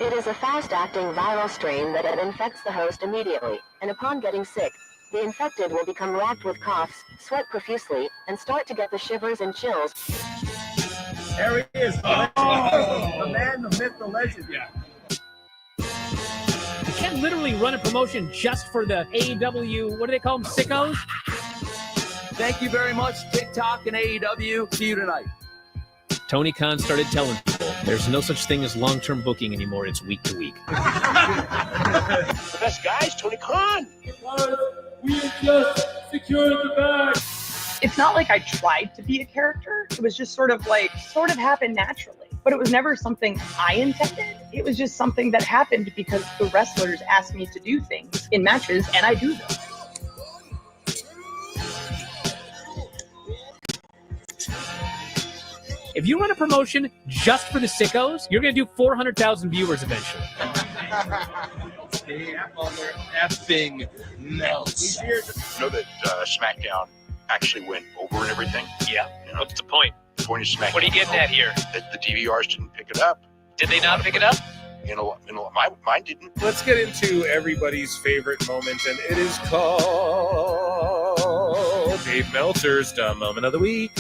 It is a fast-acting viral strain that infects the host immediately, and upon getting sick, the infected will become racked with coughs, sweat profusely, and start to get the shivers and chills. There he is. The man, the myth, the legend. Yeah. You can't literally run a promotion just for the AEW, what do they call them, sickos? Thank you very much, TikTok and AEW. See you tonight. Tony Khan started telling people there's no such thing as long-term booking anymore. It's week to week. The best guys, Tony Khan. We just secured the bag. It's not like I tried to be a character. It was just sort of happened naturally. But it was never something I intended. It was just something that happened because the wrestlers asked me to do things in matches, and I do them. If you run a promotion just for the sickos, you're going to do 400,000 viewers eventually. Mother effing Meltzer. You know that SmackDown actually went over and everything? Yeah. You know, What's the point? the point of SmackDown. What are you getting at here? That the DVRs didn't pick it up. Did they not pick it up? Mine didn't. Let's get into everybody's favorite moment, and it is called Dave Meltzer's Dumb Moment of the Week.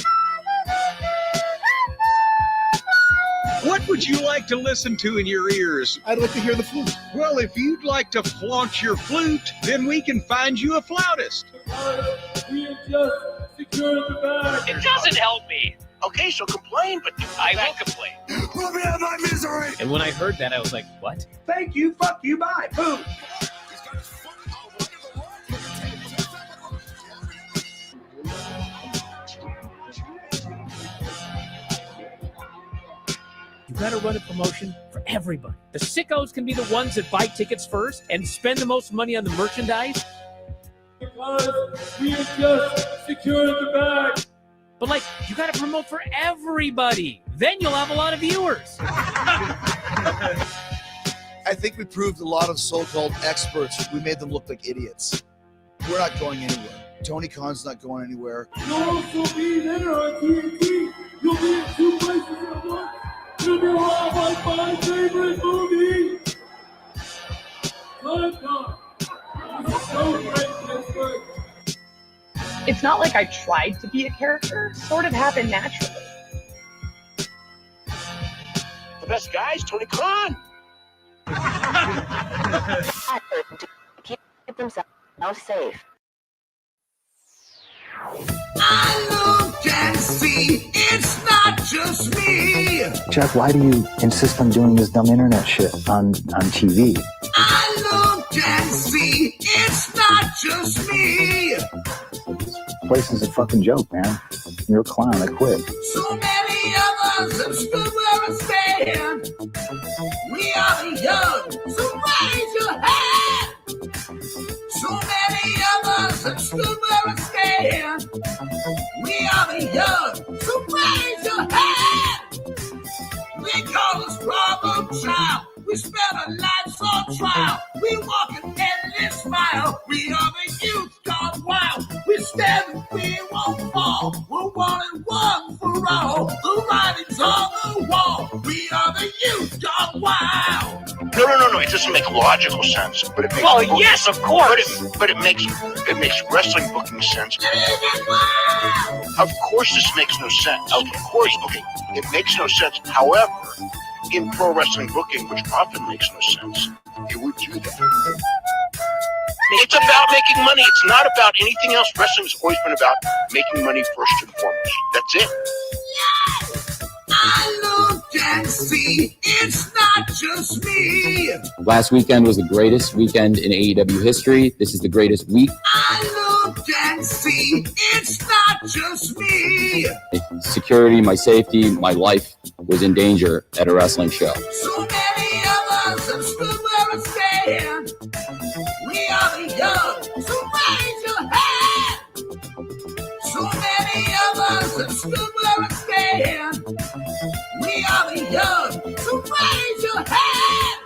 What would you like to listen to in your ears? I'd like to hear the flute. Well, if you'd like to flaunt your flute, then we can find you a flautist. We have just secured the bag. It doesn't help me. Okay, so complain, but I will complain. Let me out of my misery! And when I heard that, I was like, what? Thank you, fuck you, bye. Boom. You got to run a promotion for everybody. The sickos can be the ones that buy tickets first and spend the most money on the merchandise. Because we have just secured the bag. But, like, you got to promote for everybody. Then you'll have a lot of viewers. I think we proved a lot of so-called experts. We made them look like idiots. We're not going anywhere. Tony Khan's not going anywhere. You'll also be there on TNT. You'll be in 2 places at once. You'll be around like my favorite movie. Sicko. This is so great, Pittsburgh. It's not like I tried to be a character. It sort of happened naturally. the best guys, Tony Khan. To keep themselves safe. I look and see it's not just me. Jeff, why do you insist on doing this dumb internet shit on TV? I look and see it's not just me. This place is a fucking joke, man. You're a clown. I quit. So many of us have stood where I stand. We are the young, so raise your hand. So many of us have stood where I stand. We are the young, so raise your hand. We call this problem child. We spend our lives on trial. We walk an endless mile. We are the youth gone wild. We stand, we won't fall. We're 1 and 1 for all. The writing's on the wall. We are the youth gone wild. No. It doesn't make logical sense, but it makes. Well, yes, of course. But it makes wrestling booking sense. Of course, this makes no sense. Of course, okay, it makes no sense. However, in pro wrestling booking, which often makes no sense, you would do that. It's about making money. It's not about anything else. Wrestling's always been about making money first and foremost. That's it. Yes, I look and see it's not just me. Last weekend was the greatest weekend in AEW history. This is the greatest week. I look and see it's not just me. Security, my safety, my life was in danger at a wrestling show. So many of us have stood where I stand. We are the young, so raise your hand. So many of us have stood where I stand. We are the young, so raise your hand.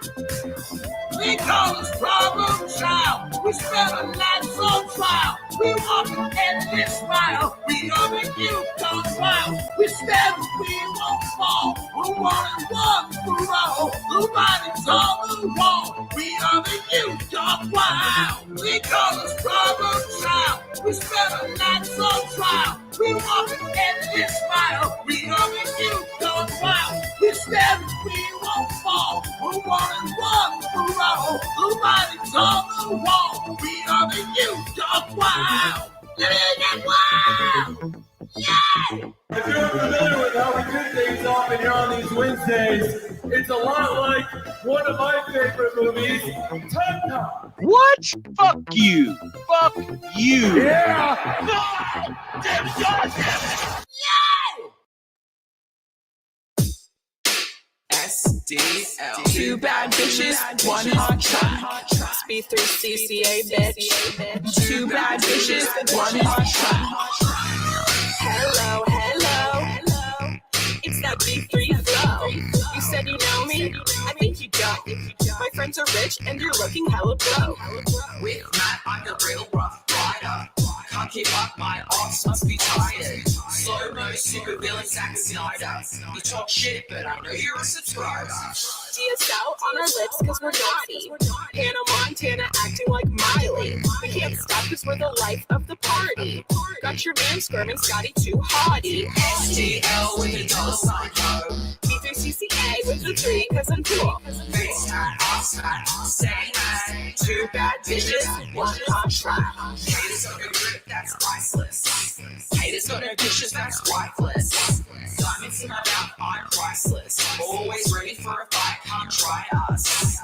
We call this problem child. We spend our lives soul trial. We walk and we smile. We are the youth on trial. We stand, we won't fall. We're one and one for all. The writing's on the wall. We are the youth on wild. We call us problem child. We spend our nights on trial. We walk and we smile. We are the youth on trial. We stand, we won't fall. We're one and one for all. The writing's on the wall. We are the youth on wild. Wild. Yeah! If you're familiar with how we do things often here on these Wednesdays, it's a lot like one of my favorite movies, Pentagon. What? Fuck you. Fuck you. Yeah! SDL. Two bad bitches, one hot shot. Speed through CCA, bitch. Two bad bitches, one hot shot. Hello, hello. It's that B3 flow. You said you know me? I think you don't. My friends are rich and you're looking hella broke. With Matt, I'm the real rough rider. Can't keep up, my arms must be tired. Slow-mo, super villain, Zack Snyder. You talk shit, but I know you're a subscriber. DSL on our lips cause we're naughty. Hannah Montana acting like Miley. We can't stop cause we're the life of the party. Got your man squirming Scotty too haughty. SDL with a dollar sign, ho. B3CCA with the 3 cause I'm cool. Face hat, ass hat, say hey. Two bad bitches, one hot trap. Haters got no grip, that's priceless. Haters got no dishes, that's wifeless. Diamonds in my mouth, I'm priceless. Always ready for a fight, can't try us.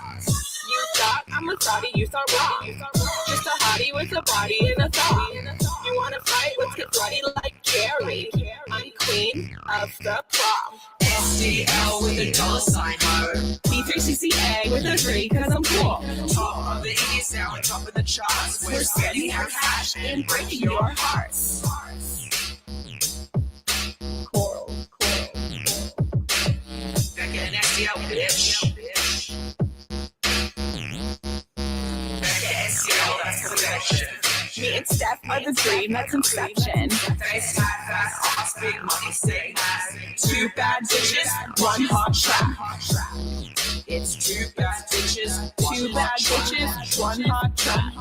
You thought I'm a thotty, you thought wrong. Just a hottie with a body and a thong. You wanna fight? Let's get bloody like Gary. I'm queen of the prom. SDL with a dollar sign, ho. B3CCA with a 3 cause I'm cool. Top of the East, now on top of the charts. We're spending our cash and breaking your hearts. Coral. Back in SDL, bitch. Back in SDL, that's perfection. Me and Steph are the dream that's inception. Face hat, fast, ass, big money, say that. Two bad bitches, one hot trap. It's two bad bitches, Two bad bitches, one hot trap.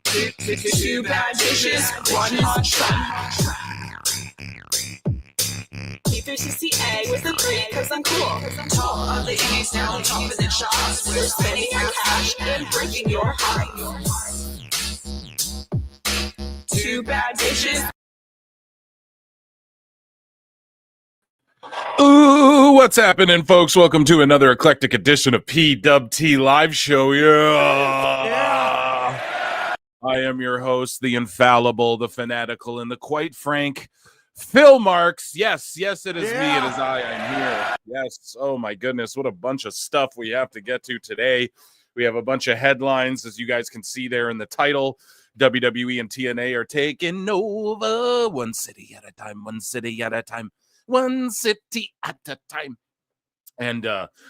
Two bad bitches, one hot trap. B3CCA with a 3 cause I'm cool. Top of the East, now on top of the charts. We're spending our cash and breaking your heart. Two bad bitches. Ooh, what's happening, folks? Welcome to another eclectic edition of PWT Live Show. Yeah. I am your host, the infallible, the fanatical, and the quite frank Phil Marks. Yes, it is me. It is I. I'm here. Yes. Oh, my goodness. What a bunch of stuff we have to get to today. We have a bunch of headlines, as you guys can see there in the title. WWE and TNA are taking over. One city at a time, one city at a time, one city at a time. And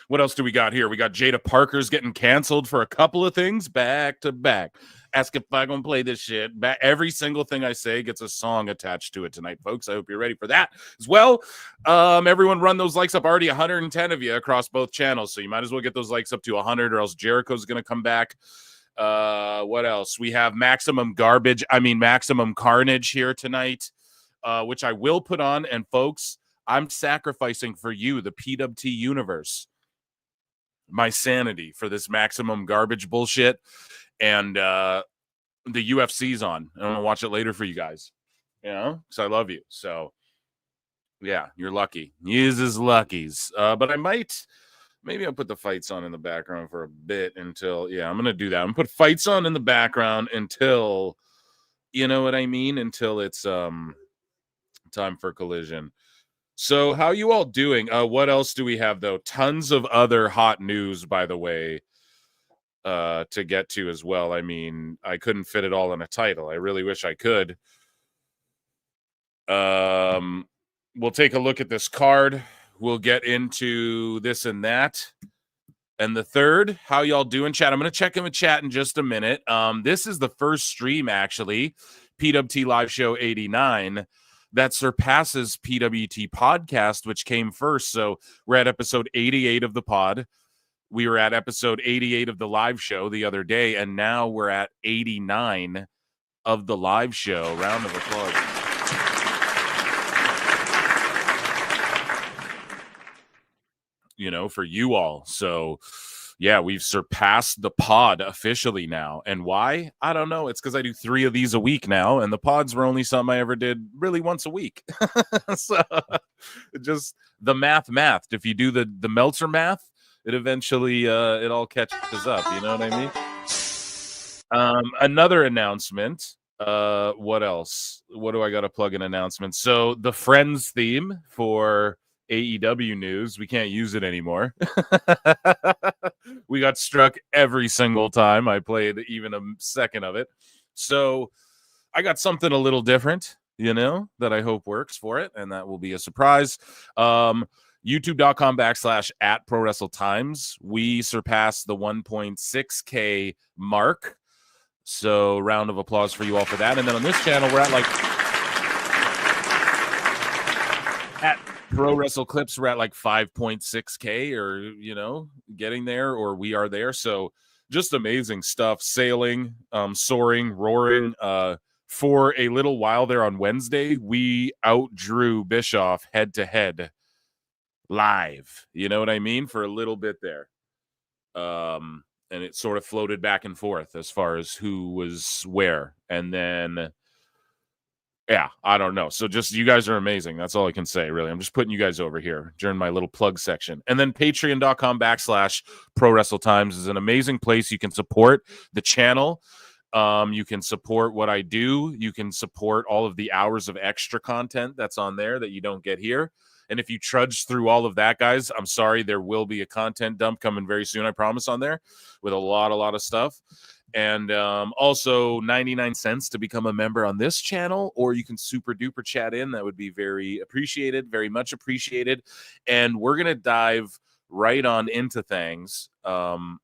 what else do we got here? We got Jaida Parker's getting canceled for a couple of things back to back. Ask if I'm going to play this shit. Every single thing I say gets a song attached to it tonight, folks. I hope you're ready for that as well. Everyone run those likes up. Already 110 of you across both channels, so you might as well get those likes up to 100 or else Jericho's going to come back. What else? We have Maximum Carnage here tonight, which I will put on. And folks, I'm sacrificing for you, the PWT universe, my sanity for this Maximum Garbage bullshit. And the UFC's on. I'm going to watch it later for you guys, because I love you. So, yeah, you're lucky. Yous is luckies. But maybe I'll put the fights on in the background for a bit until, I'm going to do that. I'm going to put fights on in the background until, you know what I mean? Until it's time for Collision. So how you all doing? What else do we have, though? Tons of other hot news, by the way, to get to as well. I mean, I couldn't fit it all in a title. I really wish I could. We'll take a look at this card. We'll get into this and that. And the third, how y'all doing, chat? I'm going to check in with chat in just a minute. This is the first stream, actually, PWT Live Show 89, that surpasses PWT Podcast, which came first. So we're at episode 88 of the pod. We were at episode 88 of the live show the other day, and now we're at 89 of the live show. Round of applause. For you all. So yeah, we've surpassed the pod officially now. And why? I don't know. It's because I do 3 of these a week now, and the pods were only something I ever did really once a week. So just the math. If you do the Meltzer math, it eventually it all catches up. You know what I mean? Another announcement. What else? What do I got to plug in announcements? So the Friends theme for AEW news, we can't use it anymore. We got struck every single time I played even a second of it. So I got something a little different, that I hope works for it, and that will be a surprise. YouTube.com/@prowrestletimes. We surpassed the 1.6K mark. So round of applause for you all for that. And then on this channel, we're at Pro Wrestle Clips, we're at 5.6K or, getting there, or we are there. So just amazing stuff. Sailing, soaring, roaring. For a little while there on Wednesday, we outdrew Bischoff head to head live. You know what I mean? For a little bit there. And it sort of floated back and forth as far as who was where. And then, yeah, I don't know. So just, you guys are amazing. That's all I can say, really. I'm just putting you guys over here during my little plug section. And then patreon.com/prowrestletimes is an amazing place. You can support the channel. You can support what I do. You can support all of the hours of extra content that's on there that you don't get here. And if you trudge through all of that, guys, I'm sorry, there will be a content dump coming very soon, I promise, on there with a lot of stuff. And also 99 cents to become a member on this channel, or you can super duper chat in. That would be very appreciated, very much appreciated. And we're going to dive right on into things. Hold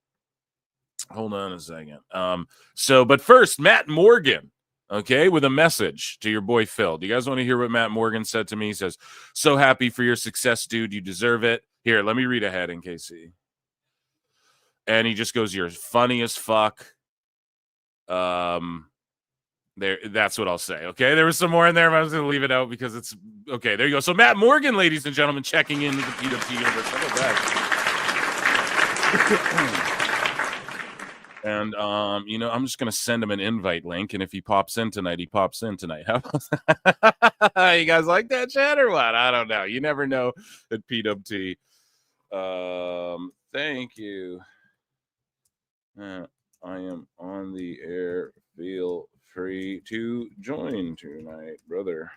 on a second. But first, Matt Morgan. Okay, with a message to your boy Phil. Do you guys want to hear what Matt Morgan said to me? He says, "So happy for your success, dude. You deserve it." Here, let me read ahead in case and he just goes, "You're funny as fuck." There, that's what I'll say. Okay, there was some more in there, but I was going to leave it out because it's okay. There you go. So Matt Morgan, ladies and gentlemen, checking in with the PWT universe. How about that? And, I'm just going to send him an invite link. And if he pops in tonight, he pops in tonight. How about that? You guys like that chat or what? I don't know. You never know at PWT. Thank you. I am on the air. Feel free to join tonight, brother.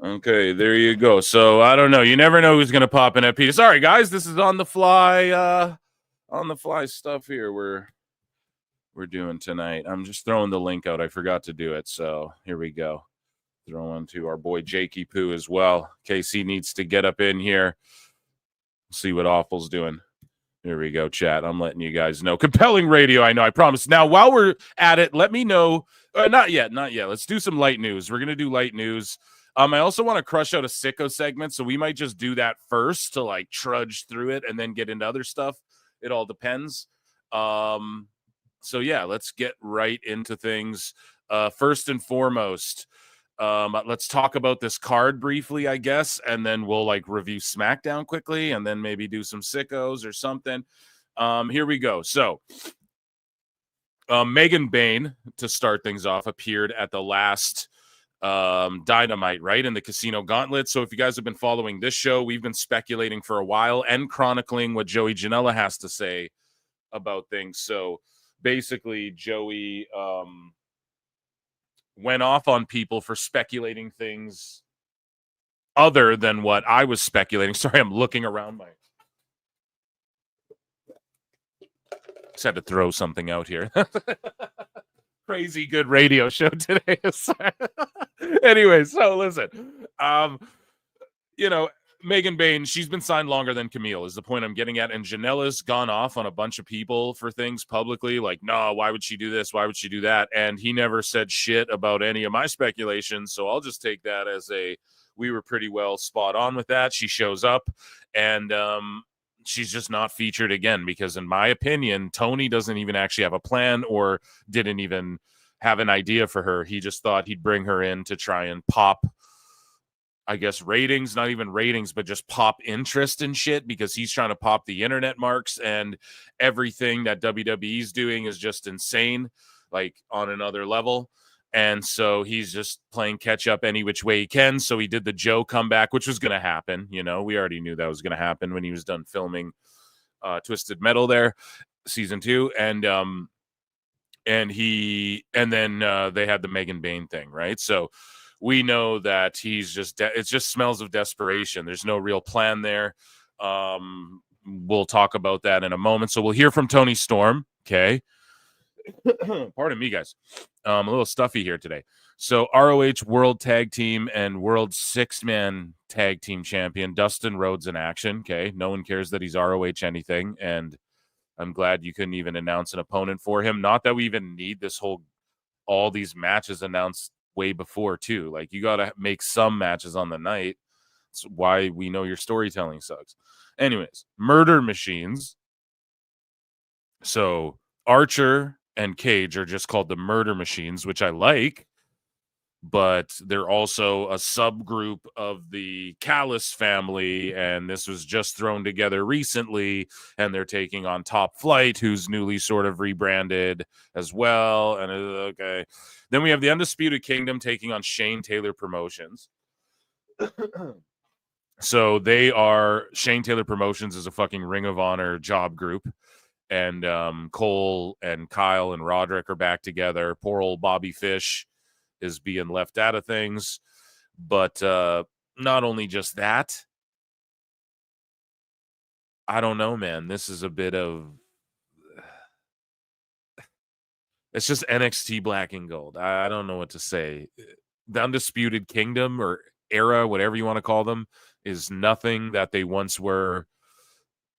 Okay, there you go. So, I don't know. You never know who's going to pop in at P. Sorry, guys. This is on the fly stuff here we're doing tonight. I'm just throwing the link out. I forgot to do it, so here we go. Throwing to our boy Jakey Poo as well. KC needs to get up in here. See what Awful's doing. Here we go, chat. I'm letting you guys know. Compelling radio, I know, I promise. Now, while we're at it, let me know. Not yet. Let's do some light news. We're going to do light news. I also want to crush out a Sicko segment, so we might just do that first to trudge through it and then get into other stuff. It all depends. So yeah, let's get right into things. First and foremost, let's talk about this card briefly, I guess, and then we'll review SmackDown quickly, and then maybe do some Sickos or something. Here we go. So, Megan Bain, to start things off, appeared at the last Dynamite, right, in the Casino Gauntlet. So if you guys have been following this show, we've been speculating for a while and chronicling what Joey Janela has to say about things. So basically, Joey went off on people for speculating things other than what I was speculating. Sorry, I'm looking around my... Just had to throw something out here. Crazy good radio show today. Anyway, so listen, Megan Bain, she's been signed longer than Camille is the point I'm getting at. And Janela's gone off on a bunch of people for things publicly like, no, why would she do this? Why would she do that? And he never said shit about any of my speculations. So I'll just take that as we were pretty well spot on with that. She shows up and she's just not featured again because in my opinion, Tony doesn't even actually have a plan or didn't even have an idea for her. He just thought he'd bring her in to try and pop, I guess, ratings, not even ratings, but just pop interest in shit because he's trying to pop the internet marks and everything that WWE's doing is just insane, like on another level. And so he's just playing catch up any which way he can. So he did the Joe comeback, which was going to happen. You know, we already knew that was going to happen when he was done filming Twisted Metal there, season 2. And then they had the Megan Bain thing, right? So we know that he's just, it just smells of desperation. There's no real plan there. We'll talk about that in a moment. So we'll hear from Tony Storm. Okay. Pardon me, guys. A little stuffy here today. So ROH World Tag Team and World 6-Man Tag Team Champion Dustin Rhodes in action. Okay. No one cares that he's ROH anything. And I'm glad you couldn't even announce an opponent for him. Not that we even need all these matches announced way before too. Like you got to make some matches on the night. That's why we know your storytelling sucks. Anyways, Murder Machines. So Archer and Cage are just called the Murder Machines, which I like, but they're also a subgroup of the Callis family, and this was just thrown together recently, and they're taking on Top Flight, who's newly sort of rebranded as well. And okay, then we have the Undisputed Kingdom taking on Shane Taylor Promotions. So Shane Taylor Promotions is a fucking Ring of Honor job group. And Cole and Kyle and Roderick are back together. Poor old Bobby Fish is being left out of things. But not only just that, I don't know, man. This is a bit of... It's just NXT Black and Gold. I don't know what to say. The Undisputed Kingdom or era, whatever you want to call them, is nothing that they once were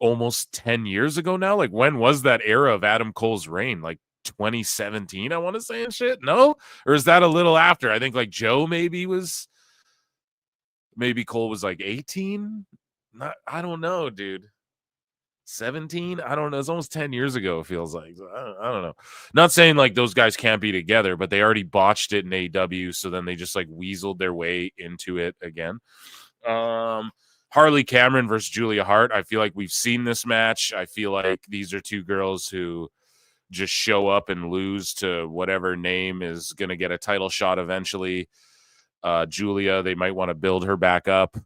almost 10 years ago now. Like, when was that era of Adam Cole's reign? Like 2017, I want to say, and shit. No? Or is that a little after? I think like Joe maybe Cole was like 18. I don't know, dude. 17? I don't know. It's almost 10 years ago, it feels like. I don't know. Not saying like those guys can't be together, but they already botched it in AEW, so then they just like weaseled their way into it again. Harley Cameron versus Julia Hart. I feel like we've seen this match. I feel like these are two girls who just show up and lose to whatever name is going to get a title shot eventually. Julia, they might want to build her back up.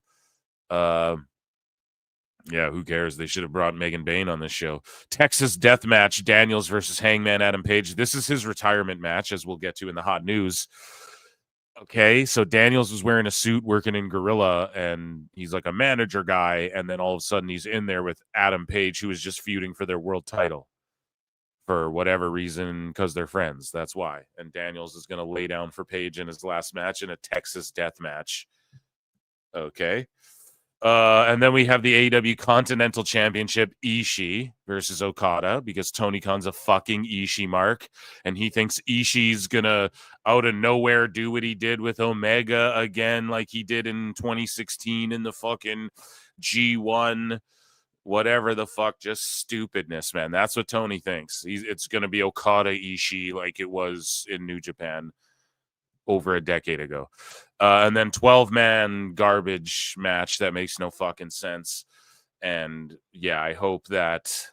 Yeah, who cares? They should have brought Megan Bain on this show. Texas Death Match, Daniels versus Hangman Adam Page. This is his retirement match, as we'll get to in the hot news. Okay, so Daniels was wearing a suit working in Gorilla, and he's like a manager guy, and then all of a sudden he's in there with Adam Page, who is just feuding for their world title for whatever reason, because they're friends. That's why. And Daniels is going to lay down for Page in his last match in a Texas Death Match. Okay. And then we have the AEW Continental Championship, Ishii versus Okada, because Tony Khan's a fucking Ishii mark, and he thinks Ishii's gonna out of nowhere do what he did with Omega again, like he did in 2016 in the fucking G1, whatever the fuck, just stupidness, man. That's what Tony thinks. It's gonna be Okada Ishii like it was in New Japan over a decade ago. And then 12-man garbage match that makes no fucking sense. And yeah, I hope that,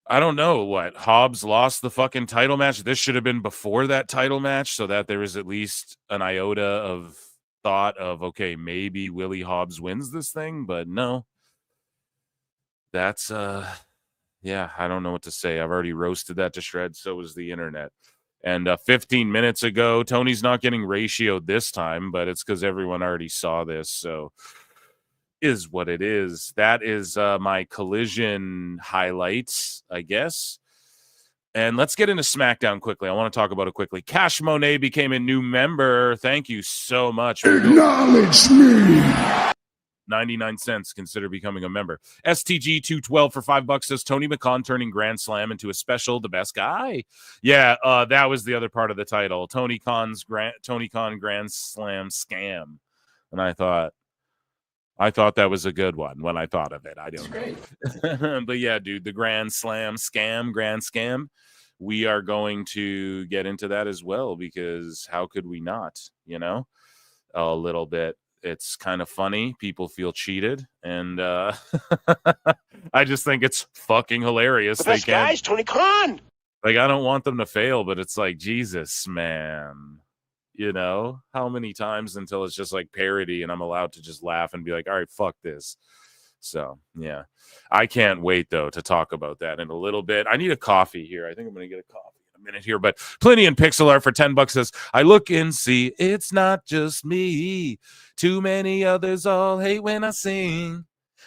I don't know what, Hobbs lost the fucking title match. This should have been before that title match so that there is at least an iota of thought of, okay, maybe Willie Hobbs wins this thing, but no. That's, yeah, I don't know what to say. I've already roasted that to shreds. So is the internet. And 15 minutes ago, Tony's not getting ratioed this time, but it's because everyone already saw this. So is what it is. That is my Collision highlights, I guess. And let's get into SmackDown quickly. I want to talk about it quickly. Cash Monet became a new member. Thank you so much. Acknowledge me. 99 cents. Consider becoming a member. STG 212 for $5 says Tony McCon turning Grand Slam into a special, the best guy. Yeah, that was the other part of the title. Tony Khan Grand Slam scam. And I thought that was a good one when I thought of it. I don't know. But yeah, dude, the Grand Slam scam, Grand Scam. We are going to get into that as well, because how could we not, a little bit. It's kind of funny. People feel cheated, and I just think it's fucking hilarious. The best guys, Tony Khan. Like, I don't want them to fail, but it's like, Jesus, man. How many times until it's just like parody and I'm allowed to just laugh and be like, all right, fuck this. So, yeah. I can't wait, though, to talk about that in a little bit. I need a coffee here. I think I'm going to get a coffee in a minute here. But Plenty and Pixel Art for $10 says, I look and see it's not just me. Too many others all hate when I sing.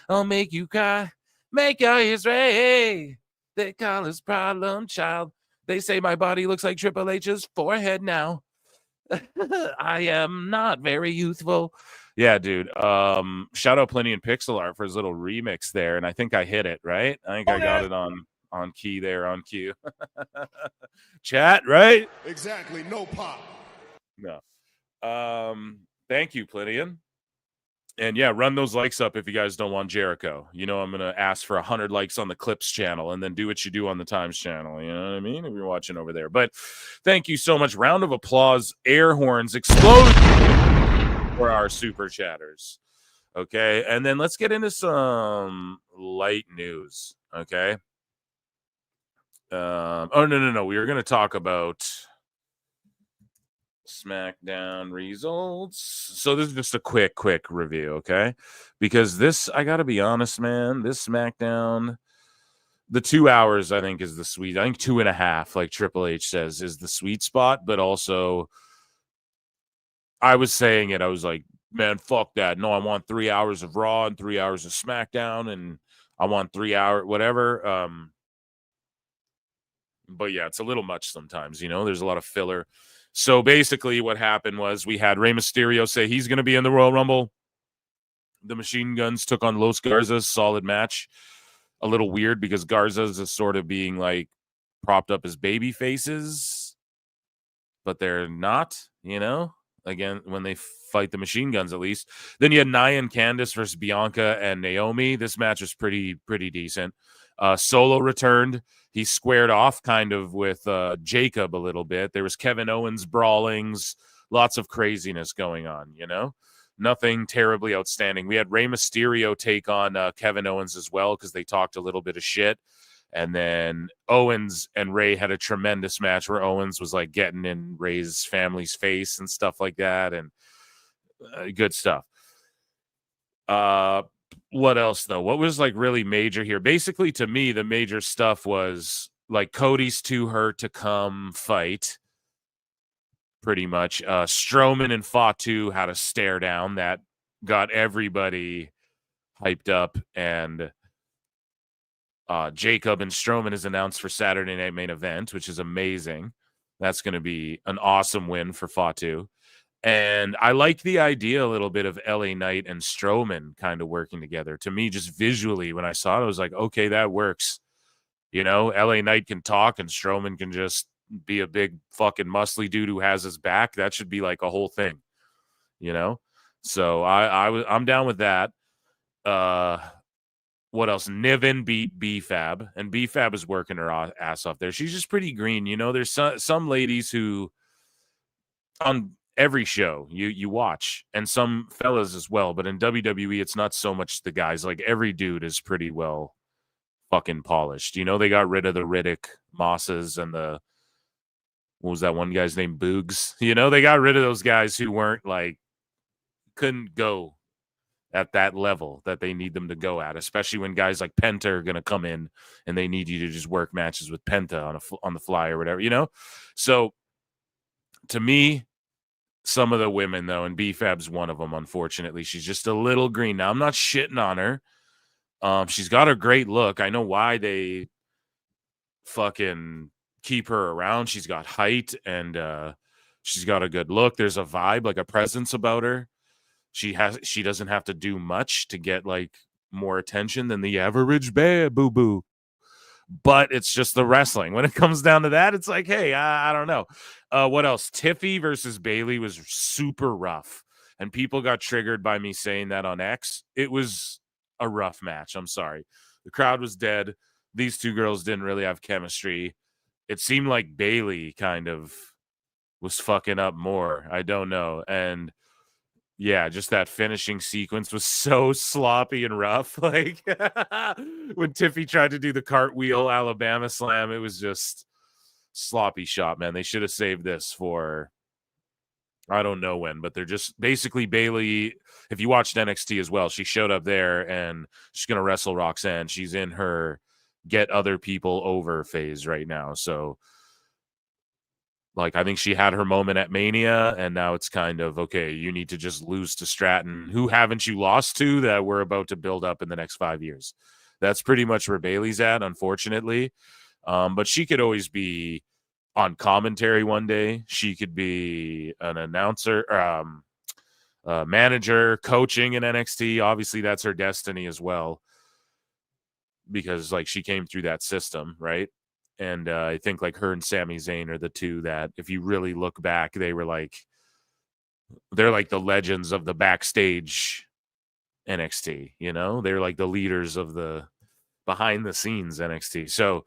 I'll make you cry, make your ears ring. They call us problem child. They say my body looks like Triple H's forehead now. I am not very youthful. Yeah, dude. Shout out Plenty and Pixel Art for his little remix there, and I think I hit it, right? I think I got it on key there, on cue. Chat, right? Exactly. No pop. No. Thank you, Plinian. And yeah, run those likes up if you guys don't want Jericho. I'm going to ask for 100 likes on the Clips channel and then do what you do on the Times channel. You know what I mean? If you're watching over there. But thank you so much. Round of applause. Air horns explode for our super chatters. Okay. And then let's get into some light news. Okay. No. We were going to talk about SmackDown results. So this is just a quick review, okay? Because this, I gotta be honest, man, this SmackDown, the 2 hours I think is the sweet. I think 2.5, like Triple H says, is the sweet spot. But also, I was saying it. I was like, man, fuck that. No, I want 3 hours of Raw and 3 hours of SmackDown, and I want 3 hour whatever. But yeah, it's a little much sometimes. There's a lot of filler. So basically what happened was we had Rey Mysterio say he's going to be in the Royal Rumble. The Machine Guns took on Los Garzas. Solid match. A little weird because Garza's is sort of being like propped up as baby faces, but they're not, again, when they fight the Machine Guns, at least. Then you had Nia and Candice versus Bianca and Naomi. This match was pretty decent. Solo returned. He squared off kind of with Jacob a little bit. There was Kevin Owens brawlings, lots of craziness going on, Nothing terribly outstanding. We had Rey Mysterio take on Kevin Owens as well because they talked a little bit of shit. And then Owens and Rey had a tremendous match where Owens was like getting in Rey's family's face and stuff like that. And good stuff. What else, though? What was like really major here? Basically, to me, the major stuff was like Cody's too hurt to come fight. Pretty much. Strowman and Fatu had a stare down that got everybody hyped up, and Jacob and Strowman is announced for Saturday Night Main Event, which is amazing. That's going to be an awesome win for Fatu. And I like the idea a little bit of LA Knight and Strowman kind of working together. To me, just visually, when I saw it, I was like, okay, that works. LA Knight can talk and Strowman can just be a big fucking muscly dude who has his back. That should be like a whole thing, So I'm down with that. What else? Niven beat B-Fab, and B-Fab is working her ass off there. She's just pretty green. There's some ladies who on every show you watch, and some fellas as well, but in WWE it's not so much the guys. Like every dude is pretty well fucking polished. They got rid of the Riddick Mosses and the, what was that one guy's name, Boogs? They got rid of those guys who weren't like, couldn't go at that level that they need them to go at, especially when guys like Penta are going to come in and they need you to just work matches with Penta on the fly or whatever, So to me, some of the women, though, and B-Fab's one of them, unfortunately. She's just a little green. Now, I'm not shitting on her. She's got a great look. I know why they fucking keep her around. She's got height, and she's got a good look. There's a vibe, like a presence about her. She doesn't have to do much to get like more attention than the average boo-boo. But it's just the wrestling. When it comes down to that, it's like, hey, I don't know. What else? Tiffy versus Bailey was super rough. And people got triggered by me saying that on X. It was a rough match. I'm sorry. The crowd was dead. These two girls didn't really have chemistry. It seemed like Bailey kind of was fucking up more. I don't know. And yeah, just that finishing sequence was so sloppy and rough. Like when Tiffy tried to do the cartwheel Alabama slam, it was just sloppy shot, man. They should have saved this for I don't know when, but they're just basically Bailey. If you watched NXT as well, she showed up there and she's going to wrestle Roxanne. She's in her get other people over phase right now. So like, I think she had her moment at Mania, and now it's kind of, okay, you need to just lose to Stratton. Who haven't you lost to that we're about to build up in the next 5 years? That's pretty much where Bailey's at, unfortunately. But she could always be on commentary one day. She could be an announcer, manager, coaching in NXT. Obviously, that's her destiny as well because, like, she came through that system, right? And I think like her and Sami Zayn are the two that, if you really look back, they're like the legends of the backstage NXT, you know? They're like the leaders of the behind the scenes NXT. So,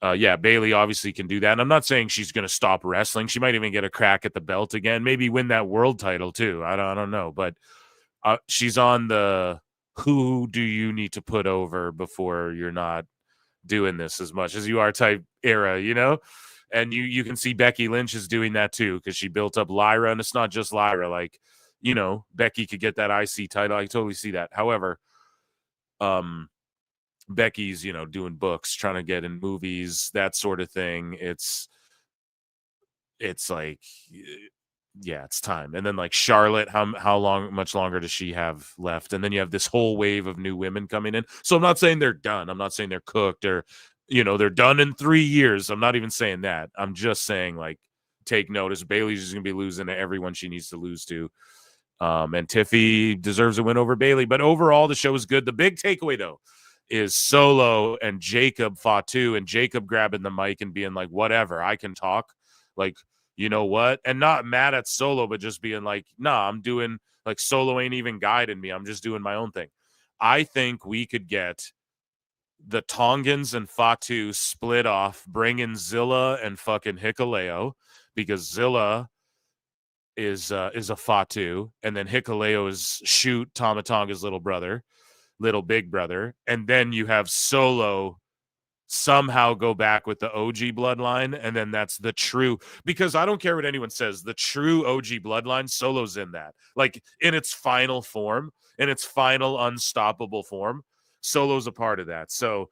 yeah, Bailey obviously can do that. And I'm not saying she's going to stop wrestling. She might even get a crack at the belt again, maybe win that world title too. I don't know. But she's on the who do you need to put over before you're not doing this as much as you are type era, you know? And you can see Becky Lynch is doing that too, because she built up Lyra, and it's not just Lyra. Like, you know, Becky could get that IC title. I totally see that. However, Becky's, you know, doing books, trying to get in movies, that sort of thing. It's like, yeah, it's time. And then like Charlotte, much longer does she have left? And then you have this whole wave of new women coming in. So I'm not saying they're done. I'm not saying they're cooked or, you know, they're done in 3 years. I'm not even saying that. I'm just saying, like, take notice. Bailey's just going to be losing to everyone she needs to lose to. And Tiffy deserves a win over Bailey. But overall, the show is good. The big takeaway, though, is Solo and Jacob fought too, and Jacob grabbing the mic and being like, whatever, I can talk. Like, you know what? And not mad at Solo, but just being like, nah, I'm doing, like, Solo ain't even guiding me. I'm just doing my own thing. I think we could get the Tongans and Fatu split off, bring in Zilla and fucking Hikuleo, because Zilla is a Fatu, and then Hikuleo is Shoot, Tama Tonga's little big brother, and then you have Solo somehow go back with the OG bloodline, and then that's the true, because I don't care what anyone says, the true OG bloodline, Solo's in that, like, in its final form, in its final unstoppable form, Solo's a part of that. So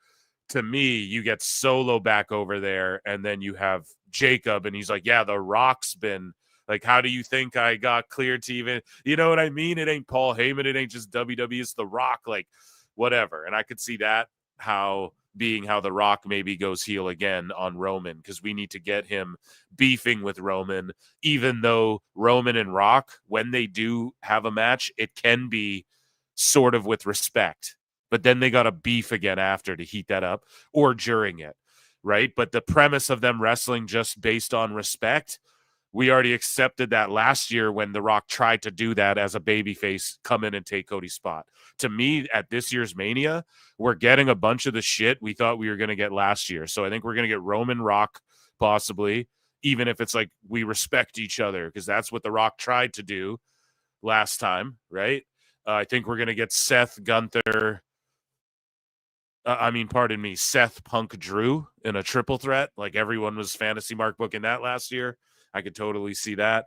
to me, you get Solo back over there, and then you have Jacob, and he's like, yeah, The Rock's been, like, how do you think I got cleared to even, you know what I mean? It ain't Paul Heyman, it ain't just WWE, it's The Rock, like, whatever. And I could see that how The Rock maybe goes heel again on Roman, because we need to get him beefing with Roman, even though Roman and Rock, when they do have a match, it can be sort of with respect, but then they got to beef again after to heat that up, or during it, right? But the premise of them wrestling just based on respect, we already accepted that last year when The Rock tried to do that as a babyface, come in and take Cody's spot. To me, at this year's Mania, we're getting a bunch of the shit we thought we were going to get last year. So I think we're going to get Roman, Rock, possibly, even if it's like we respect each other, because that's what The Rock tried to do last time, right? I think we're going to get Seth, Gunther, Seth, Punk, Drew in a triple threat. Like everyone was fantasy mark booking that last year. I could totally see that.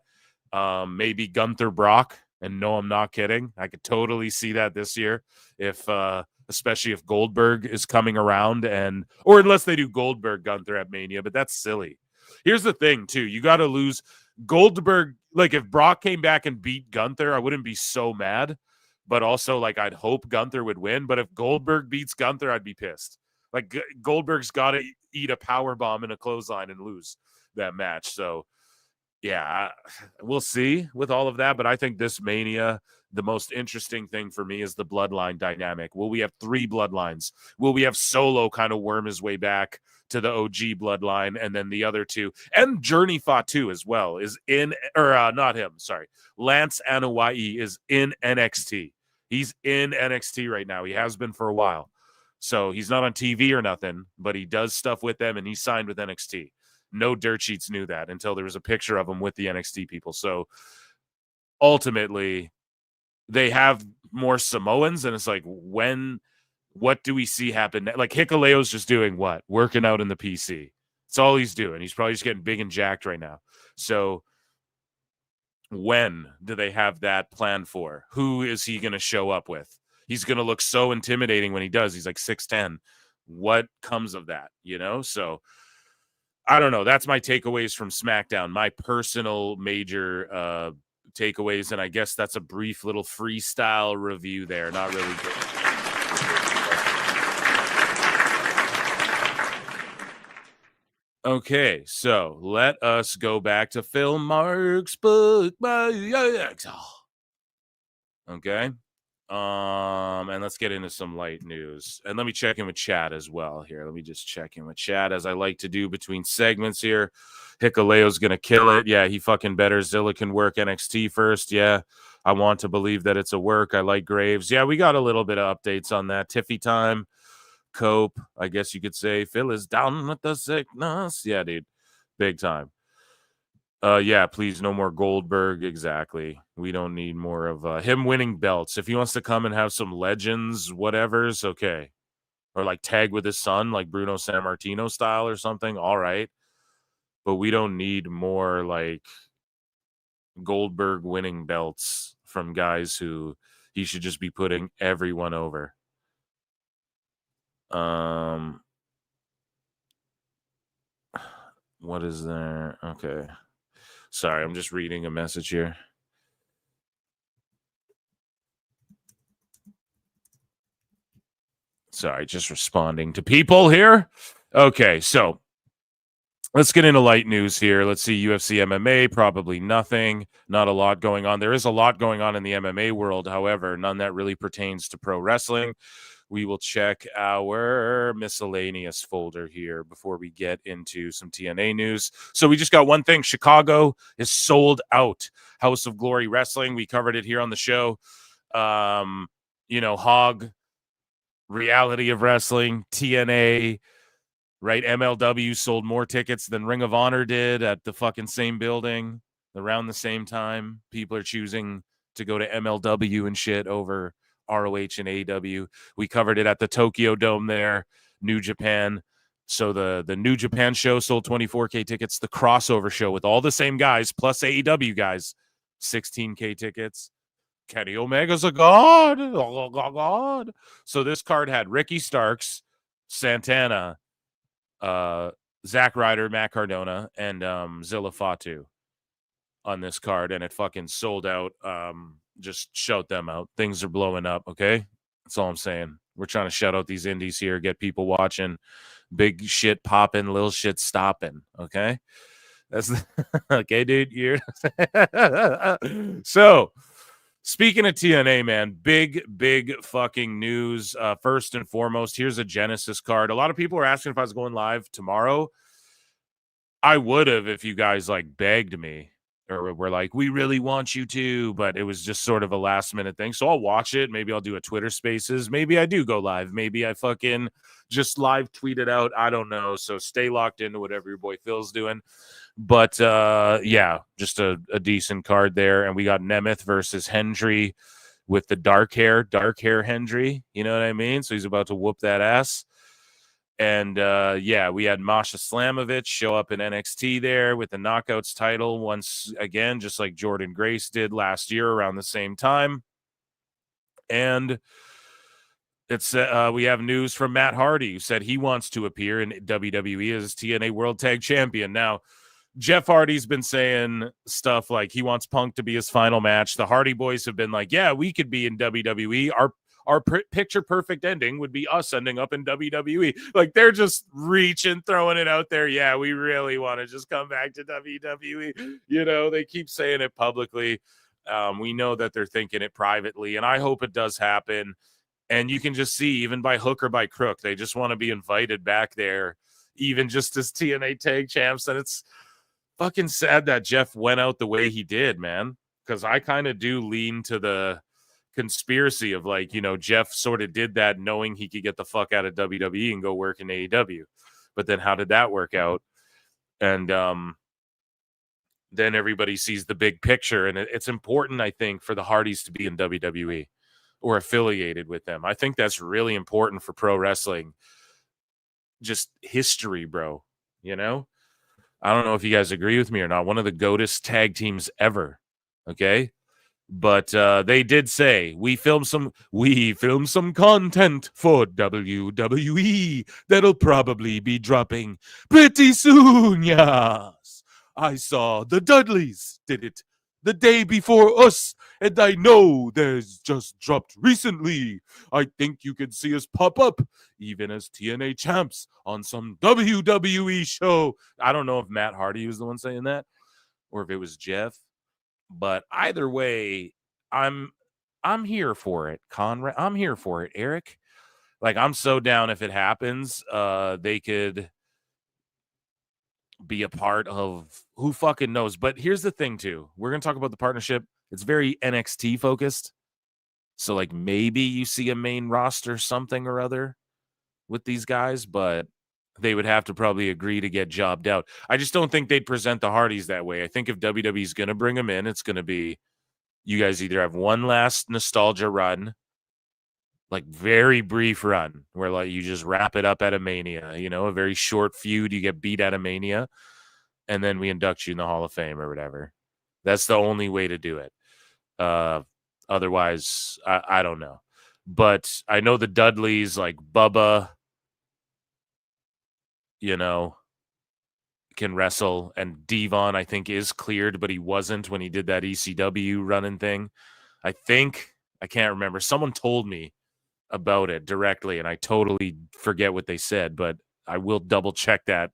Maybe Gunther, Brock, and no, I'm not kidding. I could totally see that this year, if especially if Goldberg is coming around, or unless they do Goldberg Gunther at Mania, but that's silly. Here's the thing too: you got to lose Goldberg. Like if Brock came back and beat Gunther, I wouldn't be so mad. But also, like, I'd hope Gunther would win. But if Goldberg beats Gunther, I'd be pissed. Like Goldberg's got to eat a power bomb and a clothesline and lose that match. So. Yeah, we'll see with all of that, but I think this Mania, the most interesting thing for me is the bloodline dynamic. Will we have 3 bloodlines? Will we have Solo kind of worm his way back to the OG bloodline, and then the other 2? And Journey Fatu as well is in, or not him, sorry. Lance Anoa'i is in NXT. He's in NXT right now. He has been for a while. So he's not on TV or nothing, but he does stuff with them, and he signed with NXT. No dirt sheets knew that until there was a picture of him with the NXT people. So ultimately, they have more Samoans, and it's like, what do we see happen? Like, Hikuleo's just doing what? Working out in the PC. That's all he's doing. He's probably just getting big and jacked right now. So when do they have that planned for? Who is he going to show up with? He's going to look so intimidating when he does. He's like 6'10". What comes of that, you know? So I don't know. That's my takeaways from SmackDown, my personal major takeaways, and I guess that's a brief little freestyle review there. Not really good. Okay, so let us go back to Phil Marks' book. Okay. And let's get into some light news. And let me check in with chat as well here. Let me just check in with chat, as I like to do between segments here. Hikuleo's going to kill it. Yeah, he fucking better. Zilla can work NXT first. Yeah, I want to believe that it's a work. I like Graves. Yeah, we got a little bit of updates on that. Tiffy time. Cope, I guess you could say. Phil is down with the sickness. Yeah, dude. Big time. Yeah, please, no more Goldberg. Exactly. We don't need more of him winning belts. If he wants to come and have some legends, whatever's okay. Or like tag with his son, like Bruno Sammartino style or something. All right. But we don't need more like Goldberg winning belts from guys who he should just be putting everyone over. What is there? Okay. Sorry, I'm just reading a message here. Sorry, just responding to people here. Okay, so let's get into light news here. Let's see, UFC MMA, probably nothing. Not a lot going on. There is a lot going on in the MMA world, however, none that really pertains to pro wrestling. We will check our miscellaneous folder here before we get into some TNA news. So we just got one thing. Chicago is sold out. House of Glory Wrestling. We covered it here on the show. Hog, Reality of Wrestling, TNA, right? MLW sold more tickets than Ring of Honor did at the fucking same building around the same time. People are choosing to go to MLW and shit over ROH and AEW. We covered it at the Tokyo Dome there, New Japan. So the New Japan show sold 24K tickets. The crossover show with all the same guys plus AEW guys, 16K tickets. Kenny Omega's a god. Oh, god. So this card had Ricky Starks, Santana, Zack Ryder, Matt Cardona, and Zilla Fatu on this card, and it fucking sold out. Just shout them out. Things are blowing up, okay? That's all I'm saying. We're trying to shout out these indies here, get people watching. Big shit popping, little shit stopping, okay? That's okay, dude. You're so speaking of TNA, man, big fucking news. First and foremost, here's a Genesis card. A lot of people are asking if I was going live tomorrow. I would have if you guys like begged me. Or we're like, we really want you to, but it was just sort of a last minute thing. So I'll watch it. Maybe I'll do a Twitter Spaces. Maybe I do go live. Maybe I fucking just live tweet it out. I don't know. So stay locked into whatever your boy Phil's doing. But yeah, just a decent card there. And we got Nemeth versus Hendry with the dark hair Hendry. You know what I mean? So he's about to whoop that ass. And yeah, we had Masha Slamovich show up in NXT there with the Knockouts title once again, just like Jordan Grace did last year around the same time. And it's we have news from Matt Hardy, who said he wants to appear in WWE as TNA World Tag Champion. Now, Jeff Hardy's been saying stuff like he wants Punk to be his final match. The Hardy Boys have been like, yeah, we could be in WWE. Our picture perfect ending would be us ending up in WWE. Like, they're just reaching, throwing it out there. Yeah, we really want to just come back to WWE. You know, they keep saying it publicly. We know that they're thinking it privately, and I hope it does happen. And you can just see, even by hook or by crook, they just want to be invited back there, even just as TNA tag champs. And it's fucking sad that Jeff went out the way he did, man, because I kind of do lean to the conspiracy of, like, you know, Jeff sort of did that knowing he could get the fuck out of WWE and go work in AEW. But then how did that work out? And then everybody sees the big picture, and it's important, I think, for the Hardys to be in WWE or affiliated with them. I think that's really important for pro wrestling. Just history, bro. You know? I don't know if you guys agree with me or not. One of the GOATest tag teams ever. Okay? But they did say we filmed some content for WWE that'll probably be dropping pretty soon. Yes. I saw the Dudleys did it the day before us, and I know there's just dropped recently. I think you can see us pop up, even as TNA champs, on some WWE show. I don't know if Matt Hardy was the one saying that, or if it was Jeff. But either way, I'm here for it, Conrad. I'm here for it, Eric. Like, I'm so down if it happens. They could be a part of, who fucking knows. But here's the thing too, we're gonna talk about the partnership. It's very NXT focused, so like maybe you see a main roster something or other with these guys, but they would have to probably agree to get jobbed out. I just don't think they'd present the Hardys that way. I think if WWE's gonna bring them in, it's gonna be, you guys either have one last nostalgia run, like very brief run, where like you just wrap it up at a Mania, you know, a very short feud, you get beat at a Mania, and then we induct you in the Hall of Fame or whatever. That's the only way to do it. Otherwise, I don't know. But I know the Dudleys, like Bubba, you know, can wrestle, and Devon, I think, is cleared, but he wasn't when he did that ECW running thing. I think, I can't remember. Someone told me about it directly, and I totally forget what they said, but I will double check that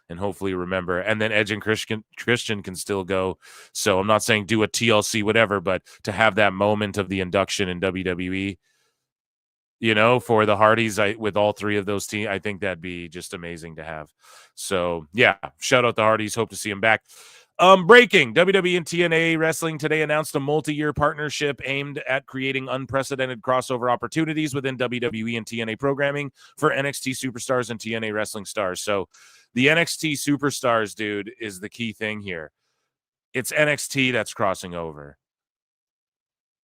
and hopefully remember. And then Edge and Christian can still go. So I'm not saying do a TLC whatever, but to have that moment of the induction in WWE, you know, for the Hardys, with all three of those teams, I think that'd be just amazing to have. So yeah, shout out the Hardys. Hope to see them back. Breaking, WWE and TNA Wrestling today announced a multi-year partnership aimed at creating unprecedented crossover opportunities within WWE and TNA programming for NXT superstars and TNA wrestling stars. So the NXT superstars, dude, is the key thing here. It's NXT that's crossing over.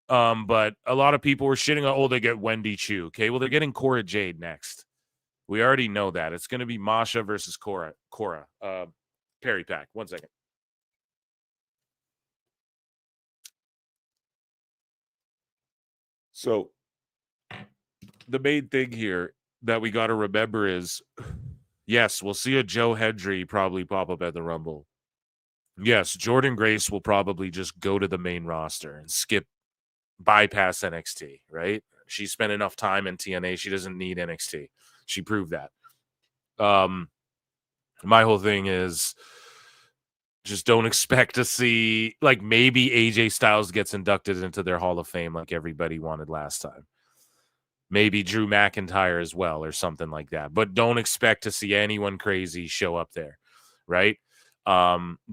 But a lot of people were shitting on, oh, they get Wendy Chu. Okay, well, they're getting Cora Jade next. We already know that. It's going to be Masha versus Cora. Perry Pack. 1 second. So the main thing here that we got to remember is, yes, we'll see a Joe Hendry probably pop up at the Rumble. Yes, Jordan Grace will probably just go to the main roster and bypass NXT, right? She spent enough time in TNA. She doesn't need NXT. She proved that. My whole thing is, just don't expect to see, like, maybe AJ Styles gets inducted into their Hall of Fame like everybody wanted last time. Maybe Drew McIntyre as well or something like that. But don't expect to see anyone crazy show up there, right?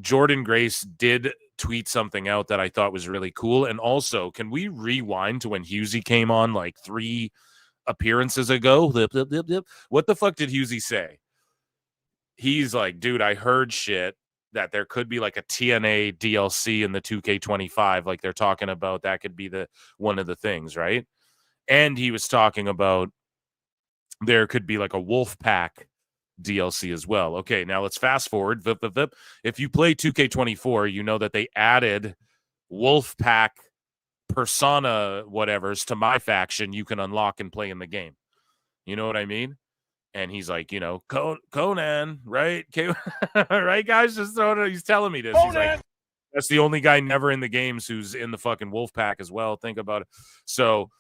Jordan Grace did tweet something out that I thought was really cool. And also, can we rewind to when Husey came on like 3 appearances ago? What the fuck did Husey say? He's like, dude, I heard shit that there could be like a TNA DLC in the 2K25, like they're talking about. That could be one of the things, right? And he was talking about there could be like a Wolfpack DLC as well. Okay, now let's fast forward. If you play 2K24, you know that they added Wolfpack persona whatevers to my faction you can unlock and play in the game. You know what I mean? And he's like, you know, Conan, right? Right, guys? Just throwing it. He's telling me this. He's like, that's the only guy never in the games who's in the fucking Wolfpack as well. Think about it. So,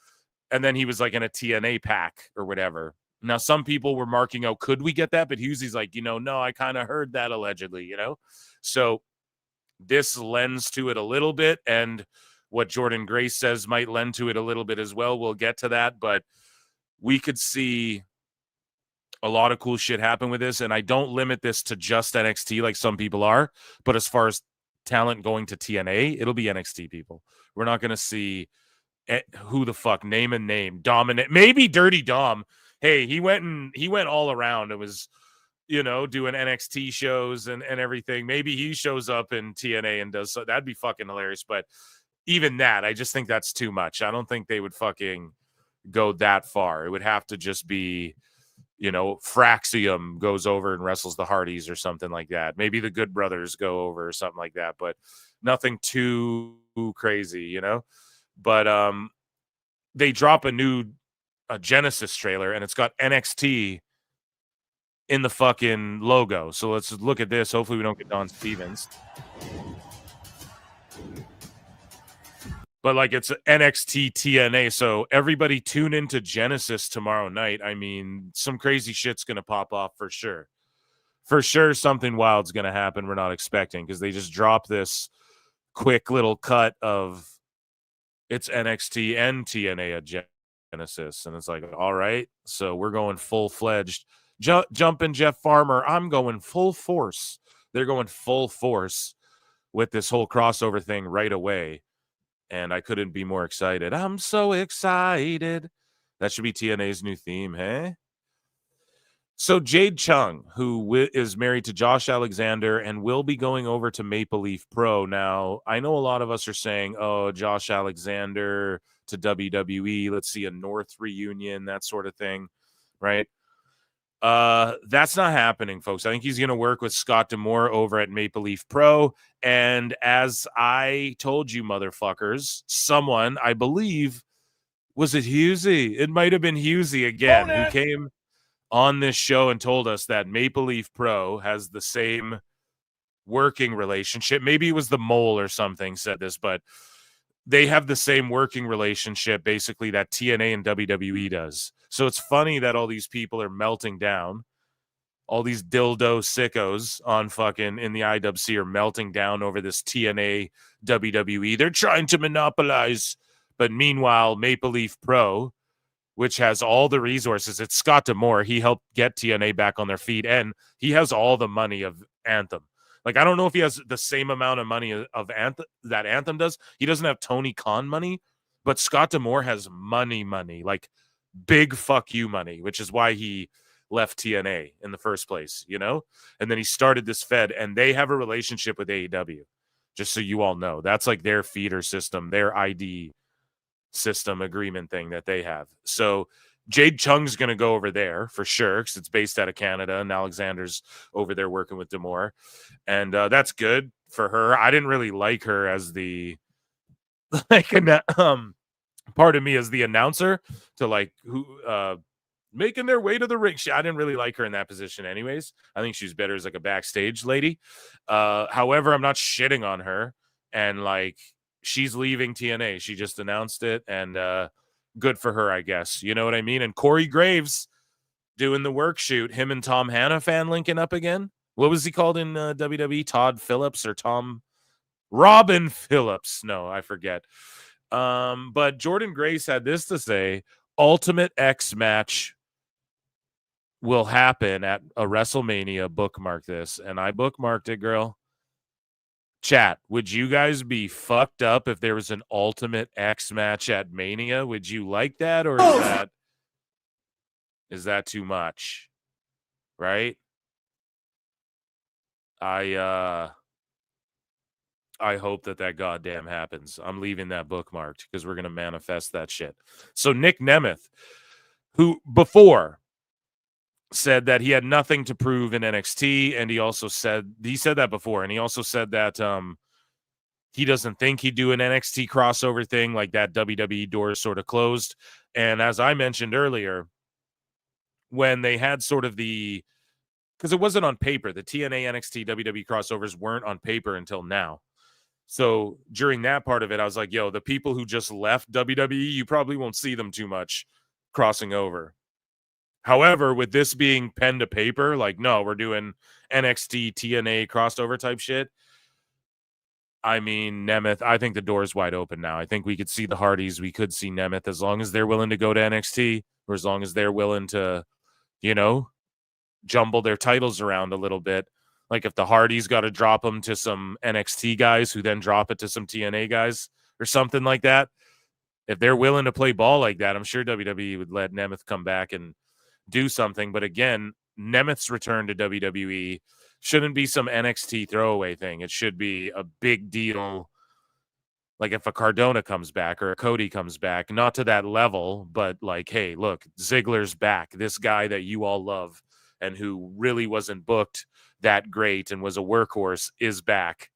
and then he was like in a TNA pack or whatever. Now, some people were marking out, could we get that? But Husey's like, you know, no, I kind of heard that allegedly, you know? So this lends to it a little bit. And what Jordan Grace says might lend to it a little bit as well. We'll get to that, but we could see a lot of cool shit happen with this. And I don't limit this to just NXT like some people are, but as far as talent going to TNA, it'll be NXT people. We're not going to see who the fuck, name and name, dominant, maybe Dirty Dom. Hey, he went all around. It was, doing NXT shows and everything. Maybe he shows up in TNA and does so. That'd be fucking hilarious. But even that, I just think that's too much. I don't think they would fucking go that far. It would have to just be, Fraxium goes over and wrestles the Hardys or something like that. Maybe the Good Brothers go over or something like that, but nothing too crazy, But they drop a Genesis trailer and it's got NXT in the fucking logo. So let's look at this. Hopefully we don't get Don Stevens. But like it's NXT TNA. So everybody tune into Genesis tomorrow night. I mean, some crazy shit's going to pop off for sure. For sure, something wild's going to happen we're not expecting because they just dropped this quick little cut of it's NXT and TNA at Genesis. And it's like, all right, so we're going full-fledged. Jumping Jeff Farmer, I'm going full force. They're going full force with this whole crossover thing right away. And I couldn't be more excited. I'm so excited. That should be TNA's new theme, hey? So Jade Chung, who is married to Josh Alexander and will be going over to Maple Leaf Pro. Now, I know a lot of us are saying, oh, Josh Alexander to WWE. Let's see a North reunion, that sort of thing, right? That's not happening, folks. I think he's going to work with Scott D'Amore over at Maple Leaf Pro. And as I told you, motherfuckers, someone, I believe, was it Husey? It might have been Husey again, who came on this show and told us that Maple Leaf Pro has the same working relationship. Maybe it was the Mole or something said this, but they have the same working relationship basically that TNA and WWE does. So it's funny that all these people are melting down. All these dildo sickos on fucking in the IWC are melting down over this TNA WWE. They're trying to monopolize. But meanwhile, Maple Leaf Pro, which has all the resources, it's Scott D'Amore. He helped get TNA back on their feet, and he has all the money of Anthem. Like, I don't know if he has the same amount of money of Anthem that Anthem does. He doesn't have Tony Khan money, but Scott D'Amore has money, like big fuck you money, which is why he left TNA in the first place, And then he started this Fed, and they have a relationship with AEW, just so you all know. That's like their feeder system, their ID system agreement thing that they have. So Jade Chung's going to go over there for sure because it's based out of Canada, and Alexander's over there working with D'Amore. And that's good for her. I didn't really like her as the part of me as the announcer to like who making their way to the ring. I didn't really like her in that position anyways. I think she's better as like a backstage lady. However, I'm not shitting on her, and like she's leaving TNA. She just announced it, and good for her, I guess. You know what I mean? And Corey Graves doing the work shoot. Him and Tom Hannafan linking up again. What was he called in WWE? Todd Phillips or Tom? Robin Phillips. No, I forget. But Jordan Grace had this to say: Ultimate X match will happen at a WrestleMania. Bookmark this. And I bookmarked it, girl. Chat, would you guys be fucked up if there was an Ultimate X match at Mania? Would you like that, or is that too much? Right? I hope that goddamn happens. I'm leaving that bookmarked because we're going to manifest that shit. So Nic Nemeth, who before said that he had nothing to prove in NXT, and he said that before, and he also said that he doesn't think he'd do an NXT crossover thing, like that WWE door sort of closed. And as I mentioned earlier, when they had sort of because it wasn't on paper, the TNA NXT WWE crossovers weren't on paper until now. So during that part of it, I was like, yo, the people who just left WWE, you probably won't see them too much crossing over. However, with this being pen to paper, like, no, we're doing NXT, TNA crossover type shit. I mean, Nemeth, I think the door's wide open now. I think we could see the Hardys. We could see Nemeth as long as they're willing to go to NXT or as long as they're willing to, jumble their titles around a little bit. Like if the Hardys got to drop them to some NXT guys who then drop it to some TNA guys or something like that. If they're willing to play ball like that, I'm sure WWE would let Nemeth come back and do something. But again, Nemeth's return to WWE shouldn't be some NXT throwaway thing. It should be a big deal. Like if a Cardona comes back or a Cody comes back, not to that level, but like, hey, look, Ziggler's back. This guy that you all love and who really wasn't booked that great and was a workhorse is back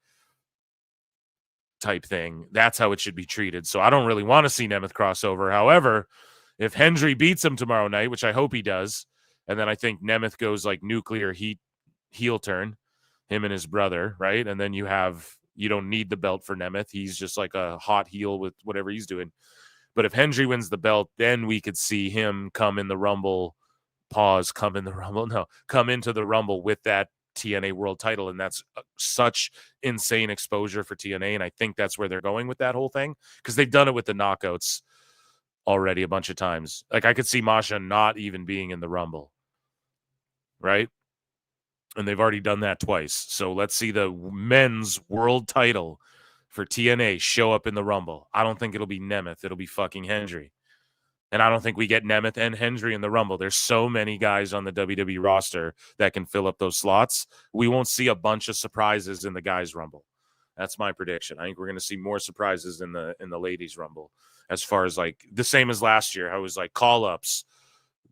type thing. That's how it should be treated. So I don't really want to see Nemeth crossover. However, if Hendry beats him tomorrow night, which I hope he does, and then I think Nemeth goes like nuclear heel turn, him and his brother, right? And then you don't need the belt for Nemeth. He's just like a hot heel with whatever he's doing. But if Hendry wins the belt, then we could see him come into the Rumble with that TNA world title. And that's such insane exposure for TNA. And I think that's where they're going with that whole thing, because they've done it with the knockouts already a bunch of times. Like I could see Masha not even being in the Rumble, right? And they've already done that twice. So let's see the men's world title for TNA show up in the Rumble. I don't think it'll be Nemeth. It'll be fucking Hendry. And I don't think we get Nemeth and Hendry in the Rumble. There's so many guys on the WWE roster that can fill up those slots. We won't see a bunch of surprises in the guys' Rumble. That's my prediction. I think we're going to see more surprises in the ladies' Rumble, as far as like the same as last year. I was like call-ups.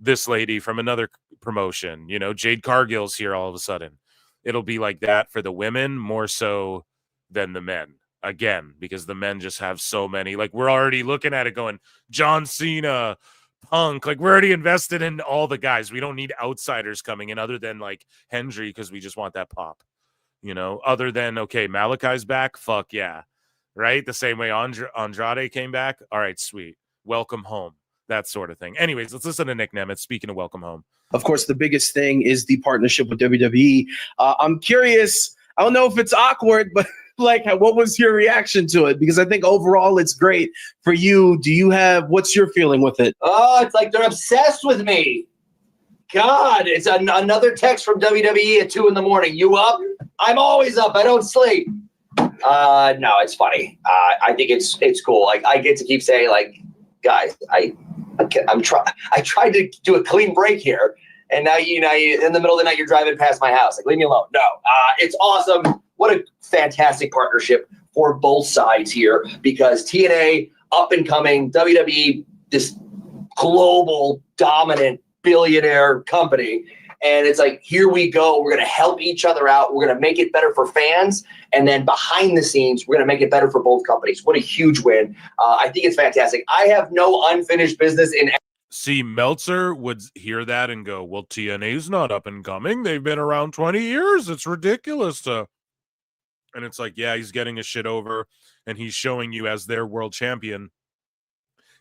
This lady from another promotion, Jade Cargill's here all of a sudden. It'll be like that for the women more so than the men. Again, because the men just have so many. Like we're already looking at it going, John Cena, Punk. Like we're already invested in all the guys. We don't need outsiders coming in other than like Hendry, because we just want that pop. Other than, okay, Malachi's back. Fuck yeah. Right? The same way Andrade came back. All right, sweet. Welcome home. That sort of thing. Anyways, let's listen to Nic Nemeth. Speaking of welcome home. Of course, the biggest thing is the partnership with WWE. I'm curious. I don't know if it's awkward, but what was your reaction to it? Because I think overall it's great for you. What's your feeling with it? Oh, it's like they're obsessed with me. God, it's another text from WWE at 2 a.m. You up? I'm always up. I don't sleep. No, it's funny. I think it's cool. Like I get to keep saying, like, guys, I tried to do a clean break here, and now you in the middle of the night you're driving past my house. Like, leave me alone. No, it's awesome. What a fantastic partnership for both sides here, because TNA up and coming, WWE this global dominant billionaire company. And it's like, here we go. We're going to help each other out. We're going to make it better for fans. And then behind the scenes, we're going to make it better for both companies. What a huge win. I think it's fantastic. I have no unfinished business in. See, Meltzer would hear that and go, well, TNA's not up and coming. They've been around 20 years. It's ridiculous to. And it's like, yeah, he's getting his shit over and he's showing you as their world champion.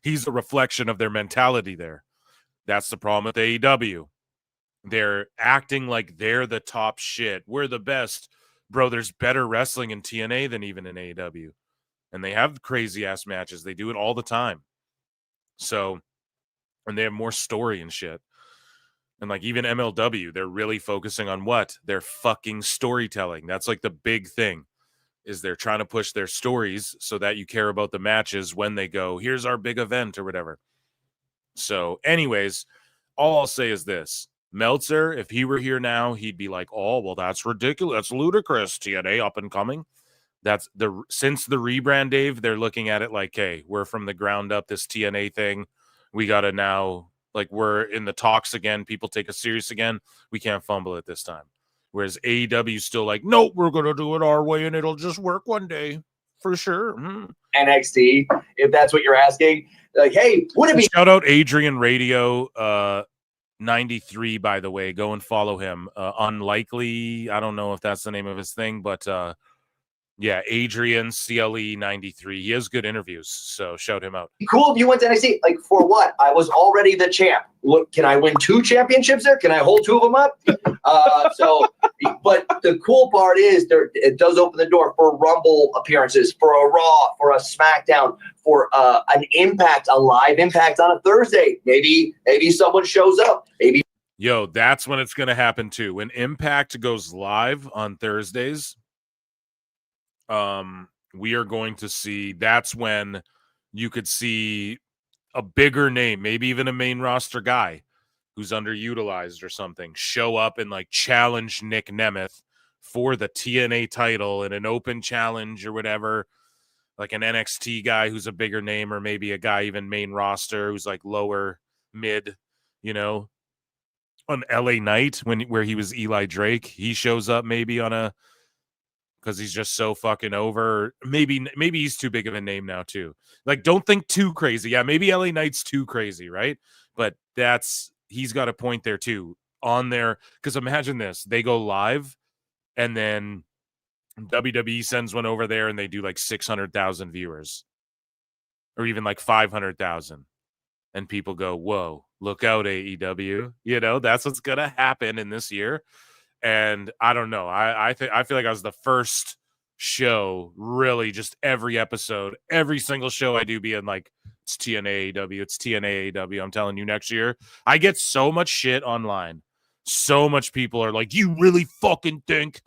He's a reflection of their mentality there. That's the problem with AEW. They're acting like they're the top shit. We're the best. Bro, there's better wrestling in TNA than even in AEW. And they have crazy-ass matches. They do it all the time. So, and they have more story and shit. And like even MLW, they're really focusing on what? Their fucking storytelling. That's like the big thing, is they're trying to push their stories so that you care about the matches when they go, here's our big event or whatever. So anyways, all I'll say is this. Meltzer, if he were here now, he'd be like, oh, well, that's ridiculous. That's ludicrous. TNA up and coming. Since the rebrand, Dave, they're looking at it like, hey, we're from the ground up, this TNA thing. We got to now, like, we're in the talks again. People take us serious again. We can't fumble it this time. Whereas AEW's still like, nope, we're going to do it our way and it'll just work one day for sure. NXT, if that's what you're asking. Like, hey, would it be. Shout out Adrian Radio 93, by the way. Go and follow him. Unlikely. I don't know if that's the name of his thing, but yeah, Adrian CLE 93. He has good interviews, so shout him out. Cool if you went to NXT. Like, for what? I was already the champ. What, can I win 2 championships there? Can I hold 2 of them up? So But the cool part is it does open the door for Rumble appearances, for a Raw, for a SmackDown, for an Impact, a live Impact on a Thursday. Maybe someone shows up. Maybe. Yo, that's when it's going to happen too. When Impact goes live on Thursdays, we are going to see. That's when you could see a bigger name, maybe even a main roster guy who's underutilized or something, show up and like challenge Nic Nemeth for the TNA title in an open challenge or whatever, like an NXT guy who's a bigger name, or maybe a guy even main roster who's like lower mid, you know, on LA Knight where he was Eli Drake. He shows up maybe on a, because he's just so fucking over. Maybe he's too big of a name now too. Like, don't think too crazy. Yeah, maybe LA Knight's too crazy, right? But he's got a point there too on there. Because imagine this, they go live and then WWE sends one over there and they do like 600,000 viewers or even like 500,000. And people go, whoa, look out, AEW. You know, that's what's going to happen in this year. And I don't know. I feel like I was the first show, really, just every episode, every single show I do being like, it's TNA AEW, it's TNA AEW. I'm telling you, next year, I get so much shit online. So much people are like, you really fucking think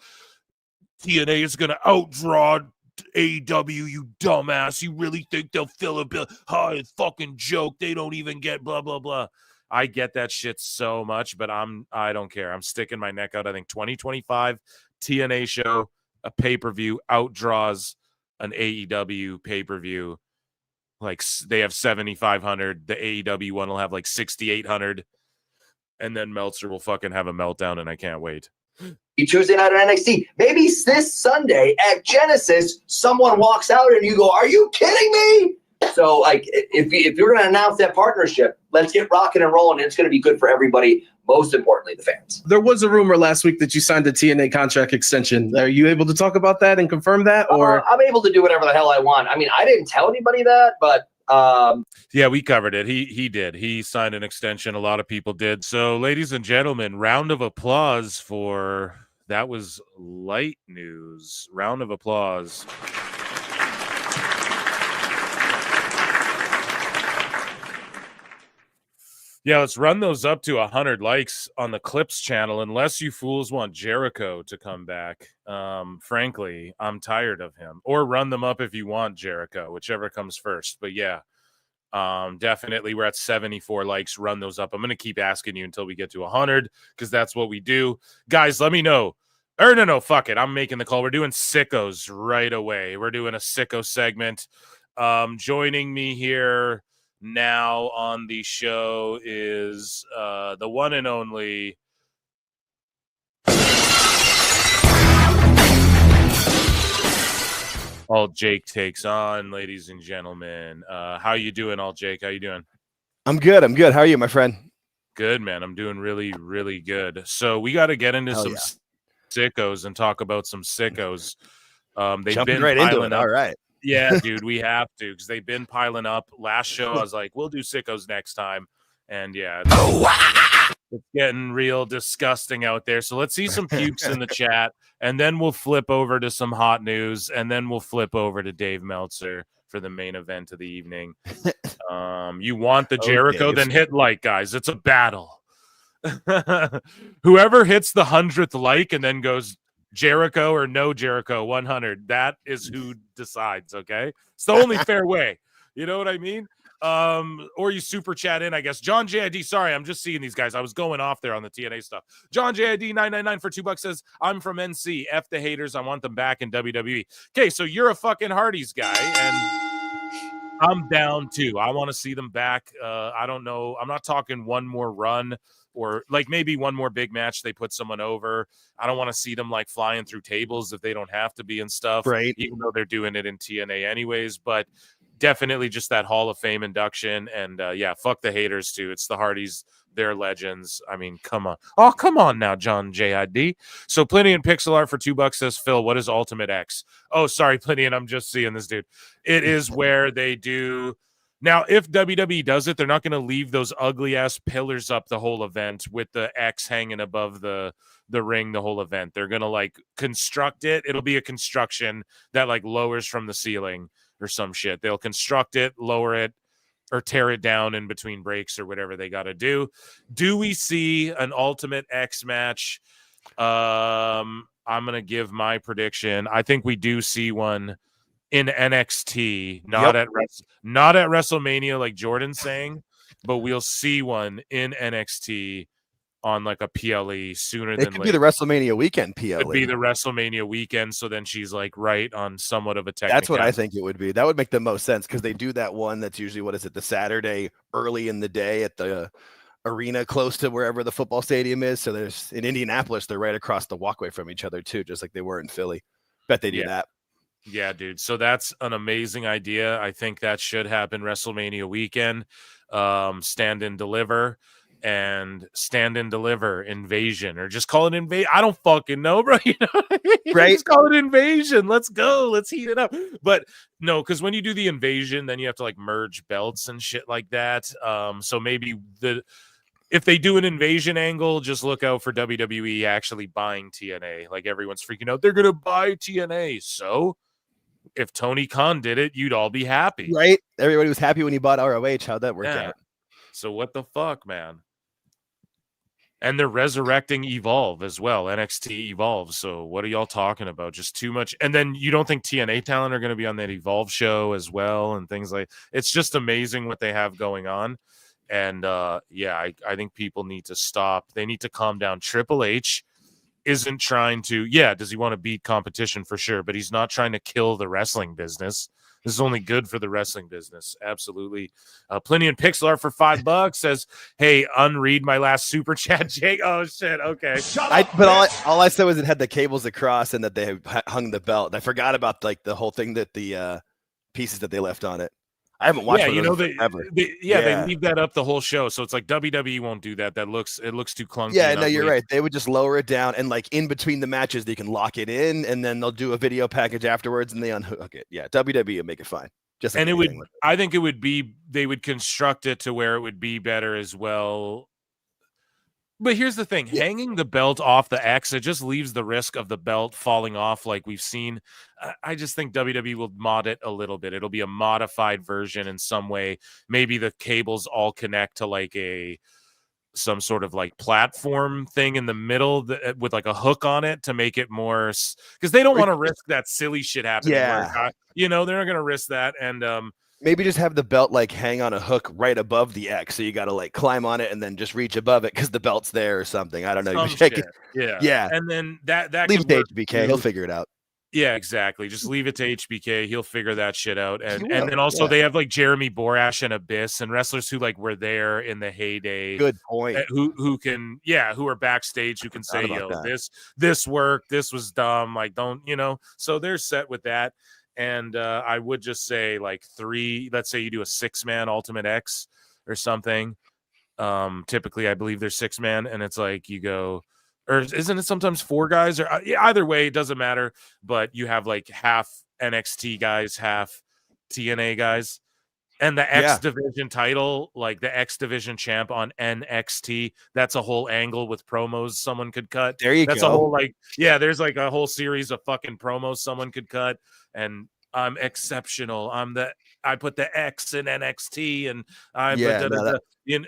TNA is going to outdraw AEW, you dumbass? You really think they'll fill a bill? It's fucking joke. They don't even get blah, blah, blah. I get that shit so much, but I don't care. I'm sticking my neck out. I think 2025 TNA show, a pay-per-view, outdraws an AEW pay-per-view. Like, they have 7,500. The AEW one will have like 6,800. And then Meltzer will fucking have a meltdown, and I can't wait. Tuesday night on NXT. Maybe this Sunday at Genesis, someone walks out and you go, are you kidding me? So, like, if you're going to announce that partnership, let's get rocking and rolling, and it's going to be good for everybody, most importantly, the fans. There was a rumor last week that you signed a TNA contract extension. Are you able to talk about that and confirm that? Or I'm able to do whatever the hell I want. I mean, I didn't tell anybody that, but yeah, we covered it. He did. He signed an extension. A lot of people did. So, ladies and gentlemen, round of applause for that. Was light news. Round of applause. Yeah, let's run those up to 100 likes on the Clips channel, unless you fools want Jericho to come back. Frankly, I'm tired of him. Or run them up if you want Jericho, whichever comes first. But yeah, definitely we're at 74 likes. Run those up. I'm going to keep asking you until we get to 100 because that's what we do. Guys, let me know. Or no, fuck it. I'm making the call. We're doing Sickos right away. We're doing a Sicko segment. Joining me here now on the show is the one and only All Jake Takes On, ladies and gentlemen. How you doing, All Jake? How you doing? I'm good. How are you, my friend? Good, man. I'm doing really, really good. So we got to get into some sickos and talk about some sickos. They've Jumping been right into it. up. All right. Yeah, dude, we have to because they've been piling up. Last show, I was like, we'll do sickos next time. And yeah, it's getting real disgusting out there. So let's see some pukes in the chat, and then we'll flip over to some hot news, and then we'll flip over to Dave Meltzer for the main event of the evening. You want the Jericho, then hit like, guys. It's a battle. Whoever hits the 100th like and then goes Jericho or no Jericho 100, that is who decides. Okay, it's the only fair way. You know what I mean? Or you super chat in, I guess. John JID, sorry, I'm just seeing these guys. I was going off there on the TNA stuff. John JID 999 for $2 says, I'm from NC. F the haters. I want them back in WWE. Okay, so you're a fucking Hardys guy, and I'm down too. I want to see them back. I don't know. I'm not talking one more run or like maybe one more big match. They put someone over. I don't want to see them like flying through tables if they don't have to be and stuff. Right. Even though they're doing it in TNA anyways, but definitely just that Hall of Fame induction. And yeah, fuck the haters too. It's the Hardys. They're legends. I mean, come on. Oh, come on now, John JID. So Plenty and Pixel Art for $2 says, Phil, what is Ultimate X? Oh, sorry, Plenty, and I'm just seeing this dude. It is where they do Now, if WWE does it, they're not going to leave those ugly ass pillars up the whole event with the X hanging above the ring the whole event. They're going to like construct it. It'll be a construction that like lowers from the ceiling or some shit. They'll construct it, lower it, or tear it down in between breaks or whatever they got to do. Do we see an Ultimate X match? I'm going to give my prediction. I think we do see one in NXT, not at WrestleMania like Jordan's saying, but we'll see one in NXT on like a PLE sooner than later. It could be the WrestleMania weekend PLE. It could be the WrestleMania weekend, so then she's like right on somewhat of a technical. That's what I think it would be. That would make the most sense because they do that one that's usually, what is it, the Saturday early in the day at the arena close to wherever the football stadium is. So there's in Indianapolis, they're right across the walkway from each other too, just like they were in Philly. Bet they do that. Yeah, dude. So that's an amazing idea. I think that should happen WrestleMania weekend. Stand and deliver invasion, or just call it invasion. I don't fucking know, bro. You know, right? Just call it invasion. Let's go. Let's heat it up. But no, because when you do the invasion, then you have to like merge belts and shit like that. So maybe if they do an invasion angle, just look out for WWE actually buying TNA. Like everyone's freaking out. They're gonna buy TNA. So if Tony Khan did it, you'd all be happy. Right? Everybody was happy when he bought ROH. How'd that work out? So what the fuck, man? And they're resurrecting Evolve as well. NXT Evolve. So what are y'all talking about? Just too much. And then you don't think TNA talent are going to be on that Evolve show as well and things like. It's just amazing what they have going on. And I think people need to stop. They need to calm down. Triple H isn't trying to, does he want to beat competition for sure, but he's not trying to kill the wrestling business. This is only good for the wrestling business. Absolutely. Plenty and Pixel Art for $5 says, hey, unread my last super chat, Jake. Oh shit. Okay. All I said was it had the cables across and that they hung the belt. And I forgot about like the whole thing that the pieces that they left on it. I haven't watched they leave that up the whole show. So it's like WWE won't do that. It looks too clunky. Yeah, no, you're right. They would just lower it down and like in between the matches, they can lock it in and then they'll do a video package afterwards and they unhook it. Yeah, WWE will make it fine. I think it would be, they would construct it to where it would be better as well. But here's the thing, hanging the belt off the X, it just leaves the risk of the belt falling off like we've seen. I just think WWE will mod it a little bit. It'll be a modified version in some way. Maybe the cables all connect to like some sort of like platform thing in the middle with like a hook on it to make it more, because they don't want to risk that silly shit happening. Yeah. They're not going to risk that. And maybe just have the belt like hang on a hook right above the X, so you got to like climb on it and then just reach above it because the belt's there or something. I don't know. Yeah. And then that leave it to HBK. He'll figure it out. Yeah, exactly. Just leave it to HBK. He'll figure that shit out. And then also they have like Jeremy Borash and Abyss and wrestlers who like were there in the heyday. Good point. Who are backstage, who can say, this worked, this was dumb. Like, don't, so they're set with that. And I would just say like let's say you do a 6-man Ultimate X or something. Typically I believe they're 6-man and it's like you go, or isn't it sometimes 4 guys? Or either way, it doesn't matter. But you have like half NXT guys, half TNA guys, and the X Division title, like the X Division champ on NXT. That's a whole angle with promos someone could cut. There you go. That's a whole there's like a whole series of fucking promos someone could cut. And I'm exceptional. I put the X in NXT, and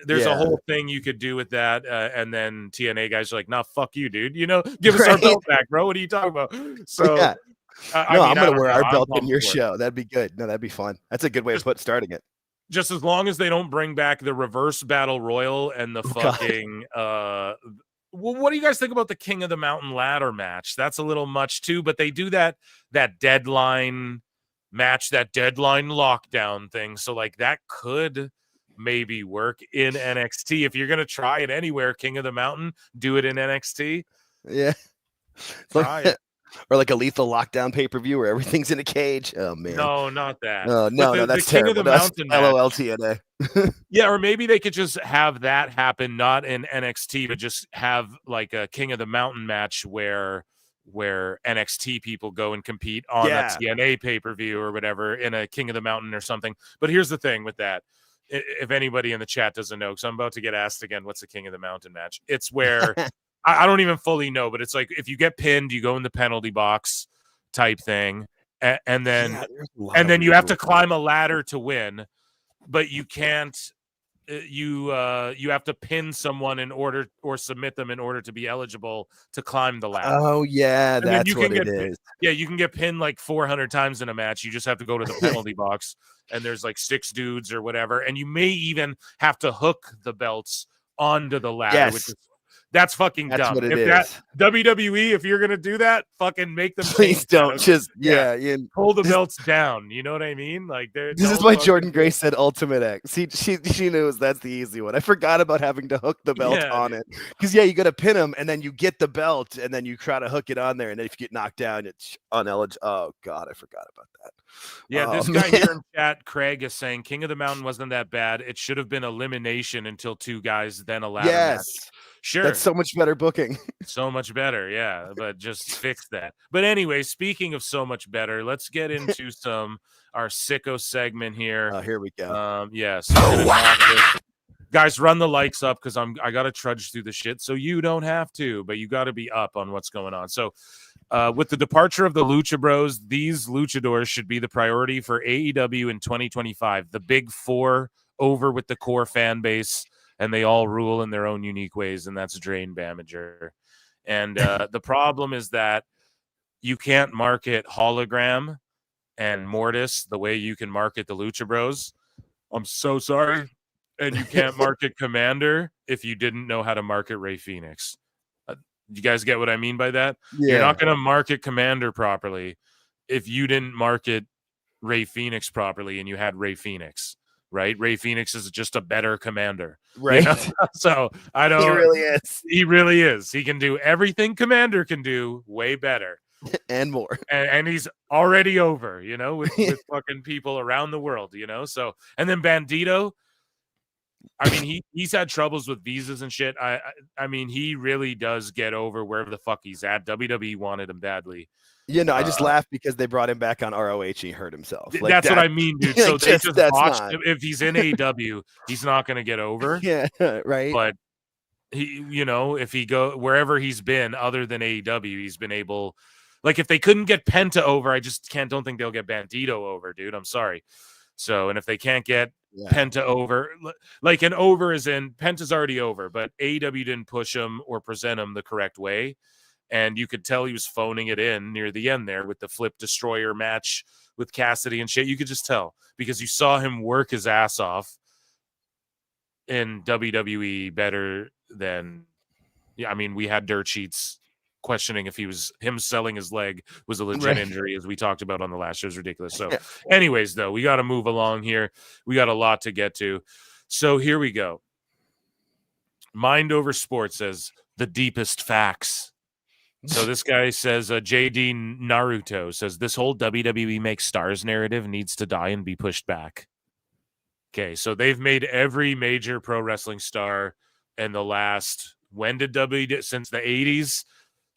there's a whole thing you could do with that. And then TNA guys are like, "Nah, fuck you, dude. Give us our belt back, bro. What are you talking about?" So, I'm gonna wear our belt in your show. That'd be good. No, that'd be fun. That's a good way of starting it. Just as long as they don't bring back the reverse battle royal and the fucking. What do you guys think about the King of the Mountain ladder match? That's a little much too, but they do that deadline match, that deadline lockdown thing. So like that could maybe work in NXT. If you're going to try it anywhere, King of the Mountain, do it in NXT. Yeah. Try it. Or like a lethal lockdown pay-per-view where everything's in a cage. Oh man. No, not that. No, that's King terrible. Of the Mountain LOL TNA. Yeah, or maybe they could just have that happen, not in NXT, but just have like a King of the Mountain match where where NXT people go and compete on a TNA pay-per-view or whatever in a King of the Mountain or something. But here's the thing with that. If anybody in the chat doesn't know, because I'm about to get asked again, what's the King of the Mountain match? It's where I don't even fully know, but it's like if you get pinned, you go in the penalty box type thing, and then you have to climb a ladder to win, but you can't. You have to pin someone in order or submit them in order to be eligible to climb the ladder. Oh yeah, And that's what it is. Yeah, you can get pinned like 400 times in a match. You just have to go to the penalty box, and there's like 6 dudes or whatever, and you may even have to hook the belts onto the ladder, which is that's fucking dumb. What it if is. that WWE, if you're gonna do that, fucking make them. Please don't. Just pull the belts down. You know what I mean? Like this is why Jordan Grace said Ultimate X. She knows that's the easy one. I forgot about having to hook the belt on it because you got to pin them and then you get the belt and then you try to hook it on there and then if you get knocked down, it's uneligible. Oh God, I forgot about that. Yeah, this guy here in chat, Craig, is saying King of the Mountain wasn't that bad. It should have been elimination until 2 guys, then a ladder match. Sure. That's so much better booking. So much better, yeah. But just fix that. But anyway, speaking of so much better, let's get into our Sicko segment here. Oh, here we go. Yes. Guys, run the likes up because I gotta trudge through the shit, so you don't have to, but you gotta be up on what's going on. So with the departure of the Lucha Bros, these luchadors should be the priority for AEW in 2025. The big 4 over with the core fan base, and they all rule in their own unique ways, and that's Drain Bamager. And the problem is that you can't market Hologram and Mortis the way you can market the Lucha Bros. I'm so sorry. And you can't market Commander if you didn't know how to market Rey Fenix. You guys get what I mean by that? Yeah. You're not going to market Commander properly if you didn't market Rey Fenix properly and you had Rey Fenix. Right? Rey Fenix is just a better commander. Right. You know? So I don't. He really is. He really is. He can do everything Commander can do way better. And more. And he's already over, with fucking people around the world, So, and then Bandito, I mean, he's had troubles with visas and shit. I mean, he really does get over wherever the fuck he's at. WWE wanted him badly. I just laughed because they brought him back on ROH and he hurt himself. Like that's what I mean, dude. So they just watched not... him. If he's in AEW, he's not going to get over. Yeah, right. But he, if he go wherever he's been other than AEW, he's been able. Like if they couldn't get Penta over, I just don't think they'll get Bandito over, dude. I'm sorry. So, and if they can't get Penta over, like an over is in Penta's already over, but AEW didn't push him or present him the correct way. And you could tell he was phoning it in near the end there with the Flip Destroyer match with Cassidy and shit. You could just tell because you saw him work his ass off in WWE better than, I mean, we had dirt sheets questioning if him selling his leg was a legit injury, as we talked about on the last show. It was ridiculous. So anyways, though, we got to move along here. We got a lot to get to. So here we go. Mind Over Sports says the deepest facts. So this guy says, JD Naruto says, this whole WWE makes stars narrative needs to die and be pushed back. Okay, so they've made every major pro wrestling star in the last, when did WWE, since the 80s?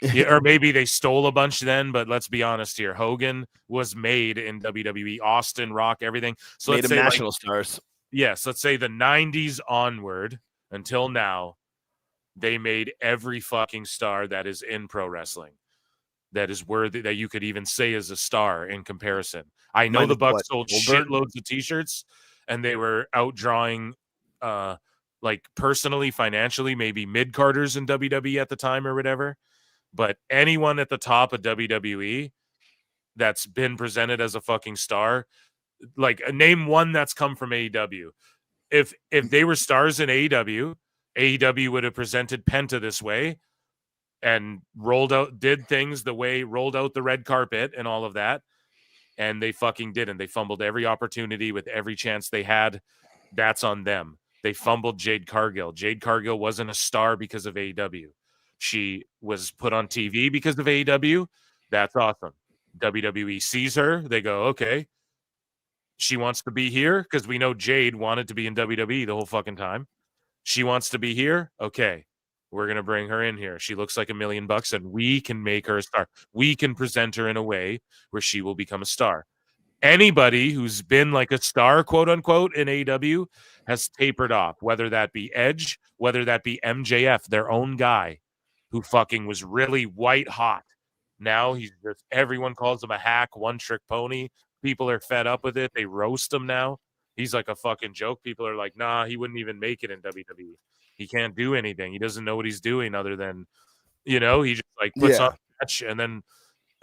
Yeah, or maybe they stole a bunch then, but let's be honest here. Hogan was made in WWE, Austin, Rock, everything. So made let's them say national stars. Yes, let's say the 90s onward until now. They made every fucking star that is in pro wrestling that is worthy, that you could even say is a star in comparison. I know the Bucks sold shitloads of t-shirts and they were outdrawing, like personally, financially, maybe mid-carders in WWE at the time or whatever. But anyone at the top of WWE that's been presented as a fucking star, like name one that's come from AEW. If they were stars in AEW would have presented Penta this way and did things the way, rolled out the red carpet and all of that. And they fucking didn't. They fumbled every opportunity with every chance they had. That's on them. They fumbled Jade Cargill. Jade Cargill wasn't a star because of AEW. She was put on TV because of AEW. That's awesome. WWE sees her. They go, okay, she wants to be here because we know Jade wanted to be in WWE the whole fucking time. She wants to be here. Okay. We're going to bring her in here. She looks like $1 million and we can make her a star. We can present her in a way where she will become a star. Anybody who's been like a star, quote unquote, in AEW has tapered off, whether that be Edge, whether that be MJF, their own guy who fucking was really white hot. Now he's just, everyone calls him a hack, one trick pony. People are fed up with it. They roast him now. He's like a fucking joke. People are like, nah, he wouldn't even make it in WWE. He can't do anything. He doesn't know what he's doing other than, he just like puts on a match and then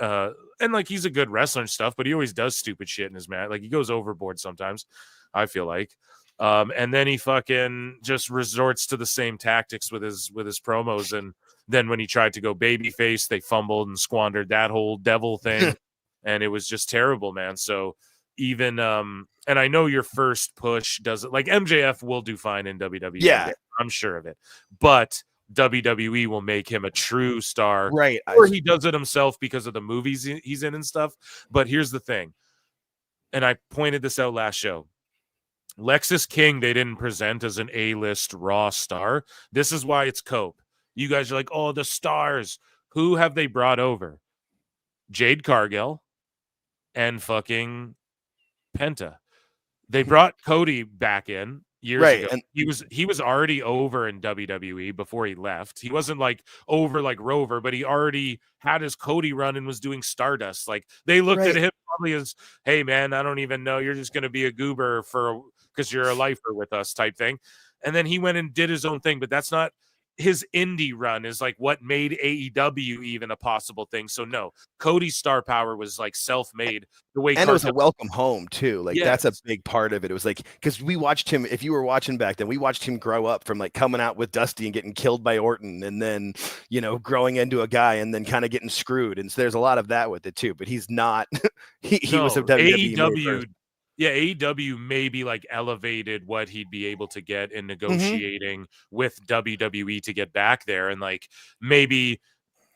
and like he's a good wrestler and stuff, but he always does stupid shit in his match. Like he goes overboard sometimes, I feel like. And then he fucking just resorts to the same tactics with his promos. And then when he tried to go babyface, they fumbled and squandered that whole devil thing. And it was just terrible, man. So even and I know your first push doesn't, like, MJF will do fine in WWE. Yeah, I'm sure of it. But WWE will make him a true star, right? Or he does it himself because of the movies he's in and stuff. But here's the thing, and I pointed this out last show. Lexis King, they didn't present as an A-list Raw star. This is why it's Cope. You guys are like, oh, the stars. Who have they brought over? Jade Cargill and fucking Penta. They brought Cody back in years ago. And he was already over in WWE before he left. He wasn't like over like Rover, but he already had his Cody run and was doing Stardust. Like they looked at him probably as, hey man, I don't even know. You're just going to be a goober because you're a lifer with us type thing. And then he went and did his own thing, but that's not his indie run is like what made AEW even a possible thing. So no, Cody's star power was like self-made the way. And it was a welcome home too. Like that's a big part of it. It was like, because we watched him, if you were watching back then, we watched him grow up from like coming out with Dusty and getting killed by Orton and then, growing into a guy and then kind of getting screwed. And so there's a lot of that with it too, but he's not, he was a WWE. AEW. Yeah, AEW maybe like elevated what he'd be able to get in negotiating with WWE to get back there and like maybe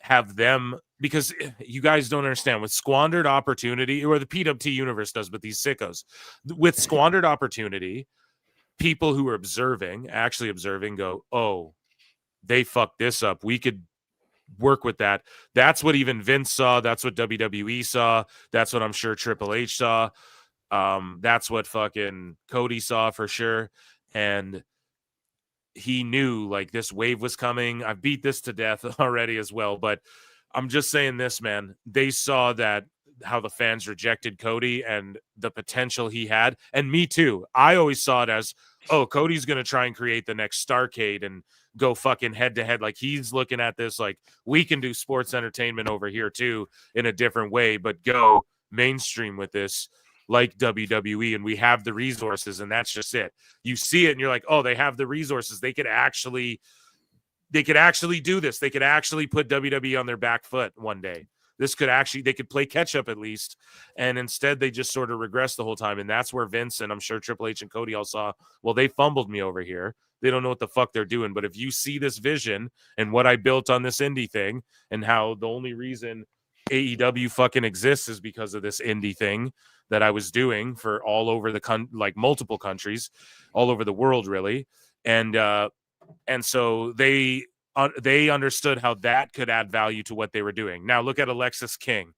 have them, because you guys don't understand with squandered opportunity, or the PWT universe does, but these sickos with squandered opportunity, people who are actually observing go, oh, they fucked this up. We could work with that. That's what even Vince saw. That's what WWE saw. That's what I'm sure Triple H saw. That's what fucking Cody saw for sure. And he knew like this wave was coming. I've beat this to death already as well, but I'm just saying this, man. They saw that how the fans rejected Cody and the potential he had. And me too. I always saw it as, oh, Cody's going to try and create the next Starrcade and go fucking head to head. Like he's looking at this like we can do sports entertainment over here too in a different way, but go mainstream with this. Like WWE, and we have the resources, and that's just it. You see it and you're like, oh, they have the resources. They could actually do this. They could actually put WWE on their back foot one day. They could play catch up at least. And instead they just sort of regress the whole time. And that's where Vince and I'm sure Triple H and Cody all saw, well, they fumbled me over here. They don't know what the fuck they're doing. But if you see this vision and what I built on this indie thing and how the only reason AEW fucking exists is because of this indie thing that I was doing for all over like multiple countries, all over the world, really. And so they understood how that could add value to what they were doing. Now look at Alexis King.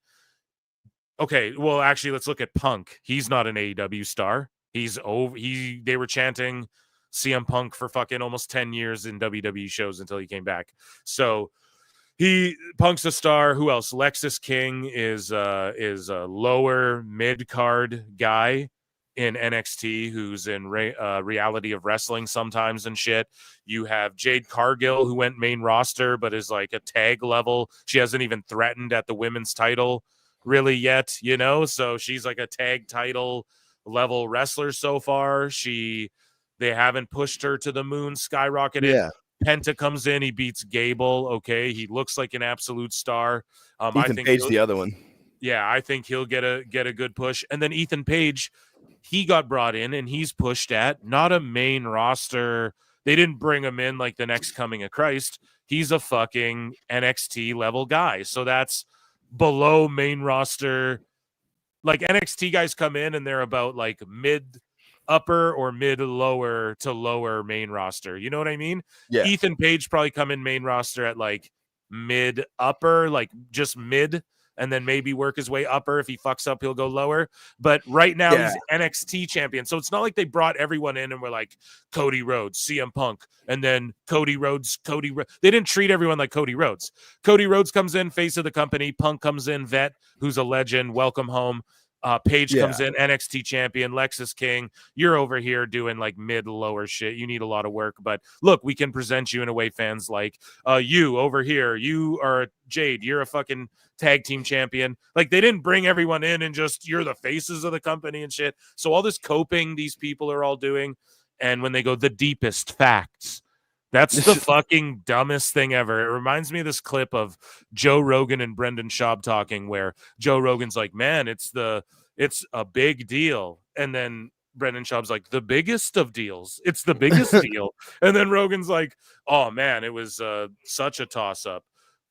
Okay, well, actually, let's look at Punk. He's not an AEW star. He's over. They were chanting CM Punk for fucking almost 10 years in WWE shows until he came back. So Punk's a star. Who else? Lexis King is a lower mid card guy in NXT who's in Reality of Wrestling sometimes and shit. You have Jade Cargill who went main roster but is like a tag level. She hasn't even threatened at the women's title really yet, so she's like a tag title level wrestler so far. They haven't pushed her to the moon, skyrocketed. Yeah. Penta comes in, he beats Gable. Okay, he looks like an absolute star. Ethan Page, the other one. Yeah, I think he'll get a good push. And then Ethan Page, he got brought in and he's pushed at not a main roster. They didn't bring him in like the next coming of Christ. He's a fucking NXT level guy. So that's below main roster. Like NXT guys come in and they're about like mid upper or mid lower to lower main roster. You know what I mean? Yeah. Ethan Page probably come in main roster at like mid upper, like just mid, and then maybe work his way upper. If he fucks up, he'll go lower. But right now he's NXT champion. So it's not like they brought everyone in and were like Cody Rhodes, CM Punk, and then Cody Rhodes. They didn't treat everyone like Cody Rhodes. Cody Rhodes comes in, face of the company. Punk comes in, vet, who's a legend. Welcome home. Page comes in, NXT champion, Lexus King. You're over here doing like mid-lower shit. You need a lot of work, but look, we can present you in a way fans like. You over here, you are Jade. You're a fucking tag team champion. Like they didn't bring everyone in and just you're the faces of the company and shit. So all this coping these people are all doing, and when they go the deepest facts. That's the fucking dumbest thing ever. It reminds me of this clip of Joe Rogan and Brendan Schaub talking where Joe Rogan's like, man, it's a big deal. And then Brendan Schaub's like, the biggest of deals. It's the biggest deal. And then Rogan's like, oh, man, it was such a toss-up.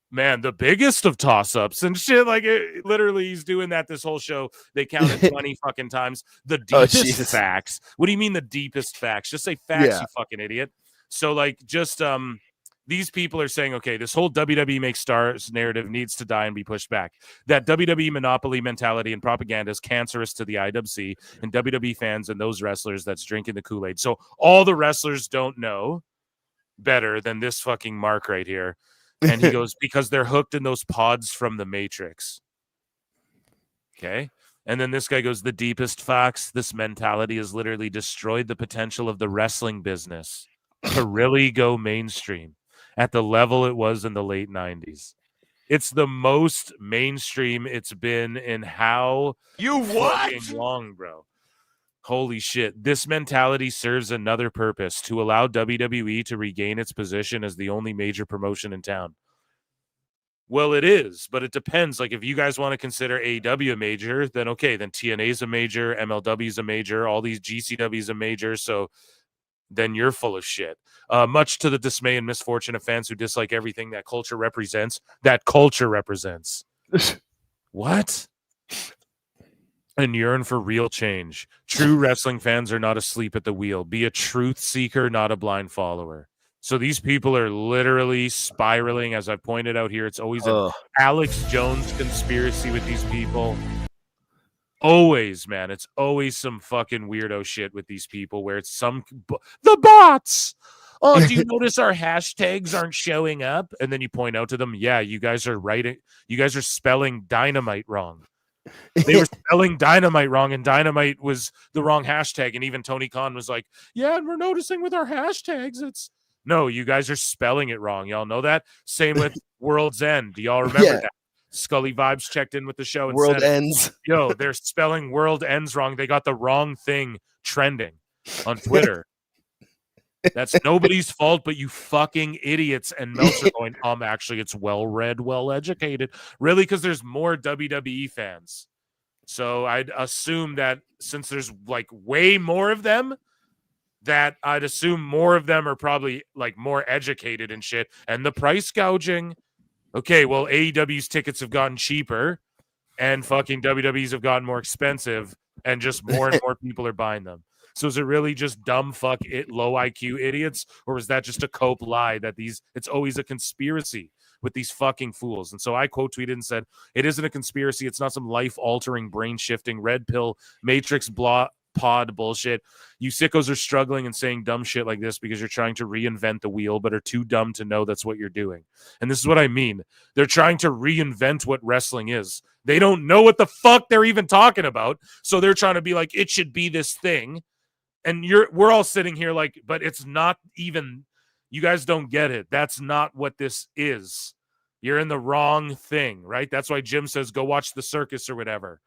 Man, the biggest of toss-ups and shit. Like, literally, he's doing that this whole show. They counted 20 fucking times. The deepest facts. What do you mean the deepest facts? Just say facts, you fucking idiot. So, like, just these people are saying, okay, this whole WWE makes stars narrative needs to die and be pushed back. That WWE monopoly mentality and propaganda is cancerous to the IWC and WWE fans and those wrestlers that's drinking the Kool-Aid. So all the wrestlers don't know better than this fucking Mark right here. And he goes, because they're hooked in those pods from the Matrix. Okay. And then this guy goes, the deepest facts, this mentality has literally destroyed the potential of the wrestling business to really go mainstream at the level it was in the late 90s. It's the most mainstream it's been in how long, bro. Holy shit. This mentality serves another purpose, to allow WWE to regain its position as the only major promotion in town. Well, it is, but it depends. Like, if you guys want to consider AEW a major, then okay, then TNA is a major, MLW is a major, all these GCW is a major, so then you're full of shit. Much to the dismay and misfortune of fans who dislike everything that culture represents. What? And yearn for real change. True wrestling fans are not asleep at the wheel. Be a truth seeker, not a blind follower. So these people are literally spiraling. As I pointed out here, it's always an Alex Jones conspiracy with these people. Always, man. It's always some fucking weirdo shit with these people where it's the bots. Oh, do you notice our hashtags aren't showing up? And then you point out to them, yeah, you guys are writing. You guys are spelling dynamite wrong. They were spelling dynamite wrong, and dynamite was the wrong hashtag. And even Tony Khan was like, yeah, and we're noticing with our hashtags, no, you guys are spelling it wrong. Y'all know that? Same with World's End. Do y'all remember that? Scully Vibes checked in with the show and World said, Ends. Yo, they're spelling World Ends wrong. They got the wrong thing trending on Twitter. That's nobody's fault but you fucking idiots. And Meltzer going, actually, it's well-read, well-educated. Really? Because there's more WWE fans. So I'd assume that since there's like way more of them, that I'd assume more of them are probably like more educated and shit. And the price gouging. Okay, well, AEW's tickets have gotten cheaper and fucking WWE's have gotten more expensive and just more and more people are buying them. So is it really just dumb low IQ idiots, or is that just a cope lie that it's always a conspiracy with these fucking fools? And so I quote tweeted and said, it isn't a conspiracy. It's not some life-altering, brain-shifting, red pill, matrix pod bullshit. You sickos are struggling and saying dumb shit like this because you're trying to reinvent the wheel, but are too dumb to know that's what you're doing. And this is what I mean. They're trying to reinvent what wrestling is. They don't know what the fuck they're even talking about. So they're trying to be like, it should be this thing. And we're all sitting here like, but it's not even, you guys don't get it. That's not what this is. You're in the wrong thing, right? That's why Jim says, go watch the circus or whatever.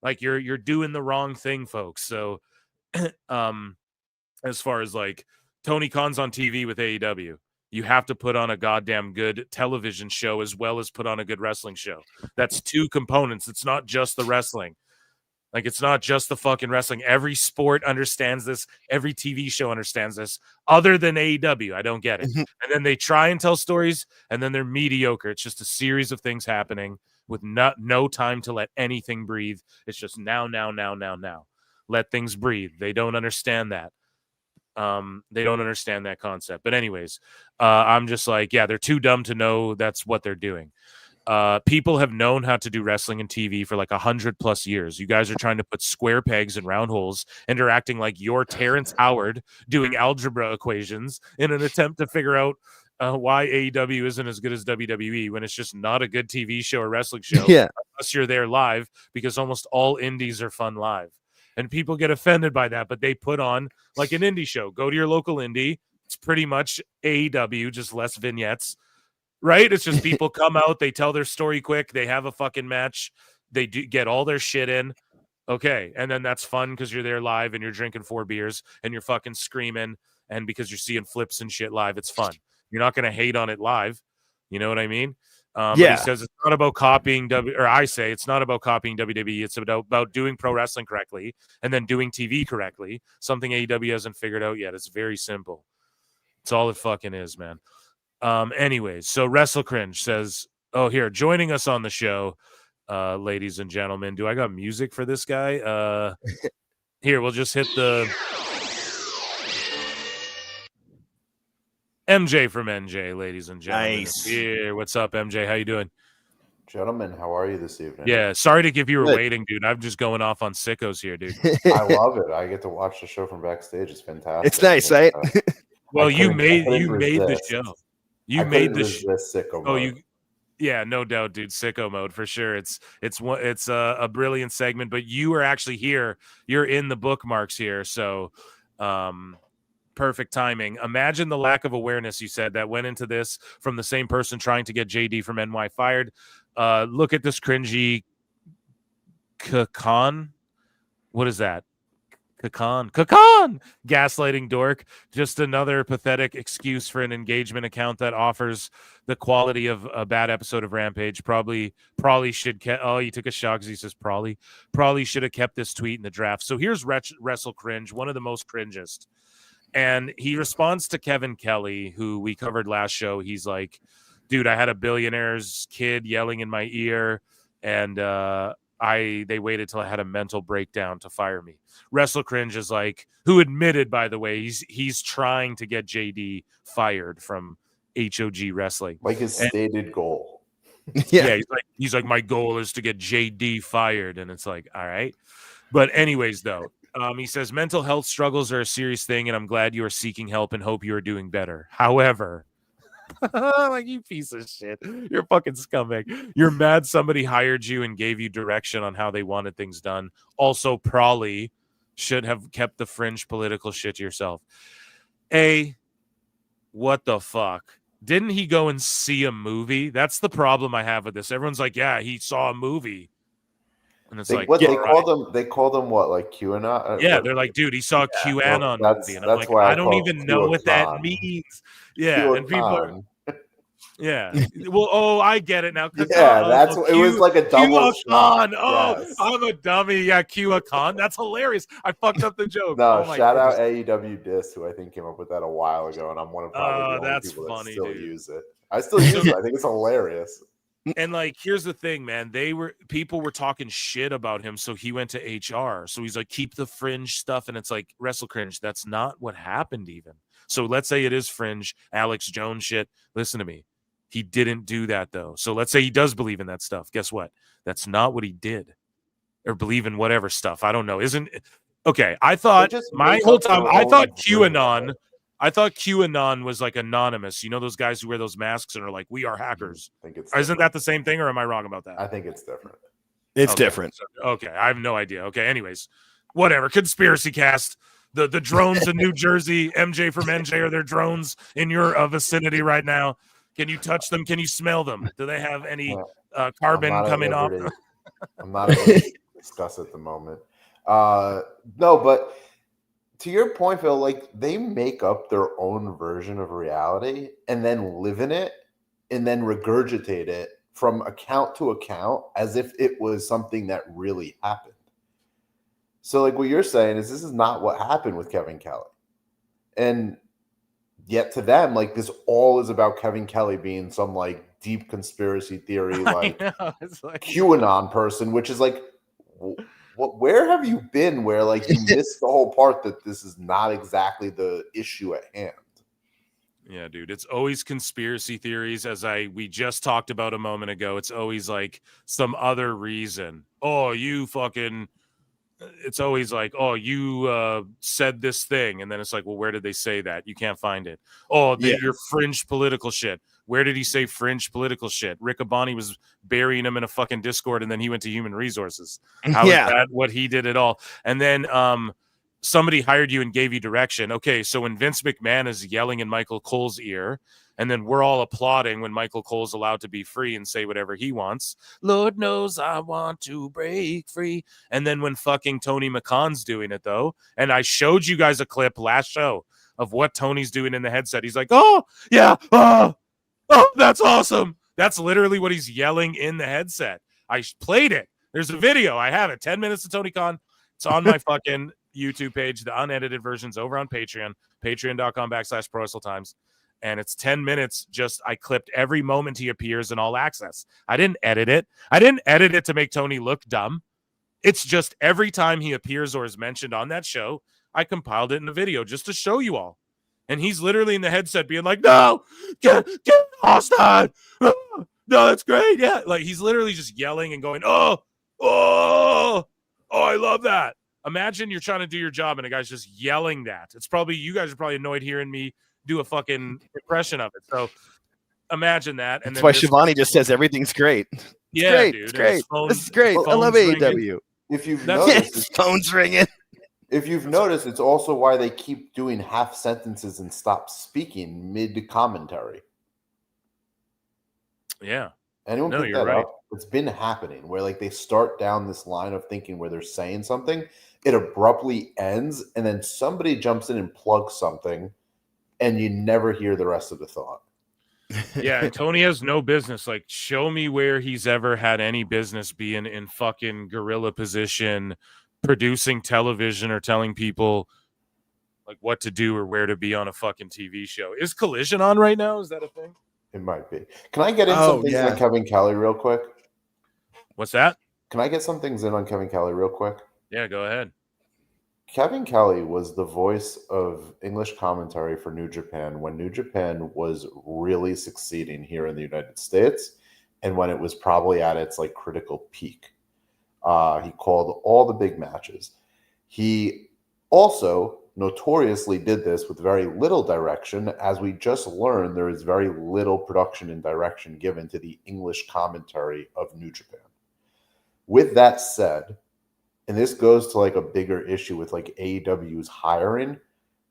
Like you're doing the wrong thing, folks. So as far as like Tony Khan's on TV with AEW, you have to put on a goddamn good television show as well as put on a good wrestling show. That's two components. It's not just the wrestling. Like, it's not just the fucking wrestling. Every sport understands this. Every TV show understands this, other than AEW. I don't get it. And then they try and tell stories, and then they're mediocre. It's just a series of things happening with no time to let anything breathe. It's just now. let things breathe. They don't understand that. They don't understand that concept. But anyways, I'm just like, yeah, they're too dumb to know that's what they're doing. People have known how to do wrestling and TV for like 100+ years. You guys are trying to put square pegs in round holes and are acting like you're Terrence Howard doing algebra equations in an attempt to figure out why AEW isn't as good as WWE when it's just not a good TV show or wrestling show. Yeah. Unless you're there live, because almost all indies are fun live. And people get offended by that, but they put on like an indie show. Go to your local indie. It's pretty much AEW, just less vignettes, right? It's just people come out, they tell their story quick, they have a fucking match, they do get all their shit in. Okay, and then that's fun because you're there live and you're drinking 4 beers and you're fucking screaming, and because you're seeing flips and shit live, it's fun. You're not going to hate on it live. You know what I mean? But he says it's not about copying I say it's not about copying WWE. It's about doing pro wrestling correctly and then doing TV correctly. Something AEW hasn't figured out yet. It's very simple. It's all it fucking is, man. Anyways, so Wrestle Cringe says, oh, here, joining us on the show, ladies and gentlemen. Do I got music for this guy? Here, we'll just hit the MJ from NJ, ladies and gentlemen. Nice. Here, what's up, MJ? How you doing? Gentlemen, how are you this evening? Yeah, sorry to give you waiting, dude. I'm just going off on sickos here, dude. I love it. I get to watch the show from backstage. It's fantastic. It's nice, right? Well, you made the show. You made the show. Sicko Oh, mode. yeah, no doubt, dude. Sicko mode for sure. It's a brilliant segment, but you are actually here. You're in the bookmarks here, so perfect timing. Imagine the lack of awareness, you said, that went into this from the same person trying to get JD from NY fired. Look at this cringy Kakan. What is that? Kakan gaslighting dork. Just another pathetic excuse for an engagement account that offers the quality of a bad episode of Rampage. Probably should he took a shot because he says probably should have kept this tweet in the draft. So here's Wrestle Cringe, one of the most cringest. And he responds to Kevin Kelly, who we covered last show. He's like, dude, I had a billionaire's kid yelling in my ear, and they waited till I had a mental breakdown to fire me. Wrestle Cringe is like, who admitted, by the way, he's trying to get JD fired from HOG Wrestling. Like his stated goal. Yeah, he's like, my goal is to get JD fired. And it's like, all right. But anyways, though, he says mental health struggles are a serious thing, and I'm glad you are seeking help and hope you are doing better. However, like, you piece of shit, you're a fucking scumbag. You're mad somebody hired you and gave you direction on how they wanted things done. Also, probably should have kept the fringe political shit to yourself. What the fuck? Didn't he go and see a movie? That's the problem I have with this. Everyone's like, yeah, he saw a movie. And it's They call them what, like QAnon? Yeah, they're like, dude, he saw QAnon movie. And I'm like, I don't even know what that means. Yeah, QAnon. and people are, yeah. Well, I get it now. Yeah, it was like a double shot. Yes. I'm a dummy. Yeah, QAnon. That's hilarious. I fucked up the joke. No, my shout out goodness. AEW Disc, who I think came up with that a while ago, and I'm one of probably the only people that still dude. use it. I still use it. I think it's hilarious. And like, here's the thing, man. People were talking shit about him, so he went to HR. So he's like, keep the fringe stuff, and it's like, Wrestle Cringe. That's not what happened, even. So let's say it is fringe, Alex Jones shit. Listen to me. He didn't do that, though. So let's say he does believe in that stuff. Guess what? That's not what he did, or believe in whatever stuff. I don't know. Okay? I thought my whole time, I thought QAnon. I thought QAnon was like anonymous. You know those guys who wear those masks and are like, we are hackers. Isn't that the same thing, or am I wrong about that? I think it's different. It's different. Okay, I have no idea. Okay, anyways, whatever. Conspiracy cast. The drones in New Jersey, MJ from NJ, are there drones in your vicinity right now? Can you touch them? Can you smell them? Do they have any carbon coming off? I'm not able to discuss at the moment. No, but to your point, Phil, like, they make up their own version of reality and then live in it and then regurgitate it from account to account as if it was something that really happened. So, like, what you're saying is this is not what happened with Kevin Kelly. And yet to them, like, this all is about Kevin Kelly being some, like, deep conspiracy theory, like, QAnon person, which is like, where have you been where like you missed the whole part that this is not exactly the issue at hand? Yeah, dude, it's always conspiracy theories, we just talked about a moment ago. It's always like some other reason. Oh, you fucking. It's always like, oh, you said this thing, and then it's like, well, where did they say that? You can't find it. Oh, your fringe political shit. Where did he say fringe political shit? Rick Abani was burying him in a fucking Discord, and then he went to Human Resources. How is that what he did at all? And then somebody hired you and gave you direction. Okay, so when Vince McMahon is yelling in Michael Cole's ear, and then we're all applauding when Michael Cole's allowed to be free and say whatever he wants. Lord knows I want to break free. And then when fucking Tony McConn's doing it, though, and I showed you guys a clip last show of what Tony's doing in the headset. He's like, oh, yeah, oh, that's awesome. That's literally what he's yelling in the headset. I played it. There's a video. I have it. 10 minutes of Tony Khan. It's on my fucking YouTube page. The unedited version's over on Patreon, patreon.com/prowrestletimes. And it's 10 minutes. I clipped every moment he appears in All Access. I didn't edit it. I didn't edit it to make Tony look dumb. It's just every time he appears or is mentioned on that show, I compiled it in a video just to show you all. And he's literally in the headset being like, no, get Austin. No, that's great. Yeah. Like he's literally just yelling and going, oh, I love that. Imagine you're trying to do your job and a guy's just yelling that. It's probably, you guys are probably annoyed hearing me do a fucking impression of it. So imagine that. And that's why Shivani just says everything's great. Yeah, great. Dude. It's great. This is great. I love ringing. AEW. If you've noticed, phone's ringing. If you've noticed, it's also why they keep doing half sentences and stop speaking mid commentary. Yeah. Anyone pick you're that right. up? It's been happening where like they start down this line of thinking where they're saying something, it abruptly ends, and then somebody jumps in and plugs something, and you never hear the rest of the thought. Yeah, Tony has no business. Like, show me where he's ever had any business being in fucking gorilla position, producing television or telling people like what to do or where to be on a fucking TV show. Is Collision on right now? Is that a thing? It might be. Can I get in some things on Kevin Kelly real quick? What's that? Can I get some things in on Kevin Kelly real quick? Yeah, go ahead. Kevin Kelly was the voice of English commentary for New Japan when New Japan was really succeeding here in the United States and when it was probably at its like critical peak. He called all the big matches. He also notoriously did this with very little direction. As we just learned, there is very little production and direction given to the English commentary of New Japan. With that said, and this goes to like a bigger issue with like AEW's hiring,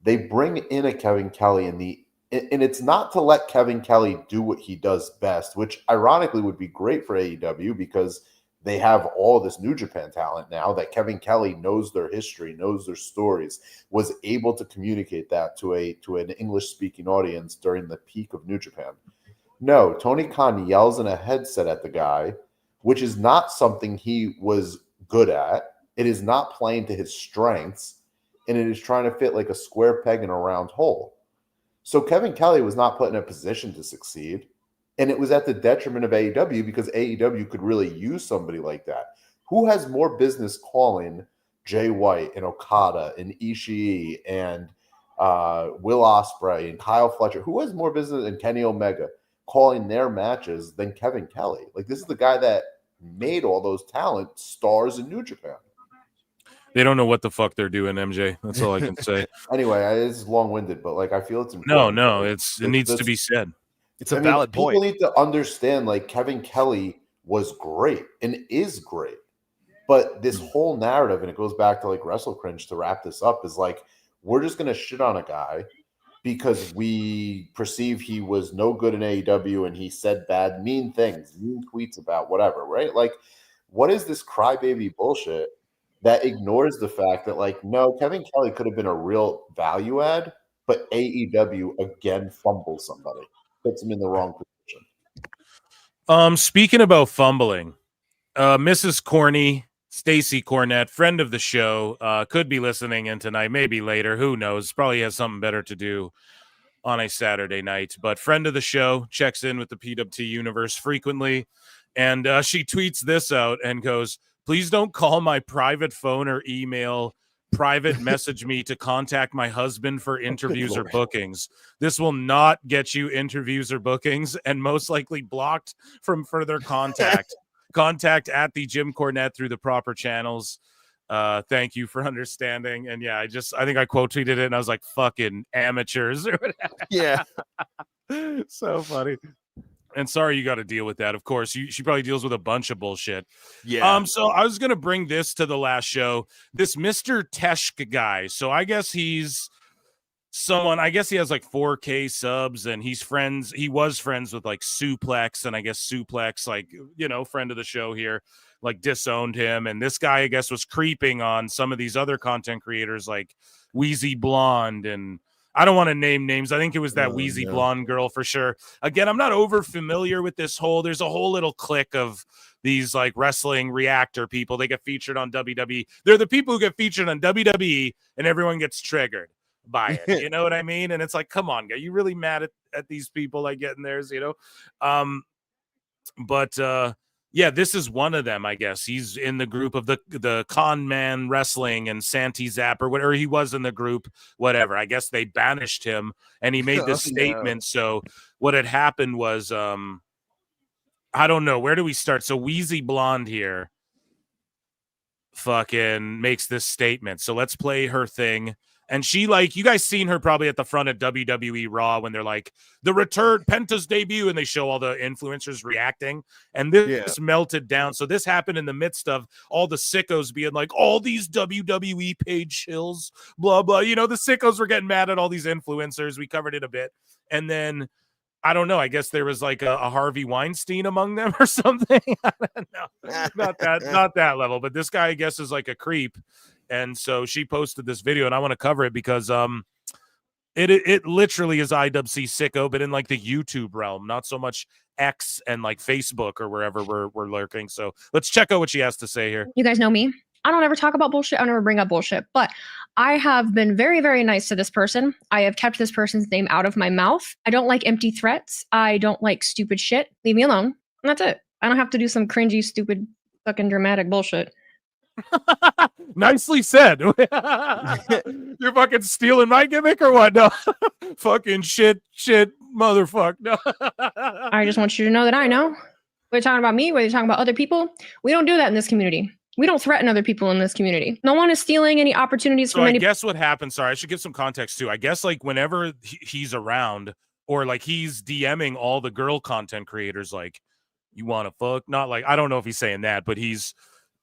they bring in a Kevin Kelly and it's not to let Kevin Kelly do what he does best, which ironically would be great for AEW because they have all this New Japan talent now that Kevin Kelly knows their history, knows their stories, was able to communicate that to an English-speaking audience during the peak of New Japan. No, Tony Khan yells in a headset at the guy, which is not something he was good at. It is not playing to his strengths, and it is trying to fit like a square peg in a round hole. So Kevin Kelly was not put in a position to succeed, and it was at the detriment of AEW because AEW could really use somebody like that. Who has more business calling Jay White and Okada and Ishii and Will Ospreay and Kyle Fletcher? Who has more business and Kenny Omega calling their matches than Kevin Kelly? Like, this is the guy that made all those talent stars in New Japan. They don't know what the fuck they're doing, MJ. That's all I can say. Anyway, it's long-winded, but like I feel it's important. No, it needs to be said. It's a valid point. People need to understand like Kevin Kelly was great and is great. But this whole narrative, and it goes back to like Wrestle Cringe to wrap this up, is like we're just gonna shit on a guy because we perceive he was no good in AEW and he said bad, mean things, mean tweets about whatever, right? Like, what is this crybaby bullshit that ignores the fact that, like, no, Kevin Kelly could have been a real value add, but AEW again fumbles somebody, puts him in the wrong position. Speaking about fumbling, Mrs. Corny, Stacy Cornett, friend of the show, could be listening in tonight, maybe later. Who knows? Probably has something better to do on a Saturday night. But friend of the show, checks in with the PWT universe frequently, and she tweets this out and goes, Please don't call my private phone or email, private message me to contact my husband for interviews or bookings. This will not get you interviews or bookings and most likely blocked from further contact. Contact at the Jim Cornette through the proper channels. Thank you for understanding. And yeah, I think I quote tweeted it and I was like, fucking amateurs or whatever. Yeah. So funny. And sorry you got to deal with that. Of course, she probably deals with a bunch of bullshit. Yeah. So I was going to bring this to the last show. This Mr. Teshk guy. So I guess he's someone, I guess he has like 4K subs and he was friends with like Suplex, and I guess Suplex, like, you know, friend of the show here, like disowned him. And this guy, I guess, was creeping on some of these other content creators like Wheezy Blonde, and I don't want to name names. I think it was that Wheezy Blonde girl for sure. Again, I'm not over familiar with there's a whole little clique of these like wrestling reactor people. They get featured on WWE. They're the people who get featured on WWE and everyone gets triggered by it. You know what I mean? And it's like, come on, guy, you really mad at these people like getting theirs, you know? Yeah, this is one of them, I guess. He's in the group of the Con Man Wrestling and Santi Zap or whatever. He was in the group, whatever. I guess they banished him and he made this statement. So what had happened was, I don't know. Where do we start? So Wheezy Blonde here fucking makes this statement. So let's play her thing. And she, like, you guys seen her probably at the front of WWE Raw when they're like, the return, Penta's debut, and they show all the influencers reacting. And this melted down. So this happened in the midst of all the sickos being like, all these WWE paid shills, blah, blah. You know, the sickos were getting mad at all these influencers. We covered it a bit. And then, I don't know, I guess there was like a Harvey Weinstein among them or something. I don't know. Not that level. But this guy, I guess, is like a creep. And so she posted this video, and I want to cover it because it literally is IWC Sicko, but in like the YouTube realm, not so much X and like Facebook or wherever we're lurking. So let's check out what she has to say here. You guys know me. I don't ever talk about bullshit. I don't ever bring up bullshit, but I have been very, very nice to this person. I have kept this person's name out of my mouth. I don't like empty threats. I don't like stupid shit. Leave me alone. And that's it. I don't have to do some cringy, stupid, fucking dramatic bullshit. Nicely said. You're fucking stealing my gimmick or what? No. Fucking shit, motherfucker. No. I just want you to know that I know. Whether you're talking about me, whether you're talking about other people, we don't do that in this community. We don't threaten other people in this community. No one is stealing any opportunities from any. I guess what happened, sorry, I should give some context too. I guess like whenever he's around or like he's DMing all the girl content creators, like, you want to fuck? Not like, I don't know if he's saying that, but he's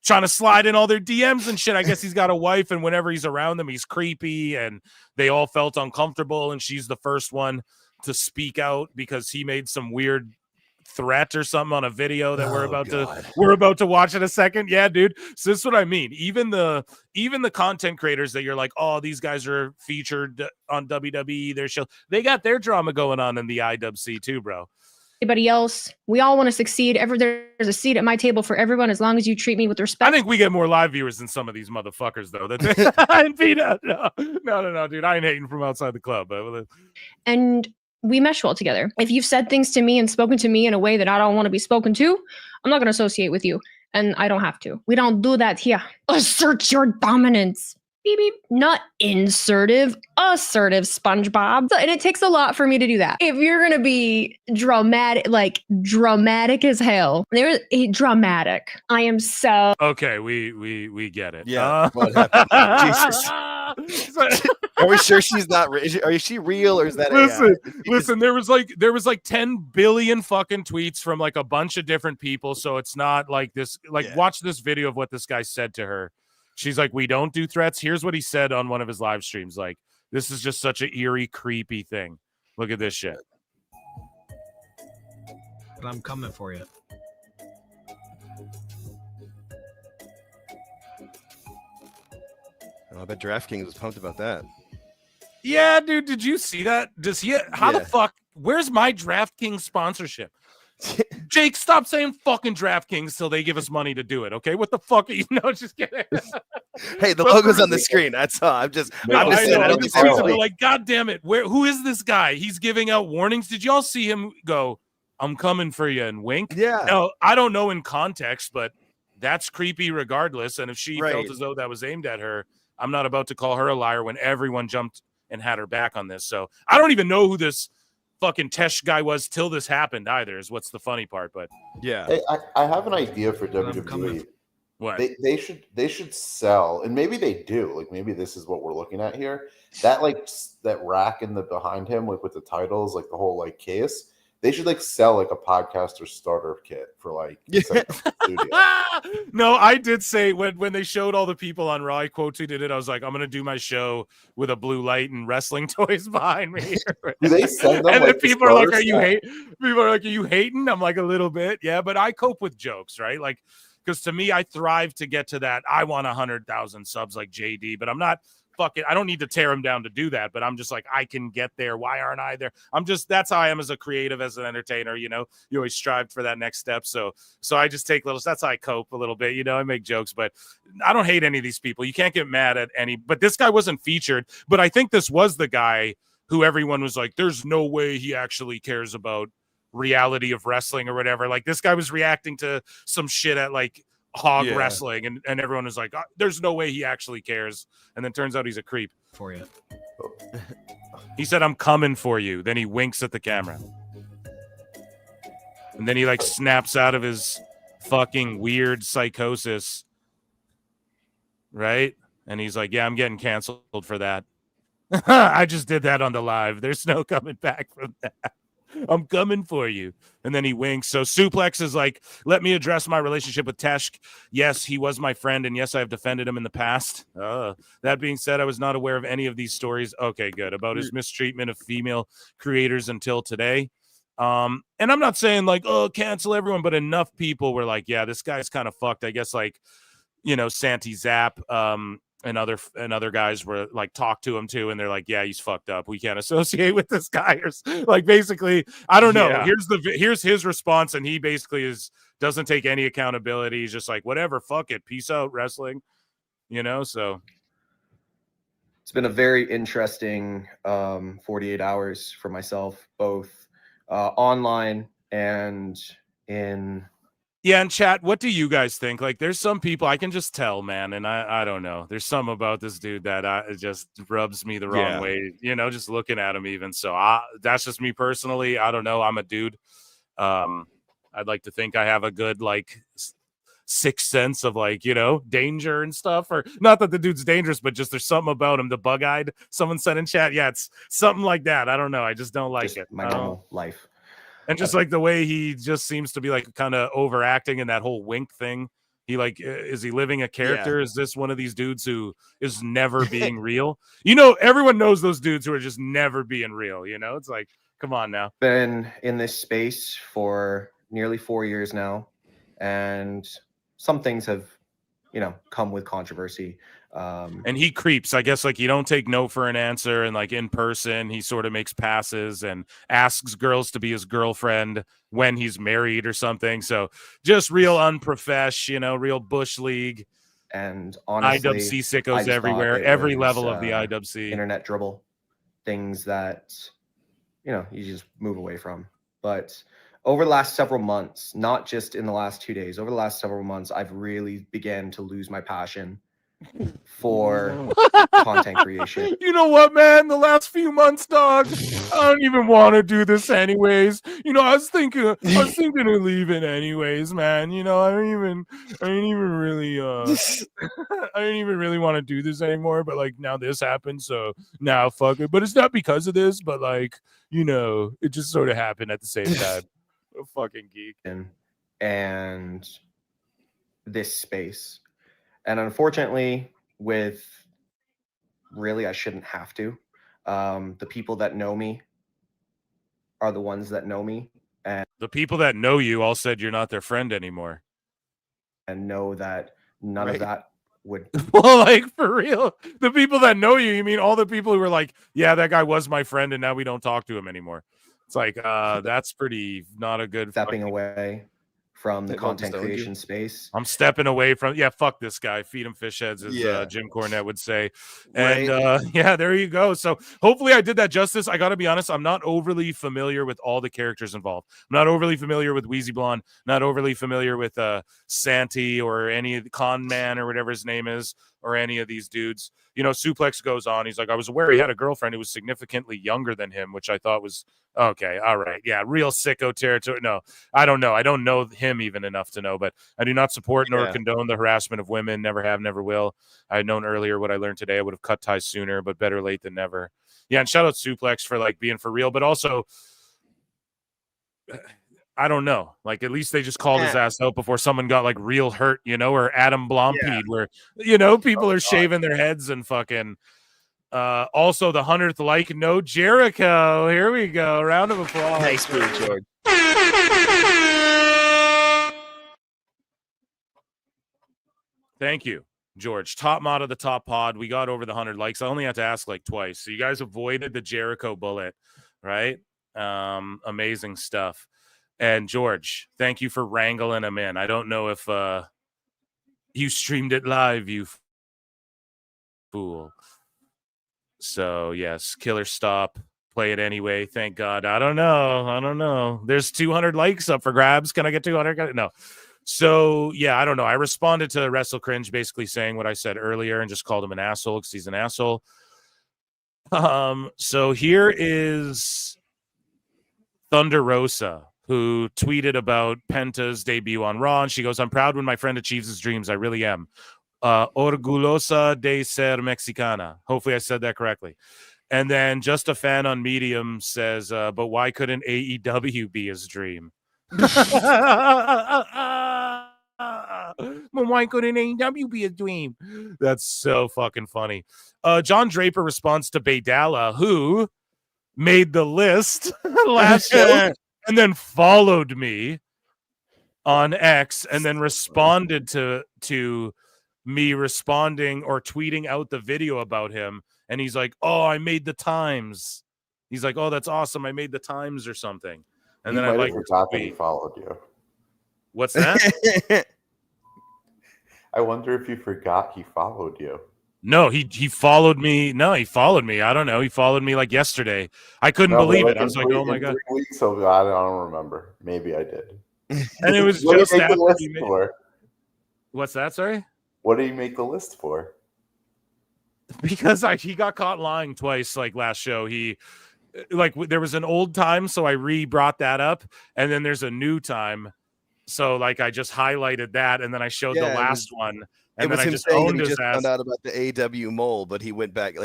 trying to slide in all their DMs and shit. I guess he's got a wife, and whenever he's around them, he's creepy, and they all felt uncomfortable, and she's the first one to speak out because he made some weird threat or something on a video that we're about to watch in a second. Yeah, dude. So this is what I mean. Even the content creators that you're like, oh, these guys are featured on WWE, their show, they got their drama going on in the IWC too, bro. Anybody else, we all want to succeed. There's a seat at my table for everyone as long as you treat me with respect. I think we get more live viewers than some of these motherfuckers, though. No, dude. I ain't hating from outside the club. And we mesh well together. If you've said things to me and spoken to me in a way that I don't want to be spoken to, I'm not going to associate with you. And I don't have to. We don't do that here. Assert your dominance. Beep, beep. Not insertive, assertive, SpongeBob. And it takes a lot for me to do that. If you're going to be dramatic as hell, dramatic. I am so. Okay, we get it. Yeah. Jesus. Are we sure she's not? Is she real or is that? Listen. There was like 10 billion fucking tweets from like a bunch of different people. So it's not like this. Like, watch this video of what this guy said to her. She's like, we don't do threats. Here's what he said on one of his live streams. Like, this is just such an eerie, creepy thing. Look at this shit. But I'm coming for you. I bet DraftKings was pumped about that. Yeah, dude. Did you see that? Does he? How the fuck? Where's my DraftKings sponsorship? Jake, stop saying fucking DraftKings till they give us money to do it. Okay, what the fuck are you? No, just kidding. Hey, the logo's on the screen. That's all. I'm just like, God damn it! Who is this guy? He's giving out warnings. Did y'all see him go? I'm coming for you and wink. Yeah. No, I don't know in context, but that's creepy regardless. And if she felt as though that was aimed at her, I'm not about to call her a liar when everyone jumped and had her back on this. So I don't even know who this fucking Tesh guy was till this happened either, is what's the funny part. But yeah, hey, I have an idea for WWE. What? They should sell, and maybe they do. Like maybe this is what we're looking at here. That that rack in the behind him, like with the titles, like the whole like case. They should like sell like a podcaster starter kit for like. No, I did say when they showed all the people on Raw, I quoted it. I was like, I'm gonna do my show with a blue light and wrestling toys behind me. Do they send them? And like, then people are like, "Are you hating?" I'm like, a little bit, yeah. But I cope with jokes, right? Like, because to me, I thrive to get to that. I want 100,000 subs like JD, but I'm not. Fuck it. I don't need to tear him down to do that, but I'm just like, I can get there. Why aren't I there? That's how I am as a creative, as an entertainer. You know, you always strive for that next step. So I just take that's how I cope a little bit. You know, I make jokes, but I don't hate any of these people. You can't get mad at any, but this guy wasn't featured, but I think this was the guy who everyone was like, there's no way he actually cares about reality of wrestling or whatever. Like this guy was reacting to some shit at like hog wrestling, and everyone was like, oh, there's no way he actually cares. And then turns out he's a creep. For you. He said, I'm coming for you. Then he winks at the camera. And then he like snaps out of his fucking weird psychosis. Right? And he's like, yeah, I'm getting canceled for that. I just did that on the live. There's no coming back from that. I'm coming for you. And then he winks. So Suplex is like, let me address my relationship with Tesh. Yes, he was my friend, and yes, I have defended him in the past. That being said, I was not aware of any of these stories. Okay, good. About his mistreatment of female creators until today. And I'm not saying like, oh, cancel everyone, but enough people were like, yeah, this guy's kind of fucked. I guess like, you know, Santi Zap, and other guys were like talk to him too, and they're like, yeah, he's fucked up, we can't associate with this guy. Or like basically, I don't know. Here's his response, and he basically doesn't take any accountability. He's just like, whatever, fuck it, peace out, wrestling, you know. So it's been a very interesting 48 hours for myself, both online and in. Yeah, and chat, what do you guys think? Like, there's some people I can just tell, man, and I don't know. There's some about this dude that it just rubs me the wrong way, you know, just looking at him even. So that's just me personally. I don't know. I'm a dude. I'd like to think I have a good, like, sixth sense of, like, you know, danger and stuff. Or not that the dude's dangerous, but just there's something about him. The bug-eyed, someone said in chat. Yeah, it's something like that. I don't know. I just don't like it. My normal life. And just like the way he just seems to be like kind of overacting in that whole wink thing. He like, is he living a character? Yeah. Is this one of these dudes who is never being real? You know, everyone knows those dudes who are just never being real. You know, it's like, come on now. Been in this space for nearly 4 years now. And some things have, you know, come with controversy. And he creeps, I guess, like you don't take no for an answer, and like in person he sort of makes passes and asks girls to be his girlfriend when he's married or something. So just real unprofesh, you know, real bush league. And honestly, IWC sickos everywhere, every level of the IWC. Internet dribble, things that, you know, you just move away from. But over the last several months, not just in the last 2 days, over the last several months, I've really began to lose my passion for content creation. You know what, man? The last few months, dog, I don't even want to do this anyways. You know, I was thinking of leaving anyways, man. You know, I didn't even really want to do this anymore. But like now this happened, so now fuck it. But it's not because of this, but like, you know, it just sort of happened at the same time. A fucking geek. And this space. And unfortunately, with really, I shouldn't have to. The people that know me are the ones that know me. And the people that know you all said you're not their friend anymore. And know that none of that would. Well, like, for real. The people that know you mean all the people who were like, yeah, that guy was my friend, and now we don't talk to him anymore. It's like, that's pretty not a good stepping away from the They content just owned you. creation space. I'm stepping away from fuck this guy. Feed him fish heads, as Jim Cornette would say. And Right. there you go. So hopefully I did that justice. I gotta be honest, I'm not overly familiar with all the characters involved. I'm not overly familiar with Wheezy Blonde, not overly familiar with Santi or any of the Con Man or whatever his name is, or any of these dudes. You know, Suplex goes on. He's like, I was aware he had a girlfriend who was significantly younger than him, which I thought was okay. All right. Yeah. Real sicko territory. No, I don't know. I don't know him even enough to know, but I do not support nor condone the harassment of women. Never have, never will. I had known earlier what I learned today. I would have cut ties sooner, but better late than never. Yeah. And shout out Suplex for like being for real, but also, I don't know. Like, at least they just called his ass out before someone got like real hurt, you know, or Adam Blompeed, where, you know, people are shaving their heads and fucking. Also, the 100th like, no Jericho. Here we go. Round of applause. Nice move, George. Thank you, George. Top mod of the top pod. We got over the 100 likes. I only had to ask like twice. So you guys avoided the Jericho bullet, right? Amazing stuff. And George, thank you for wrangling him in. I don't know if you streamed it live, you fool. So, yes, killer stop. Play it anyway. Thank God. I don't know. There's 200 likes up for grabs. Can I get 200? No. So, yeah, I don't know. I responded to Wrestle Cringe basically saying what I said earlier and just called him an asshole because he's an asshole. So here is Thunder Rosa, who tweeted about Penta's debut on Raw. And she goes, I'm proud when my friend achieves his dreams. I really am. Orgullosa de ser mexicana. Hopefully I said that correctly. And then just a fan on Medium says, but why couldn't AEW be his dream? But why couldn't AEW be his dream? That's so fucking funny. John Draper responds to Baydala, who made the list last show and then followed me on X and then responded to me responding or tweeting out the video about him. And he's like, oh, I made the times. He's like, oh, that's awesome. I made the times or something. And then I like forgot that he followed you. What's that? I wonder if you forgot he followed you. No, he followed me. No, he followed me. I don't know. He followed me like yesterday. I couldn't believe it. I was like, oh my God. 3 weeks ago, I don't remember. Maybe I did. And it was what just did he make the after list he made... for? What's that? Sorry? What did he make the list for? Because he got caught lying twice, like last show. He there was an old time, so I brought that up, and then there's a new time. So like I just highlighted that, and then I showed the last one. And then I just owned his ass. Found out about the AEW mole, but he went back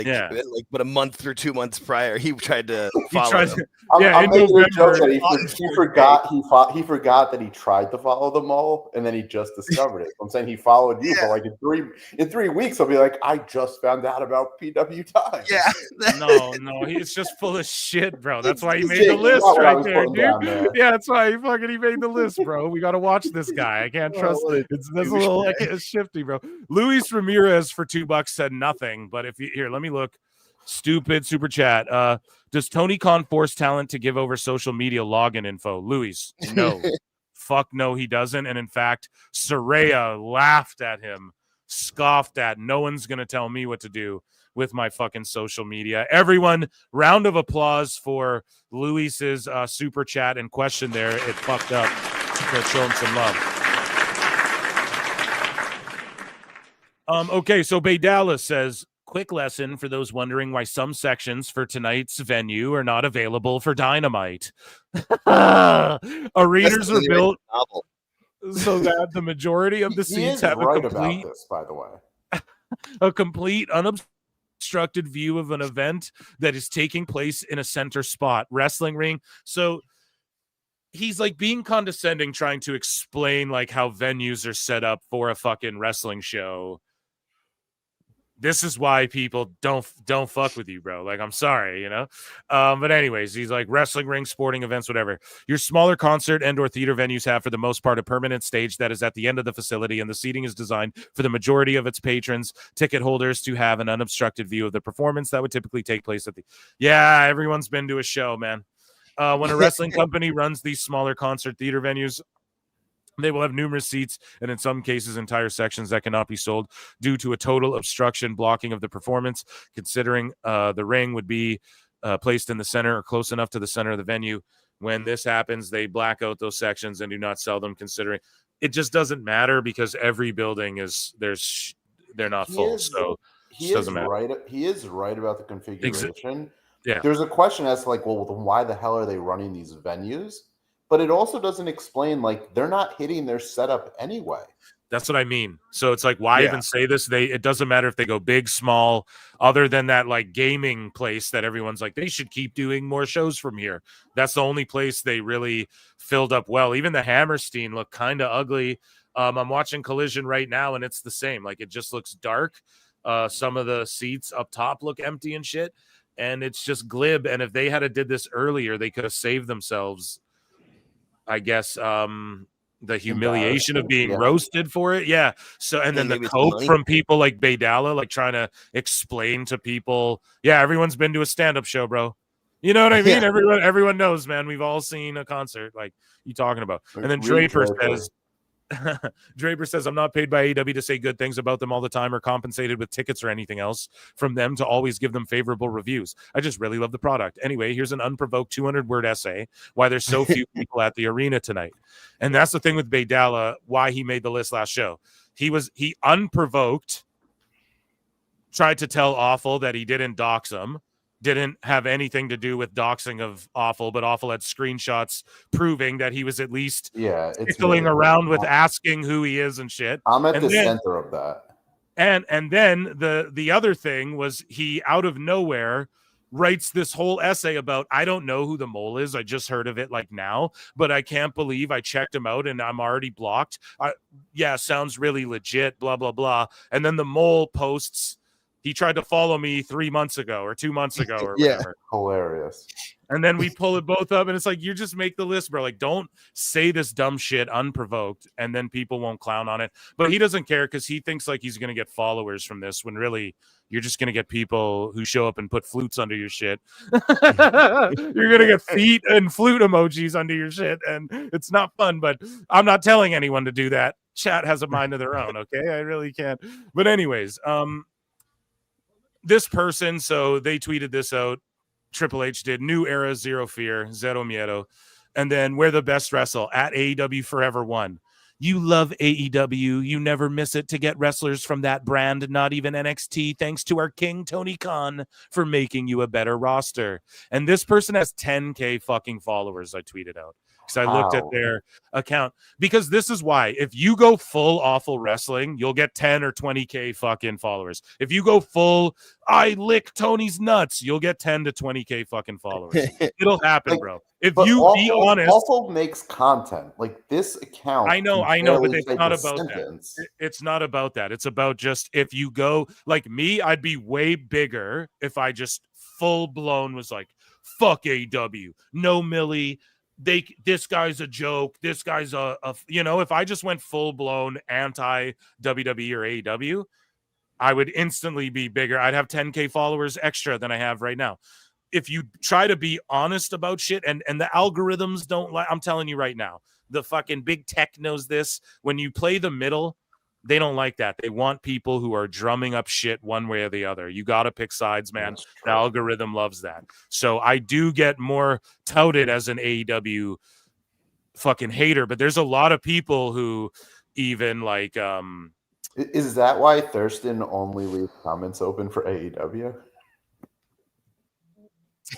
but a month or 2 months prior, he tried to follow him. I'm making a joke that he forgot that he tried to follow the mole, and then he just discovered it. I'm saying he followed you, but like in 3 weeks, he'll be like, I just found out about PW Times. Yeah. No, he's just full of shit, bro. That's why he made the list right there, dude. Yeah, that's why he made the list, bro. We got to watch this guy. I can't trust it. That's a little shifty, bro. Luis Ramirez for $2 said nothing, but let me look. Stupid super chat. Does Tony Khan force talent to give over social media login info? Luis, no. Fuck no, he doesn't. And in fact, Saraya laughed at him, scoffed at. No one's gonna tell me what to do with my fucking social media. Everyone, round of applause for Luis's super chat and question there. It fucked up. Let's show him some love. Okay, so Baydala says, quick lesson for those wondering why some sections for tonight's venue are not available for Dynamite. Arenas are built so that the majority of the seats have right about this, by the way. A complete unobstructed view of an event that is taking place in a center spot, wrestling ring. So he's like being condescending, trying to explain like how venues are set up for a fucking wrestling show. This is why people don't fuck with you, bro. Like, I'm sorry, you know? But anyways, he's like wrestling ring, sporting events, whatever. Your smaller concert and or theater venues have, for the most part, a permanent stage that is at the end of the facility, and the seating is designed for the majority of its patrons, ticket holders, to have an unobstructed view of the performance that would typically take place at the... Yeah, everyone's been to a show, man. When a wrestling company runs these smaller concert theater venues, They will have numerous seats and in some cases entire sections that cannot be sold due to a total obstruction blocking of the performance, considering the ring would be placed in the center or close enough to the center of the venue. When this happens, they black out those sections and do not sell them, considering it just doesn't matter because every building they're not full. So it doesn't matter. Right. He is right about the configuration. Yeah. There's a question as to like, well, why the hell are they running these venues? But it also doesn't explain, like, they're not hitting their setup anyway. That's what I mean. So it's like, why even say this? It doesn't matter if they go big, small, other than that like gaming place that everyone's like, they should keep doing more shows from here. That's the only place they really filled up well. Even the Hammerstein looked kind of ugly. I'm watching Collision right now, and it's the same. Like, it just looks dark. Some of the seats up top look empty and shit, and it's just glib. And if they had did this earlier, they could have saved themselves, I guess, the humiliation of being roasted for it. Yeah. So, and then the cope from people like Baydala, like trying to explain to people, yeah, everyone's been to a stand-up show, bro. You know what I mean? Everyone knows, man. We've all seen a concert like you talking about. And then Draper says, I'm not paid by AEW to say good things about them all the time or compensated with tickets or anything else from them to always give them favorable reviews. I just really love the product. Anyway, here's an unprovoked 200-word essay why there's so few people at the arena tonight. And that's the thing with Baydala, why he made the list last show. He unprovoked tried to tell Awful that he didn't dox him. Didn't have anything to do with doxing of Awful, but Awful had screenshots proving that he was at least fiddling around with asking who he is and shit. I'm at the center of that. And then the other thing was he out of nowhere writes this whole essay about, I don't know who the mole is. I just heard of it like now, but I can't believe I checked him out and I'm already blocked. Yeah, sounds really legit, blah, blah, blah. And then the mole posts, he tried to follow me 3 months ago or 2 months ago or whatever. Hilarious. And then we pull it both up and it's like, you just make the list, bro. Like, don't say this dumb shit unprovoked and then people won't clown on it. But he doesn't care because he thinks like he's going to get followers from this when really you're just going to get people who show up and put flutes under your shit. You're going to get feet and flute emojis under your shit. And it's not fun, but I'm not telling anyone to do that. Chat has a mind of their own. Okay. I really can't. But anyways, this person, so they tweeted this out. Triple H did. New era, zero fear, zero miedo. And then we're the best wrestle at AEW Forever One. You love AEW. You never miss it to get wrestlers from that brand, not even NXT. Thanks to our king, Tony Khan, for making you a better roster. And this person has 10K fucking followers, I tweeted out. Because I looked at their account. Because this is why. If you go full Awful Wrestling, you'll get 10 or 20K fucking followers. If you go full, I lick Tony's nuts, you'll get 10 to 20K fucking followers. It'll happen, bro. If you be honest. Awful makes content. Like this account. I know, but it's not about that. It's not about that. It's about just if you go, like me, I'd be way bigger if I just full blown was like, fuck AEW. No Millie. This guy's a joke. This guy's if I just went full blown anti WWE or AEW, I would instantly be bigger. I'd have 10K followers extra than I have right now. If you try to be honest about shit and the algorithms don't like, I'm telling you right now, the fucking big tech knows this. When you play the middle, they don't like that. They want people who are drumming up shit one way or the other. You got to pick sides, man. The algorithm loves that. So I do get more touted as an AEW fucking hater, but there's a lot of people who even like... Is that why Thurston only leaves comments open for AEW?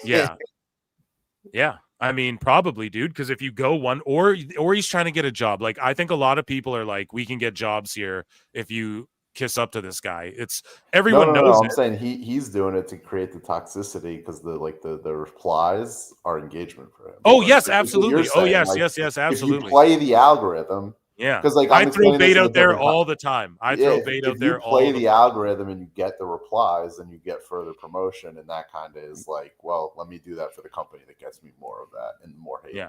Yeah. Yeah. I mean, probably, dude, because if you go one or he's trying to get a job. Like, I think a lot of people are like, we can get jobs here if you kiss up to this guy. It's everyone knows. I'm saying he's doing it to create the toxicity because the replies are engagement for him. Oh, yes, absolutely. Oh, yes, like, yes, absolutely. If you play the algorithm. Yeah, because like I throw bait out there all the time. I throw bait out there all the time. If you play the algorithm and you get the replies, then you get further promotion, and that kind of is like, well, let me do that for the company that gets me more of that and more hate.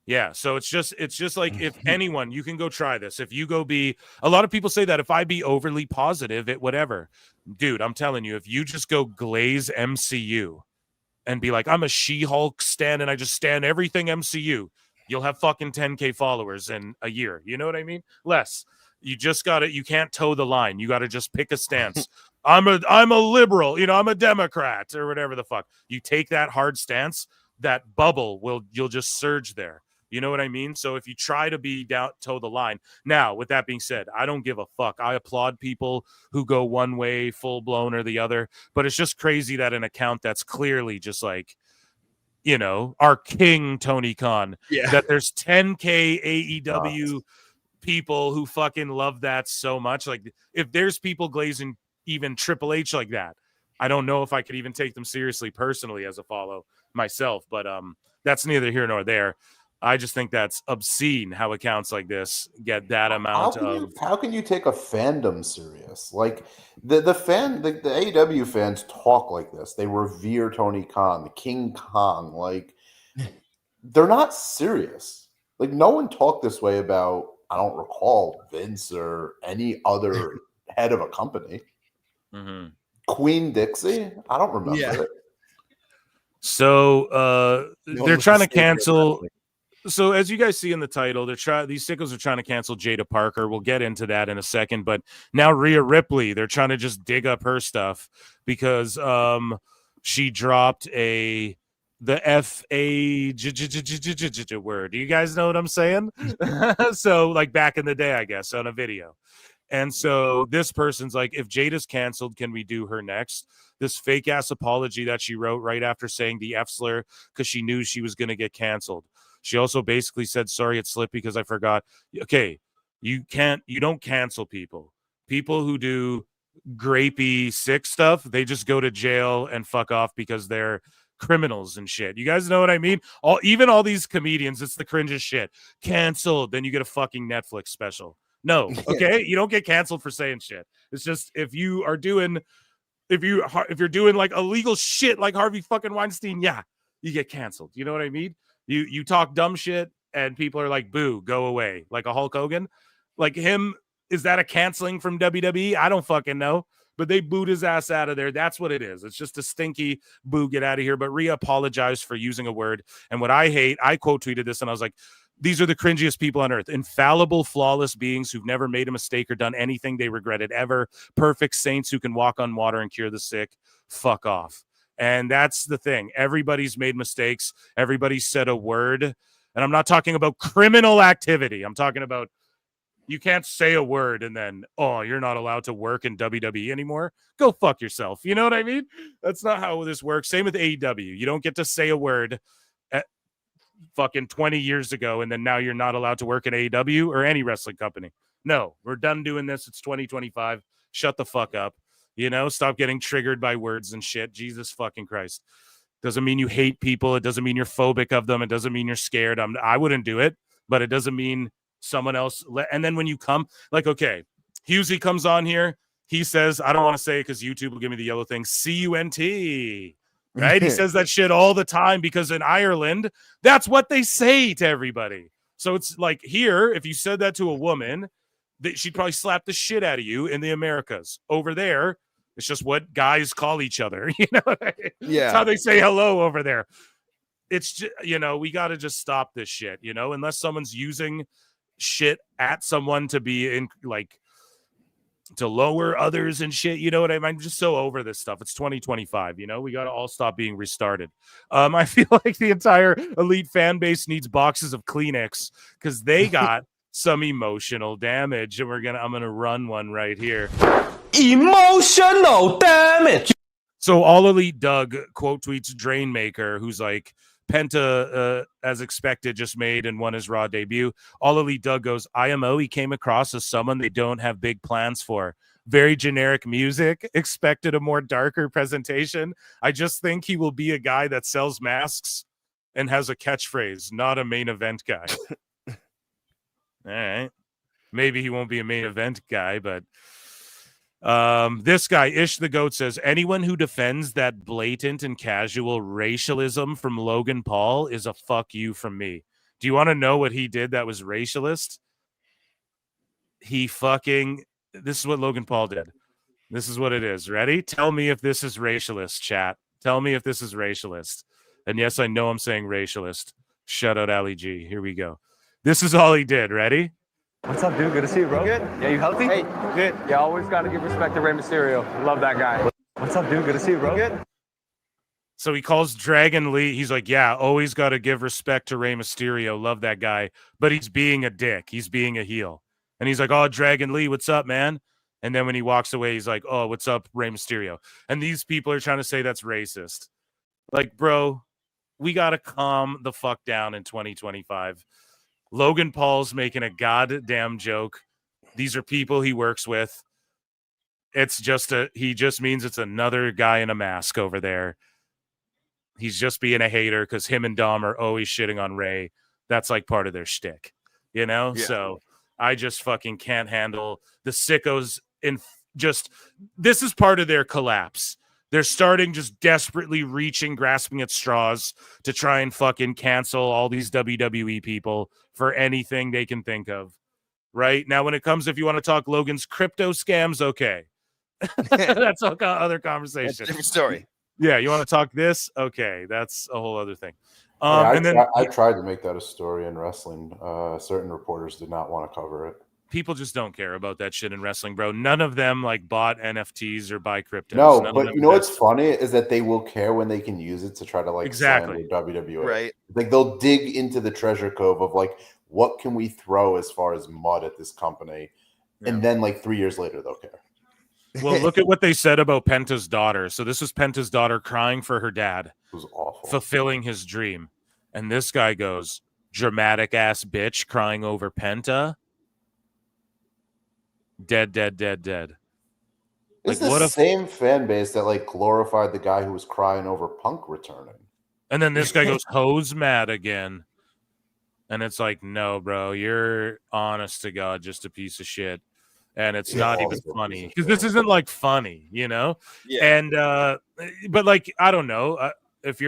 Yeah. So it's just like if anyone, you can go try this. If you go be, a lot of people say that if I be overly positive, it whatever, dude. I'm telling you, if you just go glaze MCU and be like, I'm a She-Hulk stan and I just stan everything MCU. You'll have fucking 10K followers in a year. You know what I mean? Less. You just got to, you can't toe the line. You got to just pick a stance. I'm a liberal, I'm a Democrat or whatever the fuck. You take that hard stance, that bubble you'll just surge there. You know what I mean? So if you try to be toe the line. Now, with that being said, I don't give a fuck. I applaud people who go one way, full blown, or the other. But it's just crazy that an account that's clearly just like, our king Tony Khan, that there's 10K AEW people who fucking love that so much. Like, if there's people glazing even Triple H like that, I don't know if I could even take them seriously personally as a follow myself. But that's neither here nor there. I just think that's obscene how accounts like this get that amount How can you take a fandom serious? Like the AEW fans talk like this. They revere Tony Khan, the King Kong. Like they're not serious. Like no one talked this way about, I don't recall, Vince or any other head of a company. Mm-hmm. Queen Dixie? I don't remember it. So they're trying to cancel. So as you guys see in the title, these sickos are trying to cancel Jaida Parker. We'll get into that in a second. But now Rhea Ripley, they're trying to just dig up her stuff because she dropped the F-A word. Do you guys know what I'm saying? So like back in the day, I guess, on a video. And so this person's like, if Jada's canceled, can we do her next? This fake ass apology that she wrote right after saying the F slur because she knew she was going to get canceled. She also basically said, sorry, it slipped because I forgot. Okay, you don't cancel people. People who do grapey, sick stuff, they just go to jail and fuck off because they're criminals and shit. You guys know what I mean? Even all these comedians, it's the cringiest shit. Canceled, then you get a fucking Netflix special. No, okay? You don't get canceled for saying shit. It's just if you're doing like illegal shit like Harvey fucking Weinstein, you get canceled. You know what I mean? You talk dumb shit and people are like, boo, go away. Like a Hulk Hogan. Like him, is that a canceling from WWE? I don't fucking know. But they booed his ass out of there. That's what it is. It's just a stinky boo, get out of here. But Rhea apologized for using a word. And what I hate, I quote tweeted this and I was like, these are the cringiest people on earth. Infallible, flawless beings who've never made a mistake or done anything they regretted ever. Perfect saints who can walk on water and cure the sick. Fuck off. And that's the thing. Everybody's made mistakes. Everybody's said a word. And I'm not talking about criminal activity. I'm talking about you can't say a word and then, you're not allowed to work in WWE anymore. Go fuck yourself. You know what I mean? That's not how this works. Same with AEW. You don't get to say a word fucking 20 years ago and then now you're not allowed to work in AEW or any wrestling company. No, we're done doing this. It's 2025. Shut the fuck up. Stop getting triggered by words and shit. Jesus fucking Christ. Doesn't mean you hate people. It doesn't mean you're phobic of them. It doesn't mean you're scared. I wouldn't do it, but it doesn't mean someone else. And then when you come, like, okay, Husey comes on here. He says, I don't want to say it because YouTube will give me the yellow thing. CUNT. Right? He says that shit all the time because in Ireland, that's what they say to everybody. So it's like here, if you said that to a woman, she'd probably slap the shit out of you in the Americas. Over there, it's just what guys call each other. It's how they say hello over there. It's just, we got to just stop this shit, unless someone's using shit at someone to be in like to lower others and shit. You know what I mean? I'm just so over this stuff. It's 2025. We got to all stop being restarted. I feel like the entire elite fan base needs boxes of Kleenex because they got some emotional damage, and I'm gonna run one right here. Emotional damage. So All Elite Doug quote tweets Drainmaker, who's like, Penta, as expected, just made and won his Raw debut. All Elite Doug goes, IMO, he came across as someone they don't have big plans for. Very generic music. Expected a more darker presentation. I just think he will be a guy that sells masks and has a catchphrase, not a main event guy. All right. Maybe he won't be a main event guy, but this guy, Ish the Goat, says, anyone who defends that blatant and casual racialism from Logan Paul is a fuck you from me. Do you want to know what he did that was racialist? This is what Logan Paul did. This is what it is. Ready? Tell me if this is racialist, chat. Tell me if this is racialist. And yes, I know I'm saying racialist. Shout out Ali G. Here we go. This is all he did. Ready? What's up, dude? Good to see you, bro. Good. Yeah, you healthy? Hey, good. Yeah, always got to give respect to Rey Mysterio. Love that guy. What's up, dude? Good to see you, bro. Good. So he calls Dragon Lee. He's like, yeah, always got to give respect to Rey Mysterio. Love that guy. But he's being a dick. He's being a heel. And he's like, oh, Dragon Lee, what's up, man? And then when he walks away, he's like, oh, what's up, Rey Mysterio? And these people are trying to say that's racist. Like, bro, we got to calm the fuck down in 2025. Logan Paul's making a goddamn joke. These are people he works with. He just means it's another guy in a mask over there. He's just being a hater because him and Dom are always shitting on Ray. That's like part of their shtick, you know? Yeah. So I just fucking can't handle the sickos this is part of their collapse. They're starting just desperately grasping at straws to try and fucking cancel all these WWE people for anything they can think of. Right? Now, when it comes, if you want to talk Logan's crypto scams, okay. That's a other conversation. That's a different story. Yeah, you want to talk this? Okay, that's a whole other thing. I tried to make that a story in wrestling. Certain reporters did not want to cover it. People just don't care about that shit in wrestling, bro. None of them like bought NFTs or buy cryptos. No, but you know what's funny is that they will care when they can use it to try to like exactly WWE. Right. Like they'll dig into the treasure cove of like what can we throw as far as mud at this company, and then like 3 years later they'll care. Well, look at what they said about Penta's daughter. So this is Penta's daughter crying for her dad. It was awful. Fulfilling his dream. And this guy goes, dramatic ass bitch crying over Penta. Dead. It's the same fan base that like glorified the guy who was crying over Punk returning. And then this guy goes, hoes mad again. And it's like, no, bro, you're honest to God, just a piece of shit. And it's not even funny because this isn't like funny, you know? Yeah. And but like, I don't know. If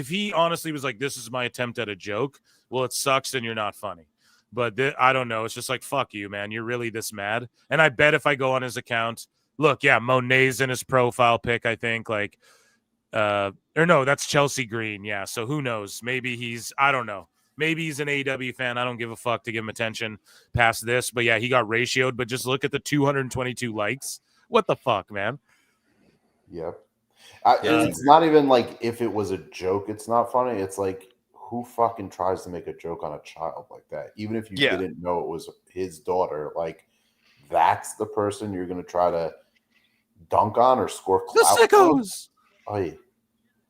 he honestly was like, this is my attempt at a joke, well, it sucks and you're not funny. But I don't know. It's just like, fuck you, man. You're really this mad. And I bet if I go on his account, look, yeah, Monet's in his profile pic, I think. Like, or no, that's Chelsea Green. Yeah. So who knows? Maybe I don't know. Maybe he's an AEW fan. I don't give a fuck to give him attention past this. But yeah, he got ratioed. But just look at the 222 likes. What the fuck, man? Yep. It's not even like if it was a joke, it's not funny. It's like, who fucking tries to make a joke on a child like that? Even if you didn't know it was his daughter, like that's the person you're going to try to dunk on or score clout. The sickos. Oh,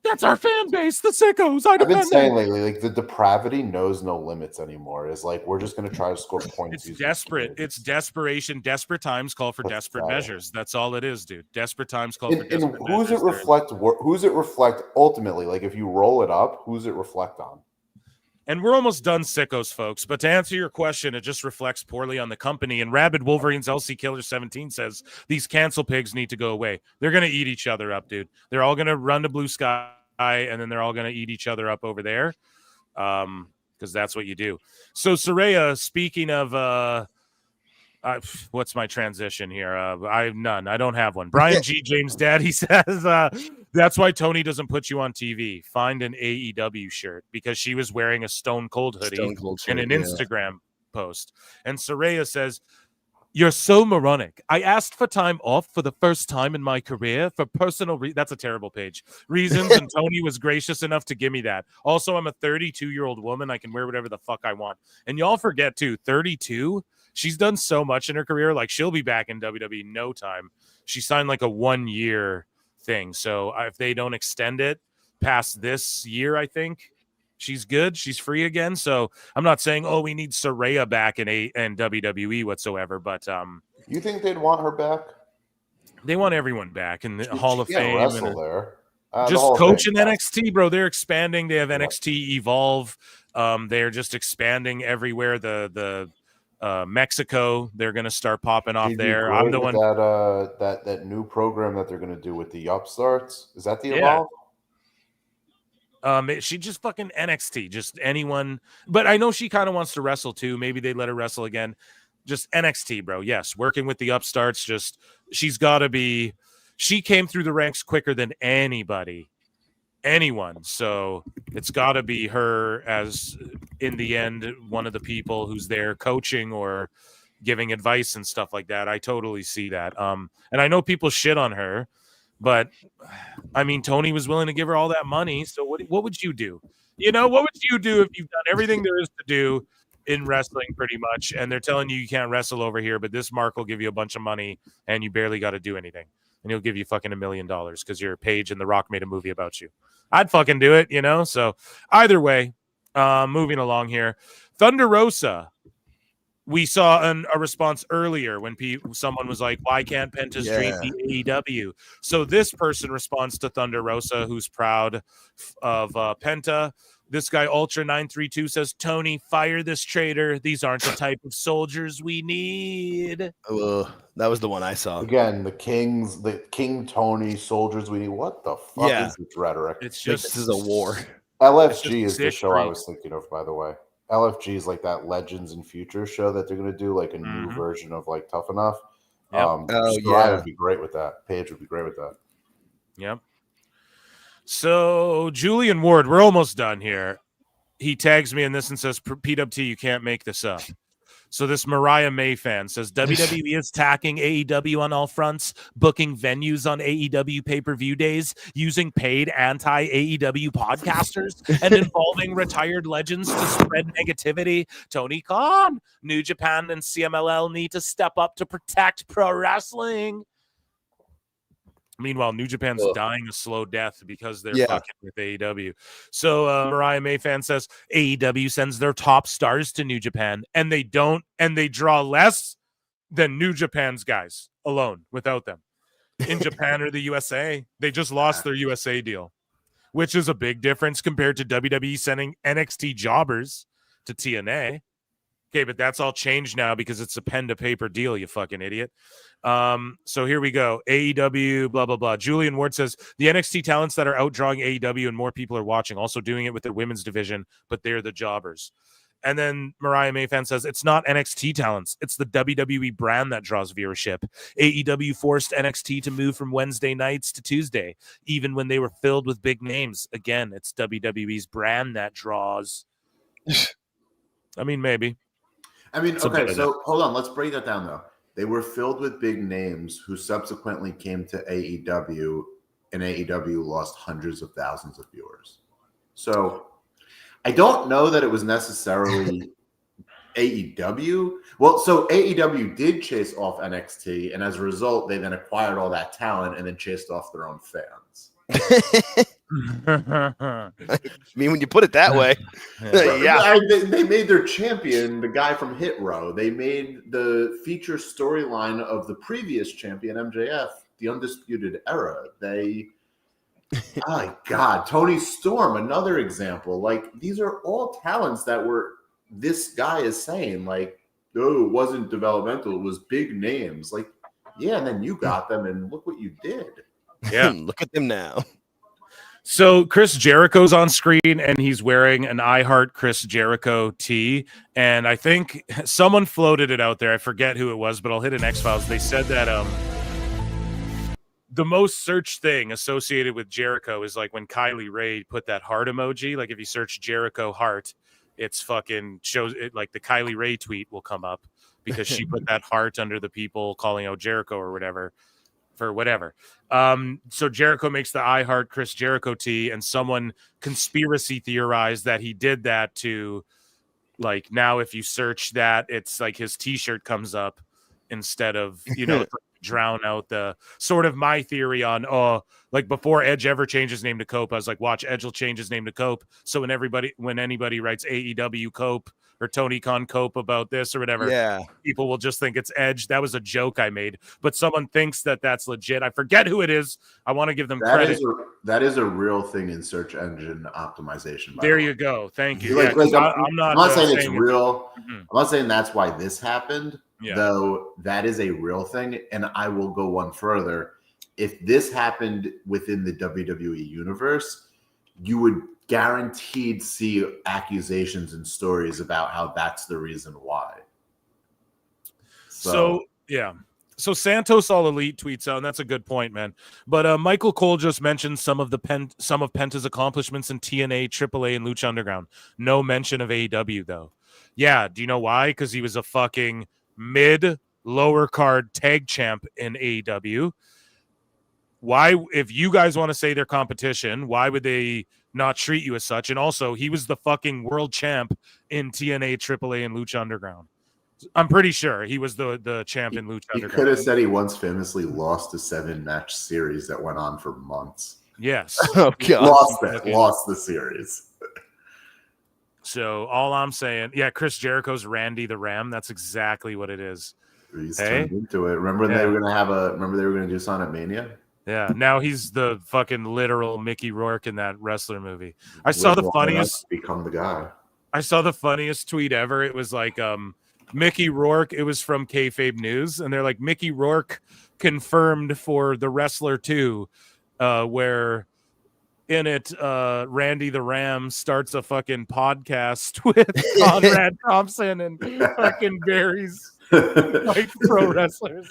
that's our fan base, the sickos. I've been saying lately, like the depravity knows no limits anymore. It's like we're just going to try to score points. It's desperate. It's desperation. Desperate times call for desperate measures. That's all it is, dude. Desperate times call for desperate measures. Who's it reflect? Who's it reflect ultimately? Like if you roll it up, who's it reflect on? And we're almost done, sickos, folks. But to answer your question, it just reflects poorly on the company. And Rabid Wolverine's LC Killer 17 says these cancel pigs need to go away. They're going to eat each other up, dude. They're all going to run to Blue Sky, and then they're all going to eat each other up over there, because that's what you do. So, Saraya, speaking of what's my transition here? I have none. I don't have one. Brian G. James Daddy says that's why Tony doesn't put you on TV. Find an AEW shirt, because she was wearing a Stone Cold hoodie in an Instagram post. And Saraya says, you're so moronic. I asked for time off for the first time in my career for personal that's a terrible page. Reasons, and Tony was gracious enough to give me that. Also, I'm a 32-year-old woman. I can wear whatever the fuck I want. And y'all forget, too, 32? She's done so much in her career. Like, she'll be back in WWE in no time. She signed like a 1-year thing. So if they don't extend it past this year, I think she's good. She's free again. So I'm not saying, oh, we need Saraya back in WWE whatsoever. But you think they'd want her back? They want everyone back in the Hall of Fame. Wrestle there. Just coaching NXT, bro. They're expanding. They have NXT Evolve. They're just expanding everywhere. The Mexico, they're going to start popping off there. I'm the one that new program that they're going to do with the upstarts. Is that the Evolve? She just fucking NXT, just anyone. But I know she kind of wants to wrestle too. Maybe they let her wrestle again. Just NXT, bro. Yes, working with the upstarts. Just she's got to be. She came through the ranks quicker than anybody anyone. So it's got to be her as, in the end, one of the people who's there coaching or giving advice and stuff like that. I totally see that. And I know people shit on her, but I mean, Tony was willing to give her all that money. So what would you do? You know, what would you do if you've done everything there is to do in wrestling pretty much, and they're telling you can't wrestle over here, but this Mark will give you a bunch of money and you barely got to do anything, and he'll give you fucking $1 million because you're Paige and The Rock made a movie about you. I'd fucking do it, you know? So either way, moving along here. Thunder Rosa. We saw a response earlier when someone was like, why can't Penta's dream be AEW? So this person responds to Thunder Rosa, who's proud of Penta. This guy, Ultra932, says, Tony, fire this traitor. These aren't the type of soldiers we need. That was the one I saw. Again, the King Tony soldiers we need. What the fuck is this rhetoric? It's just, this is a war. LFG is the show I was thinking of, by the way. LFG is like that Legends and Future show that they're going to do, like a new version of like Tough Enough. Yep. I would be great with that. Paige would be great with that. Yep. So Julian Ward, we're almost done here. He tags me in this and says, PWT, you can't make this up. So this Mariah May fan says, WWE is attacking AEW on all fronts, booking venues on AEW pay-per-view days, using paid anti-AEW podcasters, and involving retired legends to spread negativity. Tony Khan, New Japan and CMLL need to step up to protect pro wrestling. Meanwhile, New Japan's dying a slow death because they're fucking with AEW. So Mariah May fan says AEW sends their top stars to New Japan, and they draw less than New Japan's guys alone without them. In Japan or the USA, they just lost their USA deal, which is a big difference compared to WWE sending NXT jobbers to TNA. Okay, but that's all changed now because it's a pen to paper deal, you fucking idiot. So here we go. AEW, blah, blah, blah. Julian Ward says the NXT talents that are outdrawing AEW and more people are watching, also doing it with their women's division, but they're the jobbers. And then Mariah Mayfan says it's not NXT talents. It's the WWE brand that draws viewership. AEW forced NXT to move from Wednesday nights to Tuesday, even when they were filled with big names. Again, it's WWE's brand that draws. I mean, maybe. I mean, okay, so hold on. Let's break that down, though. They were filled with big names who subsequently came to AEW, and AEW lost hundreds of thousands of viewers. So I don't know that it was necessarily AEW. Well, so AEW did chase off NXT, and as a result, they then acquired all that talent and then chased off their own fans. I mean, when you put it that way, they made their champion the guy from Hit Row. They made the feature storyline of the previous champion MJF the Undisputed Era. My God, Tony Storm, another example. Like, these are all talents that were. This guy is saying like, oh, it wasn't developmental; it was big names. Like, yeah, and then you got them, and look what you did. Yeah, look at them now. So Chris Jericho's on screen, and he's wearing an I Heart Chris Jericho tee. And I think someone floated it out there. I forget who it was, but I'll hit an X-Files. They said that the most searched thing associated with Jericho is like when Kylie Ray put that heart emoji. Like if you search Jericho heart, it's fucking shows it, like the Kylie Ray tweet will come up because she put that heart under the people calling out Jericho or whatever. For whatever. So Jericho makes the I Heart Chris Jericho tee, and someone conspiracy theorized that he did that to, like, now if you search that, it's like his t-shirt comes up instead of, you know, drown out the sort of my theory on, like before Edge ever changed his name to Cope, I was like, watch, Edge will change his name to Cope. So when anybody writes AEW Cope or Tony Khan Cope about this or whatever, people will just think it's Edge. That was a joke I made, but someone thinks that that's legit. I forget who it is. I want to give them credit. That is a real thing in search engine optimization. There you go. Thank you. I'm not saying it's real. I'm not saying that's why this happened, though that is a real thing. And I will go one further. If this happened within the WWE universe, you would guaranteed see accusations and stories about how that's the reason why. So yeah. So Santos All Elite tweets out, and that's a good point, man. But Michael Cole just mentioned some of Penta's accomplishments in TNA, AAA, and Lucha Underground. No mention of AEW though. Yeah, do you know why? Because he was a fucking lower card tag champ in AEW. Why, if you guys want to say they're competition, why would they not treat you as such? And also, he was the fucking world champ in TNA, AAA, and Lucha Underground. I'm pretty sure he was the champ in Lucha Underground. He could have said he once famously lost a 7-match series that went on for months. Yes. Oh, God. Lost the series. So all I'm saying, yeah, Chris Jericho's Randy the Ram. That's exactly what it is. He's turned into it. Remember they were gonna do Sonic Mania? Yeah, now he's the fucking literal Mickey Rourke in that wrestler movie. I saw the funniest become the guy. I saw the funniest tweet ever. It was like Mickey Rourke. It was from Kayfabe News, and they're like, Mickey Rourke confirmed for The Wrestler 2, where in it Randy the Ram starts a fucking podcast with Conrad Thompson and fucking Barry's like pro wrestlers.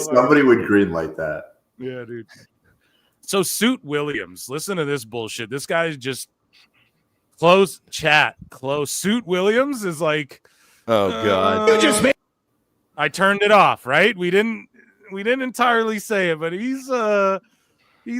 Somebody would greenlight that. Yeah, dude. So Suit Williams, listen to this bullshit. This guy's just close. Suit Williams is like, oh God. I turned it off, right? We didn't entirely say it, but he's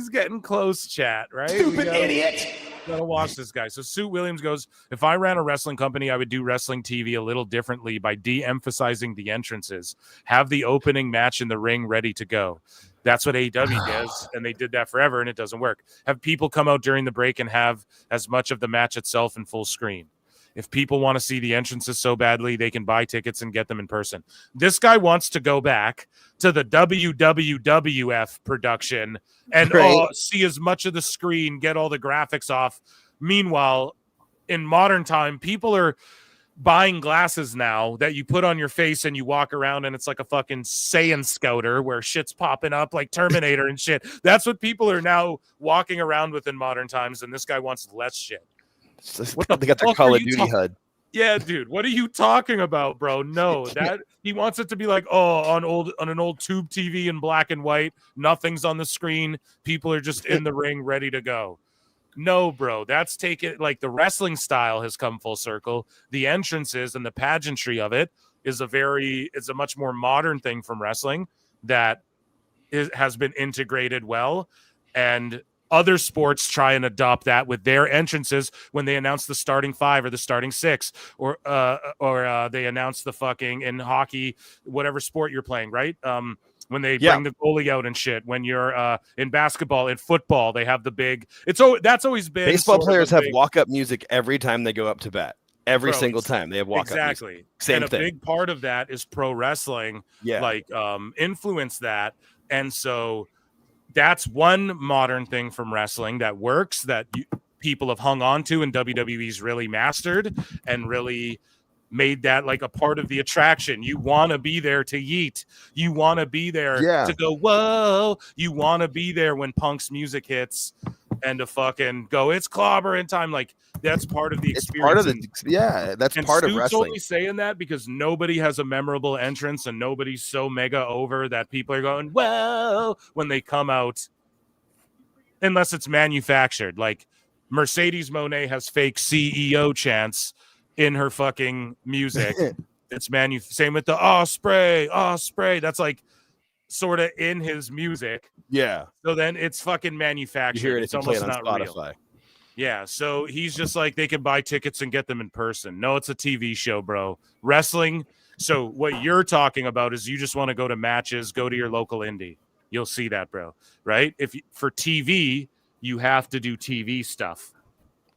getting close, chat, right? Stupid idiot. Gotta watch this guy. So Suit Williams goes, if I ran a wrestling company, I would do wrestling TV a little differently by de-emphasizing the entrances. Have the opening match in the ring ready to go. That's what AEW does, and they did that forever, and it doesn't work. Have people come out during the break and have as much of the match itself in full screen. If people want to see the entrances so badly, they can buy tickets and get them in person. This guy wants to go back to the WWF production and see as much of the screen, get all the graphics off. Meanwhile, in modern time, people are buying glasses now that you put on your face and you walk around and it's like a fucking Saiyan scouter where shit's popping up like Terminator and shit. That's what people are now walking around with in modern times, and this guy wants less shit. What they got their Call of Duty HUD. Yeah, dude. What are you talking about, bro? No, that he wants it to be like, on an old tube TV in black and white. Nothing's on the screen. People are just in the ring, ready to go. No, bro. That's taken like the wrestling style has come full circle. The entrances and the pageantry of it is a much more modern thing from wrestling that has been integrated well, and other sports try and adopt that with their entrances when they announce the starting 5 or the starting 6, or they announce the fucking in hockey, whatever sport you're playing, right? When they bring the goalie out and shit. When you're in basketball, in football, they have the big. That's always been. Baseball players have walk-up music every time they go up to bat. Every single time they have walk-up exactly. music. Same and thing. A big part of that is pro wrestling. Like influence that, and so. That's one modern thing from wrestling that works, that people have hung on to, and WWE's really mastered and really made that like a part of the attraction. You want to be there to yeet. You want to be there to go, whoa. You want to be there when Punk's music hits and to fucking go, it's clobbering time. Like, that's part of the experience. That's part of wrestling. Only saying that because nobody has a memorable entrance and nobody's so mega over that people are going, whoa, when they come out, unless it's manufactured. Like Mercedes Moné has fake CEO chants in her fucking music. It's same with the spray. That's like sort of in his music. Yeah. So then it's fucking manufactured. You hear it, it's almost not Spotify. Real. Yeah, so he's just like, they can buy tickets and get them in person. No, it's a TV show, bro. Wrestling. So what you're talking about is you just want to go to matches, go to your local indie. You'll see that, bro. Right? For TV, you have to do TV stuff.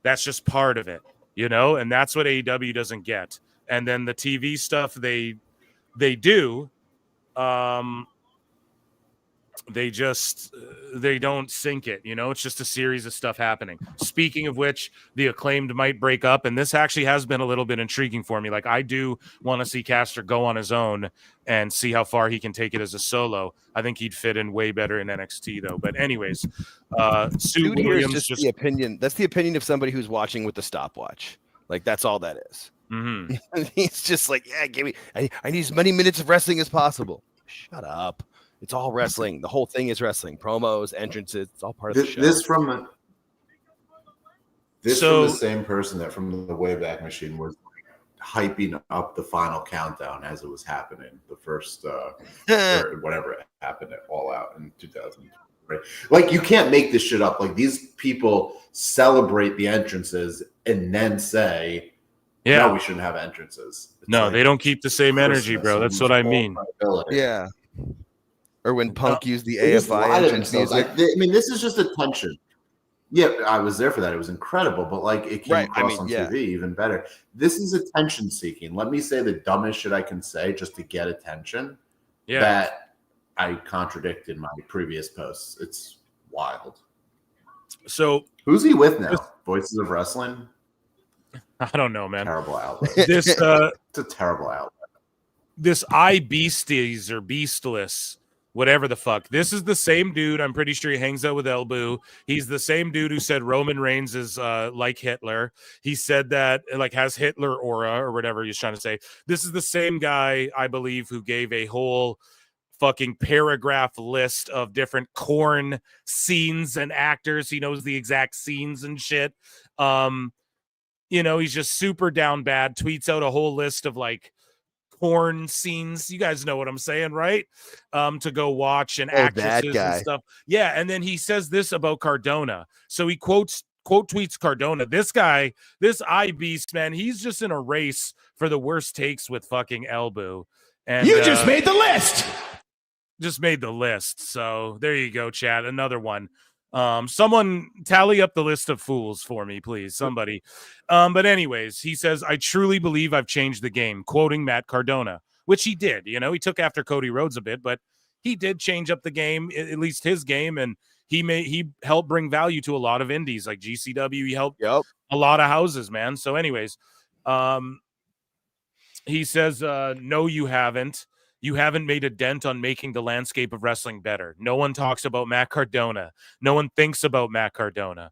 That's just part of it, and that's what AEW doesn't get. And then the TV stuff they do, they don't sync it. It's just a series of stuff happening. Speaking of which, the Acclaimed might break up, and this actually has been a little bit intriguing for me. Like, I do want to see Caster go on his own and see how far he can take it as a solo. I think he'd fit in way better in NXT though. But anyways, Sue Williams, just the opinion. That's the opinion of somebody who's watching with the stopwatch. Like, that's all that is. Mm-hmm. He's just like, give me. I need as many minutes of wrestling as possible. Shut up. It's all wrestling. The whole thing is wrestling. Promos, entrances, it's all part of the show. This from the same person that from the Wayback Machine was hyping up the final countdown as it was happening. The first or whatever happened at All Out in 2000. Right? Like, you can't make this shit up. Like, these people celebrate the entrances and then say, no, we shouldn't have entrances. It's no, like they don't keep the same energy, bro. That's what I mean. Yeah. Or when Punk used the They just AFI lie to entrance themselves. music. I mean, this is just attention. Yeah, I was there for that. It was incredible, but like, it came across on TV even better. This is attention seeking. Let me say the dumbest shit I can say just to get attention. Yeah. That I contradict in my previous posts. It's wild. So who's he with now? Voices of Wrestling? I don't know, man. Terrible outlet. This it's a terrible outlet. This iBeasties or Beastless, whatever the fuck. This is the same dude. I'm pretty sure he hangs out with Elbu. He's the same dude who said Roman Reigns is like Hitler. He said that, like, has Hitler aura or whatever he's trying to say. This is the same guy, I believe, who gave a whole fucking paragraph list of different Korn scenes and actors. He knows the exact scenes and shit. You know, he's just super down bad. Tweets out a whole list of like Korn scenes. You guys know what I'm saying, right? To go watch and actresses and stuff. Yeah, and then he says this about Cardona. So he quote tweets Cardona. This guy, this iBeast, man, he's just in a race for the worst takes with fucking Elbu. And you just made the list. Just made the list. So there you go, chat. Another one. Someone tally up the list of fools for me, please. Somebody. But anyways, he says, I truly believe I've changed the game, quoting Matt Cardona, which he did. You know, he took after Cody Rhodes a bit, but he did change up the game, at least his game, and he helped bring value to a lot of indies like GCW. He helped a lot of houses, man. So anyways, he says, no, you haven't. You haven't made a dent on making the landscape of wrestling better. No one talks about Matt Cardona. No one thinks about Matt Cardona.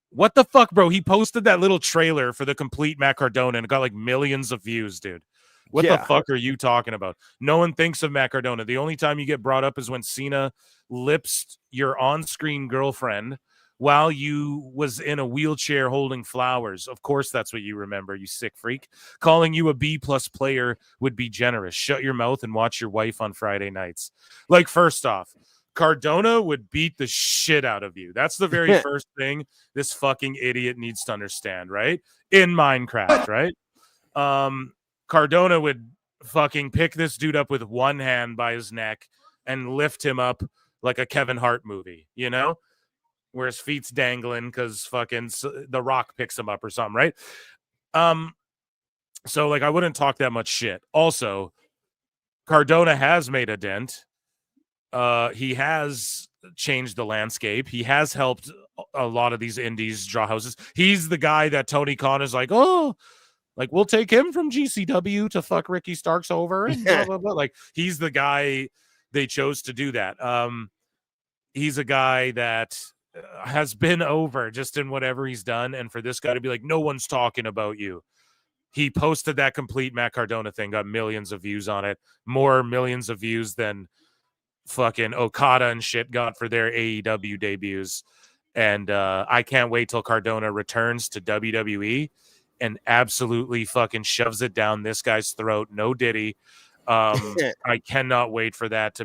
What the fuck, bro? He posted that little trailer for the complete Matt Cardona and it got like millions of views, dude. What the fuck are you talking about? No one thinks of Matt Cardona. The only time you get brought up is when Cena lips your on-screen girlfriend while you was in a wheelchair holding flowers. Of course, that's what you remember, you sick freak. Calling you a B-plus player would be generous. Shut your mouth and watch your wife on Friday nights. Like, first off, Cardona would beat the shit out of you. That's the very first thing this fucking idiot needs to understand, right? In Minecraft, right? Cardona would fucking pick this dude up with one hand by his neck and lift him up like a Kevin Hart movie, you know? Where his feet's dangling because fucking The Rock picks him up or something, right? So, like, I wouldn't talk that much shit. Also, Cardona has made a dent. He has changed the landscape. He has helped a lot of these indies draw houses. He's the guy that Tony Khan is like, oh, like, we'll take him from GCW to fuck Ricky Starks over and blah, blah, blah. Like, he's the guy they chose to do that. He's a guy that has been over just in whatever he's done, and for this guy to be like, no one's talking about you. He posted that complete Matt Cardona thing, got millions of views on it, more millions of views than fucking Okada and shit got for their AEW debuts. And I can't wait till Cardona returns to WWE and absolutely fucking shoves it down this guy's throat. No Diddy. I cannot wait for that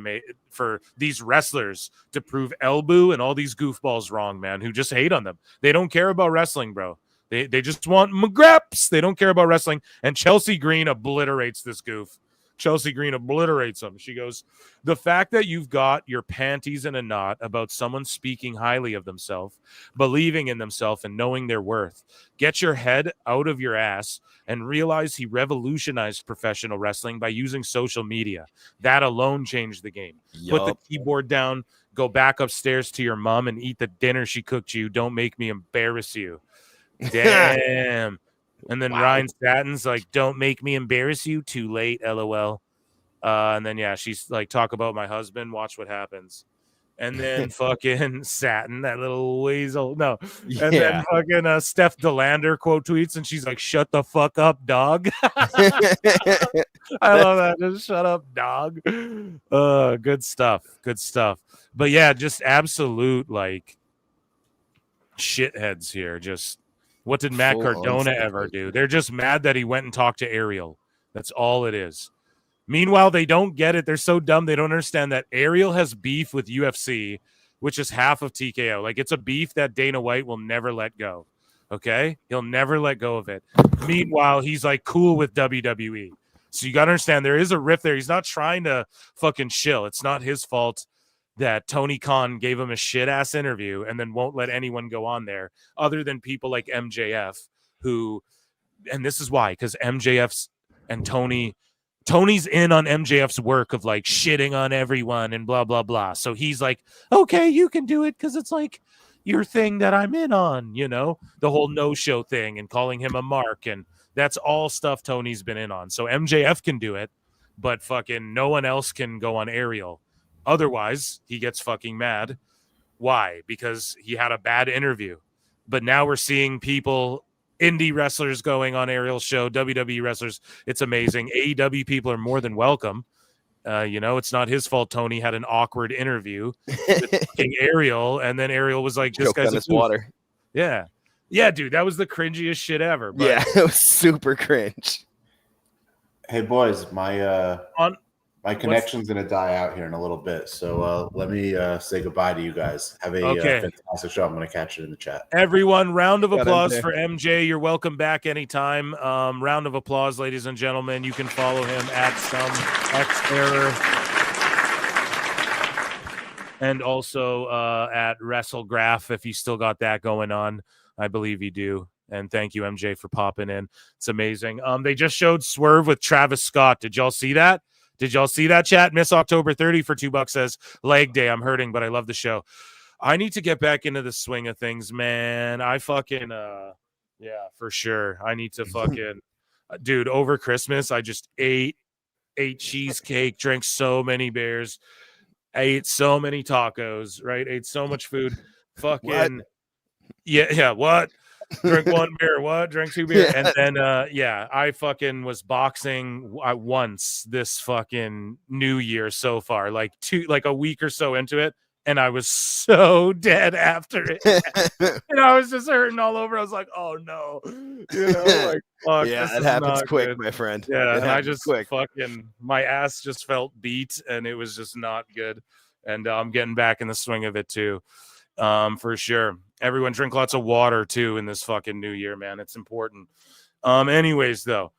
for these wrestlers to prove Elbu and all these goofballs wrong, man, who just hate on them. They don't care about wrestling, bro. They just want McGraps. They don't care about wrestling. And Chelsea Green obliterates this goof. Chelsea Green obliterates him. She goes, the fact that you've got your panties in a knot about someone speaking highly of themselves, believing in themselves, and knowing their worth. Get your head out of your ass and realize he revolutionized professional wrestling by using social media. That alone changed the game. Put the keyboard down, go back upstairs to your mom and eat the dinner she cooked you. Don't make me embarrass you. Damn. And then Ryan Statton's like, don't make me embarrass you. Too late, LOL. And then, yeah, she's like, talk about my husband. Watch what happens. And then fucking Satin, that little weasel. No. And Yeah. then fucking Steph DeLander quote tweets, and she's like, shut the fuck up, dog. I love that. Just shut up, dog. Good stuff. Good stuff. But yeah, just absolute like shitheads here. Just what did Matt Full Cardona on ever do? They're just mad that he went and talked to Ariel. That's all it is. Meanwhile, they don't get it. They're so dumb. They don't understand that Ariel has beef with UFC, which is half of TKO. Like, it's a beef that Dana White will never let go. Okay? He'll never let go of it. Meanwhile, he's like cool with WWE. So you got to understand there is a rift there. He's not trying to fucking shill. It's not his fault that Tony Khan gave him a shit ass interview and then won't let anyone go on there other than people like MJF who, and this is why, because MJF's and Tony's in on MJF's work of like shitting on everyone and blah, blah, blah. So he's like, okay, you can do it because it's like your thing that I'm in on, you know, the whole no-show thing and calling him a mark. And that's all stuff Tony's been in on. So MJF can do it, but fucking no one else can go on Ariel. Otherwise, he gets fucking mad. Why? Because he had a bad interview. But now we're seeing people, indie wrestlers going on Ariel's show, WWE wrestlers. It's amazing. AEW people are more than welcome. You know, it's not his fault Tony had an awkward interview with fucking Ariel, and then Ariel was like, this guy's a goof. water. Yeah. Yeah, dude, that was the cringiest shit ever. But Yeah, it was super cringe. Hey, boys, my connection's going to die out here in a little bit. So let me say goodbye to you guys. Have a fantastic show. I'm going to catch it in the chat. Everyone, round of Got applause MJ. for MJ. You're welcome back anytime. Round of applause, ladies and gentlemen. You can follow him at some X error. And also at WrestleGraph, if you still got that going on. I believe you do. And thank you, MJ, for popping in. It's amazing. They just showed Swerve with Travis Scott. Did y'all see that? Did y'all see that, chat? Miss October 30 for $2 says, leg day. I'm hurting, but I love the show. I need to get back into the swing of things, man. I fucking, yeah, for sure. I need to fucking, dude, over Christmas, I just ate cheesecake, drank so many beers, ate so many tacos, right? Ate so much food. Fucking, What? yeah, what? Drink one beer, what? Drink two beer. And then I fucking was boxing once this fucking new year so far, like a week or so into it, and I was so dead after it. And I was just hurting all over. I was like, oh no. You know, like fuck. Yeah, this it is happens not quick, good. my friend. Yeah, It and I happens just quick. fucking my ass just felt beat and it was just not good. And I'm getting back in the swing of it too. For sure. Everyone drink lots of water too in this fucking new year, man. It's important. Anyways, though,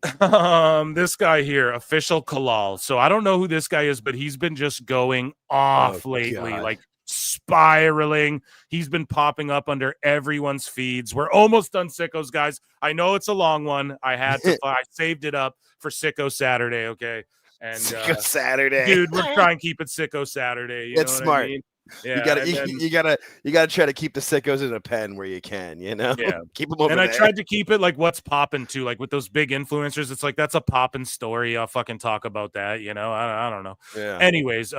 this guy here, Official Kalal. So I don't know who this guy is, but he's been just going off lately, God. like spiraling. He's been popping up under everyone's feeds. We're almost done, Sickos, guys. I know it's a long one. I had to. I saved it up for Sicko Saturday. Okay, and Sicko Saturday, dude. We're trying to keep it Sicko Saturday. You It's know what smart. I mean? Yeah, you gotta try to keep the sickos in a pen where you can, you know. Yeah, keep them over and there. I tried to keep it like what's popping too, like with those big influencers. It's like that's a popping story. I'll fucking talk about that, you know. I don't know. Yeah. Anyways,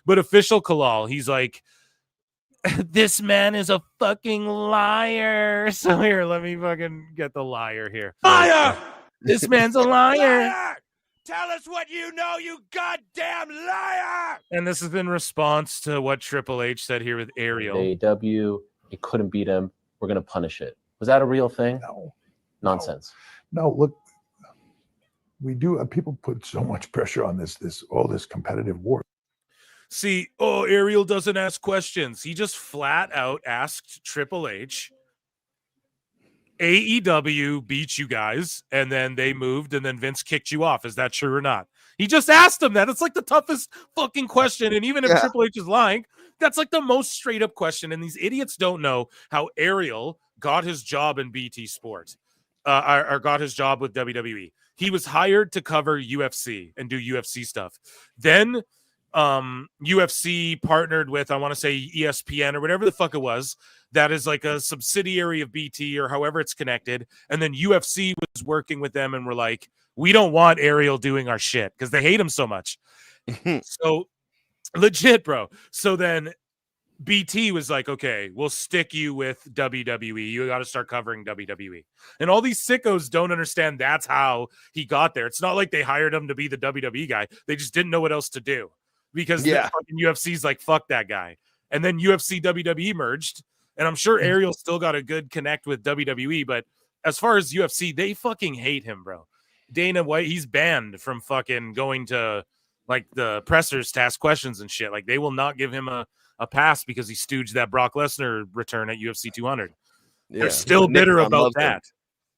but Official Kalal, he's like, this man is a fucking liar. So here, let me fucking get the liar here. Liar! This man's a liar. Tell us what you know, you goddamn liar! And this is in response to what Triple H said here with Ariel. AEW, it couldn't beat him. We're going to punish it. Was that a real thing? No. Nonsense. No, look, we do. People put so much pressure on all this competitive war. See, Ariel doesn't ask questions. He just flat out asked Triple H, AEW beat you guys, and then they moved, and then Vince kicked you off. Is that true or not? He just asked him that. It's like the toughest fucking question. And even if Triple H is lying, that's like the most straight up question. And these idiots don't know how Ariel got his job in BT Sport, or got his job with WWE. He was hired to cover UFC and do UFC stuff. Then UFC partnered with, I want to say ESPN or whatever the fuck it was, that is like a subsidiary of BT or however it's connected. And then UFC was working with them and were like, we don't want Ariel doing our shit because they hate him so much. So Legit, bro. So then BT was like, okay, we'll stick you with WWE. You got to start covering WWE. And all these sickos don't understand that's how he got there. It's not like they hired him to be the WWE guy. They just didn't know what else to do because the fucking UFC's like, fuck that guy. And then UFC WWE merged. And I'm sure Ariel still got a good connect with WWE. But as far as UFC, they fucking hate him, bro. Dana White, he's banned from fucking going to like the pressers to ask questions and shit. Like they will not give him a pass because he stooged that Brock Lesnar return at UFC 200. Yeah. They're still bitter about that.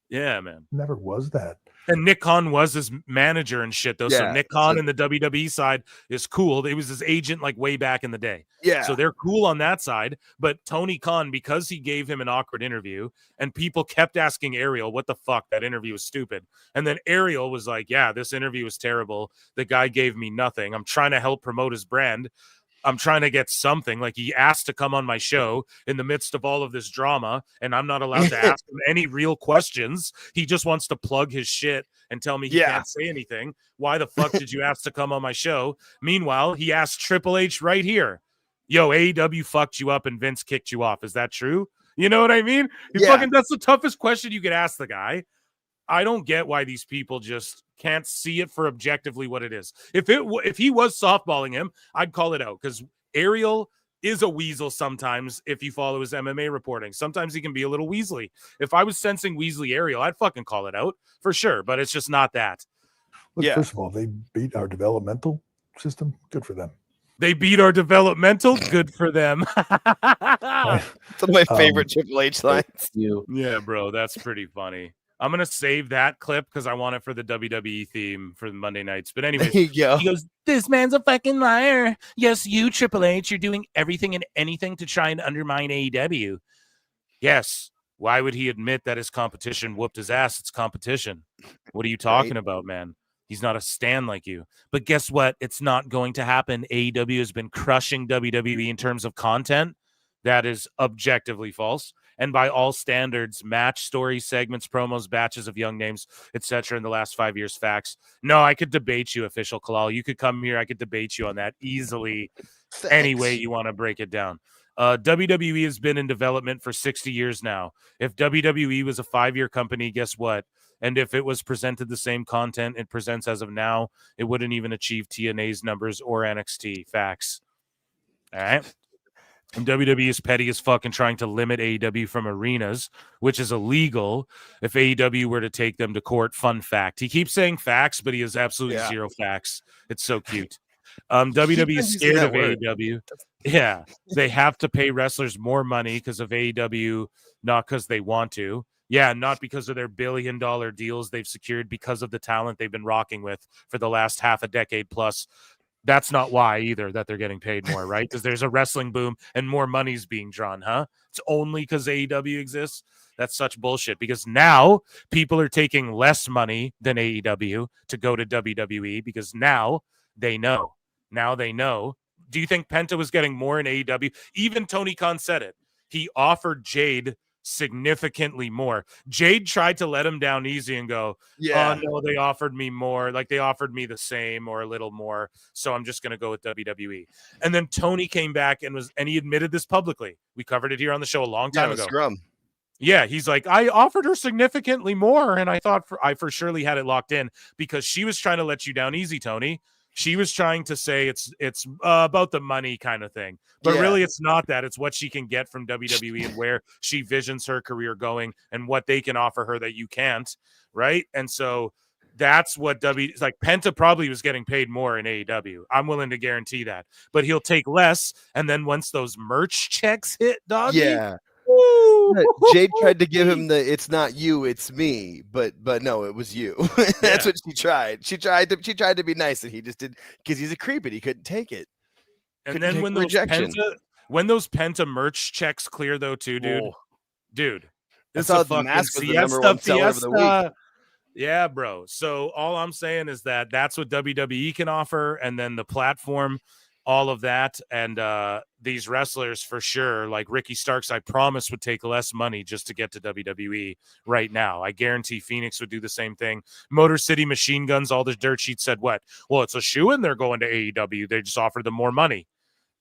Yeah, man. Never was that. And Nick Khan was his manager and shit, though. So Nick Khan in the WWE side is cool. He was his agent like way back in the day. Yeah. So they're cool on that side. But Tony Khan, because he gave him an awkward interview and people kept asking Ariel, what the fuck? That interview was stupid. And then Ariel was like, yeah, this interview was terrible. The guy gave me nothing. I'm trying to help promote his brand. I'm trying to get something. Like he asked to come on my show in the midst of all of this drama, and I'm not allowed to ask him any real questions. He just wants to plug his shit and tell me he can't say anything. Why the fuck did you ask to come on my show? Meanwhile, he asked Triple H right here, yo, AEW fucked you up and Vince kicked you off. Is that true? You know what I mean? Fucking, that's the toughest question you could ask the guy. I don't get why these people just can't see it for objectively what it is. If he was softballing him, I'd call it out because Ariel is a weasel sometimes. If you follow his MMA reporting, sometimes he can be a little weaselly. If I was sensing weaselly Ariel, I'd fucking call it out for sure. But it's just not that. Look, first of all, they beat our developmental system. Good for them. They beat our developmental. Good for them. It's one of my favorite Triple H lines. Yeah, bro, that's pretty funny. I'm going to save that clip because I want it for the WWE theme for the Monday nights. But anyways, there you go. He goes, this man's a fucking liar. Yes, you, Triple H, you're doing everything and anything to try and undermine AEW. Yes. Why would he admit that his competition whooped his ass? It's competition. What are you talking about, man? He's not a stan like you. But guess what? It's not going to happen. AEW has been crushing WWE in terms of content. That is objectively false. And by all standards, match, story, segments, promos, batches of young names, etc. in the last 5 years, facts. No, I could debate you, Official Kalal. You could come here. I could debate you on that easily. Any way you want to break it down. WWE has been in development for 60 years now. If WWE was a 5-year company, guess what? And if it was presented the same content it presents as of now, it wouldn't even achieve TNA's numbers or NXT. Facts. All right. And WWE is petty as fucking trying to limit AEW from arenas, which is illegal if AEW were to take them to court. Fun fact. He keeps saying facts, but he has absolutely zero facts. It's so cute. WWE is scared of AEW. Yeah. They have to pay wrestlers more money because of AEW, not because they want to. Yeah, not because of their billion-dollar deals they've secured, because of the talent they've been rocking with for the last half a decade plus. That's not why either that they're getting paid more, right? Because there's a wrestling boom and more money's being drawn, huh? It's only because AEW exists. That's such bullshit because now people are taking less money than AEW to go to WWE because now they know. Now they know. Do you think Penta was getting more in AEW? Even Tony Khan said it. He offered Jade significantly more. Jade tried to let him down easy and go, oh no, they offered me more. Like they offered me the same or a little more. So I'm just going to go with WWE. And then Tony came back and he admitted this publicly. We covered it here on the show a long time ago. Scrum. Yeah, he's like, I offered her significantly more. And I thought I for surely had it locked in because she was trying to let you down easy, Tony. She was trying to say it's about the money kind of thing. But really, it's not that. It's what she can get from WWE and where she visions her career going and what they can offer her that you can't, right? And so that's what like Penta probably was getting paid more in AEW. I'm willing to guarantee that. But he'll take less, and then once those merch checks hit, doggy, Jade tried to give him the "it's not you, it's me," but no, it was you. That's what she tried. She tried to be nice, and he just did because he's a creep and he couldn't take it. And then when those Penta merch checks clear, though, too, dude, it's a fucking mask was the number one seller of the week. Yeah, bro. So all I'm saying is that that's what WWE can offer, and then the platform all of that. And these wrestlers for sure, like Ricky Starks, I promise would take less money just to get to WWE right now. I guarantee Phoenix would do the same thing. Motor City Machine Guns, all the dirt sheets said what? Well, it's a shoo-in, they're going to AEW. They just offered them more money.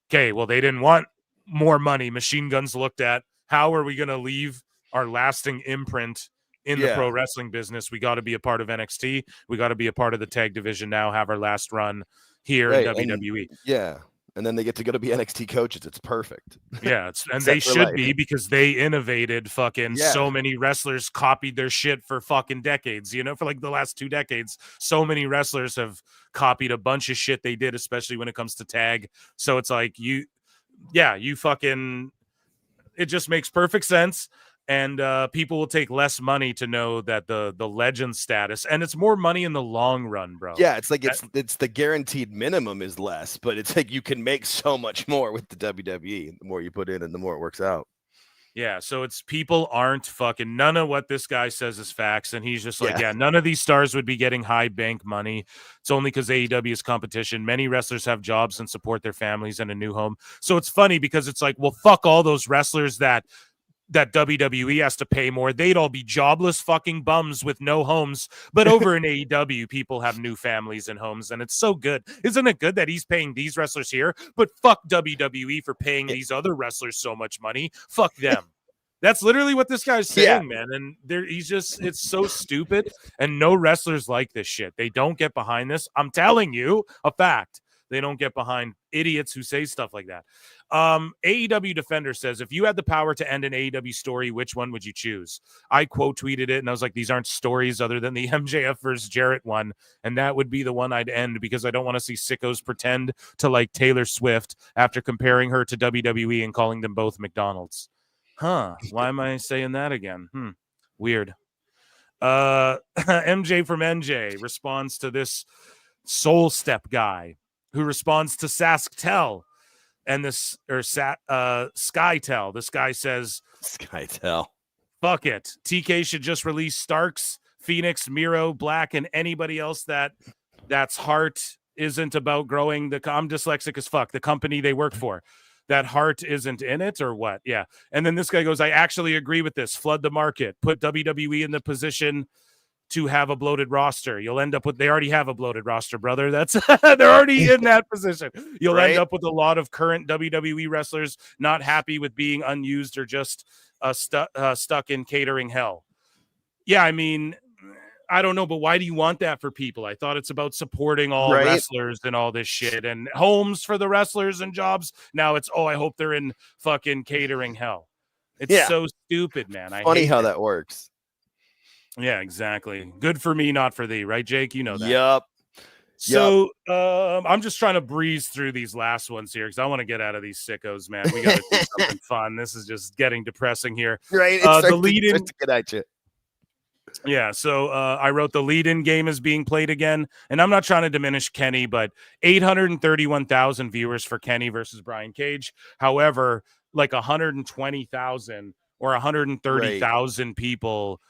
Okay, well, they didn't want more money. Machine Guns looked at, how are we going to leave our lasting imprint in the pro wrestling business? We got to be a part of NXT. We got to be a part of the tag division now, have our last run here in WWE. And then they get to go to be NXT coaches. It's perfect. Yeah, and they should be, because they innovated fucking so many wrestlers copied their shit for fucking decades, you know, for like the last 2 decades. So many wrestlers have copied a bunch of shit they did, especially when it comes to tag. So it's like you fucking, it just makes perfect sense. And people will take less money to know that the legend status, and it's more money in the long run, bro. Yeah, it's like it's the guaranteed minimum is less, but it's like you can make so much more with the WWE. The more you put in, and the more it works out. Yeah, so it's people aren't fucking, none of what this guy says is facts, and he's just like, none of these stars would be getting high bank money. It's only because AEW is competition. Many wrestlers have jobs and support their families and a new home. So it's funny because it's like, well, fuck all those wrestlers that WWE has to pay more. They'd all be jobless fucking bums with no homes. But over in AEW, people have new families and homes, and it's so good. Isn't it good that he's paying these wrestlers here? But fuck WWE for paying these other wrestlers so much money. Fuck them. That's literally what this guy's saying, man. And he's just, it's so stupid. And no wrestlers like this shit. They don't get behind this. I'm telling you a fact. They don't get behind idiots who say stuff like that. AEW Defender says, if you had the power to end an AEW story, which one would you choose? I quote tweeted it, and I was like, these aren't stories other than the MJF versus Jarrett one. And that would be the one I'd end, because I don't want to see sickos pretend to like Taylor Swift after comparing her to WWE and calling them both McDonald's. Huh. Why am I saying that again? Weird. MJ from NJ responds to this Soul Step guy, who responds to SaskTel and this, or SkyTel. This guy says, SkyTel, fuck it. TK should just release Starks, Phoenix, Miro, Black, and anybody else that's heart isn't about growing the, I'm dyslexic as fuck, the company they work for. That heart isn't in it, or what? Yeah. And then this guy goes, I actually agree with this. Flood the market. Put WWE in the position to have a bloated roster. You'll end up with, they already have a bloated roster, brother. That's they're already in that position. You'll end up with a lot of current WWE wrestlers not happy with being unused or just stuck in catering hell. Yeah, I mean, I don't know, but why do you want that for people? I thought it's about supporting all wrestlers and all this shit, and homes for the wrestlers and jobs. Now it's, I hope they're in fucking catering hell. It's so stupid, man. Funny how that works. Yeah, exactly. Good for me, not for thee, right, Jake? You know that. Yep. So I'm just trying to breeze through these last ones here because I want to get out of these sickos, man. We got to do something fun. This is just getting depressing here. Right. The lead-in to get at you. Yeah, so I wrote the lead-in game is being played again, and I'm not trying to diminish Kenny, but 831,000 viewers for Kenny versus Brian Cage. However, like 120,000 or 130,000 people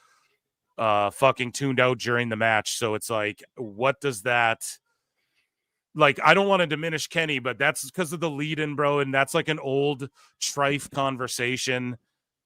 fucking tuned out during the match. So it's like, what does that, like, I don't want to diminish Kenny, but that's because of the lead-in, bro, and that's like an old trife conversation.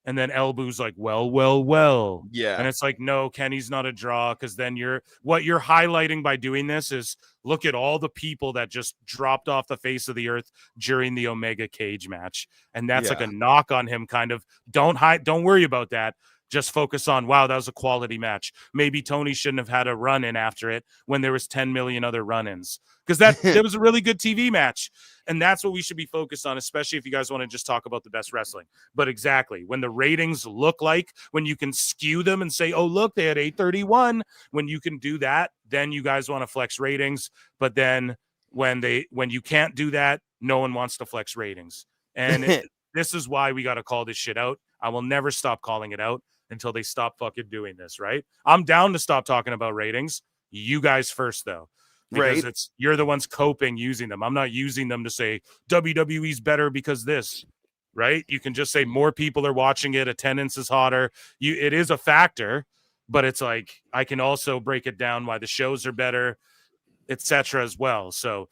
And then Elboo's like, well. Yeah. And it's like, no, Kenny's not a draw, because then what you're highlighting by doing this is look at all the people that just dropped off the face of the earth during the Omega Cage match. And that's like a knock on him, kind of. Don't worry about that. Just focus on, wow, that was a quality match. Maybe Tony shouldn't have had a run-in after it when there was 10 million other run-ins. Because that was a really good TV match. And that's what we should be focused on, especially if you guys want to just talk about the best wrestling. But exactly, when the ratings look like, when you can skew them and say, oh, look, they had 831. When you can do that, then you guys want to flex ratings. But then when you can't do that, no one wants to flex ratings. And this is why we got to call this shit out. I will never stop calling it out until they stop fucking doing this, right? I'm down to stop talking about ratings. You guys first, though. Because you're the ones coping using them. I'm not using them to say WWE's better because this, right? You can just say more people are watching it, attendance is hotter. It is a factor, but it's like I can also break it down why the shows are better, etc. as well. So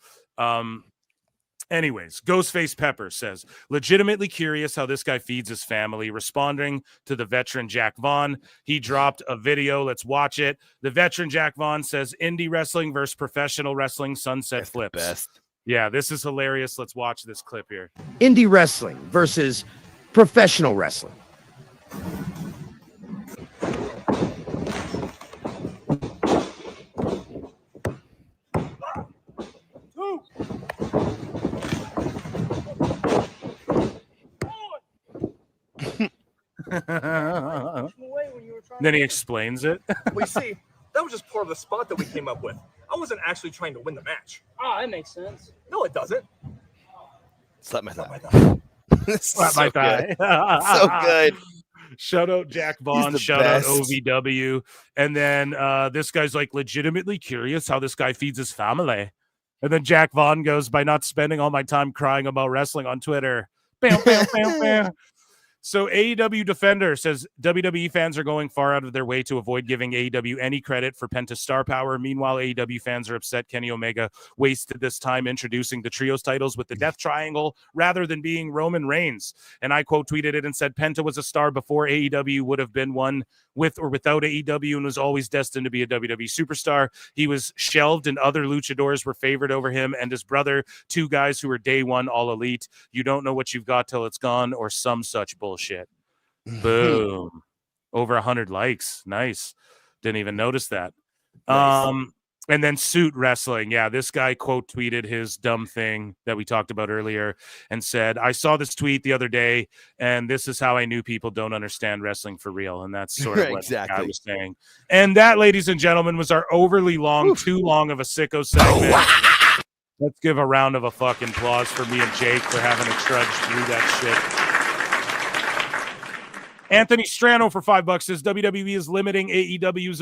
Anyways, Ghostface Pepper says, legitimately curious how this guy feeds his family, responding to the veteran Jack Vaughn. He dropped a video. Let's watch it. The veteran Jack Vaughn says, indie wrestling versus professional wrestling, sunset flips. Best. Yeah, this is hilarious. Let's watch this clip here. Indie wrestling versus professional wrestling. Then he explains it. Well, you see, that was just part of the spot that we came up with. I wasn't actually trying to win the match. Oh, that makes sense. No, it doesn't. Slap my thigh. Slap my thigh. So good. Shout out Jack Vaughn. Shout out OVW. And then this guy's like legitimately curious how this guy feeds his family. And then Jack Vaughn goes, by not spending all my time crying about wrestling on Twitter. Bam, bam, bam, bam. So AEW Defender says WWE fans are going far out of their way to avoid giving AEW any credit for Penta's star power. Meanwhile, AEW fans are upset Kenny Omega wasted this time introducing the trios titles with the Death Triangle rather than being Roman Reigns. And I quote tweeted it and said, Penta was a star before AEW would have been one with or without AEW and was always destined to be a WWE superstar. He was shelved and other luchadors were favored over him and his brother, two guys who were day one all elite. You don't know what you've got till it's gone or some such bullshit. Boom. Over 100 likes. Nice. Didn't even notice that. Nice. And then Suit Wrestling. Yeah, this guy quote tweeted his dumb thing that we talked about earlier and said, I saw this tweet the other day, and this is how I knew people don't understand wrestling for real. And that's sort of what the guy was saying. And that, ladies and gentlemen, was our overly long, too long of a Sicko segment. Let's give a round of a fucking applause for me and Jake for having to trudge through that shit. Anthony Strano for $5 says WWE is limiting AEW's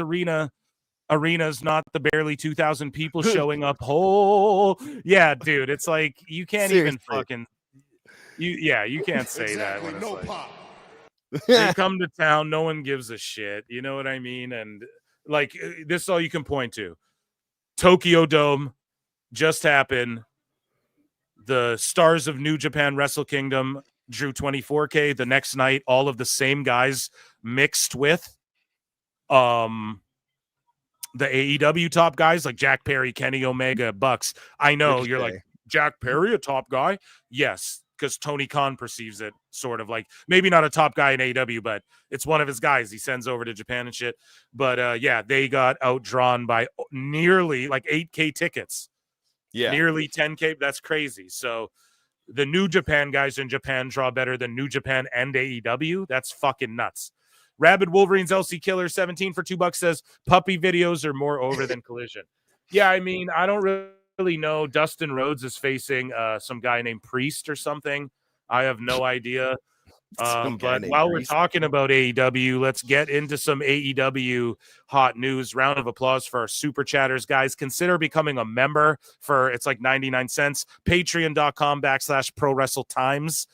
arenas, not the barely 2,000 people showing up. Yeah, dude, it's like you can't even fucking you can't say that when it's like they come to town, no one gives a shit. You know what I mean? And like this is all you can point to. Tokyo Dome just happened. The stars of New Japan Wrestle Kingdom drew 24K. The next night, all of the same guys mixed with the AEW top guys like Jack Perry, Kenny Omega, Bucks. I know you're like, Jack Perry, a top guy? Yes, because Tony Khan perceives it sort of like maybe not a top guy in AEW, but it's one of his guys he sends over to Japan and shit. But yeah, they got outdrawn by nearly like 8K tickets. Yeah, nearly 10K. That's crazy. So the New Japan guys in Japan draw better than New Japan and AEW. That's fucking nuts. Rabid Wolverines LC Killer 17 for $2 says puppy videos are more over than Collision. Yeah, I mean, I don't really know. Dustin Rhodes is facing some guy named Priest or something. I have no idea. But while we're talking about AEW, let's get into some AEW hot news. Round of applause for our super chatters, guys. Consider becoming a member for it's like 99 cents. Patreon.com/prowrestletimes.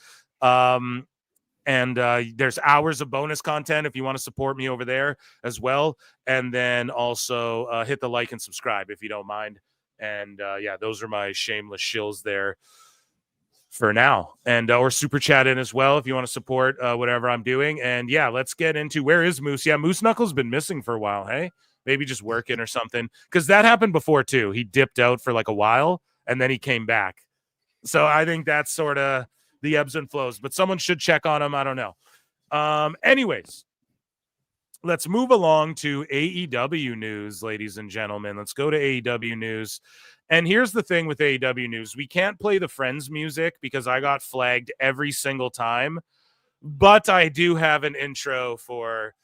And there's hours of bonus content if you want to support me over there as well. And then also hit the like and subscribe if you don't mind. And yeah, those are my shameless shills there for now. And or super chat in as well if you want to support whatever I'm doing. And yeah, let's get into where is Moose? Yeah, Moose Knuckles been missing for a while. Hey, maybe just working or something. Because that happened before too. He dipped out for like a while and then he came back. So I think that's sort of the ebbs and flows, but someone should check on him. I don't know. Anyways, let's move along to AEW news, ladies and gentlemen. Let's go to AEW news. And here's the thing with AEW news. We can't play the Friends music because I got flagged every single time, but I do have an intro for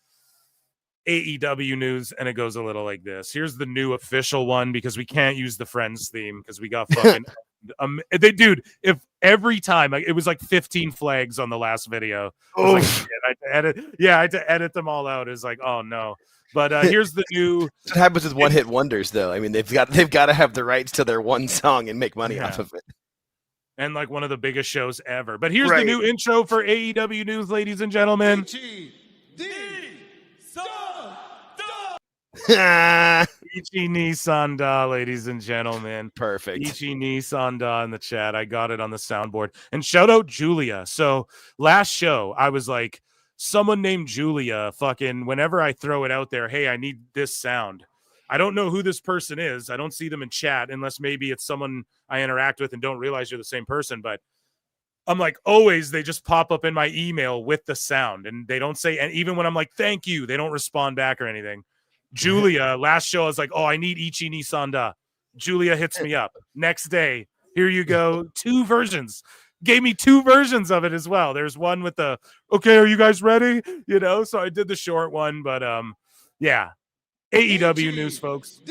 AEW news, and it goes a little like this. Here's the new official one because we can't use the Friends theme because we got fucking dude, if every time it was like 15 flags on the last video. Like, shit, I had to edit them all out. It's like, oh no. But here's the new. What happens with one-hit wonders, though? I mean, they've got to have the rights to their one song and make money off of it. And like one of the biggest shows ever. But here's the new intro for AEW news, ladies and gentlemen. Ichi Sanda, ladies and gentlemen. Perfect. Ichi Sanda in the chat. I got it on the soundboard. And shout out Julia. So last show, I was like, someone named Julia, fucking, whenever I throw it out there, hey, I need this sound. I don't know who this person is. I don't see them in chat unless maybe it's someone I interact with and don't realize you're the same person. But I'm like, always, they just pop up in my email with the sound. And they don't say, and even when I'm like, thank you, they don't respond back or anything. Julia, last show, I was like, oh, I need Ichi ni Sanda. Julia hits me up. Next day, here you go. 2 versions. Gave me 2 versions of it as well. There's one with the, okay, are you guys ready? You know, so I did the short one. But yeah. AEW news, folks.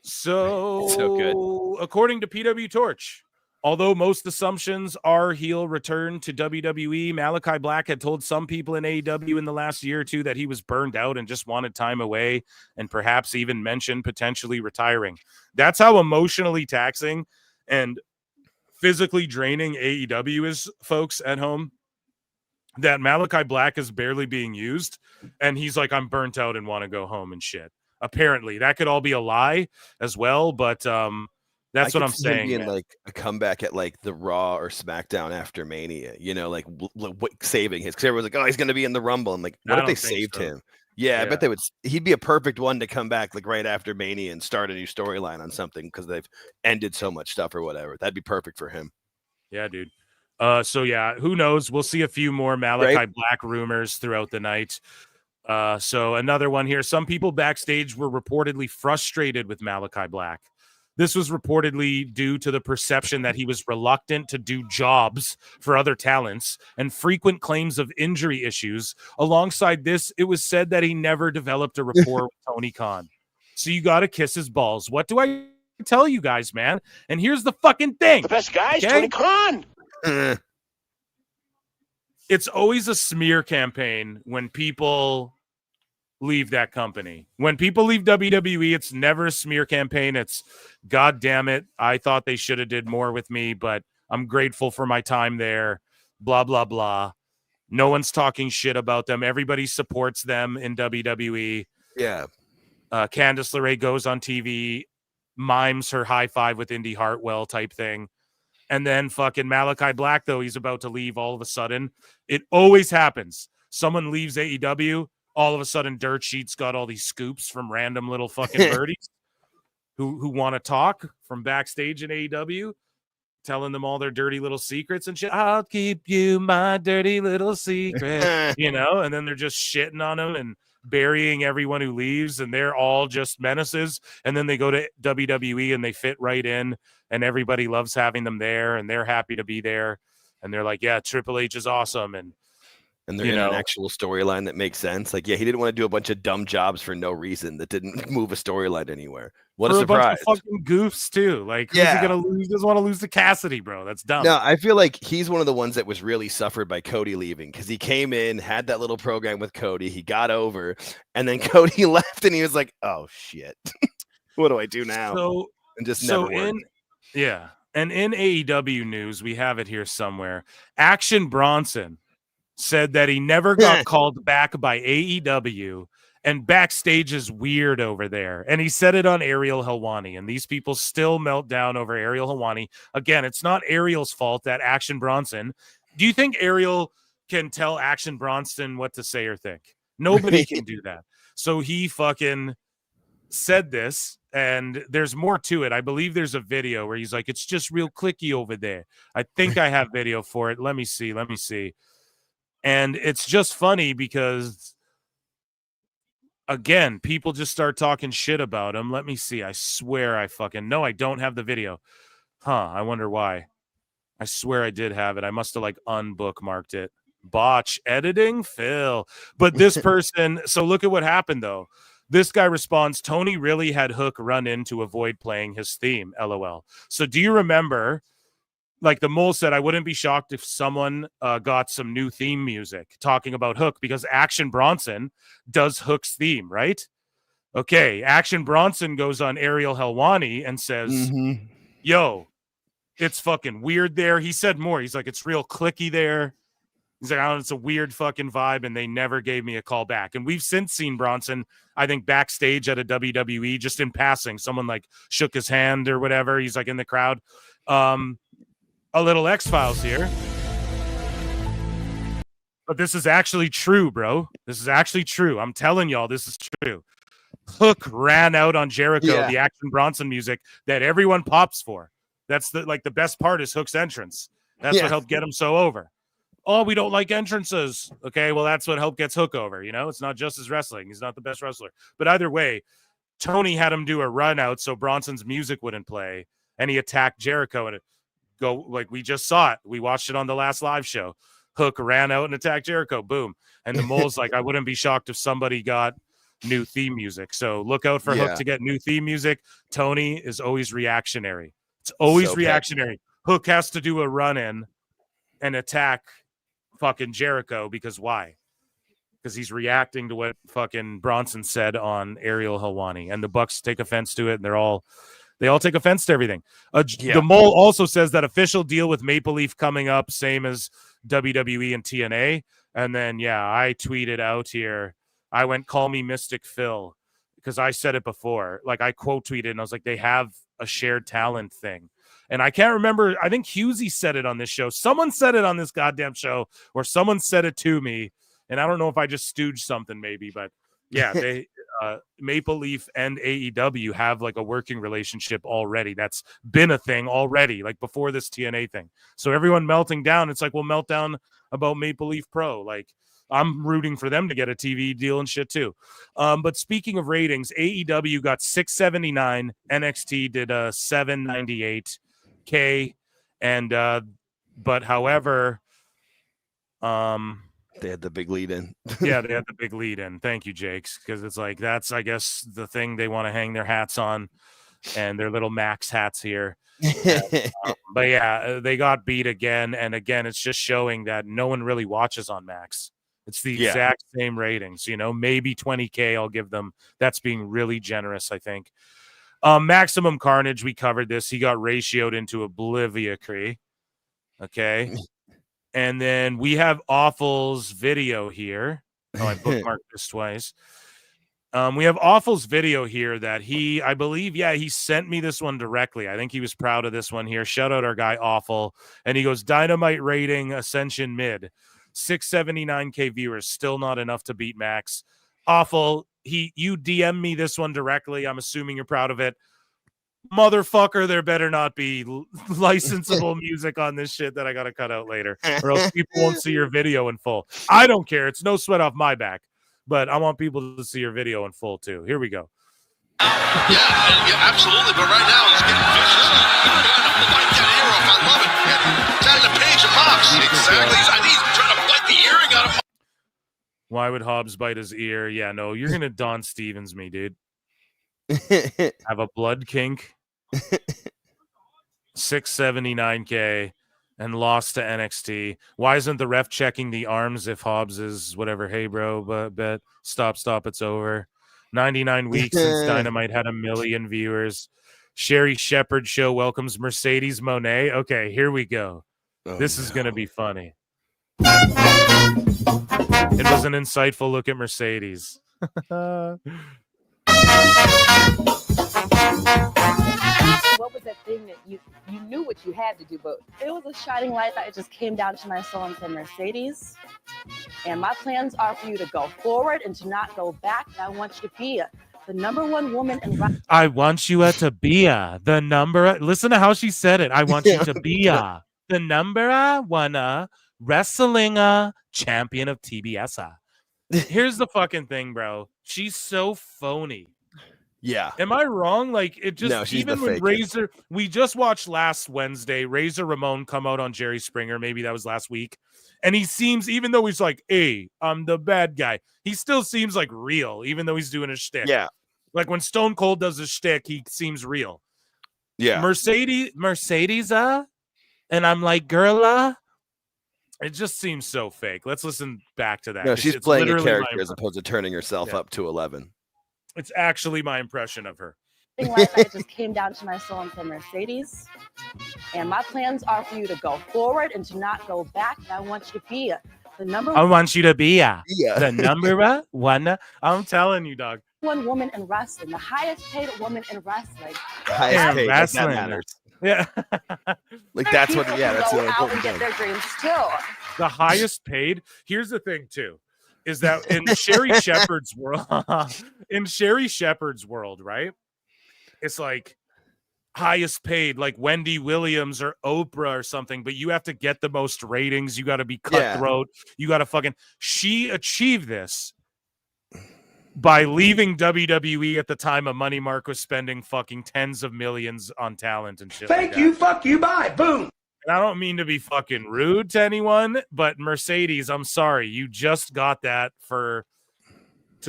So good. According to PW Torch, although most assumptions are he'll return to WWE, Malachi Black had told some people in AEW in the last year or two that he was burned out and just wanted time away, and perhaps even mentioned potentially retiring. That's how emotionally taxing and physically draining AEW is, folks at home, that Malachi Black is barely being used, and he's like, I'm burnt out and want to go home and shit. Apparently, that could all be a lie as well, but that's what I'm saying. Being like a comeback at like the Raw or SmackDown after Mania, you know, like saving his. Because everyone's like, oh, he's going to be in the Rumble. I'm like, what if they saved him? Yeah, I bet they would. He'd be a perfect one to come back like right after Mania and start a new storyline on something because they've ended so much stuff or whatever. That'd be perfect for him. Yeah, dude. So yeah, who knows? We'll see a few more Malachi Black rumors throughout the night. So another one here. Some people backstage were reportedly frustrated with Malachi Black. This was reportedly due to the perception that he was reluctant to do jobs for other talents and frequent claims of injury issues. Alongside this, it was said that he never developed a rapport with Tony Khan. So you got to kiss his balls. What do I tell you guys, man? And here's the fucking thing. The best guy is Tony Khan. It's always a smear campaign when people leave that company. When people leave WWE, it's never a smear campaign. It's, God damn it, I thought they should have did more with me, but I'm grateful for my time there. Blah, blah, blah. No one's talking shit about them. Everybody supports them in WWE. Yeah. Candice LeRae goes on TV, mimes her high five with Indy Hartwell type thing. And then fucking Malachi Black, though, he's about to leave all of a sudden. It always happens. Someone leaves AEW, all of a sudden Dirt Sheet's got all these scoops from random little fucking birdies who want to talk from backstage in AEW, telling them all their dirty little secrets and shit. I'll keep you my dirty little secret, you know, and then they're just shitting on them and burying everyone who leaves, and they're all just menaces. And then they go to WWE and they fit right in, and everybody loves having them there, and they're happy to be there. And they're like, yeah, Triple H is awesome. And they're in an actual storyline that makes sense. Like, yeah, he didn't want to do a bunch of dumb jobs for no reason that didn't move a storyline anywhere. What a surprise. A bunch of fucking goofs, too. Like, who's he going to lose? He doesn't want to lose to Cassidy, bro. That's dumb. No, I feel like he's one of the ones that was really suffered by Cody leaving, because he came in, had that little program with Cody. He got over, and then Cody left, and he was like, oh, shit. What do I do now? And just never worked. And in AEW news, we have it here somewhere. Action Bronson said that he never got called back by AEW, and backstage is weird over there. And he said it on Ariel Helwani, and these people still melt down over Ariel Helwani. Again, it's not Ariel's fault that Action Bronson. Do you think Ariel can tell Action Bronson what to say or think? Nobody can do that. So he fucking said this, and there's more to it. I believe there's a video where he's like, it's just real clicky over there. I think I have video for it. Let me see. And it's just funny because, again, people just start talking shit about him. Let me see. I swear I fucking no, I don't have the video. I wonder why. I swear I did have it. I must have like unbookmarked it. Botch editing, Phil. But this person, so look at what happened though. This guy responds, Tony really had Hook run in to avoid playing his theme, LOL. So do you remember, like the Mole said, I wouldn't be shocked if someone got some new theme music talking about Hook, because Action Bronson does Hook's theme, right? Okay, Action Bronson goes on Ariel Helwani and says, yo, it's fucking weird there. He said more. He's like, it's real clicky there. He's like, oh, it's a weird fucking vibe, and they never gave me a call back. And we've since seen Bronson, I think, backstage at a WWE, just in passing. Someone like shook his hand or whatever. He's like in the crowd. A little X-Files here. But this is actually true, bro. This is actually true. I'm telling y'all, this is true. Hook ran out on Jericho, the Action Bronson music that everyone pops for. That's the best part is Hook's entrance. That's what helped get him so over. Oh, we don't like entrances. Okay, well, that's what helped gets Hook over. You know, it's not just his wrestling. He's not the best wrestler. But either way, Tony had him do a run out so Bronson's music wouldn't play, and he attacked Jericho, and it go like we just saw it. We watched it on the last live show. Hook ran out and attacked Jericho. Boom. And the Mole's like, I wouldn't be shocked if somebody got new theme music. So look out for Hook to get new theme music. Tony is always reactionary. It's always reactionary. Hook has to do a run-in and attack fucking Jericho because why? Because he's reacting to what fucking Bronson said on Ariel Helwani, and the Bucks take offense to it, and they all take offense to everything. The Mole also says that official deal with Maple Leaf coming up, same as WWE and TNA. And then, I tweeted out here, I went, call me Mystic Phil, because I said it before. Like, I quote tweeted, and I was like, they have a shared talent thing. And I can't remember. I think Husey said it on this show. Someone said it on this goddamn show, or someone said it to me. And I don't know if I just stooged something maybe, but they Maple Leaf and AEW have like a working relationship already. That's been a thing already, like before this TNA thing. So everyone melting down, it's like, we'll melt down about Maple Leaf Pro. Like, I'm rooting for them to get a TV deal and shit too. But speaking of ratings, AEW got 679, NXT did 798K, and but however, they had the big lead in. They had the big lead in. Thank you, Jakes, because it's like that's, I guess, the thing they want to hang their hats on, and their little Max hats here. But they got beat again, and again, it's just showing that no one really watches on Max. It's the exact same ratings, maybe 20K I'll give them. That's being really generous, I think. Maximum Carnage, we covered this. He got ratioed into Obliviacry. Okay. And then we have Awful's video here. Oh, I bookmarked this twice. We have Awful's video here that I believe, he sent me this one directly. I think he was proud of this one here. Shout out our guy Awful. And he goes, Dynamite rating, Ascension mid. 679K viewers, still not enough to beat Max. Awful. You DM me this one directly. I'm assuming you're proud of it. Motherfucker, there better not be licensable music on this shit that I gotta cut out later, or else people won't see your video in full. I don't care. It's no sweat off my back, but I want people to see your video in full too. Here we go. Yeah, absolutely. But right now, it's getting vicious. Bite that ear off. I love it. It's out of the page of Hobbs. Exactly. I think he's trying to bite the earring out of. Why would Hobbs bite his ear? Yeah, no, you're gonna Don Stevens me, dude. Have a blood kink. 679K and lost to NXT. Why isn't the ref checking the arms if Hobbs is whatever? Hey, bro, but bet. Stop, it's over. 99 weeks since Dynamite had 1 million viewers. Sherry Shepherd show welcomes Mercedes Monet. Okay, here we go. This is going to be funny. It was an insightful look at Mercedes. What was that thing that you knew what you had to do, but it was a shining light that it just came down to my soul and said, Mercedes, and my plans are for you to go forward and to not go back. And I want you to be the #1 woman in. I want you to be the number. Listen to how she said it. I want you to be the #1 wrestling champion of TBS. Here's the fucking thing, bro. She's so phony. Yeah. Am I wrong? Like, it just, no, even when Razor, we just watched last Wednesday, Razor Ramon come out on Jerry Springer. Maybe that was last week. And he seems, even though he's like, hey, I'm the bad guy, he still seems like real, even though he's doing his shtick. Yeah. Like when Stone Cold does his shtick, he seems real. Yeah. Mercedes, and I'm like, girl, it just seems so fake. Let's listen back to that. No, she's playing a character as opposed to turning herself up to 11. It's actually my impression of her. Life that just came down to my soul and said, Mercedes, and my plans are for you to go forward and to not go back. And I want you to be The number I want you to be Yeah. the number one. I'm telling you, dog. one woman in wrestling, the highest paid woman in wrestling. Highest paid. Like, that Wrestling. matters. Yeah. Like that's what. People Yeah, can that's go the out and important get thing. their dreams too. The highest paid. Here's the thing, too, is that in Sherry Shepherd's world, right? It's like highest paid, like Wendy Williams or Oprah or something, but you have to get the most ratings. You got to be cutthroat. You got to fucking. She achieved this by leaving WWE at the time of Money Mark was spending fucking tens of millions on talent and shit. Thank you, fuck you, bye, boom. And I don't mean to be fucking rude to anyone, but Mercedes, I'm sorry, you just got that to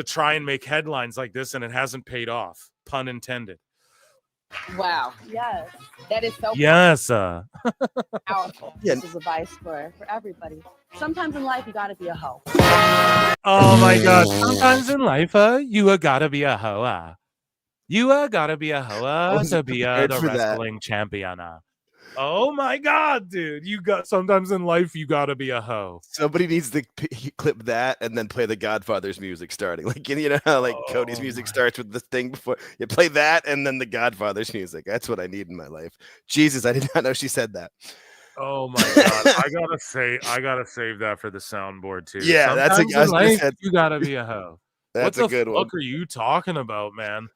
try and make headlines like this, and it hasn't paid off. Pun intended. Wow. Yes. That is so Yes. powerful. Yeah. This is advice for everybody. Sometimes in life, you got to be a hoe. Oh my God. Sometimes in life, you gotta be a hoe. You gotta be a hoe to be the prepared for that. wrestling champion. Oh my God, dude. Sometimes in life, you gotta be a hoe. Somebody needs to clip that and then play the Godfather's music starting. Like, you know how like Cody's music starts with the thing before you play that and then the Godfather's music. That's what I need in my life. Jesus, I did not know she said that. Oh my God. I gotta save that for the soundboard too. Yeah, that's Sometimes I was in gonna life, say- you gotta be a hoe. That's what a good the one. fuck are you talking about, man?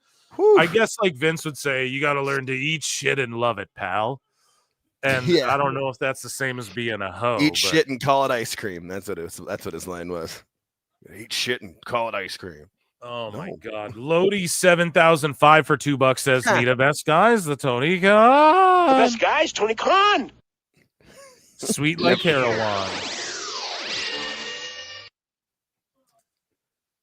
I guess like Vince would say, you gotta learn to eat shit and love it, pal. And Yeah. I don't know if that's the same as being a hoe. Eat but- shit and call it ice cream. That's what his line was. Eat shit and call it ice cream. Oh my God. Lodi 7005 for $2 says Nita best guys, the Tony Khan. The best guys, Tony Khan. Sweet like heroin.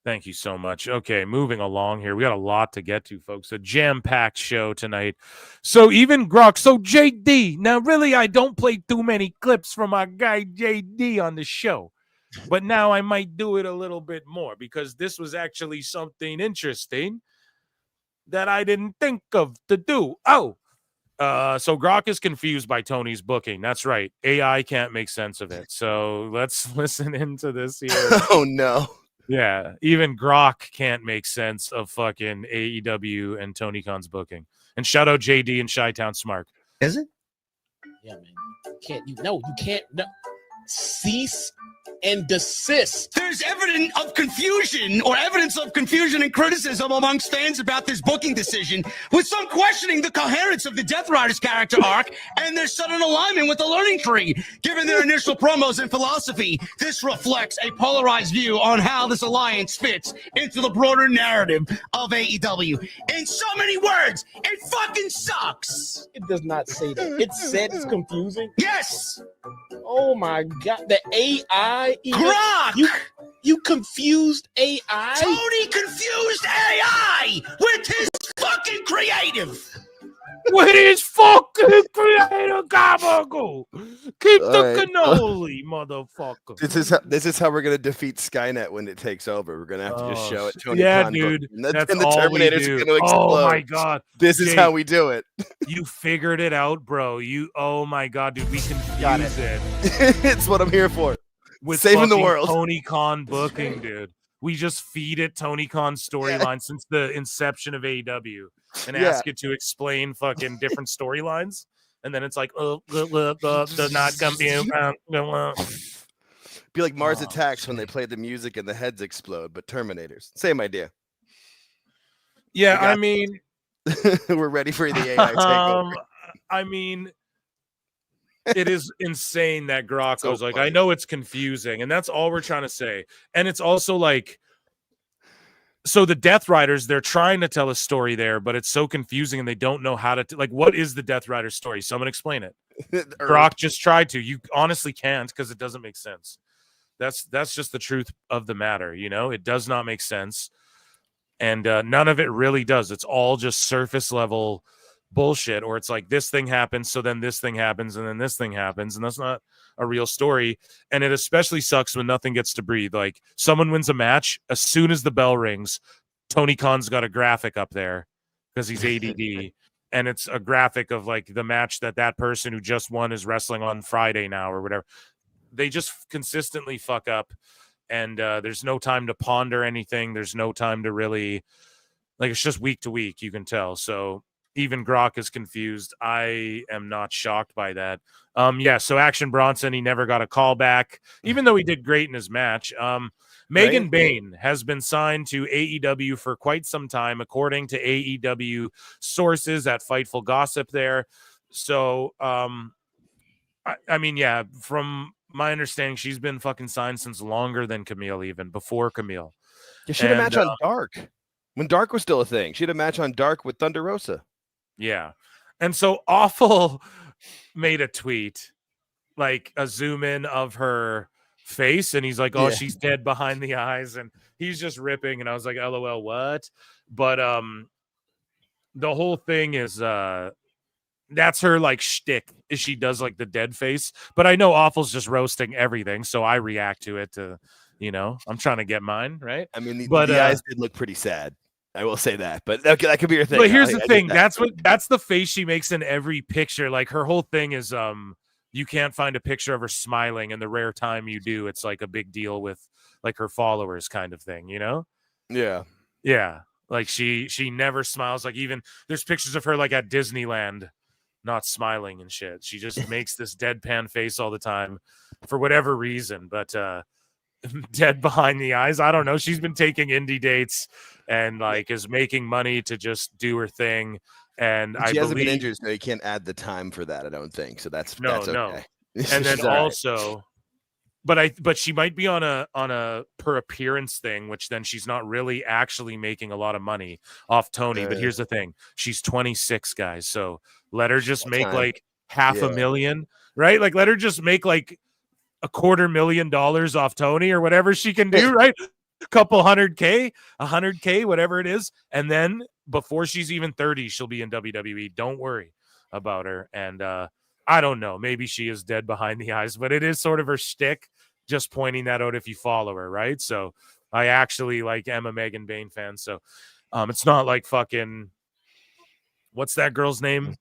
Thank you so much. Okay, moving along here. We got a lot to get to, folks. A jam-packed show tonight. So even Grok. So JD. Now, really, I don't play too many clips from our guy JD on the show. But now I might do it a little bit more because this was actually something interesting that I didn't think of to do. So Grok is confused by Tony's booking. That's right. AI can't make sense of it. So let's listen into this here. Oh, no. Yeah, even Grok can't make sense of fucking AEW and Tony Khan's booking. And shout out JD and Chi-Town Smart. Is it? Yeah, man. You can't. No. Cease and desist. There's evidence of confusion and criticism amongst fans about this booking decision, with some questioning the coherence of the Death Riders character arc and their sudden alignment with the learning tree. Given their initial promos and philosophy, this reflects a polarized view on how this alliance fits into the broader narrative of AEW. In so many words, it fucking sucks. It does not say that. It said it's confusing. Yes. Oh my God. The AI. Grok! You confused AI? Tony confused AI with his fucking creative. With his fucking creative gabagool. Keep All the right. cannoli, motherfucker. This is how we're gonna defeat Skynet when it takes over. We're gonna have to just show it. Tony yeah, Khan dude. booking. And That's the all Terminators we do. are gonna explode. Oh my God. This is Jake, how we do it. You figured it out, bro. Oh my God, dude. We Got confuse it. It's what I'm here for. With Saving the fucking world. Tony Khan booking, dude. We just feed it Tony Khan's storyline since the inception of AEW and ask it to explain fucking different storylines. And then it's like, the not compute. Be like Mars Attacks when they play the music and the heads explode, but Terminators. Same idea. Yeah, I mean, we're ready for the AI takeover. I mean, it is insane that Grok was like, I know it's confusing, and that's all we're trying to say. And it's also like, so the Death Riders, they're trying to tell a story there, but it's so confusing and they don't know how to, like, what is the Death Rider story? Someone explain it. Grok just tried to. You honestly can't because it doesn't make sense. That's just the truth of the matter, you know? It does not make sense. And none of it really does. It's all just surface level bullshit, or it's like this thing happens, so then this thing happens, and then this thing happens, and that's not a real story. And it especially sucks when nothing gets to breathe. Like someone wins a match, as soon as the bell rings, Tony Khan's got a graphic up there because he's ADD, and it's a graphic of like the match that person who just won is wrestling on Friday now or whatever. they just consistently fuck up, and there's no time to ponder anything. There's no time to really, like, it's just week to week, you can tell. So even Grok is confused. I am not shocked by that. So Action Bronson, he never got a call back, even though he did great in his match. Megan Bayne has been signed to AEW for quite some time, according to AEW sources at Fightful Gossip there. So, I mean, yeah, from my understanding, she's been fucking signed since longer than Camille, even before Camille. You should have a match on Dark. When Dark was still a thing, she had a match on Dark with Thunder Rosa. Yeah. And so Awful made a tweet, like a zoom in of her face, and he's like, oh, she's dead behind the eyes, and he's just ripping, and I was like, LOL, what? But the whole thing is that's her like shtick, is she does like the dead face. But I know Awful's just roasting everything, so I react to it to, I'm trying to get mine, right? I mean, the eyes did look pretty sad. I will say that, but that could be your thing. But here's the thing: that's the face she makes in every picture. Like her whole thing is, you can't find a picture of her smiling, and the rare time you do, it's like a big deal with like her followers, kind of thing. Yeah. Like she never smiles. Like even there's pictures of her like at Disneyland, not smiling and shit. She just makes this deadpan face all the time for whatever reason. But dead behind the eyes, I don't know. She's been taking indie dates and like is making money to just do her thing. And she hasn't been injured, so you can't add the time for that, I don't think. So that's okay. No. And then also, but she might be on a per appearance thing, which then she's not really actually making a lot of money off Tony. But here's the thing: she's 26, guys. So let her just make like $500,000, right? Like let her just make like $250,000 off Tony or whatever she can do, right? A couple $100K, whatever it is, and then before she's even 30, she'll be in WWE. Don't worry about her. And I don't know, maybe she is dead behind the eyes, but it is sort of her shtick, just pointing that out if you follow her, right? So I actually am a Megan Bayne fan, so it's not like fucking, what's that girl's name?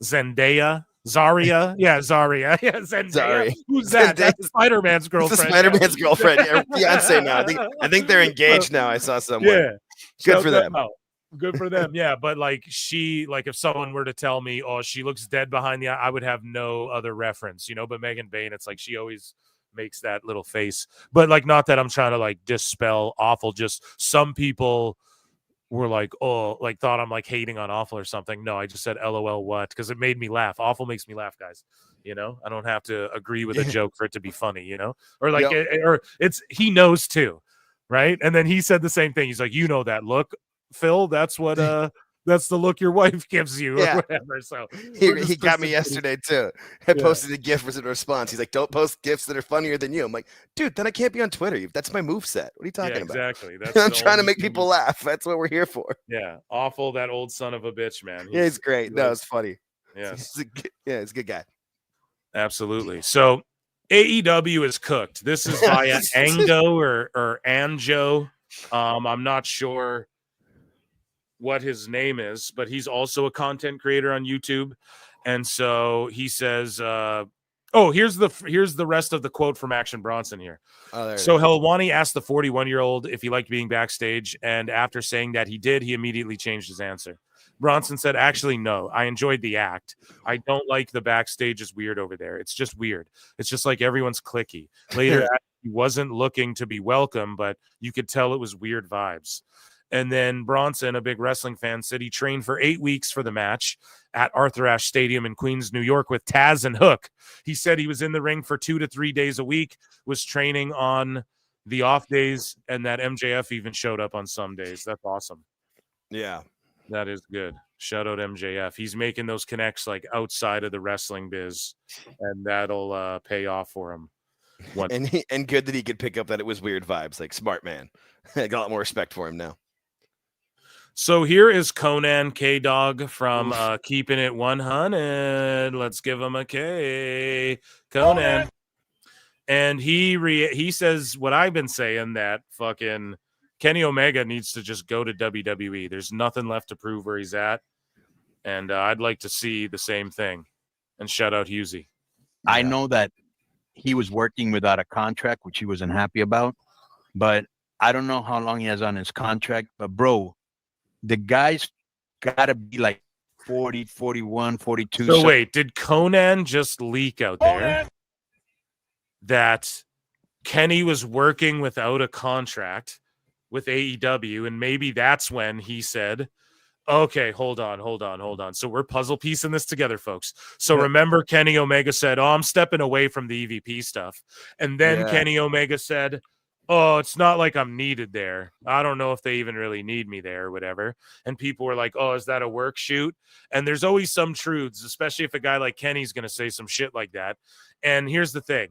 Zaria. Yeah, Zendaya. Who's that? That's Spider-Man's girlfriend. Spider-Man's girlfriend. Beyonce now. I think they're engaged now. I saw somewhere. Yeah. Good for them. Good for them. Yeah, but if someone were to tell me, oh, she looks dead behind the eye, I would have no other reference, But Megan Bayne, it's like she always makes that little face. But not that I'm trying to dispel Awful. Just some people were thought I'm hating on Awful or something. No, I just said LOL what, because it made me laugh. Awful makes me laugh, guys. I don't have to agree with a joke for it to be funny, or or it's, he knows too, right? And then he said the same thing. He's like, that look, Phil, that's what that's the look your wife gives you or whatever. So he got me yesterday too. I posted a GIF as a response. He's like, don't post GIFs that are funnier than you. I'm like, dude, then I can't be on Twitter. That's my moveset. What are you talking about? Exactly. I'm trying to make people laugh. That's what we're here for. Yeah. Awful, that old son of a bitch, man. He's great. No, it's funny. Yeah. He's a good guy. Absolutely. So AEW is cooked. This is via Ango or Anjo. I'm not sure what his name is, but he's also a content creator on YouTube. And so he says, here's the rest of the quote from Action Bronson here. So Helwani asked the 41-year-old if he liked being backstage, and after saying that he did, he immediately changed his answer. Bronson said, actually, no, I enjoyed the act. I don't like the backstage is weird over there. It's just weird. It's just like everyone's cliquey. Later, he wasn't looking to be welcome, but you could tell it was weird vibes. And then Bronson, a big wrestling fan, said he trained for 8 weeks for the match at Arthur Ashe Stadium in Queens, New York with Taz and Hook. He said he was in the ring for 2 to 3 days a week, was training on the off days, and that MJF even showed up on some days. That's awesome. Yeah. That is good. Shout out MJF. He's making those connects outside of the wrestling biz, and that'll pay off for him. And good that he could pick up that it was weird vibes. Smart man. I got a lot more respect for him now. So here is Conan K-Dog from Keeping It 100. Let's give him a K. Conan. And he says what I've been saying, that fucking Kenny Omega needs to just go to WWE. There's nothing left to prove where he's at. And I'd like to see the same thing. And shout out Husey. I know that he was working without a contract, which he wasn't happy about. But I don't know how long he has on his contract. But, bro, the guy's got to be like 40, 41, 42. So wait, did Conan just leak out there that Kenny was working without a contract with AEW, and maybe that's when he said, okay, hold on. So we're puzzle piecing this together, folks. So remember Kenny Omega said, oh, I'm stepping away from the EVP stuff. And then Kenny Omega said, oh, it's not like I'm needed there. I don't know if they even really need me there or whatever. And people were like, oh, is that a work shoot? And there's always some truths, especially if a guy like Kenny's going to say some shit like that. And here's the thing.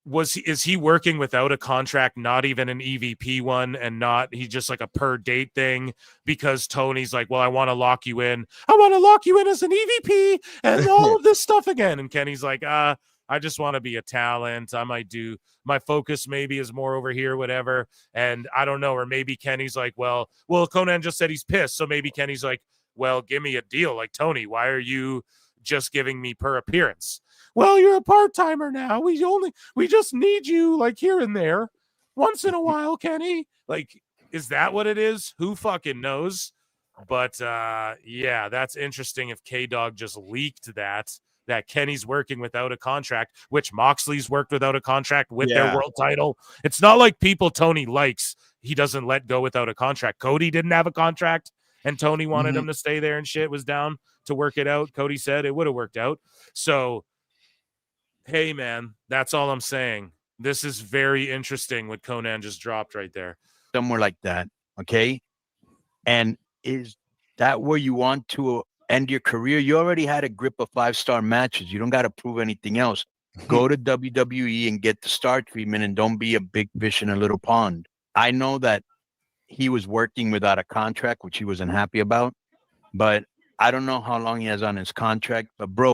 Is he working without a contract, not even an EVP one, and not he just like a per date thing because Tony's like, well, I want to lock you in. I want to lock you in as an EVP and all of this stuff again. And Kenny's like, I just want to be a talent. I might do my focus maybe is more over here, whatever. And I don't know. Or maybe Kenny's like, well, Conan just said he's pissed. So maybe Kenny's like, well, give me a deal. Like, Tony, why are you just giving me per appearance? Well, you're a part-timer now. We just need you like here and there once in a while, Kenny. Like, is that what it is? Who fucking knows? But yeah, that's interesting if K-Dog just leaked that Kenny's working without a contract, which Moxley's worked without a contract with their world title. It's not like people Tony likes, he doesn't let go without a contract. Cody didn't have a contract, and Tony wanted him to stay there and shit, was down to work it out. Cody said it would have worked out. So, hey, man, that's all I'm saying. This is very interesting what Conan just dropped right there. Somewhere like that, okay? And is that where you want to end your career? You already had a grip of 5-star matches. You don't got to prove anything else. Go to WWE and get the star treatment and don't be a big fish in a little pond. I know that he was working without a contract, which he wasn't happy about, but I don't know how long he has on his contract. But, bro,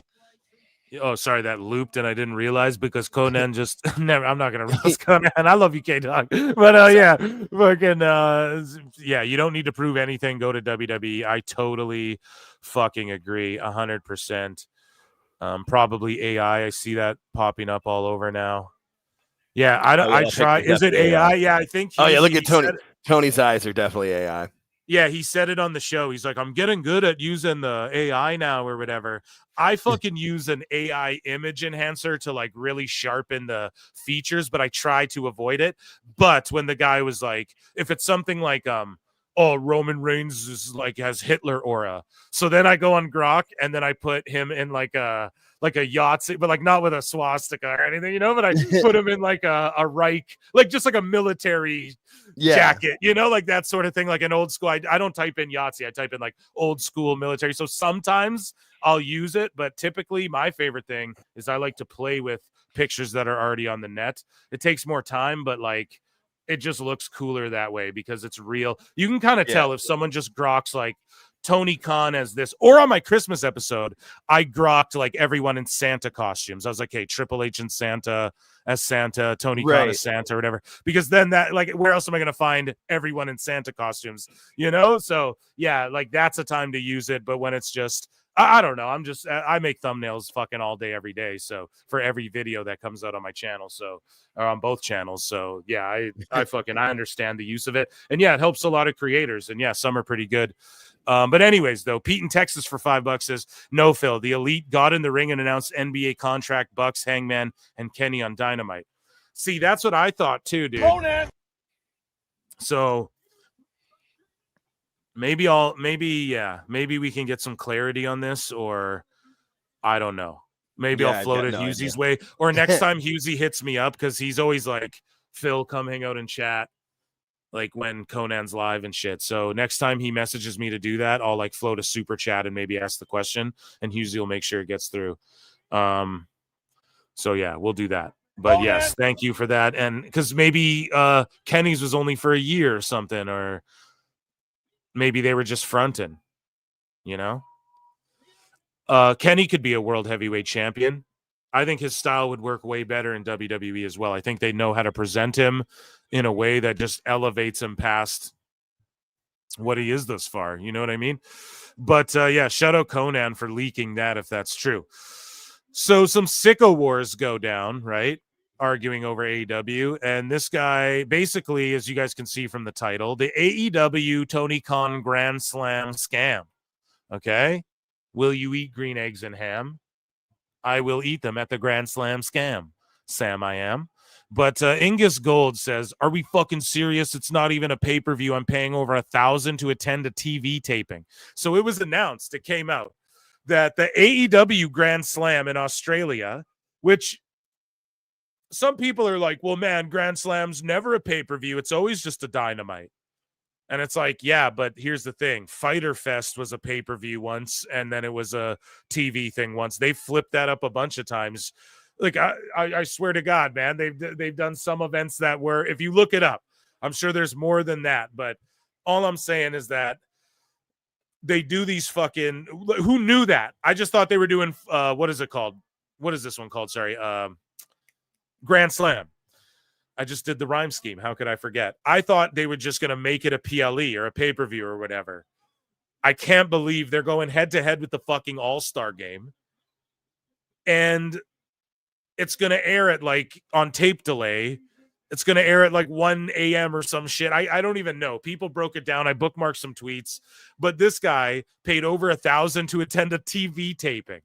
oh, sorry, that looped and I didn't realize because Conan just never. I'm not gonna roast Conan. I love you, K-Dog, but yeah, fucking yeah. You don't need to prove anything. Go to WWE. I totally fucking agree, 100%. Probably AI. I see that popping up all over now. Yeah, I try. Is it AI? Yeah, I think. Oh yeah, look at Tony. Tony's eyes are definitely AI. Yeah, he said it on the show. He's like, I'm getting good at using the AI now or whatever. I fucking use an AI image enhancer to like really sharpen the features, but I try to avoid it. But when the guy was like, if it's something like, oh, Roman Reigns is like has Hitler aura. So then I go on Grok and then I put him in like a Yahtzee, but like not with a swastika or anything, you know, but I put him in like a Reich, like just like a military jacket, you know, like that sort of thing, like an old school. I don't type in Yahtzee, I type in like old school military. So sometimes I'll use it, but typically my favorite thing is I like to play with pictures that are already on the net. It takes more time, but like it just looks cooler that way because it's real. You can kind of tell if someone just groks like Tony Khan as this, or on my Christmas episode, I grokked like everyone in Santa costumes. I was like, hey, Triple H and Santa as Santa, Tony Khan as Santa or whatever, because then that, like, where else am I going to find everyone in Santa costumes, you know? So yeah, like that's a time to use it. But when it's just, I don't know. I make thumbnails fucking all day, every day. So for every video that comes out on my channel, so or on both channels. So yeah, I understand the use of it. And yeah, it helps a lot of creators. And yeah, some are pretty good. But anyways, though, Pete in Texas for $5 says, no, Phil, the Elite got in the ring and announced NBA contract, Bucks, Hangman, and Kenny on Dynamite. See, that's what I thought too, dude. So maybe we can get some clarity on this, or I don't know. Maybe I'll float it Hughesy's way, or next time Hughes hits me up, because he's always like, Phil, come hang out and chat, like when Conan's live and shit. So next time he messages me to do that, I'll like float a super chat and maybe ask the question, and Hughes will make sure it gets through. So yeah, we'll do that. But yes, thank you for that. And because maybe Kenny's was only for a year or something, or maybe they were just fronting, you know? Kenny could be a world heavyweight champion. I think his style would work way better in WWE as well. I think they know how to present him in a way that just elevates him past what he is thus far. You know what I mean? But yeah, shout out Conan for leaking that, if that's true. So some Sicko wars go down, right? Arguing over AEW. And this guy, basically, as you guys can see from the title, the AEW Tony Khan Grand Slam scam. Okay? Will you eat green eggs and ham? I will eat them at the Grand Slam scam. Sam, I am. But Ingus Gold says, are we fucking serious? It's not even a pay-per-view. I'm paying over $1,000 to attend a TV taping. So it was announced, it came out, that the AEW Grand Slam in Australia, which some people are like, well, man, Grand Slam's never a pay-per-view. It's always just a Dynamite. And it's like, yeah, but here's the thing. Fyter Fest was a pay-per-view once, and then it was a TV thing once. They flipped that up a bunch of times. Like, I swear to God, man, they've done some events that were, if you look it up, I'm sure there's more than that. But all I'm saying is that they do these fucking, who knew that? I just thought they were doing, what is it called? What is this one called? Sorry. Grand Slam. I just did the rhyme scheme. How could I forget? I thought they were just going to make it a PLE or a pay-per-view or whatever. I can't believe they're going head-to-head with the fucking All-Star game. And it's going to air it like on tape delay. It's going to air at like 1 a.m. or some shit. I don't even know. People broke it down. I bookmarked some tweets. But this guy paid over $1,000 to attend a TV taping.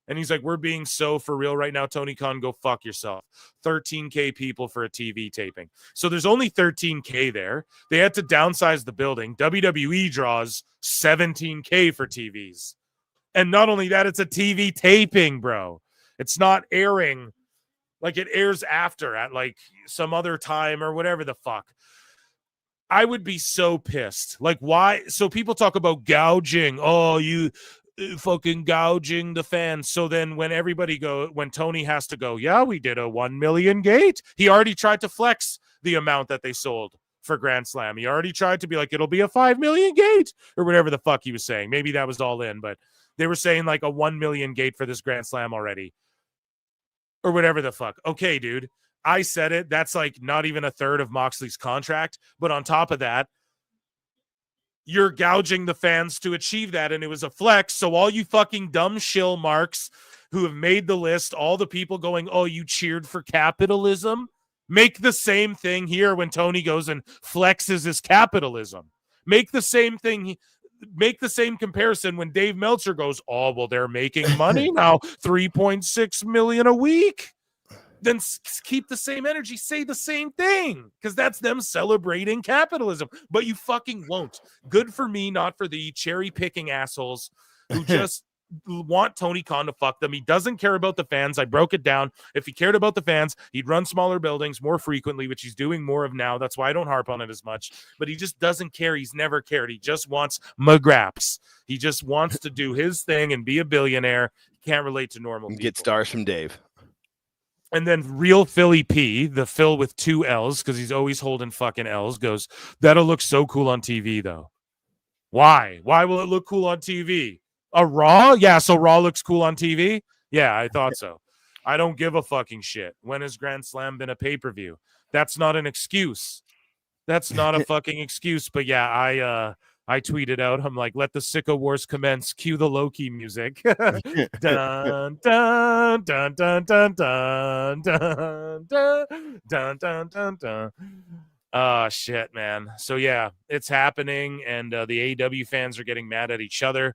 And he's like, we're being so for real right now. Tony Khan, go fuck yourself. 13K people for a TV taping. So there's only 13K there. They had to downsize the building. WWE draws 17K for TVs. And not only that, it's a TV taping, bro. It's not airing like it airs after at like some other time or whatever the fuck. I would be so pissed. Like, why? So people talk about gouging. Oh, you fucking gouging the fans. So then when Tony has to go, yeah, we did a 1 million gate. He already tried to flex the amount that they sold for Grand Slam. He already tried to be like, it'll be a 5 million gate or whatever the fuck he was saying. Maybe that was all in, but they were saying like a 1 million gate for this Grand Slam already or whatever the fuck. Okay, dude, I said it. That's like not even a third of Moxley's contract. But on top of that, you're gouging the fans to achieve that, and it was a flex. So all you fucking dumb shill marks who have made the list, all the people going, oh, you cheered for capitalism, make the same thing here when Tony goes and flexes his capitalism. Make the same thing. Make the same comparison when Dave Meltzer goes, oh, well, they're making money now, 3.6 million a week. Then keep the same energy, say the same thing, because that's them celebrating capitalism. But you fucking won't. Good for me, not for the cherry-picking assholes who just want Tony Khan to fuck them. He doesn't care about the fans. I broke it down. If he cared about the fans, he'd run smaller buildings more frequently, which he's doing more of now. That's why I don't harp on it as much. But he just doesn't care. He's never cared. He just wants McGraps. He just wants to do his thing and be a billionaire. He can't relate to normal people. Get stars from Dave. And then Real Philly P, the Phil with 2 L's, because he's always holding fucking L's, goes, that'll look so cool on TV, though. Why? Why will it look cool on TV? A Raw? Yeah, so Raw looks cool on TV? Yeah, I thought so. I don't give a fucking shit. When has Grand Slam been a pay-per-view? That's not an excuse. That's not a fucking excuse. But yeah, I tweeted out, I'm like, let the Sicko Wars commence. Cue the Loki music. Dun, dun, dun, dun, dun, dun, dun, dun, dun, dun, dun, dun. Shit, man. So yeah, it's happening, and the AEW fans are getting mad at each other.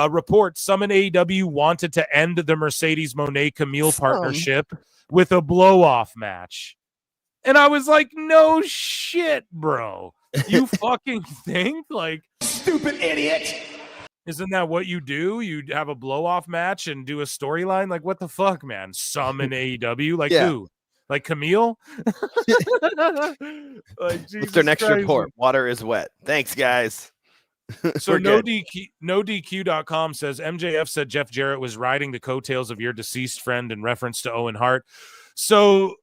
Report, some in AEW wanted to end the Mercedes Moné Camille partnership with a blow-off match. And I was like, no shit, bro. You fucking think? Like, stupid idiot. Isn't that what you do? You have a blow-off match and do a storyline? Like, what the fuck, man? Some in AEW? Like, who? Like Camille? Like, What's their next report? Water is wet. Thanks, guys. So NoDQ.com says MJF said Jeff Jarrett was riding the coattails of your deceased friend in reference to Owen Hart. So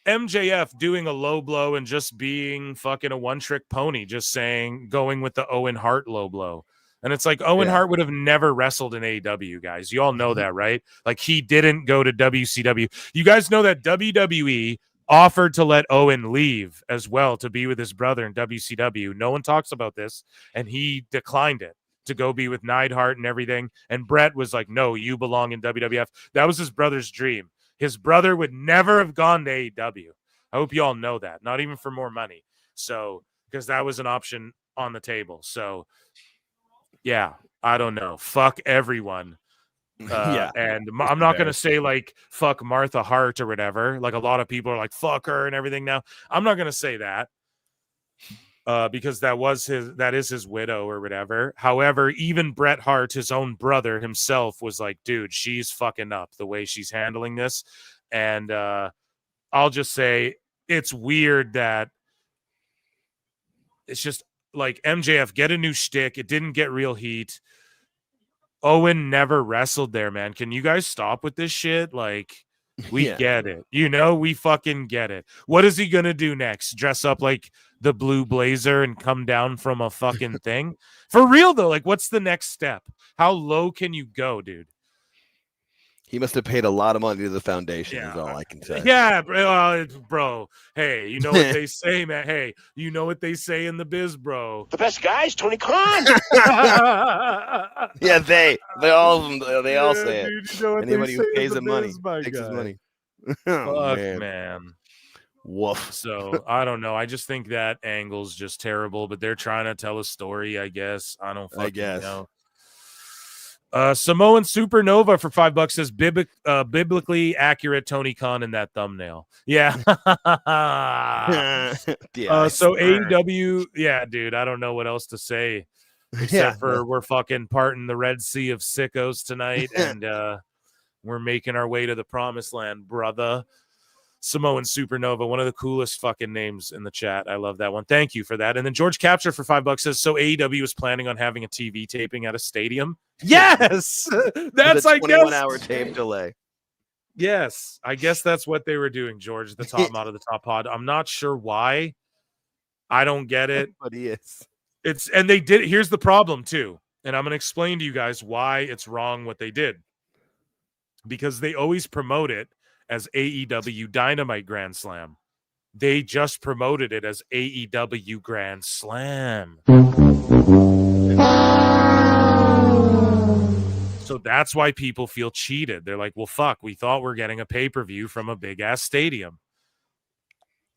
MJF doing a low blow and just being fucking a one-trick pony, just saying, going with the Owen Hart low blow. And it's like, Owen Hart would have never wrestled in AEW, guys. You all know that, right? Like, he didn't go to WCW. You guys know that WWE offered to let Owen leave as well to be with his brother in WCW. No one talks about this, and he declined it. to go be with Neidhart and everything. And Brett was like, no, you belong in WWF. That was his brother's dream. His brother would never have gone to AEW. I hope you all know that. Not even for more money. So, because that was an option on the table. So, yeah, I don't know. Fuck everyone. And I'm not going to say like fuck Martha Hart or whatever. Like a lot of people are like fuck her and everything now. I'm not going to say that because that is his widow or whatever. However, even Bret Hart, his own brother himself, was like, dude, she's fucking up the way she's handling this. And I'll just say it's weird that it's just like MJF, get a new shtick. It didn't get real heat. Owen never wrestled there, man. Can you guys stop with this shit? Like, we get it. You know, we fucking get it. What is he going to do next? Dress up like the Blue Blazer and come down from a fucking thing? For real, though, like, what's the next step? How low can you go, dude? He must have paid a lot of money to the foundation, is all I can say. Yeah, bro. Hey, you know what they say, man. Hey, you know what they say in the biz, bro. The best guys, Tony Khan. Yeah, they all of them. They all say it. Dude, you know Anybody who pays him money takes his money. Oh, Fuck, man. Woof. So I don't know. I just think that angle's just terrible. But they're trying to tell a story, I guess. I don't fucking know. Samoan Supernova for $5 says biblically accurate Tony Khan in that thumbnail. Yeah. So AEW, yeah, dude, I don't know what else to say except for we're fucking parting the Red Sea of sickos tonight, and we're making our way to the promised land, brother. Samoan Supernova, one of the coolest fucking names in the chat. I love that one. Thank you for that. And then George Capture for $5 says, so AEW is planning on having a TV taping at a stadium? Yes! That's, I guess, 21-hour tape delay. Yes, I guess that's what they were doing, George, the top out of the top pod. I'm not sure why. I don't get it. But he is. And they did. Here's the problem, too. And I'm going to explain to you guys why it's wrong what they did. Because they always promote it as AEW Dynamite Grand Slam. They just promoted it as AEW Grand Slam. So that's why people feel cheated. They're like, well, fuck, we thought we're getting a pay-per-view from a big-ass stadium.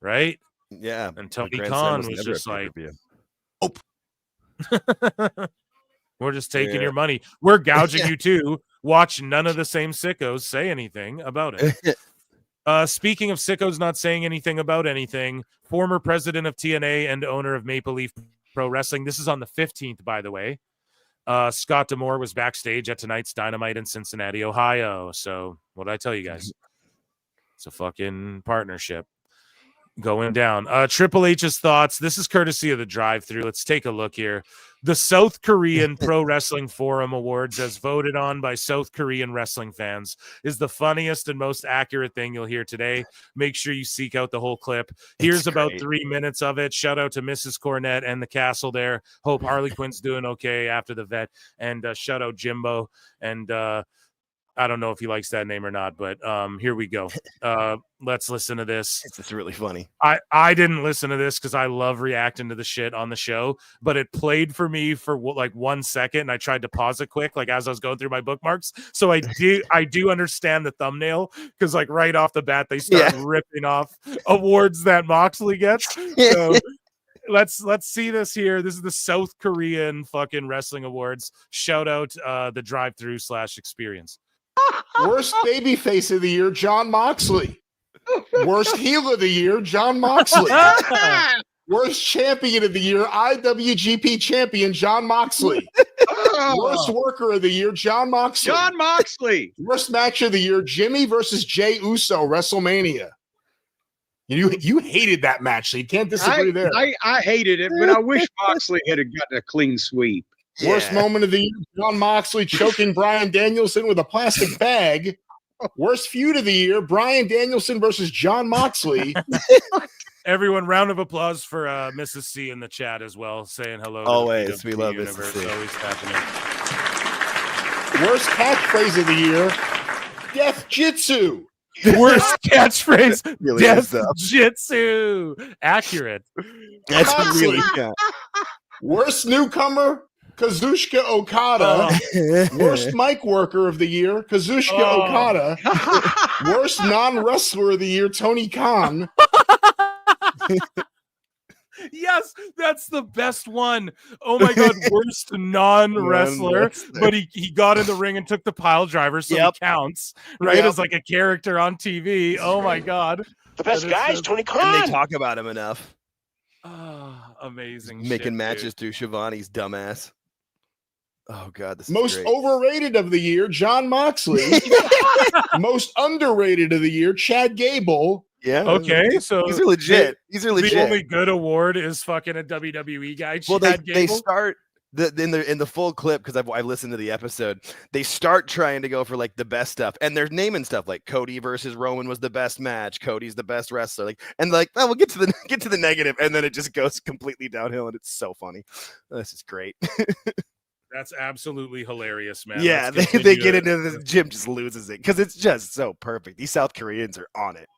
Right? Yeah. And Tony Khan was just like, oh. We're just taking your money. We're gouging you too. Watch none of the same sickos say anything about it. Speaking of sickos not saying anything about anything, former president of TNA and owner of Maple Leaf Pro Wrestling. This is on the 15th, by the way. Scott D'Amore was backstage at tonight's Dynamite in Cincinnati, Ohio. So what did I tell you guys? It's a fucking partnership going down. Triple H's thoughts. This is courtesy of the drive-thru. Let's take a look here. The South Korean Pro Wrestling Forum Awards, as voted on by South Korean wrestling fans, is the funniest and most accurate thing you'll hear today. Make sure you seek out the whole clip. Here's about 3 minutes of it. Shout out to Mrs. Cornette and the castle there. Hope Harley Quinn's doing okay after the vet. And shout out Jimbo. And I don't know if he likes that name or not, but here we go. Let's listen to this. It's really funny. I didn't listen to this because I love reacting to the shit on the show, but it played for me for like 1 second, and I tried to pause it quick, like as I was going through my bookmarks. So I do understand the thumbnail because like right off the bat they start ripping off awards that Moxley gets. So let's see this here. This is the South Korean fucking wrestling awards. Shout out the drive-through / experience. Worst babyface of the year, John Moxley. Worst heel of the year, John Moxley. Worst champion of the year, IWGP champion, John Moxley. Worst worker of the year, John Moxley. John Moxley. Worst match of the year, Jimmy versus Jey Uso, WrestleMania. You hated that match, so you can't disagree there. I hated it, but I wish Moxley had gotten a clean sweep. Worst moment of the year, John Moxley choking Bryan Danielson with a plastic bag. Worst feud of the year, Bryan Danielson versus John Moxley. Everyone, round of applause for Mrs. C in the chat as well, saying hello. Always, we love Mrs. C. Always tapping in. Worst catchphrase of the year, Death Jitsu. Worst catchphrase, Really Death Jitsu. Accurate. That's Moxley. really good. Worst newcomer, Kazuchika Okada, worst mic worker of the year, Kazuchika Okada, worst non-wrestler of the year, Tony Khan. Yes, that's the best one. Oh my god, worst non-wrestler, but he got in the ring and took the pile driver, so he counts, right? As like a character on TV. Oh my god. The best guy's Tony Khan. And they talk about him enough. Amazing. Making shit, matches dude. through Shivani's dumbass. Oh god, this is Most great. overrated of the year, John Moxley. Most underrated of the year, Chad Gable. Yeah. Okay, so these are legit. These are legit. The only good award is fucking a WWE guy. Well, Chad they Gable. start in the full clip because I've listened to the episode. They start trying to go for like the best stuff, and they're naming stuff like Cody versus Roman was the best match. Cody's the best wrestler. Like, and like, oh, we'll get to the negative, and then it just goes completely downhill, and it's so funny. This is great. That's absolutely hilarious, man. Yeah, Let's they continue get it. into this. Jim just loses it because it's just so perfect. These South Koreans are on it.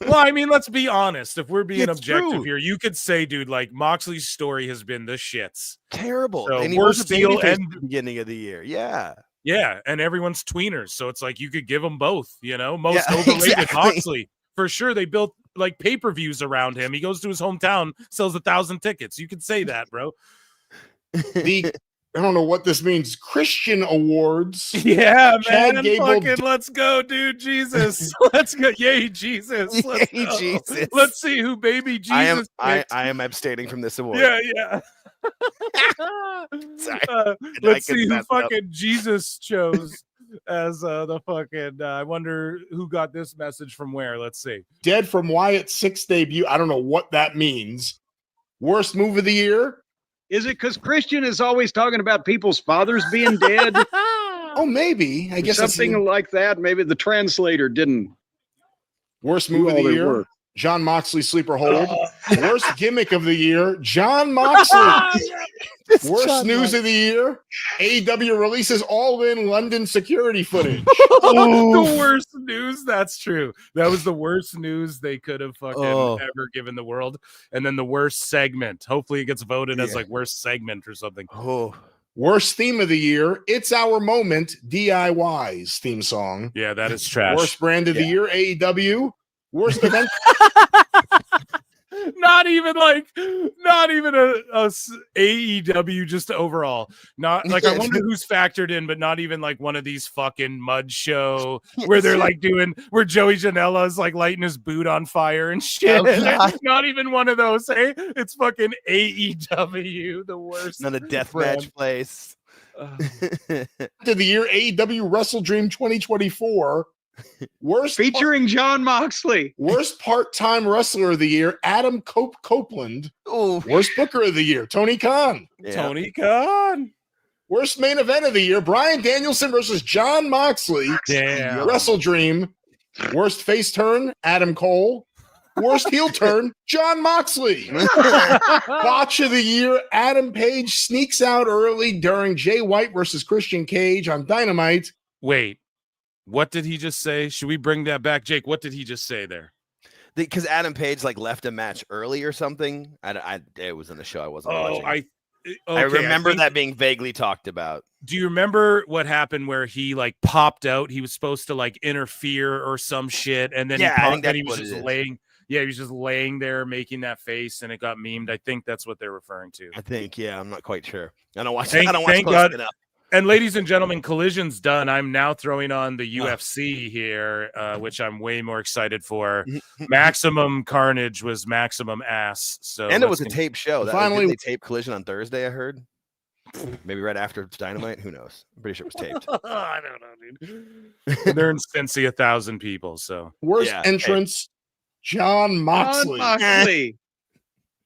Well, I mean, let's be honest. If we're being It's objective true. here, you could say, dude, like Moxley's story has been the shits. Terrible. So And he worst was a heel babyface and at the beginning of the year. Yeah. yeah, and everyone's tweeners, so it's like you could give them both. You know, most Yeah, overrated exactly. Moxley for sure. They built like pay-per-views around him. He goes to his hometown, sells 1,000 tickets. You could say that, bro. I don't know what this means. Christian Awards. Yeah, Chad man. Gable. Fucking let's go, dude. Jesus. Let's go. Yay, Jesus. Let's Yay, go. Jesus. Let's see who baby Jesus I picked. am abstaining from this award. Yeah, yeah. Sorry. Let's I see who messed up. fucking Jesus chose as the fucking. I wonder who got this message from where. Let's see. Dead from Wyatt's 6th debut. I don't know what that means. Worst move of the year. Is it because Christian is always talking about people's fathers being dead? Oh, maybe. I guess it's something like that. Maybe the translator didn't. Worst do move of all the their year. work. John Moxley sleeper hold. Worst gimmick of the year. John Moxley. Worst John news Moxley. of the year. AEW releases all-in London security footage. The worst news. That's true. That was the worst news they could have fucking ever given the world. And then the worst segment. Hopefully it gets voted as like worst segment or something. Oh. Worst theme of the year. It's Our Moment. DIY's theme song. Yeah, that is trash. Worst brand of the year. AEW. Worst event. Not even a AEW, just overall. Not like I wonder who's factored in, but not even like one of these fucking mud show where they're like where Joey Janela's like lighting his boot on fire and shit. Not even one of those. Hey, it's fucking AEW, the worst. Not a deathmatch brand. place. To the year AEW Wrestle Dream 2024. Worst featuring John Moxley. Worst part-time wrestler of the year, Adam Copeland. Oh, worst booker of the year, Tony Khan. Yeah. Tony Khan. Worst main event of the year, Bryan Danielson versus John Moxley. Damn. Wrestle Dream. Worst face turn, Adam Cole. Worst heel turn, John Moxley. Botch of the year, Adam Page sneaks out early during Jay White versus Christian Cage on Dynamite. Wait. What did he just say? Should we bring that back, Jake? What did he just say there? Because Adam Page like left a match early or something. It was in the show. I wasn't watching. I remember that being vaguely talked about. Do you remember what happened where he like popped out? He was supposed to like interfere or some shit, and then he popped and he was just laying. Yeah, he was just laying there making that face, and it got memed. I think that's what they're referring to. I think, yeah, I'm not quite sure. I don't watch. Thank close God. enough. And ladies and gentlemen, Collision's done. I'm now throwing on the UFC here, which I'm way more excited for. Maximum Carnage was maximum ass. So And it was a tape show. Finally, they taped Collision on Thursday, I heard. Maybe right after Dynamite. Who knows? I'm pretty sure it was taped. I don't know, dude. They're in Cincy 1,000 people. So worst entrance, John Moxley.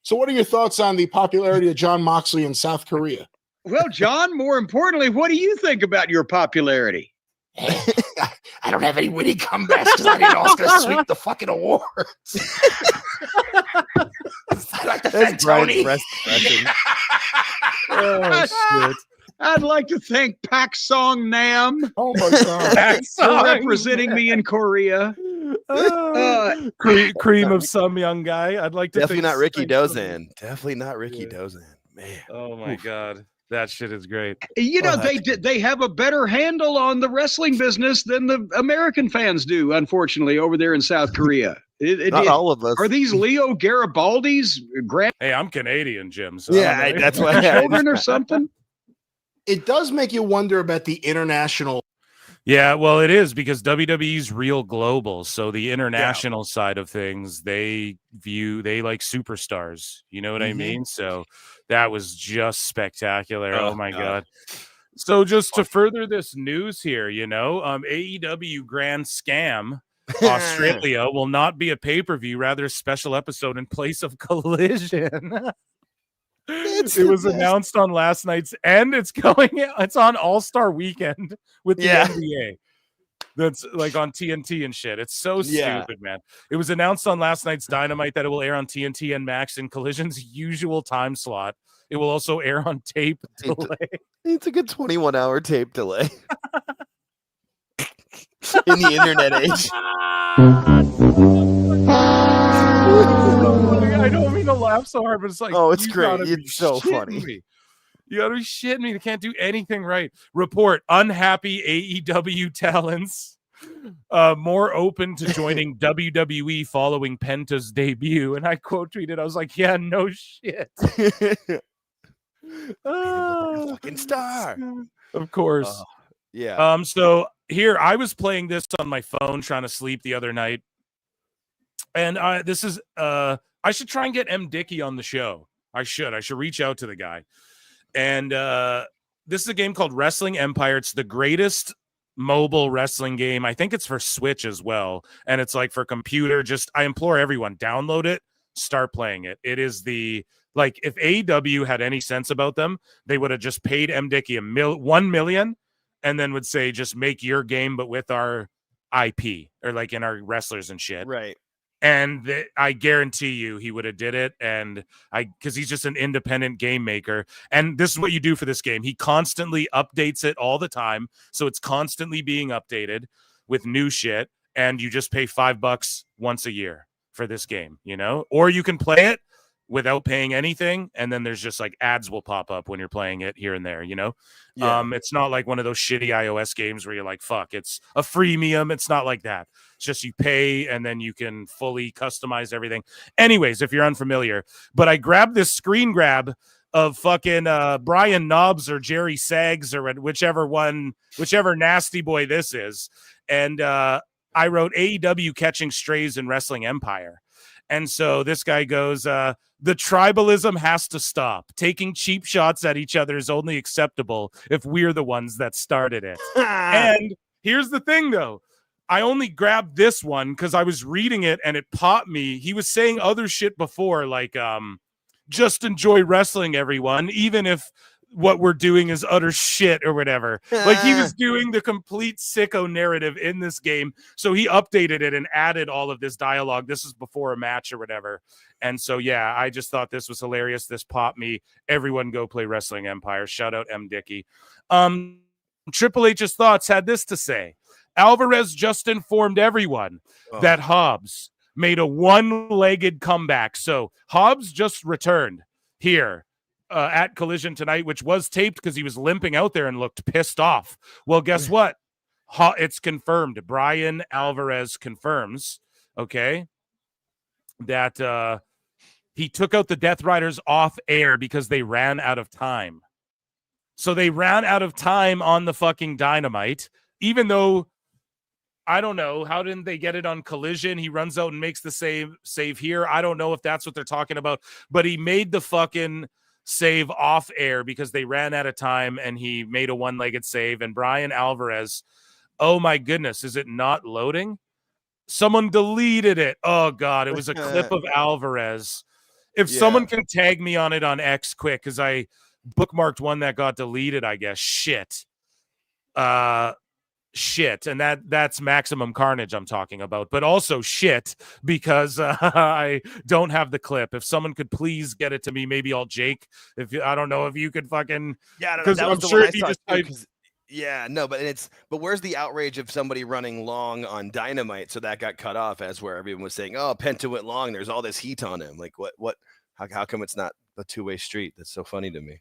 So, what are your thoughts on the popularity of John Moxley in South Korea? Well, John, more importantly, what do you think about your popularity? I don't have any witty comebacks because I didn't know I was going to sweep the fucking awards. I'd like to thank Tony. Oh, shit. I'd like to thank Pak Song Nam for representing me in Korea. Cream of some young guy. I'd like to Definitely not Ricky Dozan. Definitely not Ricky Dozan. Man. Oh my God. That shit is great. You know, they have a better handle on the wrestling business than the American fans do, unfortunately, over there in South Korea. Not all of us. Are these Leo Garibaldi's Hey, I'm Canadian, Jim. So Yeah, that's why. children or something? It does make you wonder about the international. Yeah, well, it is because WWE's real global. So the international side of things, they like superstars. You know what I mean? So that was just spectacular. Oh my God. So just to further this news here, AEW Grand Scam Australia will not be a pay-per-view, rather a special episode in place of Collision. It was announced on last night's, and it's on All-Star Weekend with the NBA. That's like on TNT and shit. It's so stupid, man. It was announced on last night's Dynamite that it will air on TNT and Max in Collision's usual time slot. It will also air on tape delay. It's a good 21-hour tape delay. In the internet age. I don't mean to laugh so hard, but it's like, oh, it's great. It's so funny. Me. You gotta be shitting me. They can't do anything right. Report: unhappy AEW talents more open to joining WWE following Penta's debut. And I quote tweeted, I was like, yeah, no shit. Fucking star. Of course. Yeah. So here, I was playing this on my phone trying to sleep the other night. And this is I should try and get M. Dickey on the show. I should reach out to the guy. And this is a game called Wrestling Empire. It's the greatest mobile wrestling game. I think it's for Switch as well. And it's like for computer. I implore everyone, download it, start playing it. It is if AEW had any sense about them, they would have just paid M. Dickey $1 million and then would say, just make your game, but with our IP or like in our wrestlers and shit. Right. And I guarantee you he would have did it. And because he's just an independent game maker. And this is what you do for this game. He constantly updates it all the time. So it's constantly being updated with new shit. And you just pay $5 once a year for this game, or you can play it without paying anything. And then there's just like ads will pop up when you're playing it here and there, Yeah. It's not like one of those shitty iOS games where you're like, fuck, it's a freemium. It's not like that. It's just you pay and then you can fully customize everything. Anyways, if you're unfamiliar, but I grabbed this screen grab of fucking Brian Knobs or Jerry Sags or whichever nasty boy this is. And I wrote AEW catching strays in Wrestling Empire. And so this guy goes, the tribalism has to stop. Taking cheap shots at each other is only acceptable if we're the ones that started it. And here's the thing, though. I only grabbed this one because I was reading it and it popped me. He was saying other shit before, like, just enjoy wrestling, everyone, even if what we're doing is utter shit or whatever. Like he was doing the complete sicko narrative in this game. So he updated it and added all of this dialogue. This is before a match or whatever. And so, yeah, I just thought this was hilarious. This popped me. Everyone go play Wrestling Empire. Shout out M. Dickey. Triple H's thoughts had this to say. Alvarez just informed everyone that Hobbs made a one-legged comeback. So Hobbs just returned here at Collision tonight, which was taped because he was limping out there and looked pissed off. Well, guess what? It's confirmed. Brian Alvarez confirms, okay, that he took out the Death Riders off air because they ran out of time. So they ran out of time on the fucking Dynamite, even though, I don't know, how didn't they get it on Collision? He runs out and makes the save here. I don't know if that's what they're talking about, but he made the fucking save off air because they ran out of time and he made a one-legged save. And Brian Alvarez, oh my goodness, is it not loading? Someone deleted it. Oh God, it was a clip of Alvarez. If someone can tag me on it on X quick, because I bookmarked one that got deleted, I guess. Shit. And that's Maximum Carnage I'm talking about, but also shit because I don't have the clip. If someone could please get it to me, maybe I'll Jake. I don't know if you could fucking, because I'm sure if you just but where's the outrage of somebody running long on Dynamite? So that got cut off as where everyone was saying, oh, Penta went long. There's all this heat on him. Like what, how come it's not a two-way street? That's so funny to me.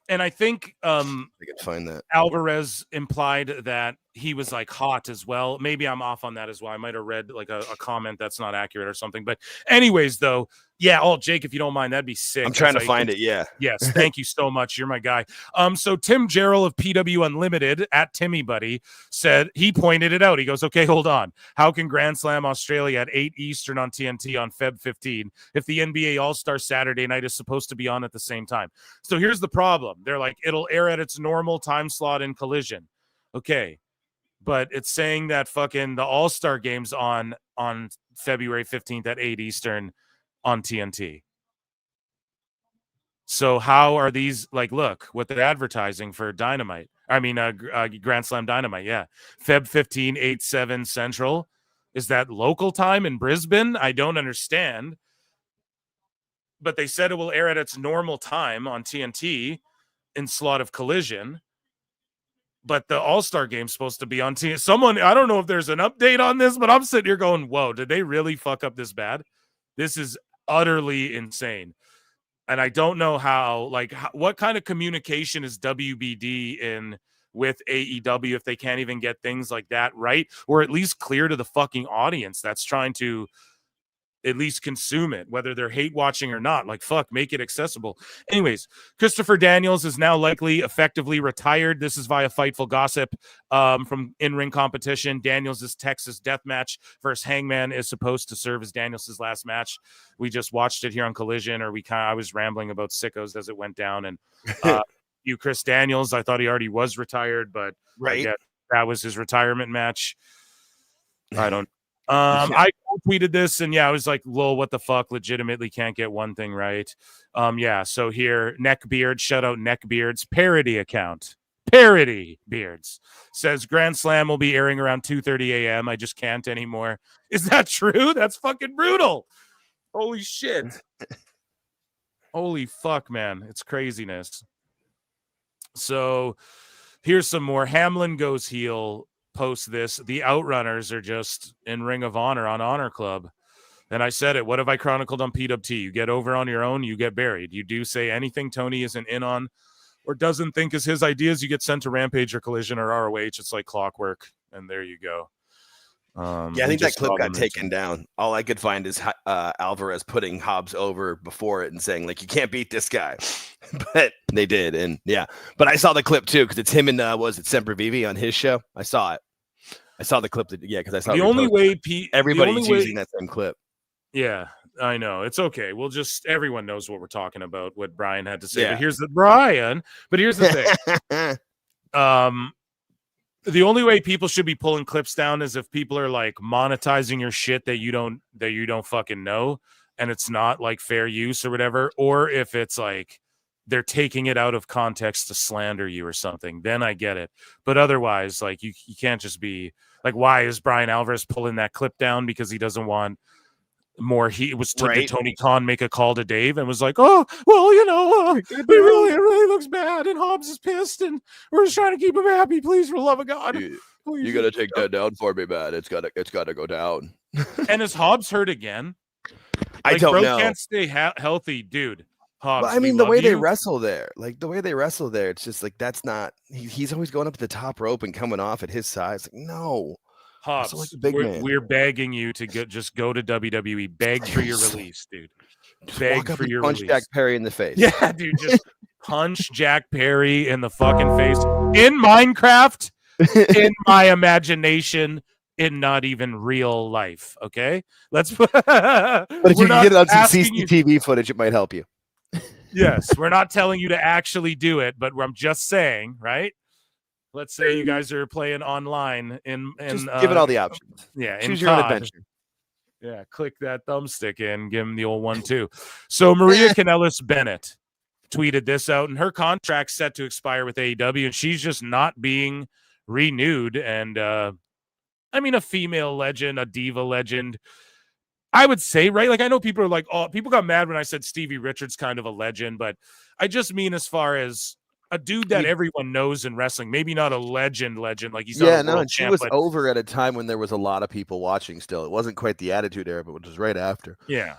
And I think I could find that. Alvarez implied that he was like hot as well. Maybe I'm off on that as well. I might have read like a comment that's not accurate or something. But anyways, though, yeah. Oh, Jake, if you don't mind, that'd be sick. I'm trying to find it. Yeah. Yes. Thank you so much. You're my guy. So Tim Jarrell of PW Unlimited at Timmy Buddy said he pointed it out. He goes, okay, hold on. How can Grand Slam Australia at 8 Eastern on TNT on Feb 15 if the NBA All-Star Saturday night is supposed to be on at the same time? So here's the problem. They're like, it'll air at its normal time slot in Collision. Okay. But it's saying that fucking the All-Star game's on February 15th at 8 Eastern on TNT. So how are these, like, look what they're advertising for Dynamite. I mean, Grand Slam Dynamite. Yeah. Feb 15, 8/7 Central. Is that local time in Brisbane? I don't understand. But they said it will air at its normal time on TNT in slot of Collision. But the All-Star game's supposed to be on TNT. Someone, I don't know if there's an update on this, but I'm sitting here going, whoa, did they really fuck up this bad? This is utterly insane. And I don't know how, like, what kind of communication is WBD in with AEW if they can't even get things like that right, or at least clear to the fucking audience that's trying to at least consume it, whether they're hate watching or not. Like, fuck, make it accessible. Anyways, Christopher Daniels is now likely effectively retired. This is via Fightful Gossip from in-ring competition. Daniels' Texas death match versus Hangman is supposed to serve as Daniels' last match. We just watched it here on Collision, or I was rambling about Sickos as it went down. And Chris Daniels, I thought he already was retired, but I guess that was his retirement match. I don't. I tweeted this, and I was like, lol, what the fuck? Legitimately can't get one thing right. So here, Neckbeard, shout out Neckbeard's parody account. Parody Beards says Grand Slam will be airing around 2:30 a.m. I just can't anymore. Is that true? That's fucking brutal. Holy shit. Holy fuck, man. It's craziness. So here's some more. Hamlin goes heel. Post this. The Outrunners are just in Ring of Honor on Honor Club. And I said it. What have I chronicled on PWT? You get over on your own, you get buried. You do say anything Tony isn't in on or doesn't think is his ideas, you get sent to Rampage or Collision or ROH. It's like clockwork. And there you go. I think that clip got taken down. All I could find is Alvarez putting Hobbs over before it and saying, like, you can't beat this guy. But they did. And but I saw the clip too, because it's him and was it Semper Vivi on his show? I saw it. I saw the clip. Because I saw the only way everybody's using that same clip. Yeah, I know. It's okay. We'll just, everyone knows what we're talking about, what Brian had to say. Yeah. But here's the thing. The only way people should be pulling clips down is if people are like monetizing your shit that you don't fucking know, and it's not like fair use or whatever, or if it's like they're taking it out of context to slander you or something, then I get it. But otherwise, like, you can't just be like, why is Brian Alvarez pulling that clip down? Because he doesn't want more. Did Tony Khan make a call to Dave and was like, oh, well, it really looks bad, and Hobbs is pissed, and we're just trying to keep him happy. Please, for the love of God. You got to take that down for me, man. It's got to go down. And is Hobbs hurt again? I don't know. Can't stay healthy, dude. Hobbs, I mean, the way they wrestle there, it's just like, that's not. He's always going up to the top rope and coming off at his size. Like, no. Hobbs, like a big man. We're begging you to just go to WWE. Beg for your release, dude. Beg for your punch release. Jack Perry in the face. Yeah, dude. Just punch Jack Perry in the fucking face in Minecraft, in my imagination, in not even real life. Okay, let's. But if you can get it on some CCTV footage, it might help you. Yes, we're not telling you to actually do it, but I'm just saying, right? Let's say you guys are playing online and just give it all the options. Yeah, choose your own adventure. Yeah, click that thumbstick in, give him the old 1-2. So Maria Kanellis Bennett tweeted this out, and her contract's set to expire with AEW, and she's just not being renewed. And I mean, a female legend, a diva legend, I would say, right? Like, I know people are like, oh, people got mad when I said Stevie Richards kind of a legend, but I just mean as far as a dude that everyone knows in wrestling, maybe not a legend, like he's not a world she champ, was but over at a time when there was a lot of people watching still. It wasn't quite the Attitude Era, but it was right after. Yeah.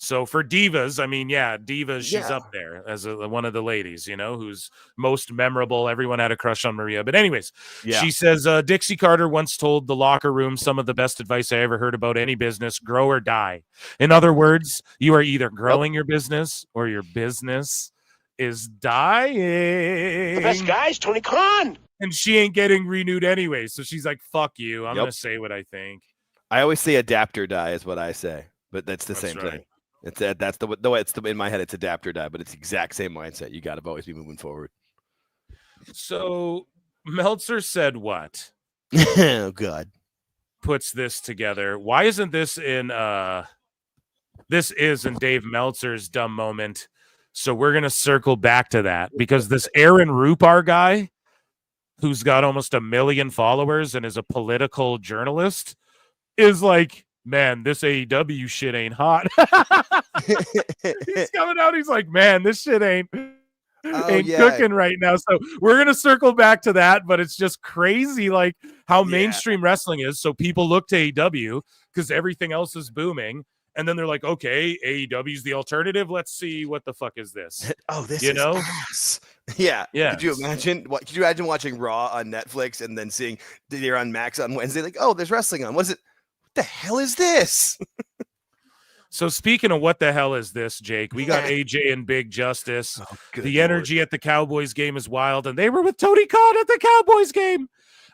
So for divas, I mean, divas, she's up there as one of the ladies, who's most memorable. Everyone had a crush on Maria. But anyways, she says, Dixie Carter once told the locker room some of the best advice I ever heard about any business: grow or die. In other words, you are either growing your business or your business is dying. The best guy's Tony Khan. And she ain't getting renewed anyway. So she's like, fuck you. I'm going to say what I think. I always say adapt or die is what I say, but that's the same thing. That's the way it's in my head. It's adapt or die, but it's the exact same mindset. You got to always be moving forward. So Meltzer said what? Oh God. Puts this together. Why isn't this in this is in Dave Meltzer's dumb moment? So we're gonna circle back to that because this Aaron Rupar guy, who's got almost 1 million followers and is a political journalist, is like, man, this AEW shit ain't hot. He's coming out. He's like, man, this shit ain't cooking right now. So we're going to circle back to that, but it's just crazy like how mainstream wrestling is. So people look to AEW because everything else is booming. And then they're like, okay, AEW's the alternative. Let's see what the fuck is this. Oh, this is ass. Yeah. Could you imagine watching Raw on Netflix and then seeing they're on Max on Wednesday? Like, oh, there's wrestling on. What the hell is this? So speaking of what the hell is this, Jake, we got AJ and Big Justice. The energy at the Cowboys game is wild, and they were with Tony Khan at the Cowboys game.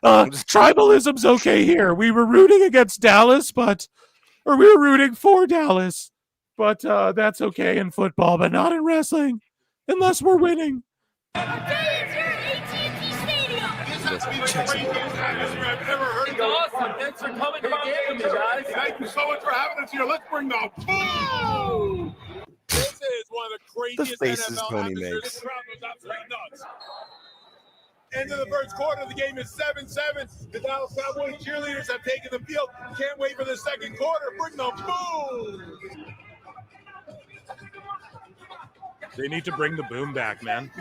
Tribalism's okay here. We were rooting against Dallas, we were rooting for Dallas, but that's okay in football, but not in wrestling, unless we're winning. Awesome. Thanks for coming to the game, you guys. Thank you so much for having us here. Let's bring the boom. This is one of the craziest NFL atmospheres. This crowd goes absolutely nuts. End of the first quarter. The game is 7-7. The Dallas Cowboys cheerleaders have taken the field. Can't wait for the second quarter. Bring the boom. They need to bring the boom back, man.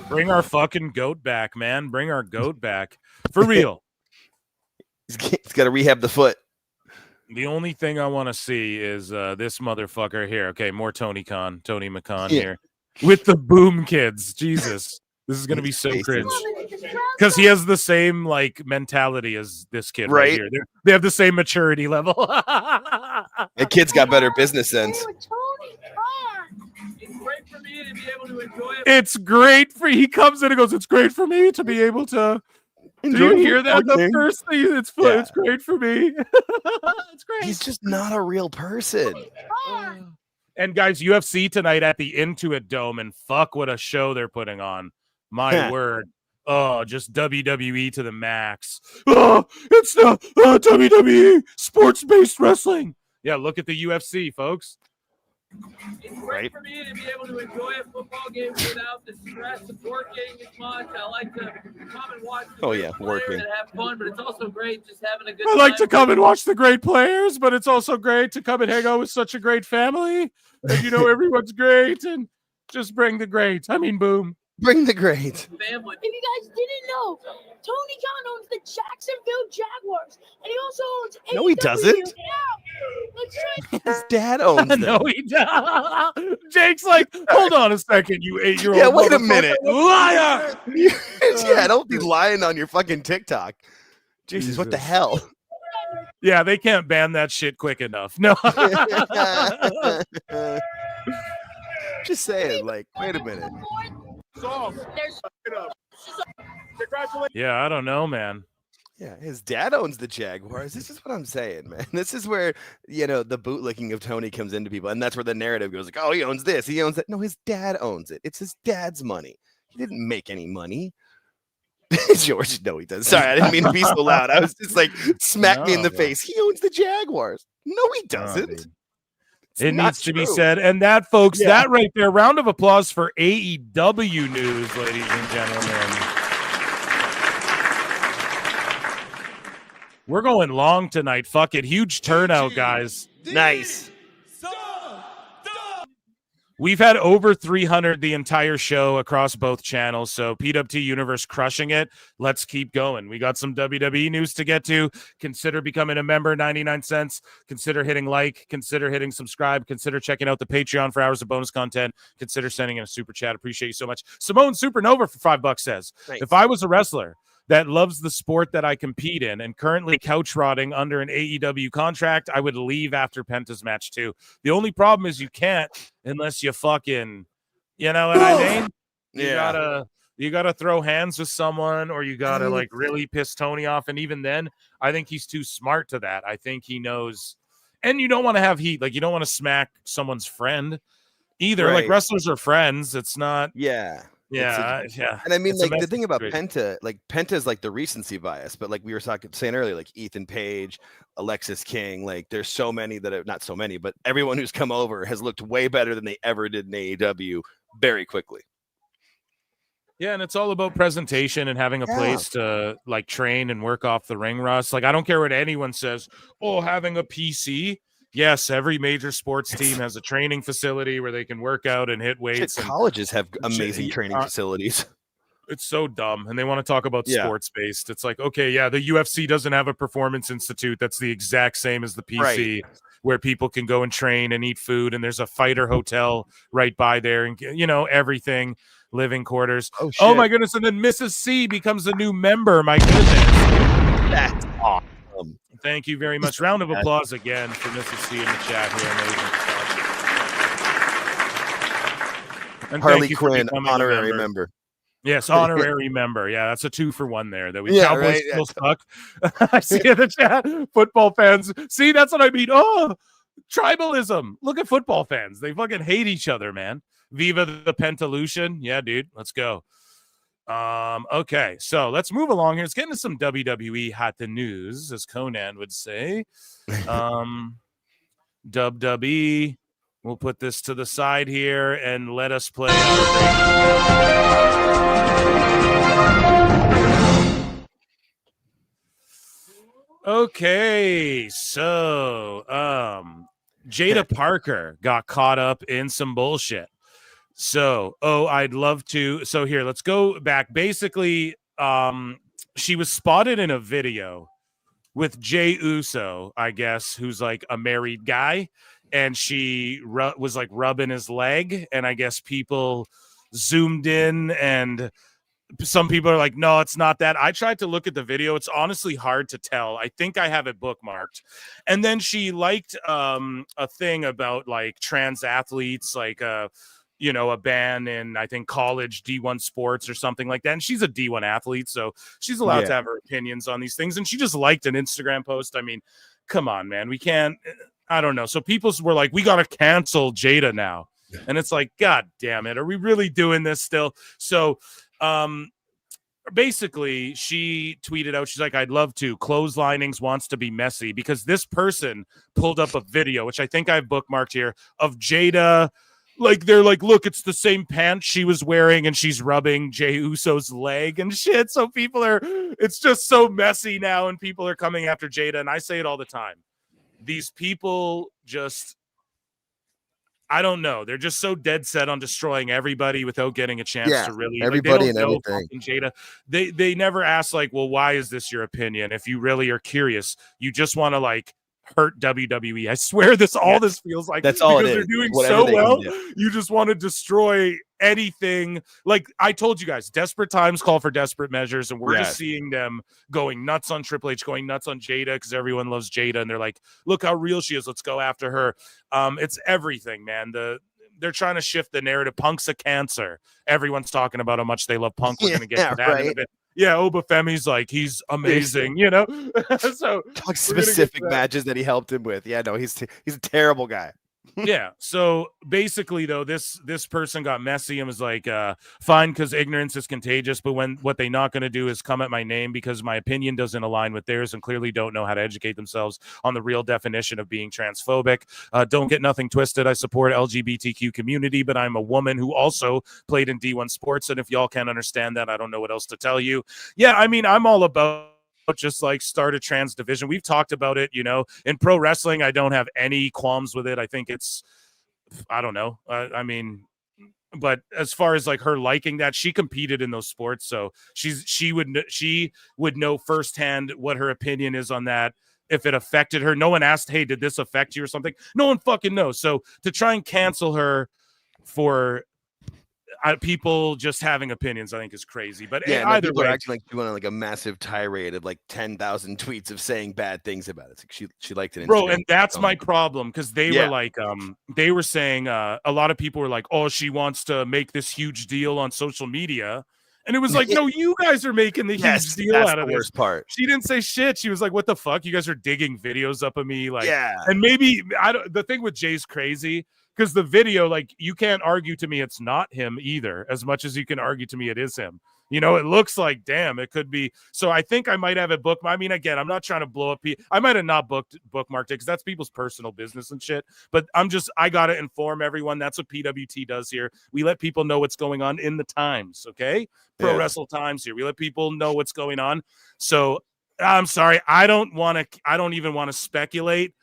Bring our fucking goat back, man. Bring our goat back. For real. He's got to rehab the foot. The only thing I want to see is this motherfucker here. Okay, more Tony McCon here. With the boom kids. Jesus. This is going to be so cringe. Because he has the same, like, mentality as this kid right here. They have the same maturity level. The kid's got better business sense. It's great for me to be able to enjoy it. It's great for he comes in and goes, it's great for me to be able to. Do you hear that? The first thing, it's great for me. It's great. He's just not a real person. And guys, UFC tonight at the Intuit Dome, and fuck what a show they're putting on. My word. Oh, just WWE to the max. Oh, it's the WWE sports-based wrestling. Yeah, look at the UFC, folks. It's great for me to be able to enjoy a football game without the stress of working as much. I like to come and watch working and have fun, but it's also great just having a good time. I like to come and watch the great players, but it's also great to come and hang out with such a great family. And everyone's great, and just bring the great. I mean, boom. Bring the great. Family. If you guys didn't know, Tony Khan owns the Jacksonville Jaguars, and he also owns AEW. No, he doesn't. Yeah. His dad owns them. No, he doesn't. Jake's like, hold on a second, you 8-year-old. Yeah, wait a minute. Liar. Yeah, don't be lying on your fucking TikTok. Jesus, what the hell? Yeah, they can't ban that shit quick enough. No. Just saying, like, wait a minute. Yeah, I don't know, man. Yeah, his dad owns the Jaguars. This is what I'm saying, man. This is where, the bootlicking of Tony comes into people. And that's where the narrative goes like, oh, he owns this. He owns that. No, his dad owns it. It's his dad's money. He didn't make any money. George, no, he doesn't. Sorry, I didn't mean to be so loud. I was just like, smack me in the face. He owns the Jaguars. No, he doesn't. It needs to be said. And that, folks, that right there, round of applause for AEW news, ladies and gentlemen. We're going long tonight. Fuck it. Huge turnout, guys. Nice. We've had over 300 the entire show across both channels. So PWT Universe crushing it. Let's keep going. We got some WWE news to get to. Consider becoming a member, 99 cents. Consider hitting like. Consider hitting subscribe. Consider checking out the Patreon for hours of bonus content. Consider sending in a super chat. Appreciate you so much. Simone Supernova for $5 says, Nice. If I was a wrestler that loves the sport that I compete in and currently couch rotting under an AEW contract, I would leave after Penta's match too. The only problem is you can't unless you fucking, you know what I mean? You gotta throw hands with someone, or you gotta like really piss Tony off. And even then, I think he's too smart to that. I think he knows, and you don't want to have heat. Like, you don't want to smack someone's friend either. Right. Like, wrestlers are friends. It's not. Yeah. Yeah. And I mean, It's a like, the thing about situation. Penta, like, Penta's like the recency bias, but like we were saying earlier, like Ethan Page, Alexis King, like there's so many that are not so many, but everyone who's come over has looked way better than they ever did in AEW very quickly. Yeah, and it's all about presentation and having a place to like train and work off the ring rust. Like, I don't care what anyone says. Oh, having a PC. Yes, every major sports team has a training facility where they can work out and hit weights. Shit, colleges have amazing training facilities. It's so dumb, and they want to talk about Yeah. sports-based. It's like, okay, yeah, the UFC doesn't have a performance institute that's the exact same as the PC, where people can go and train and eat food, and there's a fighter hotel right by there, and you know, everything, living quarters. Oh my goodness, and then Mrs. C becomes a new member. My goodness. That's awesome. Thank you very much. Round of applause again for Mrs. C in the chat here. Amazing. And Harley thank you for Quinn, becoming a honorary member. Yes, honorary member. Yeah, that's a 2-for-1 there. That we Yeah, Cowboys right. still suck. I see in the chat. Football fans. See, that's what I mean. Oh, tribalism. Look at football fans. They fucking hate each other, man. Viva the Pentalution. Yeah, dude. Let's go. Okay, so let's move along here. Let's get into some WWE hot news, as Conan would say. WWE. We'll put this to the side here and let us play Okay, so Jaida Parker got caught up in some bullshit. So, I'd love to. So here, let's go back. Basically, she was spotted in a video with Jey Uso, I guess, who's like a married guy, and she was like rubbing his leg, and I guess people zoomed in, and some people are like, no, it's not that. I tried to look at the video. It's honestly hard to tell. I think I have it bookmarked. And then she liked a thing about like trans athletes, like you know, a ban in, I think, college D1 sports or something like that. And she's a D1 athlete, so she's allowed to have her opinions on these things. And she just liked an Instagram post. I mean, come on, man. We can't, I don't know. So people were like, we got to cancel Jaida now. And it's like, God damn it. Are we really doing this still? So basically, she tweeted out, she's like, I'd love to. Clotheslinings wants to be messy, because this person pulled up a video, which I think I've bookmarked here, of Jaida. Like, they're like, look, it's the same pants she was wearing, and she's rubbing Jey Uso's leg and shit. So people are, it's just so messy now, and people are coming after Jaida. And I say it all the time. These people just, I don't know. They're just so dead set on destroying everybody without getting a chance to really, everybody like, they don't and know everything. Jada. They never ask like, well, why is this your opinion? If you really are curious, you just want to like hurt WWE. I swear this feels like that's all it is. They're doing Whatever so well. do. You just want to destroy anything. Like I told you guys, desperate times call for desperate measures, and we're just seeing them going nuts on Triple H, going nuts on Jaida, because everyone loves Jaida, and they're like, look how real she is. Let's go after her. It's everything, man. They're trying to shift the narrative. Punk's a cancer. Everyone's talking about how much they love Punk. We're gonna get to that in a bit. Yeah, Obafemi's like, he's amazing, you know? So talk specific matches that he helped him with. Yeah, no, he's a terrible guy. Yeah. So basically, though, this person got messy and was like, fine, because ignorance is contagious. But what they're not going to do is come at my name because my opinion doesn't align with theirs and clearly don't know how to educate themselves on the real definition of being transphobic. Don't get nothing twisted. I support LGBTQ community, but I'm a woman who also played in D1 sports. And if y'all can't understand that, I don't know what else to tell you. Yeah, I mean, I'm all about just like start a trans division. We've talked about it, you know, in pro wrestling. I don't have any qualms with it. I think it's I don't know. I mean, but as far as like her liking that, she competed in those sports, so she would know firsthand what her opinion is on that. If it affected her, no one asked, "Hey, did this affect you or something?" No one fucking knows. So to try and cancel her for people just having opinions, I think is crazy. But yeah, either people way, are acting like she went on like a massive tirade of like 10,000 tweets of saying bad things about it. It's like she liked it, bro, and that's my problem, because they Yeah. were like, they were saying a lot of people were like, "Oh, she wants to make this huge deal on social media." And it was like, no, you guys are making the huge deal that's out of the this. worst part. She didn't say shit. She was like, what the fuck? You guys are digging videos up of me. Like, Yeah. And maybe, the thing with Jay's crazy, because the video, like, you can't argue to me it's not him either, as much as you can argue to me it is him. You know, it looks like, damn, it could be. So I think I might have it bookmarked. I mean, again, I'm not trying to blow up. I might have not bookmarked it because that's people's personal business and shit. But I got to inform everyone. That's what PWT does here. We let people know what's going on in the times, okay? Pro Wrestle Times here. We let people know what's going on. So I'm sorry. I don't even want to speculate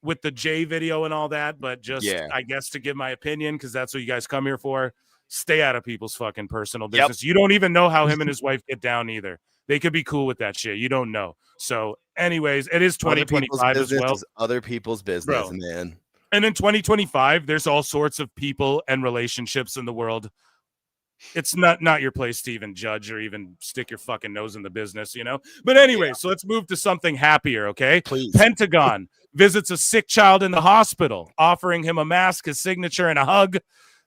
with the J video and all that, but just, I guess, to give my opinion, because that's what you guys come here for. Stay out of people's fucking personal business. You don't even know how him and his wife get down either. They could be cool with that shit. You don't know. So anyways, it is 2025 as well. Other people's business, Bro. man. And in 2025, there's all sorts of people and relationships in the world. It's not your place to even judge or even stick your fucking nose in the business, you know? But anyway, so let's move to something happier, okay? Please. Pentagon visits a sick child in the hospital, offering him a mask, his signature, and a hug.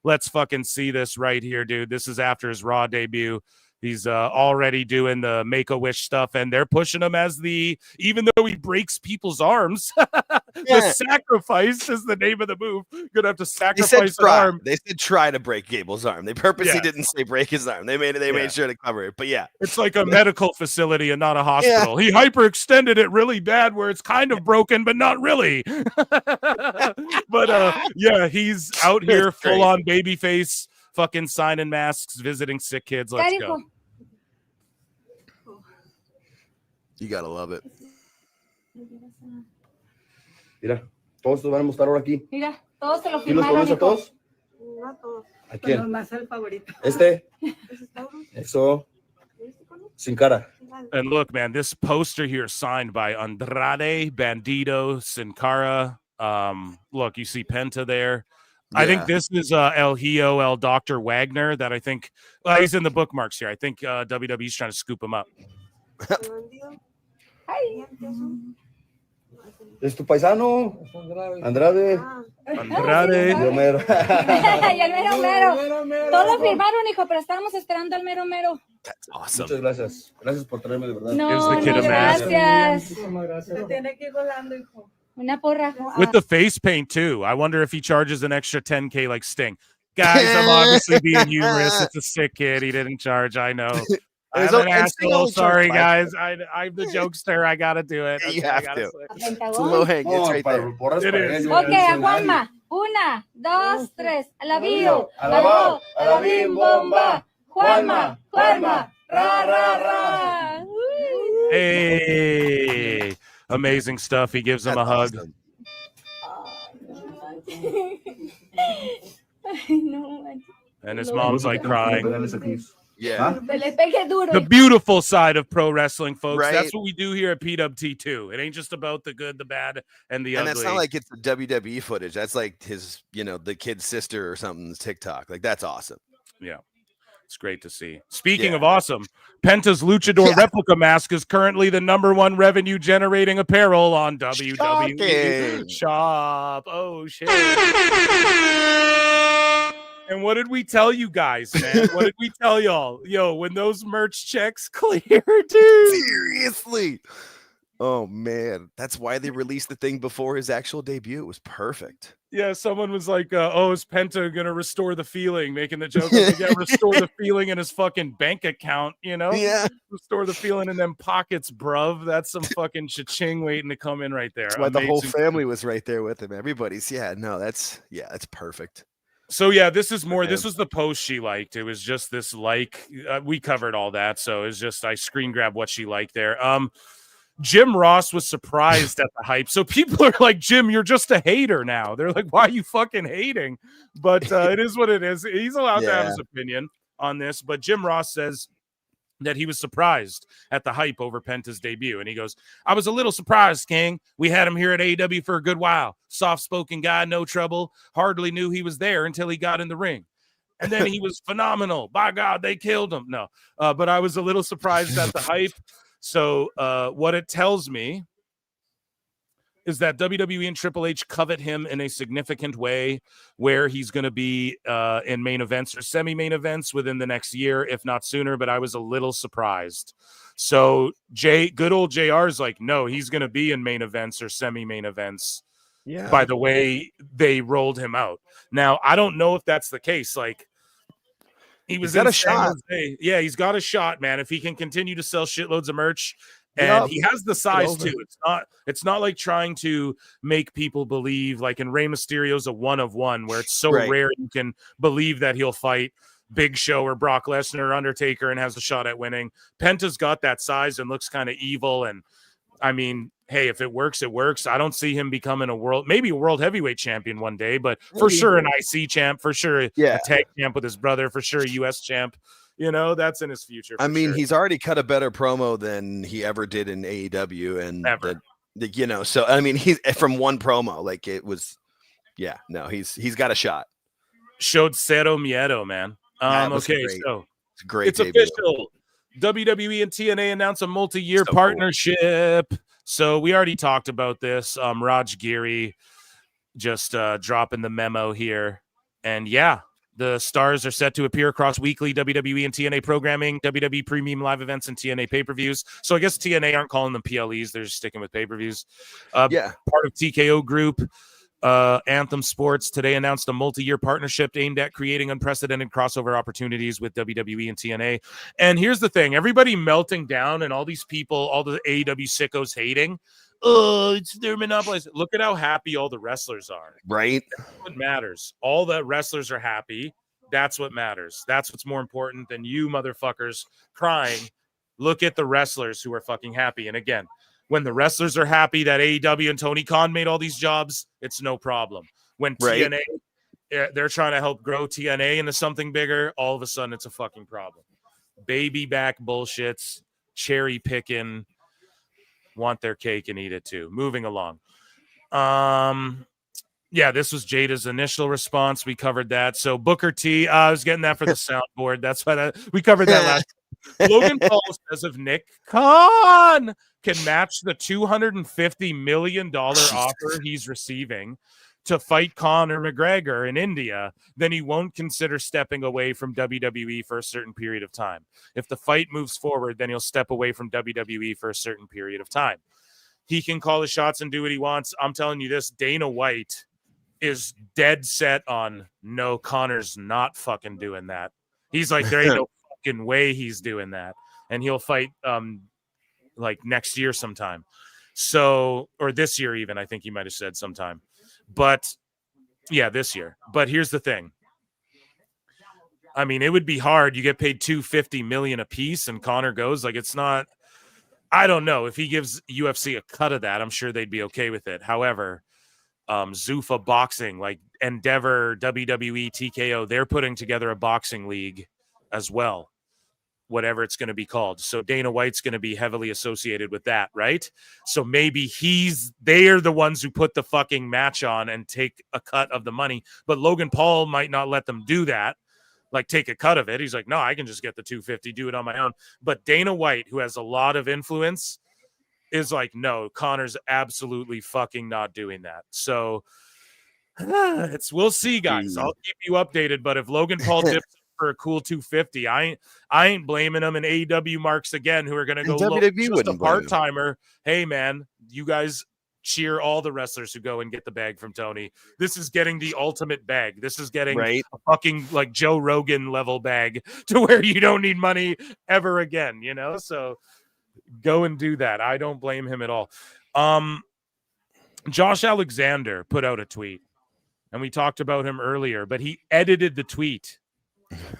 Let's fucking see this right here, dude. This is after his Raw debut. He's already doing the Make-A-Wish stuff, and they're pushing him as even though he breaks people's arms, the sacrifice is the name of the move. Gonna have to sacrifice an arm. They said try to break Gable's arm. They purposely didn't say break his arm. They made sure to cover it. But yeah, it's like a medical facility and not a hospital. He hyperextended it really bad, where it's kind of broken, but not really. But yeah, he's out here full on babyface. Fucking signing masks, visiting sick kids. Let's go. You gotta love it. Mira, todos van a mostrar ahora aquí. Mira, todos se lo ¿Y los firmaron. conoces a todos? No todos. ¿A quién? Pero más el favorito. Eso. Sin cara. And look, man, this poster here is signed by Andrade, Bandido, Sin Cara. Look, you see Penta there. I think this is El Hijo, El Dr. Wagner, that I think he's in the bookmarks here. I think WWE's trying to scoop him up. Es tu paisano, Andrade. Andrade. Yo mero. Y el mero mero. Todos lo firmaron, hijo, pero estábamos esperando al mero mero. That's awesome. Muchas gracias. Gracias por traerme, de verdad. No, gracias. Se tiene que ir volando, hijo. Una porra. With the face paint, too. I wonder if he charges an extra $10K like Sting. Guys, I'm obviously being humorous. It's a sick kid. He didn't charge. I know. I'm an asshole. Sorry, guys. I'm the jokester. I got to do it. You have to. Say. It's a low hang. It's right there. It is. Okay, a Juanma. Una, dos, tres. Alabío. Alabó. Alabim, bomba. Juanma. Juanma. Ra, ra, ra. Hey. Amazing stuff. He gives him a hug. Awesome. And his mom's like crying. Yeah. The beautiful side of pro wrestling, folks. Right. That's what we do here at PWT too. It ain't just about the good, the bad, and the ugly. And that's not like it's the WWE footage. That's like his, the kid's sister or something's TikTok. Like, that's awesome. Yeah. It's great to see. Speaking of awesome, Penta's Luchador replica mask is currently the #1 revenue generating apparel on WWE Shop. Oh, shit. And what did we tell you guys, man? What did we tell y'all? Yo, when those merch checks clear, dude. Seriously. Oh, man. That's why they released the thing before his actual debut. It was perfect. Yeah, someone was like, oh, is Penta going to restore the feeling? Making the joke, restore the feeling in his fucking bank account, you know? Yeah. Restore the feeling in them pockets, bruv. That's some fucking cha-ching waiting to come in right there. That's why the whole family was right there with him. Everybody's, that's perfect. So, yeah, this is more, this was the post she liked. It was just this we covered all that. So it's just, I screen grabbed what she liked there. Jim Ross was surprised at the hype. So people are like, Jim, you're just a hater now. They're like, why are you fucking hating? But it is what it is. He's allowed to have his opinion on this. But Jim Ross says that he was surprised at the hype over Penta's debut. And he goes, I was a little surprised, King. We had him here at AEW for a good while. Soft-spoken guy, no trouble. Hardly knew he was there until he got in the ring. And then he was phenomenal. By God, they killed him. No, but I was a little surprised at the hype. So what it tells me is that WWE and Triple H covet him in a significant way, where he's going to be in main events or semi-main events within the next year, if not sooner. But I was a little surprised. So good old JR is like, no, he's going to be in main events or semi-main events. Yeah. By the way they rolled him out. Now, I don't know if that's the case. Like, he's got a shot. Yeah, he's got a shot, man. If he can continue to sell shitloads of merch, and he has the size too. It's not like trying to make people believe like in Rey Mysterio's a 1-of-1, where it's so rare you can believe that he'll fight Big Show or Brock Lesnar or Undertaker and has a shot at winning. Penta's got that size and looks kind of evil. And I mean, hey, if it works, it works. I don't see him becoming maybe a world heavyweight champion one day, but for sure an IC champ, for sure a tag champ with his brother, for sure a US champ. You know, that's in his future. I mean, he's already cut a better promo than he ever did in AEW, and you know, so I mean, he's from one promo, like it was, he's got a shot. Showed Cero Miedo, man. Okay, so it's great. It's official. WWE and TNA announced a multi-year partnership. Cool. So we already talked about this. Raj Giri just dropping the memo here, and the stars are set to appear across weekly WWE and TNA programming, WWE premium live events, and TNA pay-per-views. So I guess TNA aren't calling them PLEs. They're just sticking with pay-per-views. Part of TKO Group, Anthem Sports today announced a multi-year partnership aimed at creating unprecedented crossover opportunities with WWE and TNA. And here's the thing. Everybody melting down and all these people, all the AEW sickos hating. Oh, it's their monopolies. Look at how happy all the wrestlers are. Right. That's what matters. All the wrestlers are happy. That's what matters. That's what's more important than you motherfuckers crying. Look at the wrestlers who are fucking happy. And again, when the wrestlers are happy that AEW and Tony Khan made all these jobs, it's no problem. When TNA, they're trying to help grow TNA into something bigger, all of a sudden it's a fucking problem. Baby back bullshits, cherry picking, want their cake and eat it too. Moving along. This was Jada's initial response. We covered that. So Booker T, I was getting that for the soundboard. That's why we covered that last. Logan Paul says if Nick Khan can match the $250 million offer he's receiving to fight Conor McGregor in India, then he won't consider stepping away from WWE for a certain period of time. If the fight moves forward, then he'll step away from WWE for a certain period of time. He can call the shots and do what he wants. I'm telling you this, Dana White is dead set on no, Conor's not fucking doing that. He's like, there ain't no fucking way he's doing that. And he'll fight like next year sometime. So, or this year even, I think he might have said sometime. But this year. But here's the thing. I mean, it would be hard. You get paid $250 million a piece and Conor goes, like, it's not, I don't know. If he gives UFC a cut of that, I'm sure they'd be okay with it. However, Zuffa Boxing, like Endeavor, WWE, TKO, they're putting together a boxing league as well, whatever it's going to be called. So Dana White's going to be heavily associated with that, right? So maybe they're the ones who put the fucking match on and take a cut of the money, but Logan Paul might not let them do that, like take a cut of it. He's like, no, I can just get the 250, do it on my own. But Dana White, who has a lot of influence, is like, no, Conor's absolutely fucking not doing that. So we'll see, guys. I'll keep you updated, but if Logan Paul dips for a cool 250, I ain't blaming them. And AEW marks again, who are going to go just a part-timer. Hey man, you guys cheer all the wrestlers who go and get the bag from Tony. This is getting the ultimate bag. This is getting a fucking like Joe Rogan level bag to where you don't need money ever again, you know? So go and do that. I don't blame him at all. Josh Alexander put out a tweet, and we talked about him earlier, but he edited the tweet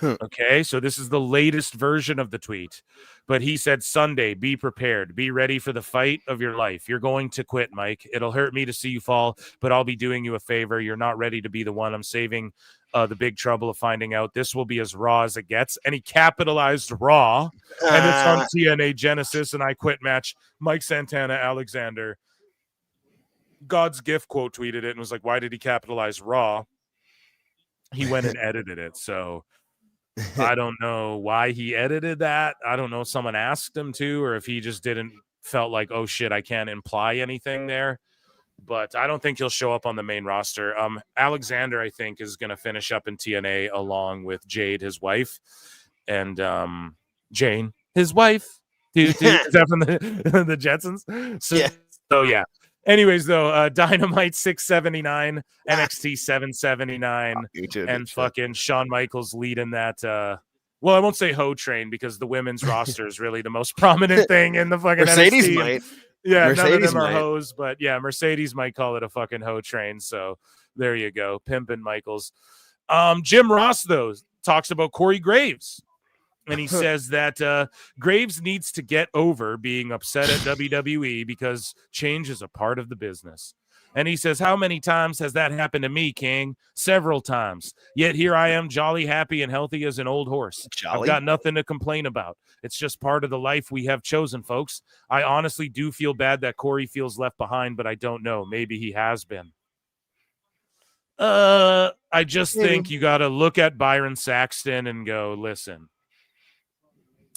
Okay, so this is the latest version of the tweet. But he said, Sunday, be prepared. Be ready for the fight of your life. You're going to quit, Mike. It'll hurt me to see you fall, but I'll be doing you a favor. You're not ready to be the one. I'm saving the big trouble of finding out. This will be as raw as it gets. And he capitalized raw. And it's on TNA Genesis, and I quit match. Mike Santana, Alexander. God's Gift quote tweeted it and was like, why did he capitalize raw? He went and edited it. So I don't know why he edited that. I don't know if someone asked him to, or if he just felt like, oh shit, I can't imply anything there. But I don't think he'll show up on the main roster. Alexander, I think, is going to finish up in TNA along with Jade, his wife, and Jane, his wife. Is that from the Jetsons? So yeah. Anyways, though, Dynamite 679, NXT 779, and fucking Shawn Michaels leading that. Well, I won't say hoe train because the women's roster is really the most prominent thing in the fucking Mercedes NXT. might. Yeah, Mercedes none of them are might. hoes, but yeah, Mercedes might call it a fucking hoe train. So there you go, Pimpin' Michaels. Jim Ross, though, talks about Corey Graves. And he says that Graves needs to get over being upset at WWE because change is a part of the business. And he says, how many times has that happened to me, King? Several times. Yet here I am, jolly, happy, and healthy as an old horse. I've got nothing to complain about. It's just part of the life we have chosen, folks. I honestly do feel bad that Corey feels left behind, but I don't know. Maybe he has been. I just think you got to look at Byron Saxton and go, listen.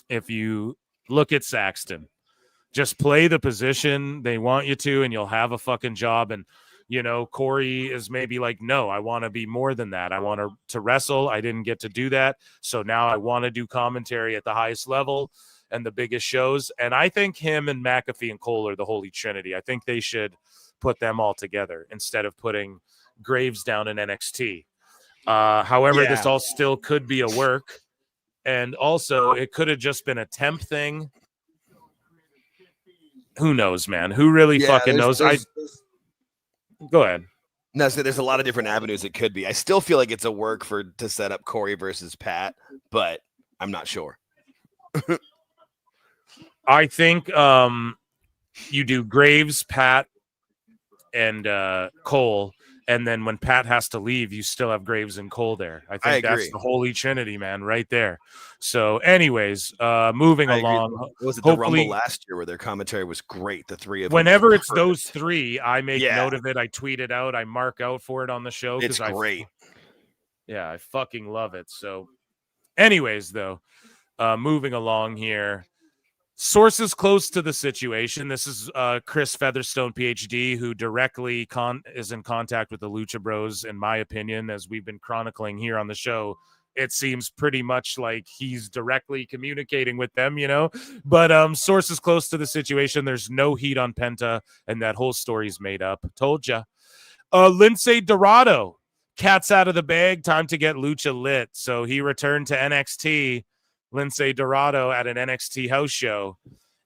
If you look at Saxton, just play the position they want you to, and you'll have a fucking job. And, you know, Corey is maybe like, no, I want to be more than that. I want to wrestle. I didn't get to do that. So now I want to do commentary at the highest level and the biggest shows. And I think him and McAfee and Cole are the Holy Trinity. I think they should put them all together instead of putting Graves down in NXT. However, this all still could be a work. And also, it could have just been a temp thing. Who knows, man? Who really fucking knows? Go ahead. No, so there's a lot of different avenues it could be. I still feel like it's a work to set up Corey versus Pat, but I'm not sure. I think you do Graves, Pat, and Cole. And then when Pat has to leave, you still have Graves and Cole there. I think that's the Holy Trinity, man, right there. So anyways, moving along. Was it the Rumble last year where their commentary was great? The three of them. Whenever it's those three, I make note of it. I tweet it out. I mark out for it on the show. It's great. I fucking love it. So anyways, though, moving along here. Sources close to the situation. This is Chris Featherstone, PhD, who directly is in contact with the Lucha Bros, in my opinion, as we've been chronicling here on the show. It seems pretty much like he's directly communicating with them, you know. But sources close to the situation, there's no heat on Penta, and that whole story's made up. Told ya. Lindsay Dorado, cat's out of the bag, time to get Lucha lit. So he returned to NXT. Lindsay Dorado at an NXT house show.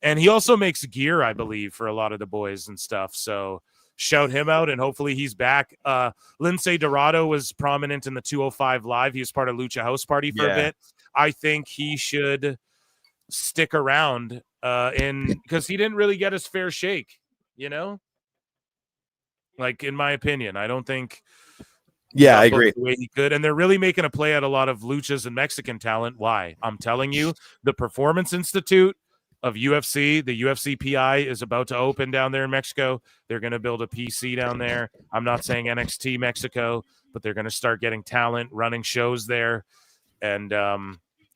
And he also makes gear, I believe, for a lot of the boys and stuff. So shout him out, and hopefully he's back. Lindsay Dorado was prominent in the 205 Live. He was part of Lucha House Party for a bit. I think he should stick around because he didn't really get his fair shake, you know? Like, in my opinion, I don't think... Yeah, I agree. The way he could, and they're really making a play at a lot of luchas and Mexican talent. Why? I'm telling you, the Performance Institute of UFC, the UFC PI, is about to open down there in Mexico. They're going to build a PC down there. I'm not saying NXT Mexico, but they're going to start getting talent running shows there, and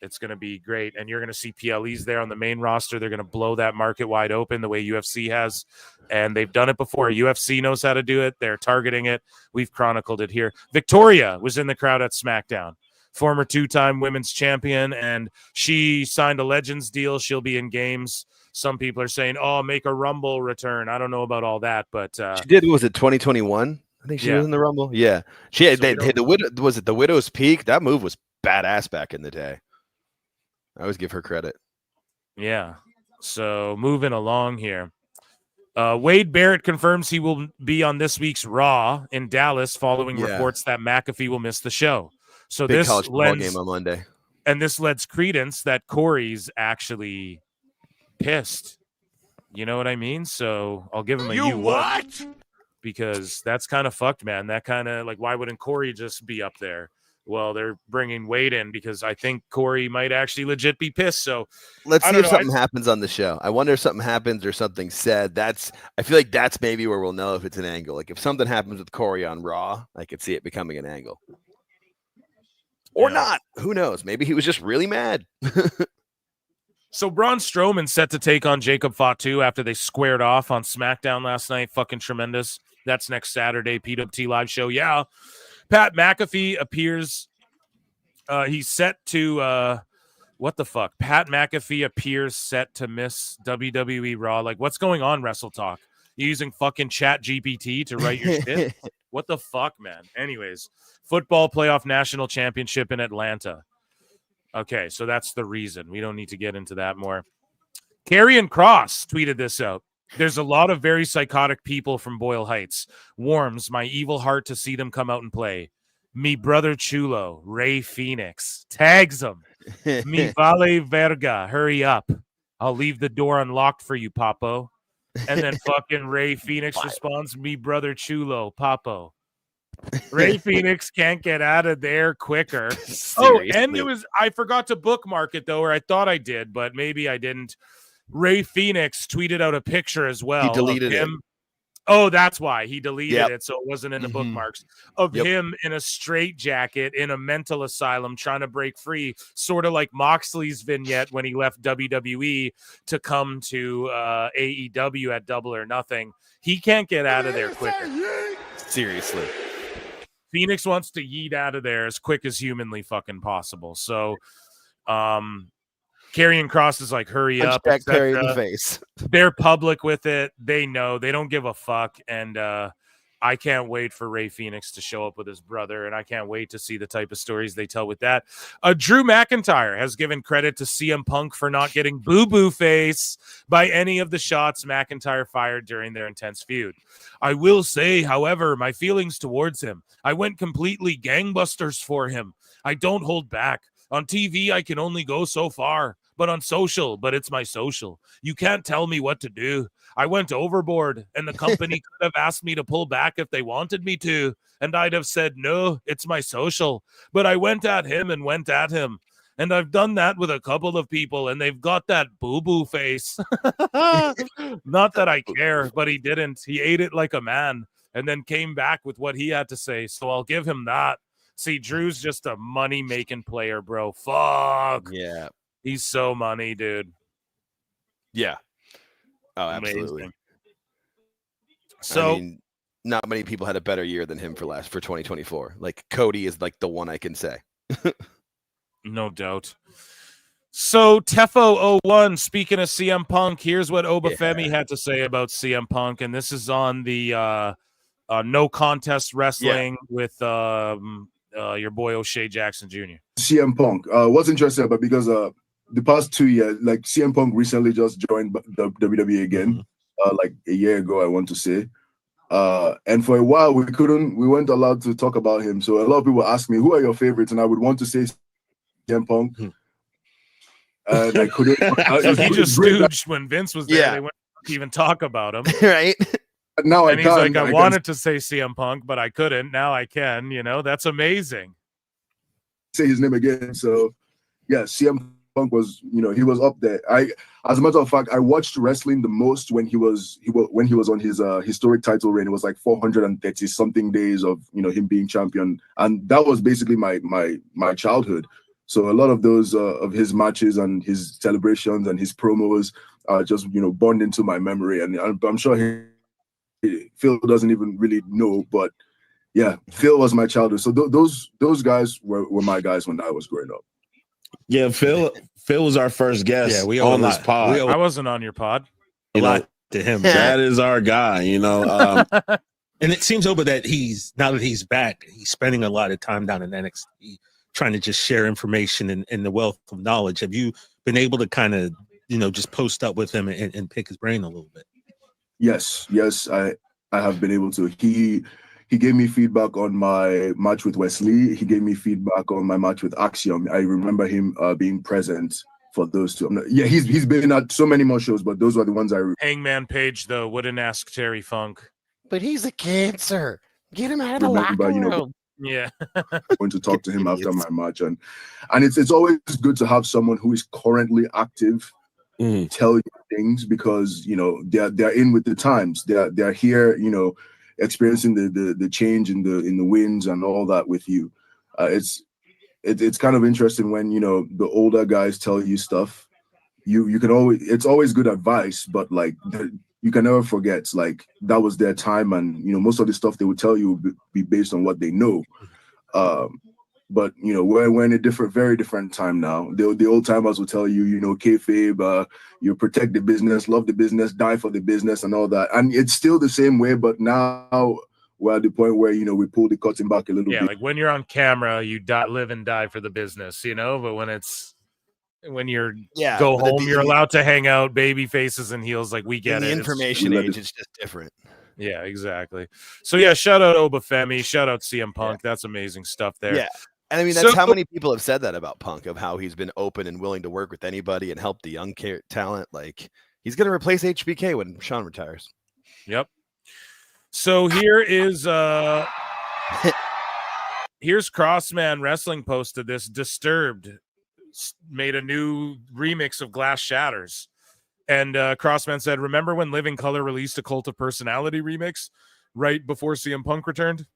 it's going to be great. And you're going to see PLEs there on the main roster. They're going to blow that market wide open the way UFC has. And they've done it before. UFC knows how to do it. They're targeting it. We've chronicled it here. Victoria was in the crowd at SmackDown. Former two-time women's champion. And she signed a Legends deal. She'll be in games. Some people are saying, oh, make a Rumble return. I don't know about all that. But she did. Was it 2021? I think she was in the Rumble. Yeah. She had was it the Widow's Peak? That move was badass back in the day. I always give her credit. Yeah. So moving along here. Wade Barrett confirms he will be on this week's Raw in Dallas following reports that McAfee will miss the show. So Big this college football lends, game on Monday. and this lends credence that Corey's actually pissed. You know what I mean? So I'll give him a you what? Because that's kind of fucked, man. That kind of like, why wouldn't Corey just be up there? Well, they're bringing Wade in because I think Corey might actually legit be pissed. So Let's see if something happens on the show. I wonder if something happens or something said. I feel like that's maybe where we'll know if it's an angle. Like if something happens with Corey on Raw, I could see it becoming an angle. Or not. Who knows? Maybe he was just really mad. So Braun Strowman set to take on Jacob Fatu after they squared off on SmackDown last night. Fucking tremendous. That's next Saturday, PWT live show. Yeah. Pat McAfee appears. He's set to what the fuck? Pat McAfee appears set to miss WWE Raw. Like, what's going on, Wrestle Talk? You using fucking Chat GPT to write your shit? What the fuck, man? Anyways, football playoff national championship in Atlanta. Okay, so that's the reason. We don't need to get into that more. Karrion Kross tweeted this out. There's a lot of very psychotic people from Boyle Heights. Warms my evil heart to see them come out and play. Me brother Chulo, Ray Phoenix. Tags him. Me vale verga. Hurry up. I'll leave the door unlocked for you, Papo. And then fucking Ray Phoenix responds, me brother Chulo, Papo. Ray Phoenix can't get out of there quicker. Seriously. Oh, and I forgot to bookmark it though, or I thought I did, but maybe I didn't. Ray Phoenix tweeted out a picture as well. He deleted it. Oh, that's why he deleted it, so it wasn't in the bookmarks of Yep. him in a straitjacket in a mental asylum trying to break free, sort of like Moxley's vignette when he left WWE to come to AEW at Double or Nothing. He can't get out of there quicker. Seriously. Phoenix wants to yeet out of there as quick as humanly fucking possible. So, Karrion Kross is like, hurry up. Punch back Perry in the etc. face. They're public with it. They know. They don't give a fuck. And I can't wait for Ray Phoenix to show up with his brother, and I can't wait to see the type of stories they tell with that. Drew McIntyre has given credit to CM Punk for not getting boo-boo face by any of the shots McIntyre fired during their intense feud. I will say, however, my feelings towards him, I went completely gangbusters for him. I don't hold back. On TV, I can only go so far, but on social, but it's my social. You can't tell me what to do. I went overboard, and the company could have asked me to pull back if they wanted me to, and I'd have said, no, it's my social. But I went at him and went at him, and I've done that with a couple of people, and they've got that boo-boo face. Not that I care, but he didn't. He ate it like a man, and then came back with what he had to say, so I'll give him that. See, Drew's just a money-making player, bro. Fuck. Yeah. He's so money, dude. Yeah. Oh, absolutely. Amazing. So, I mean, not many people had a better year than him for 2024. Like Cody is like the one I can say. no doubt. So Tefo01, speaking of CM Punk, here's what Obafemi had to say about CM Punk, and this is on the No Contest Wrestling with your boy O'Shea Jackson Jr. CM Punk. What's interesting about because the past 2 years, like CM Punk recently just joined the WWE again, like a year ago, I want to say. And for a while, we weren't allowed to talk about him. So a lot of people ask me, who are your favorites? And I would want to say CM Punk. And I couldn't. So he just stooged when Vince was there. Yeah. They wouldn't even talk about him. Right. Now and I he's can. like, I wanted to say CM Punk, but I couldn't. Now I can. You know, that's amazing. Say his name again. So, yeah, CM Punk was, he was up there. As a matter of fact, I watched wrestling the most when he was on his historic title reign. It was like 430 something days of him being champion, and that was basically my childhood. So a lot of those of his matches and his celebrations and his promos are just burned into my memory, and I'm sure Phil doesn't even really know, but yeah, Phil was my childhood. So those guys were my guys when I was growing up. Yeah, Phil was our first guest on this pod. I wasn't on your pod. A lot to him. That is our guy, And it seems over that now that he's back, he's spending a lot of time down in NXT trying to just share information and the wealth of knowledge. Have you been able to kind of, just post up with him and pick his brain a little bit? Yes, I have been able to. He gave me feedback on my match with Wesley. He gave me feedback on my match with Axiom. I remember him being present for those two. He's been at so many more shows, but those were the ones I remember. Hangman Page, though, wouldn't ask Terry Funk. But he's a cancer. Get him out of the locker room. Yeah. Going to talk to him after my match, and it's always good to have someone who is currently active tell you things, because they're in with the times. They're here, experiencing the change in the winds and all that with you. It's kind of interesting when the older guys tell you stuff. You can always, it's always good advice, but like you can never forget, like, that was their time, and most of the stuff they would tell you would be based on what they know. But we're in a very different time now. The old timers will tell you, kayfabe, you protect the business, love the business, die for the business, and all that. And it's still the same way, but now we're at the point where we pull the curtain back a little bit. Like when you're on camera, you live and die for the business, but when you're go home, you're allowed to hang out, baby faces and heels. Like, we get in it. the information age, it's just different. Yeah, exactly. So shout out Obafemi, shout out CM Punk. That's amazing stuff there. Yeah. And I mean, that's how many people have said that about Punk, of how he's been open and willing to work with anybody and help the young talent. Like, he's going to replace HBK when Sean retires. Yep. So here is here's Crossman Wrestling posted this. Disturbed made a new remix of Glass Shatters. And Crossman said, remember when Living Color released a Cult of Personality remix right before CM Punk returned?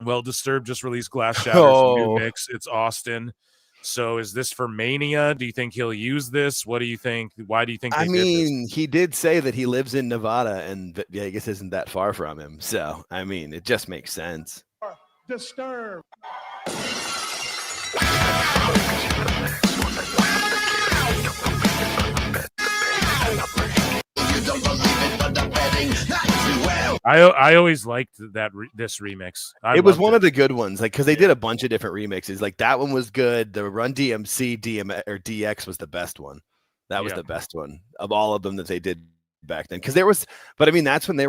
Well, Disturbed just released Glass Shatters new mix. It's Austin. So is this for Mania? Do you think he'll use this? What do you think? Why do you think they did this? He did say that he lives in Nevada, and Vegas isn't that far from him. So, I mean, it just makes sense. Disturbed. I always liked this remix. It was one of the good ones, like, because they did a bunch of different remixes. Like, that one was good. The Run DMC DX was the best one. That was the best one of all of them that they did back then. Because but I mean, that's when they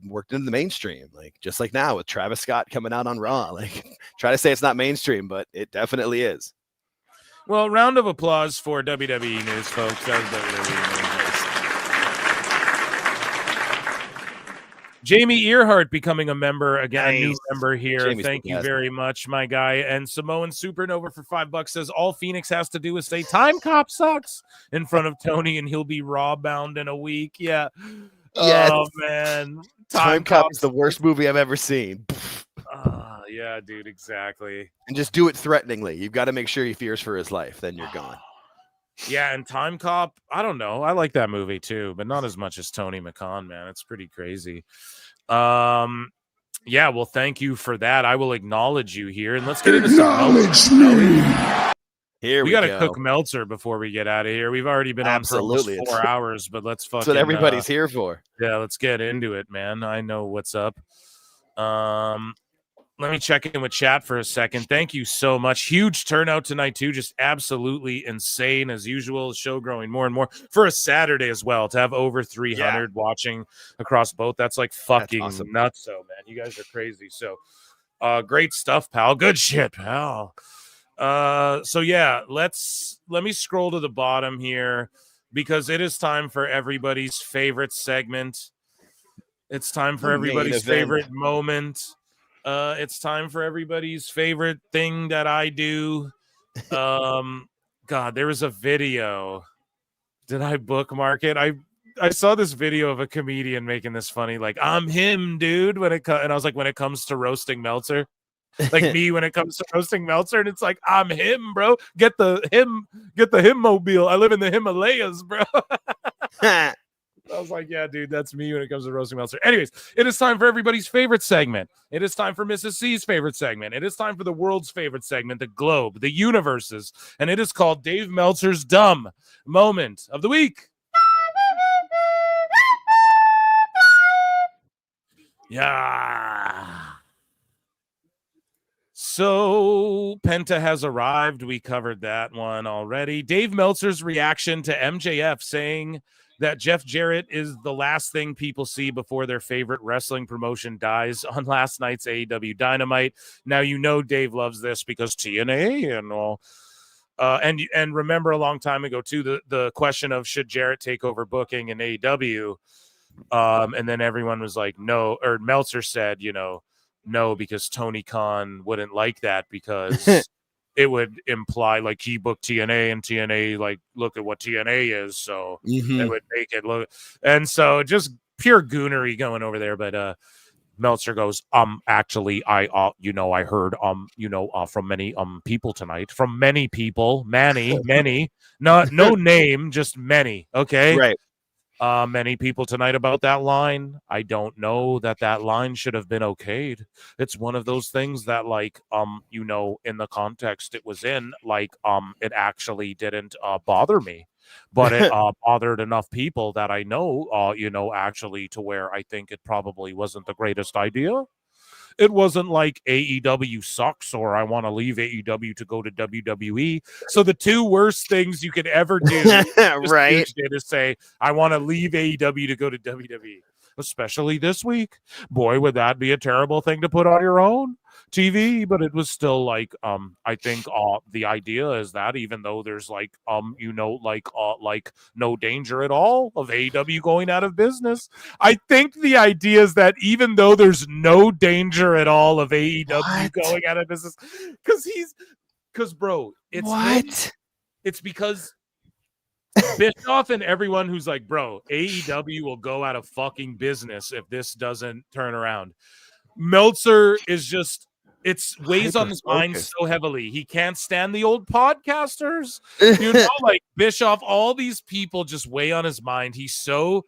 worked into the mainstream, like just like now with Travis Scott coming out on Raw. Like, try to say it's not mainstream, but it definitely is. Well, round of applause for WWE News, folks. That was WWE News. Jamie Earhart becoming a member again, a new member here. Jamie's Thank you very much, my guy. And Samoan Supernova for $5 says all Phoenix has to do is say "Time Cop sucks" in front of Tony, and he'll be Raw bound in a week. Yeah. Oh man, Time Cop is the worst movie I've ever seen. Yeah, dude, exactly. And just do it threateningly. You've got to make sure he fears for his life. Then you're gone. Yeah, and Time Cop, I don't know. I like that movie too, but not as much as Tony McCon, man. It's pretty crazy. Yeah, well, thank you for that. I will acknowledge you here, and let's get into some Meltzer. Here we gotta go. cook Meltzer before we get out of here. We've already been on for almost 4 hours, but let's fucking. That's what everybody's here for. Yeah, let's get into it, man. I know what's up. Let me check in with chat for a second. Thank you so much. Huge turnout tonight, too. Just absolutely insane, as usual. Show growing more and more for a Saturday as well. To have over 300 watching across both, that's like fucking nuts. So, man, you guys are crazy. So, great stuff, pal. Good shit, pal. So, yeah, let me scroll to the bottom here, because it is time for everybody's favorite segment. It's time for everybody's favorite moment. It's time for everybody's favorite thing that I do. God, there was a video. Did I bookmark it? I saw this video of a comedian making this funny, like, I'm him, dude. And I was like, when it comes to roasting Meltzer, like me when it comes to roasting Meltzer, and it's like, I'm him, bro. Get the him mobile. I live in the Himalayas, bro. I was like, yeah, dude, that's me when it comes to roasting Meltzer. Anyways, it is time for everybody's favorite segment. It is time for Mrs. C's favorite segment. It is time for the world's favorite segment, the globe, the universes. And it is called Dave Meltzer's Dumb Moment of the Week. Yeah. So Penta has arrived. We covered that one already. Dave Meltzer's reaction to MJF saying that Jeff Jarrett is the last thing people see before their favorite wrestling promotion dies on last night's AEW Dynamite. Now, you know Dave loves this because TNA and all. And remember a long time ago, too, the question of should Jarrett take over booking in AEW? And then everyone was like, no, or Meltzer said, no, because Tony Khan wouldn't like that because it would imply like he booked TNA and TNA, like, look at what TNA is. So it would make it look. And so just pure goonery going over there. But Meltzer goes, actually, I heard, from many people tonight, from many people, many, no name, just many. Okay. Right. Many people tonight about that line. I don't know that line should have been okayed. It's one of those things that, like, in the context it was in, like, it actually didn't bother me, but it bothered enough people that I know, actually to where I think it probably wasn't the greatest idea. It wasn't like AEW sucks or I want to leave AEW to go to WWE. So the two worst things you could ever do right, is say, I want to leave AEW to go to WWE, especially this week. Boy, would that be a terrible thing to put on your own TV. But it was still like, I think the idea is that even though there's like, like no danger at all of AEW going out of business, I think the idea is that even though there's no danger at all of AEW going out of business, because bro, it's because Bischoff and everyone who's like, bro, AEW will go out of fucking business if this doesn't turn around. Meltzer is just, it's weighs on his mind so heavily. He can't stand the old podcasters. Like Bischoff, all these people just weigh on his mind. He's so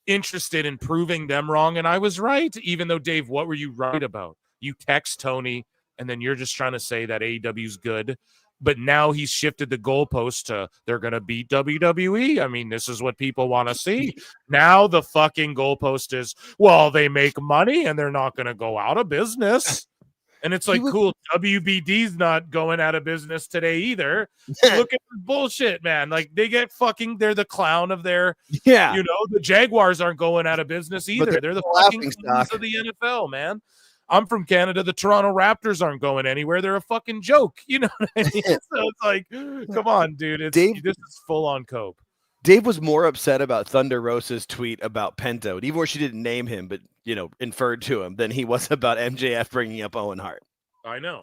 interested in proving them wrong. And I was right, even though, Dave, what were you right about? You text Tony, and then you're just trying to say that AEW's good. But now he's shifted the goalpost to they're going to beat WWE. I mean, this is what people want to see. Now the fucking goalpost is, well, they make money and they're not going to go out of business. And it's like, cool, WBD's not going out of business today either. Look at the bullshit, man. Like, they get fucking, they're the clown of their, the Jaguars aren't going out of business either. They're the fucking clowns of the NFL, man. I'm from Canada. The Toronto Raptors aren't going anywhere. They're a fucking joke. You know what I mean? So it's like, come on, dude. This is full on cope. Dave was more upset about Thunder Rosa's tweet about Penta, even where she didn't name him, but, inferred to him, than he was about MJF bringing up Owen Hart. I know.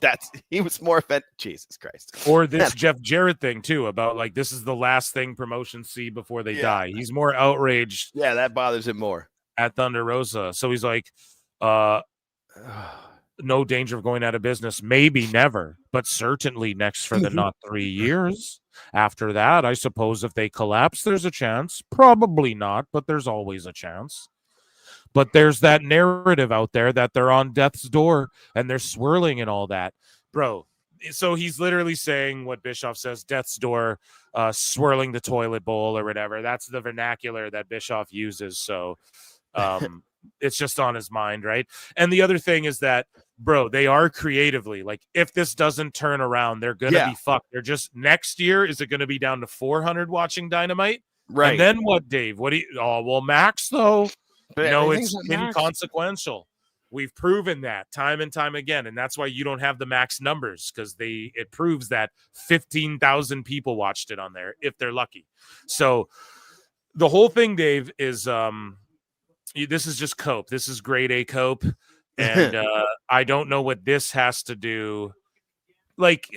He was more offended. Jesus Christ. Or this Jeff Jarrett thing, too, about like, this is the last thing promotions see before they die. He's more outraged. Yeah, that bothers him more. At Thunder Rosa. So he's like, no danger of going out of business. Maybe never, but certainly next for the not 3 years. After that, I suppose if they collapse, there's a chance. Probably not, but there's always a chance. But there's that narrative out there that they're on death's door and they're swirling and all that. Bro, so he's literally saying what Bischoff says, death's door, swirling the toilet bowl or whatever. That's the vernacular that Bischoff uses. So it's just on his mind, right? And the other thing is that, bro, they are creatively, like, if this doesn't turn around, they're going to be fucked. They're just, next year, is it going to be down to 400 watching Dynamite? Right. And then what, Dave? Max, though, it's inconsequential. We've proven that time and time again. And that's why you don't have the Max numbers, because it proves that 15,000 people watched it on there, if they're lucky. So the whole thing, Dave, is this is just cope. This is grade A cope. And I don't know what this has to do. Like,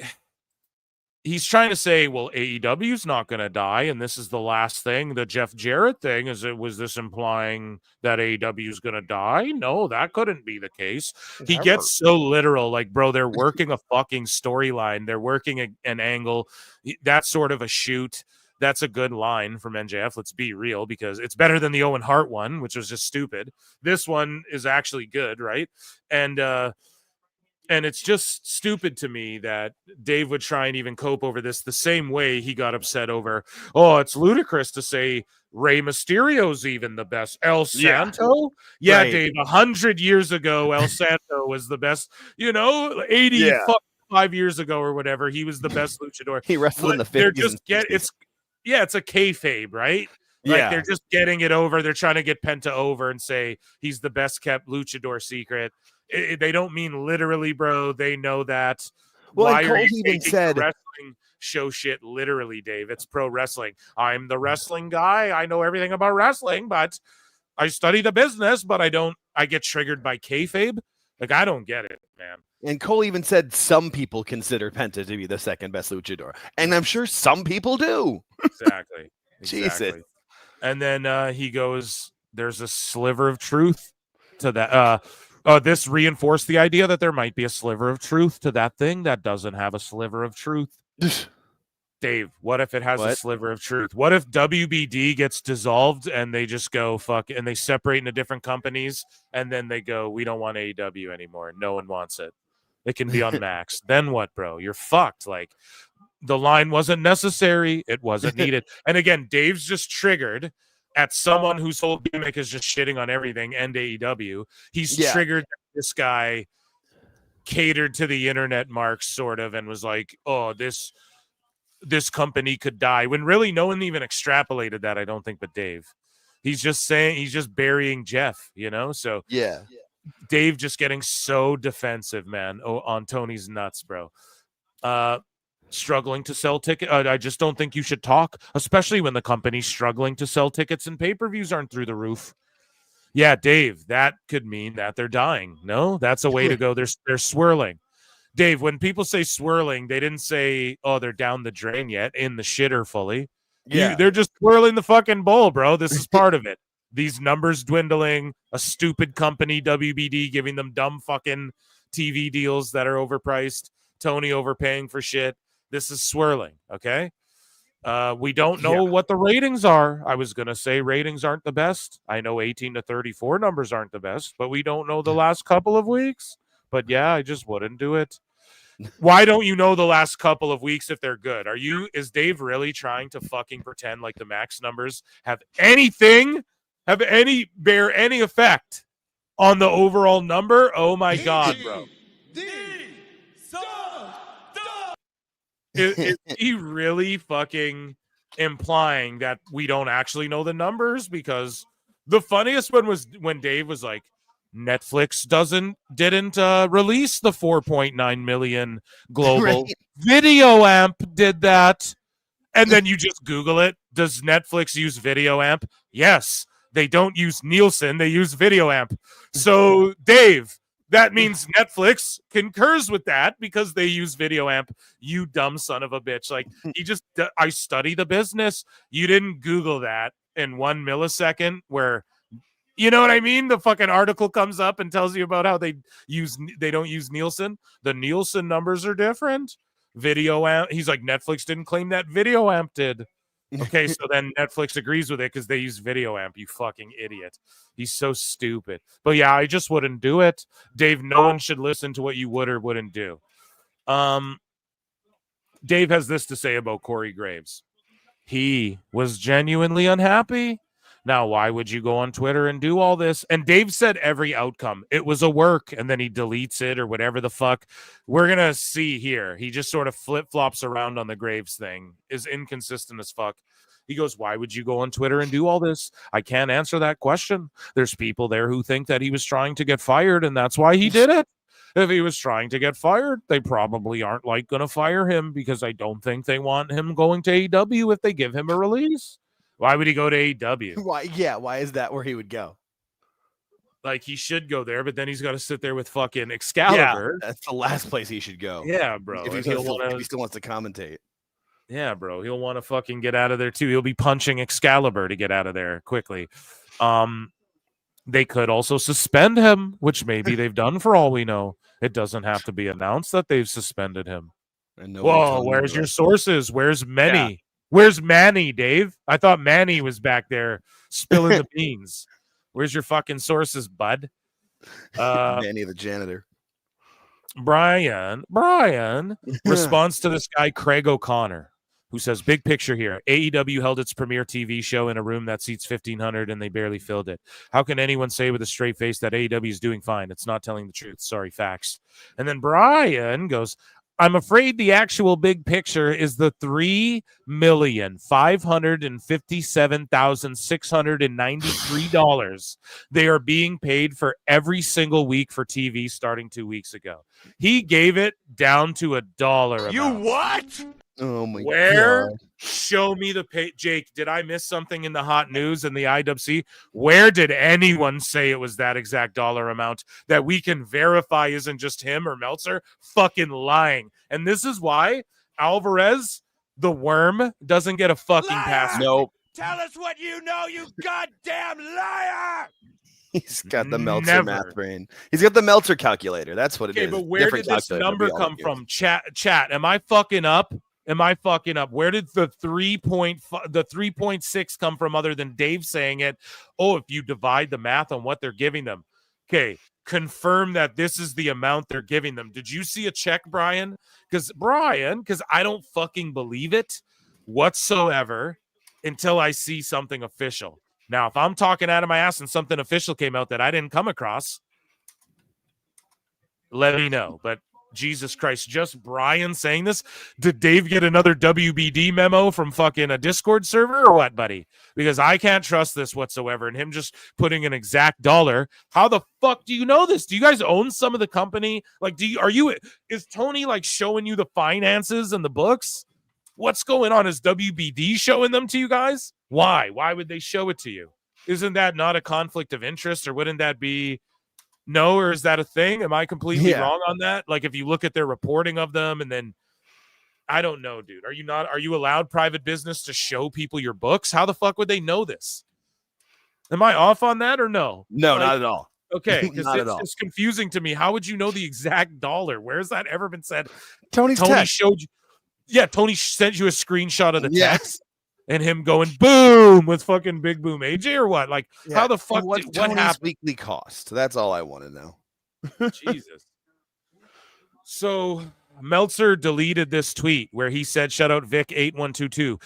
he's trying to say, well, AEW's not going to die, and this is the last thing. The Jeff Jarrett thing, was this implying that AEW's going to die? No, that couldn't be the case. He gets so literal. Like, bro, they're working a fucking storyline. They're working an angle. That's sort of a shoot. That's a good line from MJF. Let's be real, because it's better than the Owen Hart one, which was just stupid. This one is actually good, right? And And it's just stupid to me that Dave would try and even cope over this the same way he got upset over, oh, it's ludicrous to say Rey Mysterio's even the best. El Santo? Yeah, Right. Dave, 100 years ago, El Santo was the best. 85 years ago or whatever, he was the best luchador. He wrestled in the 50s. They're just it's a kayfabe, right? Like they're just getting it over. They're trying to get Penta over and say he's the best kept luchador secret. They don't mean literally, bro. They know that. Well, Why and are Cole you even taking said the wrestling show shit literally, Dave? It's pro wrestling. I'm the wrestling guy. I know everything about wrestling, but I study the business, but I get triggered by kayfabe. Like, I don't get it, man. And Cole even said some people consider Penta to be the second best luchador. And I'm sure some people do. Exactly. Jesus. And then he goes, there's a sliver of truth to that. This reinforced the idea that there might be a sliver of truth to that thing that doesn't have a sliver of truth. Dave, what if it has a sliver of truth? What if WBD gets dissolved and they just go fuck and they separate into different companies and then they go, we don't want AEW anymore. No one wants it. It can be on Max. Then what, bro? You're fucked. Like, the line wasn't necessary. It wasn't needed. And again, Dave's just triggered at someone whose whole gimmick is just shitting on everything and AEW. He's triggered that this guy catered to the internet marks sort of and was like, oh, this company could die, when really no one even extrapolated that, I don't think, but Dave. He's just burying Jeff, So Dave just getting so defensive, man, on Tony's nuts, bro. Struggling to sell tickets. I just don't think you should talk, especially when the company's struggling to sell tickets and pay-per-views aren't through the roof. Yeah, Dave, that could mean that they're dying. No, that's a way to go. They're swirling. Dave, when people say swirling, they didn't say, oh, they're down the drain yet, in the shitter fully. They're just swirling the fucking bowl, bro. This is part of it. These numbers dwindling, a stupid company, WBD, giving them dumb fucking TV deals that are overpriced, Tony overpaying for shit. This is swirling, okay? We don't know what the ratings are. I was going to say ratings aren't the best. I know 18 to 34 numbers aren't the best, but we don't know the last couple of weeks. But yeah, I just wouldn't do it. Why don't you know the last couple of weeks if they're good? Is Dave really trying to fucking pretend like the Max numbers bear any effect on the overall number? Oh my God, bro. Is he really fucking implying that we don't actually know the numbers? Because the funniest one was when Dave was like, Netflix didn't release the 4.9 million global. Right. Video Amp did that. And then you just Google it. Does Netflix use Video Amp? Yes. They don't use Nielsen. They use Video Amp. So, Dave, that means Netflix concurs with that because they use Video Amp. You dumb son of a bitch. Like, I study the business. You didn't Google that in 1 millisecond where, you know what I mean? The fucking article comes up and tells you about how they don't use Nielsen. The Nielsen numbers are different. Video Amp. He's like, Netflix didn't claim that. Video Amp did. Okay, so then Netflix agrees with it because they use Video Amp. You fucking idiot. He's so stupid. But yeah, I just wouldn't do it. Dave, no one should listen to what you would or wouldn't do. Dave has this to say about Corey Graves. He was genuinely unhappy. Now, why would you go on Twitter and do all this? And Dave said every outcome. It was a work, and then he deletes it or whatever the fuck. We're going to see here. He just sort of flip-flops around on the Graves thing. Is inconsistent as fuck. He goes, why would you go on Twitter and do all this? I can't answer that question. There's people there who think that he was trying to get fired, and that's why he did it. If he was trying to get fired, they probably aren't going to fire him because I don't think they want him going to AEW if they give him a release. Why would he go to AEW? Why is that where he would go? Like, he should go there, but then he's got to sit there with fucking Excalibur. Yeah, that's the last place he should go. Yeah, bro. If he still wants to commentate. Yeah, bro. He'll want to fucking get out of there, too. He'll be punching Excalibur to get out of there quickly. They could also suspend him, which maybe they've done for all we know. It doesn't have to be announced that they've suspended him. Whoa, where's your sources? Where's Manny? Yeah. Where's Manny, Dave? I thought Manny was back there spilling the beans. Where's your fucking sources, bud? Manny the janitor. Brian responds to this guy, Craig O'Connor, who says, big picture here. AEW held its premiere TV show in a room that seats 1,500 and they barely filled it. How can anyone say with a straight face that AEW is doing fine? It's not telling the truth. Sorry, facts. And then Brian goes, I'm afraid the actual big picture is the $3,557,693 they are being paid for every single week for TV starting 2 weeks ago. He gave it down to $1. You what? Oh my Where? God. Show me the pay. Jake, did I miss something in the hot news in the IWC? Where did anyone say it was that exact dollar amount that we can verify isn't just him or Meltzer? Fucking lying. And this is why Alvarez, the worm, doesn't get a fucking pass. Nope. Tell us what you know, you goddamn liar! He's got the Meltzer math brain. He's got the Meltzer calculator. That's what it is. Okay, but where did this number come from? Chat, am I fucking up? Where did the 3.6 come from other than Dave saying it? Oh, if you divide the math on what they're giving them. Okay, confirm that this is the amount they're giving them. Did you see a check, Brian? Because I don't fucking believe it whatsoever until I see something official. Now, if I'm talking out of my ass and something official came out that I didn't come across, let me know. But Jesus Christ, just Brian saying this? Did Dave get another WBD memo from fucking a Discord server or what, buddy? Because I can't trust this whatsoever. And him just putting an exact dollar. How the fuck do you know this? Do you guys own some of the company? Like, is Tony like showing you the finances and the books? What's going on? Is WBD showing them to you guys? Why? Why would they show it to you? Isn't that not a conflict of interest, or wouldn't that be? No, or is that a thing? Am I completely wrong on that? Like, if you look at their reporting of them, and then I don't know, dude. Are you allowed private business to show people your books? How the fuck would they know this? Am I off on that or no? No, not at all. Okay, because it's confusing to me. How would you know the exact dollar? Where's that ever been said? Tony showed you. Yeah, Tony sent you a screenshot of the text. And him going boom with fucking Big Boom AJ or what? Like, how the fuck? What happened? Weekly cost? That's all I want to know. Jesus. So Meltzer deleted this tweet where he said, "Shout out Vic 8122."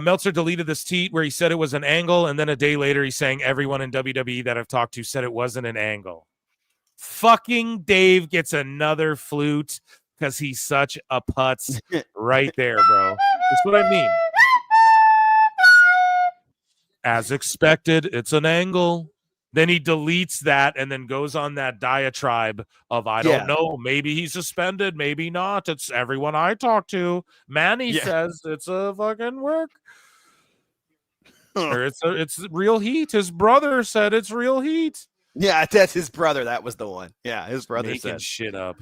Meltzer deleted this tweet where he said it was an angle, and then a day later he's saying everyone in WWE that I've talked to said it wasn't an angle. Fucking Dave gets another flute because he's such a putz right there, bro. That's what I mean. As expected, it's an angle. Then he deletes that and then goes on that diatribe of, I don't know, maybe he's suspended, maybe not. It's everyone I talk to. Manny says it's a fucking work. Or it's real heat. His brother said it's real heat. Yeah, that's his brother. That was the one. Yeah, his brother making said shit up.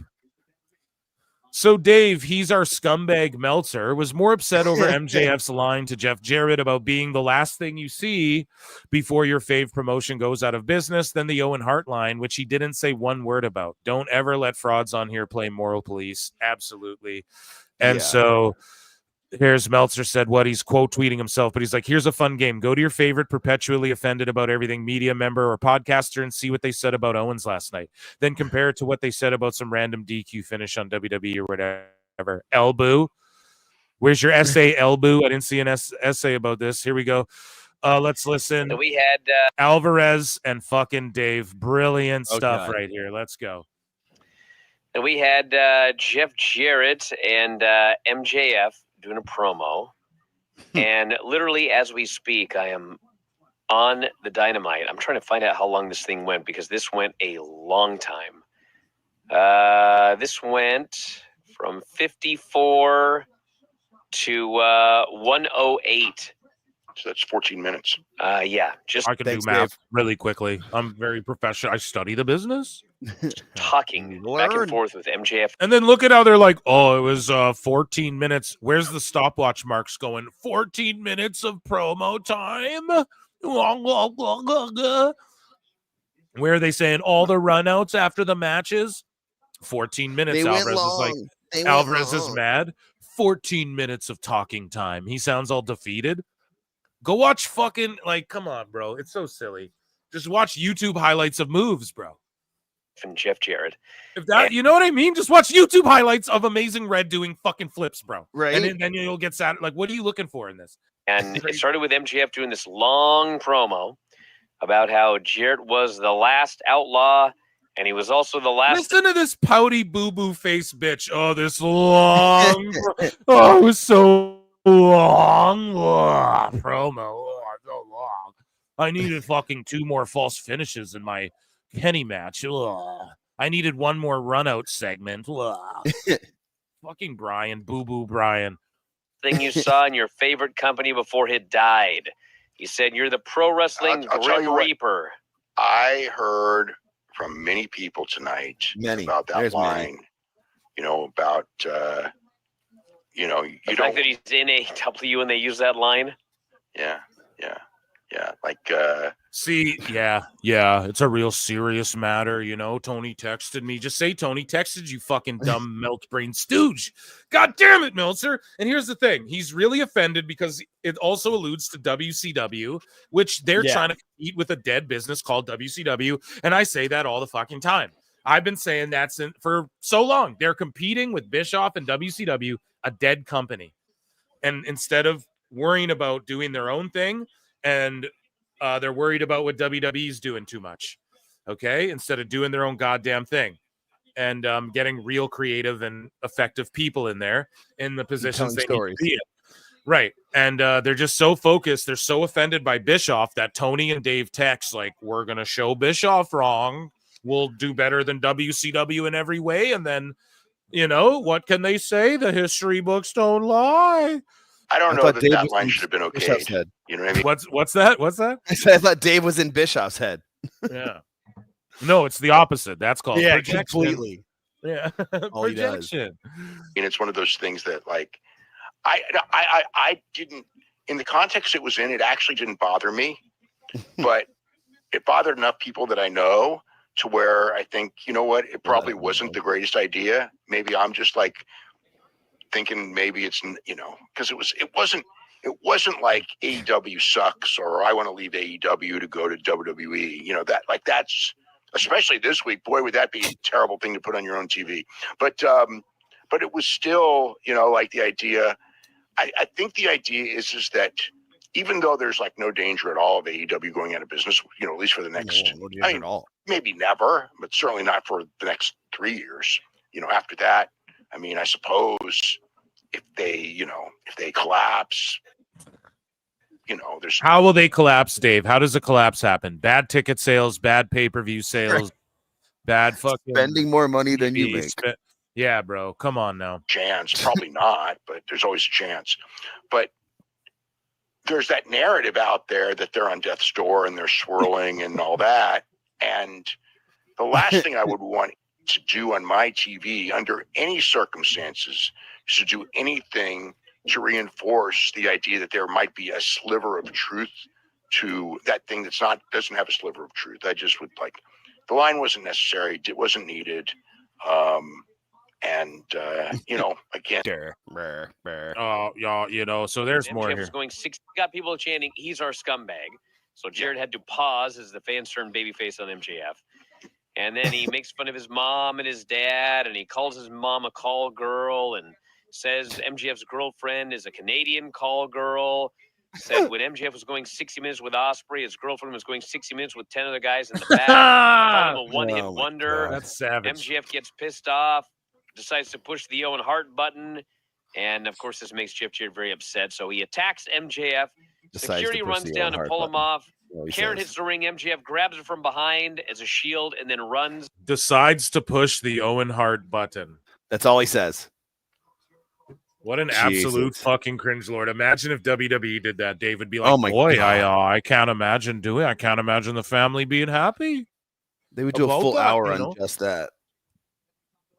So Dave, he's our scumbag Meltzer, was more upset over MJF's line to Jeff Jarrett about being the last thing you see before your fave promotion goes out of business than the Owen Hart line, which he didn't say one word about. Don't ever let frauds on here play moral police. Absolutely. And so here's Meltzer said what he's quote tweeting himself, but he's like, here's a fun game. Go to your favorite perpetually offended about everything media member or podcaster and see what they said about Owens last night. Then compare it to what they said about some random DQ finish on WWE or whatever. Elboo. Where's your essay, Elboo? I didn't see an essay about this. Here we go. Let's listen. We had Alvarez and fucking Dave. Brilliant stuff right here. Let's go. We had Jeff Jarrett and MJF doing a promo, and literally as we speak, I am on the Dynamite. I'm trying to find out how long this thing went, because this went a long time. This went from 54 to 108. So that's 14 minutes. Yeah, I can do math really quickly. I'm very professional. I study the business. Talking back and forth with MJF. And then look at how they're like, oh, it was 14 minutes. Where's the stopwatch marks going? 14 minutes of promo time? Where are they saying all the runouts after the matches? 14 minutes. Alvarez is mad. 14 minutes of talking time. He sounds all defeated. Go watch fucking, come on, bro. It's so silly. Just watch YouTube highlights of moves, bro. and Jeff Jarrett. If that, you know what I mean? Just watch YouTube highlights of Amazing Red doing fucking flips, bro. Right. And then you'll get sad. Like, what are you looking for in this? And it started with MJF doing this long promo about how Jarrett was the last outlaw, and he was also the last. Listen to this pouty boo-boo face bitch. Oh, this long. Oh, it was so long. Oh, promo. Oh, so long. I needed fucking 2 more false finishes in my Kenny match. Ugh. I needed 1 more run-out segment. Fucking Brian, boo-boo Brian. Thing you saw in your favorite company before he died. He said, "You're the pro wrestling I'll tell Grim you what. Reaper." I heard from many people tonight about that There's line. many. You know, about you know, The you fact don't. that he's in AEW and they use that line. Yeah. Like See, yeah, it's a real serious matter, you know. Tony texted me. Just say Tony texted you, fucking dumb milk brain stooge. God damn it, Meltzer. And here's the thing. He's really offended because it also alludes to WCW, which they're trying to compete with a dead business called WCW. And I say that all the fucking time. I've been saying that for so long. They're competing with Bischoff and WCW, a dead company. And instead of worrying about doing their own thing, and they're worried about what WWE's doing too much, okay? Instead of doing their own goddamn thing and getting real creative and effective people in there in the positions they need to be in. Right. And they're just so focused. They're so offended by Bischoff that Tony and Dave text like, we're going to show Bischoff wrong. We'll do better than WCW in every way. And then, you know, what can they say? The history books don't lie. I don't know that that line should have been okay. You know what I mean? What's that? What's that? I thought Dave was in Bischoff's head. Yeah. No, it's the opposite. That's called projection. Completely. Yeah. Projection. And it's one of those things that, like, I didn't, in the context it was in, it actually didn't bother me, but it bothered enough people that I know to where I think, you know what, it probably wasn't the greatest idea. Maybe I'm just like thinking maybe it's, you know, because it wasn't like AEW sucks or I want to leave AEW to go to WWE. You know, that, like, that's, especially this week, boy, would that be a terrible thing to put on your own TV. But it was still, you know, like the idea, I think the idea is that even though there's like no danger at all of AEW going out of business, you know, at least for the next, I mean, maybe never, but certainly not for the next 3 years, you know, after that, I mean, I suppose if they collapse, you know, there's. How will they collapse, Dave? How does a collapse happen? Bad ticket sales, bad pay-per-view sales, bad fucking spending more money than you make. Yeah, bro. Come on now. Chance, probably not, but there's always a chance. But there's that narrative out there that they're on death's door and they're swirling and all that. And the last thing I would want to do on my TV under any circumstances is to do anything to reinforce the idea that there might be a sliver of truth to that thing doesn't have a sliver of truth. I just would like, the line wasn't necessary. It wasn't needed. You know, again. Oh, y'all, you know, so there's more MJF here. was going 6, got people chanting, "He's our scumbag." So Jarrett had to pause as the fans turned babyface on MJF. And then he makes fun of his mom and his dad, and he calls his mom a call girl and says MJF's girlfriend is a Canadian call girl. Said when MJF was going 60 minutes with Ospreay, his girlfriend was going 60 minutes with 10 other guys in the back. Called him a one-hit wonder. That's savage. MJF gets pissed off, decides to push the Owen Hart button, and of course this makes Jeff Jarrett very upset. So he attacks MJF. Security runs down to pull him off. Karen hits the ring. MJF grabs it from behind as a shield and then runs. Decides to push the Owen Hart button. That's all he says. What an absolute fucking cringe lord. Imagine if WWE did that. Dave would be like, Oh my boy, God. I can't imagine doing it. I can't imagine the family being happy. They would do a about full that, hour you on know? just that.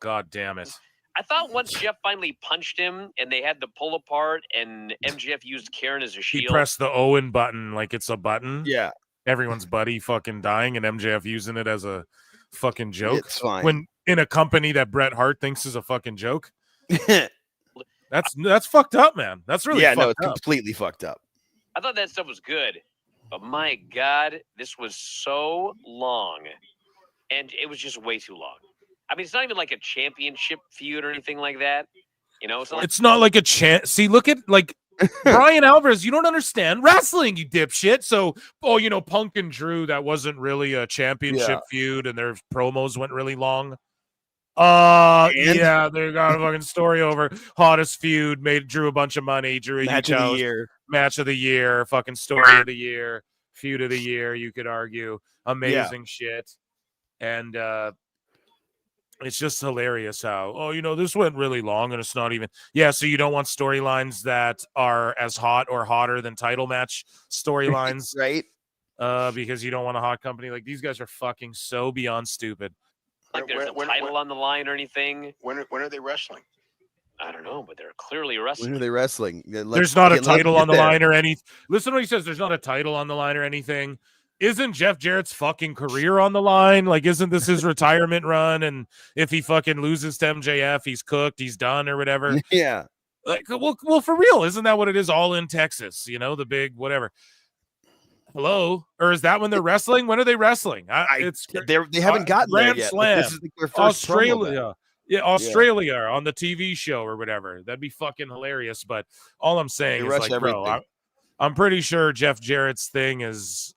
God damn it. I thought once Jeff finally punched him and they had the pull apart and MJF used Karen as a He shield. pressed the Owen button like it's a button. Yeah. Everyone's buddy fucking dying and MJF using it as a fucking joke. It's fine. When in a company that Bret Hart thinks is a fucking joke. That's fucked up, man. That's really it's fucked up. completely fucked up. I thought that stuff was good. But my God, this was so long. and it was just way too long. I mean, it's not even like a championship feud or anything like that. You know, it's not like a chance. See, look at like Brian Alvarez. You don't understand wrestling, you dipshit. So, Punk and Drew, that wasn't really a championship feud, and their promos went really long. Yeah, they got a fucking story over hottest feud, made Drew a bunch of money, Drew a match huge of the house, year, match of the year, fucking story of the year, feud of the year. You could argue amazing shit, and it's just hilarious how this went really long and it's not even so you don't want storylines that are as hot or hotter than title match storylines, right? Because you don't want a hot company. Like, these guys are fucking so beyond stupid. Like there's a title on the line or anything. When are they wrestling? I don't know, but they're clearly wrestling. When are they wrestling? There's not a title on the line or anything. Listen to what he says. There's not a title on the line or anything. Isn't Jeff Jarrett's fucking career on the line? Like, isn't this his retirement run? And if he fucking loses to MJF, he's cooked, he's done or whatever. Yeah. Like, well, for real, isn't that what it is? All in Texas, the big whatever. Hello, or is that when they're wrestling? When are they wrestling? They haven't gotten Grand there yet. Slam. This is their first Australia. Australia on the TV show or whatever. That'd be fucking hilarious. But all I'm saying is, like, bro, I'm pretty sure Jeff Jarrett's thing is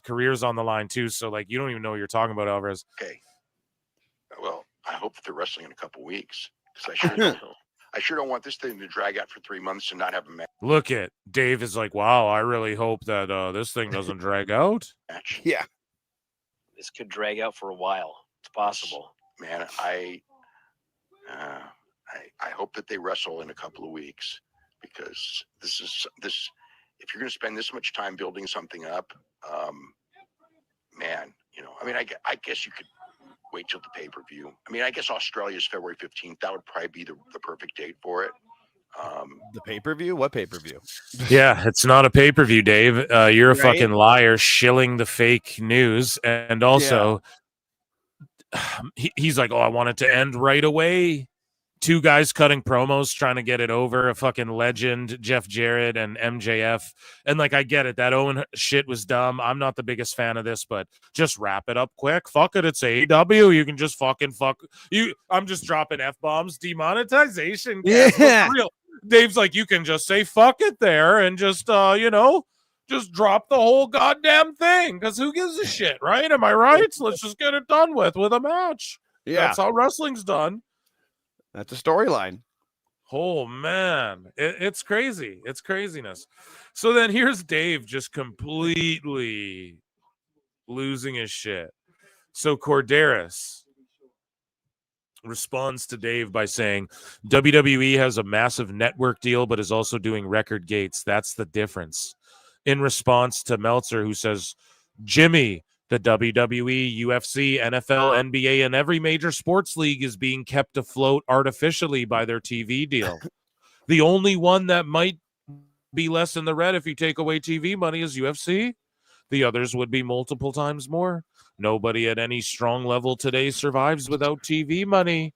career's on the line too. So, like, you don't even know what you're talking about, Alvarez. Okay. Well, I hope that they're wrestling in a couple weeks, because I sure don't want this thing to drag out for 3 months and not have a match. Look at Dave is like, wow, I really hope that this thing doesn't drag out. Yeah. This could drag out for a while. It's possible. Man, I hope that they wrestle in a couple of weeks, because this. If you're going to spend this much time building something up, man, I mean, I guess you could wait till the pay-per-view. I mean, I guess Australia's February 15th. That would probably be the perfect date for it. The pay-per-view? What pay-per-view? Yeah, it's not a pay-per-view, Dave. You're a fucking liar, shilling the fake news. And also, he's like, I want it to end right away. 2 guys cutting promos trying to get it over, a fucking legend, Jeff Jarrett and MJF. And, like, I get it. That Owen shit was dumb. I'm not the biggest fan of this, but just wrap it up quick. Fuck it. It's AEW. You can just fucking fuck. I'm just dropping F-bombs. Demonetization. Yeah. For real. Dave's like, you can just say fuck it there and just, just drop the whole goddamn thing. Because who gives a shit, right? Am I right? Let's just get it done with a match. Yeah. That's how wrestling's done. That's a storyline. Oh, man. It's crazy. It's craziness. So then here's Dave just completely losing his shit. So Corderis responds to Dave by saying, WWE has a massive network deal, but is also doing record gates. That's the difference. In response to Meltzer, who says, Jimmy, the WWE, UFC, NFL, NBA, and every major sports league is being kept afloat artificially by their TV deal. The only one that might be less in the red if you take away TV money is UFC. The others would be multiple times more. Nobody at any strong level today survives without TV money.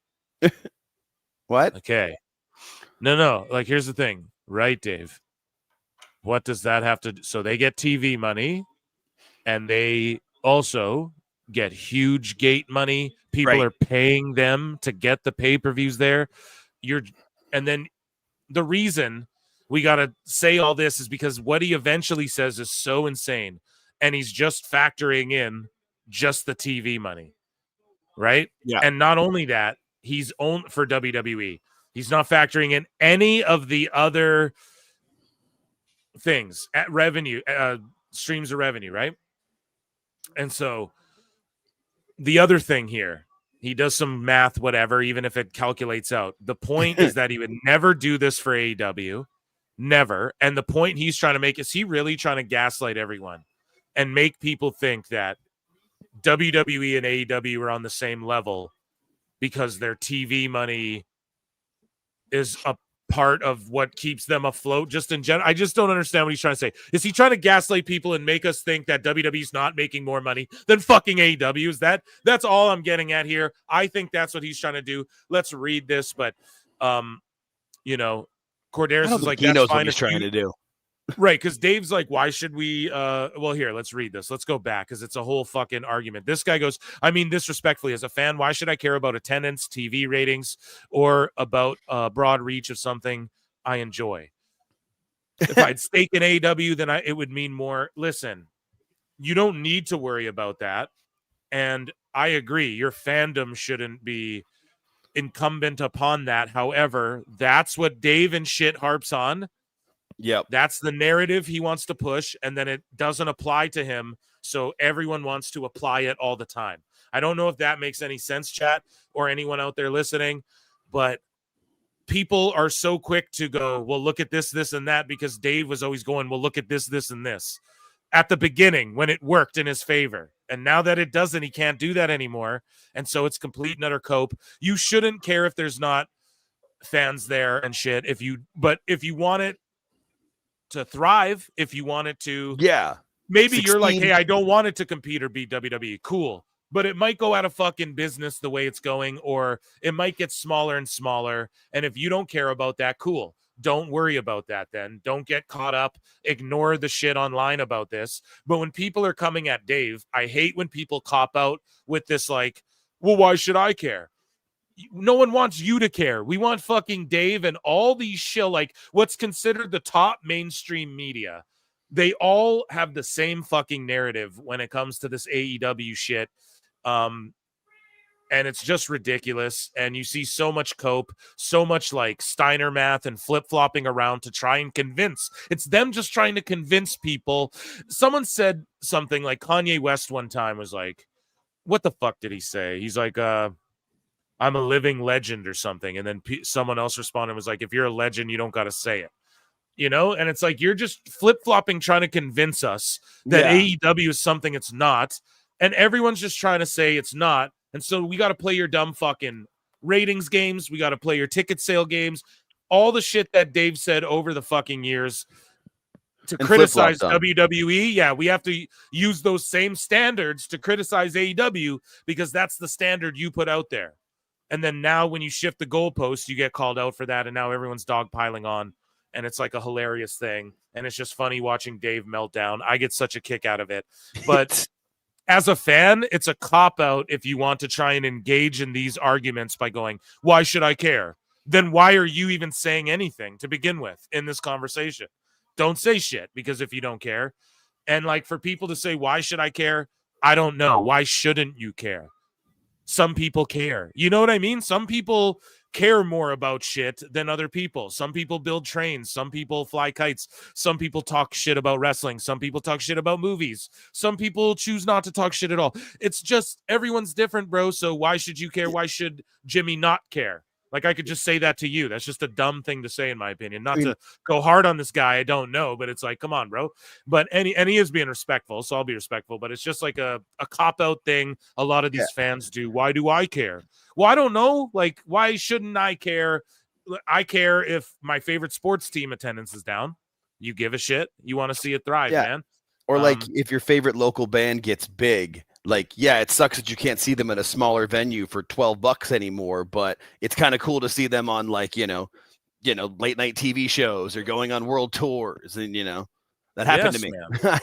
What? Okay. No. Like, here's the thing. Right, Dave? What does that have to do? So they get TV money, and they also get huge gate money. People are paying them to get the pay-per-views there. And then the reason we got to say all this is because what he eventually says is so insane, and he's just factoring in just the TV money, right? Yeah. And not only that, he's owned for WWE. He's not factoring in any of the other things at revenue, streams of revenue, right? And so the other thing here, he does some math, whatever, even if it calculates out. The point is that he would never do this for AEW, never. And the point he's trying to make is he really trying to gaslight everyone and make people think that WWE and AEW are on the same level because their TV money is a part of what keeps them afloat just in general. I just don't understand what he's trying to say. Is he trying to gaslight people and make us think that WWE's not making more money than fucking AEW? Is that's all I'm getting at here. I think that's what he's trying to do. Let's read this, but Corderis is like, he knows what he's trying to do. Right, because Dave's like, why should we well, here, let's read this. Let's go back because it's a whole fucking argument. This guy goes, I mean this respectfully, as a fan, why should I care about attendance, TV ratings, or about broad reach of something I enjoy? If I'd stake in AEW, then it would mean more. Listen, you don't need to worry about that. And I agree, your fandom shouldn't be incumbent upon that. However, that's what Dave and shit harps on. Yep. That's the narrative he wants to push, and then it doesn't apply to him, so everyone wants to apply it all the time. I don't know if that makes any sense, chat, or anyone out there listening, but people are so quick to go, well, look at this, this, and that, because Dave was always going, well, look at this, this, and this. At the beginning, when it worked in his favor. And now that it doesn't, he can't do that anymore, and so it's complete and utter cope. You shouldn't care if there's not fans there and shit, but if you want it to thrive, if you want it to, maybe 16. You're like, hey, I don't want it to compete or beat WWE. Cool, but it might go out of fucking business the way it's going, or it might get smaller and smaller. And if you don't care about that, cool, don't worry about that. Then don't get caught up, ignore the shit online about this. But when people are coming at Dave, I hate when people cop out with this like, well, why should I care? No one wants you to care. We want fucking Dave and all these shit, like what's considered the top mainstream media. They all have the same fucking narrative when it comes to this AEW shit. And it's just ridiculous. And you see so much cope, so much like Steiner math and flip-flopping around to try and convince. It's them just trying to convince people. Someone said something like Kanye West one time was like, what the fuck did he say? He's like, I'm a living legend or something. And then someone else responded and was like, if you're a legend, you don't got to say it, you know? And it's like, you're just flip-flopping, trying to convince us that AEW is something it's not. And everyone's just trying to say it's not. And so we got to play your dumb fucking ratings games. We got to play your ticket sale games, all the shit that Dave said over the fucking years to criticize WWE. Yeah, we have to use those same standards to criticize AEW because that's the standard you put out there. And then now when you shift the goalposts, you get called out for that. And now everyone's dogpiling on. And it's like a hilarious thing. And it's just funny watching Dave melt down. I get such a kick out of it. But as a fan, it's a cop-out if you want to try and engage in these arguments by going, why should I care? Then why are you even saying anything to begin with in this conversation? Don't say shit, because if you don't care. And like for people to say, why should I care? I don't know. Why shouldn't you care? Some people care. You know what I mean? Some people care more about shit than other people. Some people build trains. Some people fly kites. Some people talk shit about wrestling. Some people talk shit about movies. Some people choose not to talk shit at all. It's just everyone's different, bro. So why should you care? Why should Jimmy not care? Like, I could just say that to you. That's just a dumb thing to say, in my opinion. Not to go hard on this guy. I don't know, but it's like, come on, bro. But and he is being respectful, so I'll be respectful. But it's just like a cop-out thing a lot of these fans do. Why do I care? Well, I don't know. Like, why shouldn't I care? I care if my favorite sports team attendance is down. You give a shit. You want to see it thrive, man. Or like if your favorite local band gets big. Like, yeah, it sucks that you can't see them at a smaller venue for $12 anymore, but it's kind of cool to see them on like, you know, late night TV shows or going on world tours. And, that happened to me.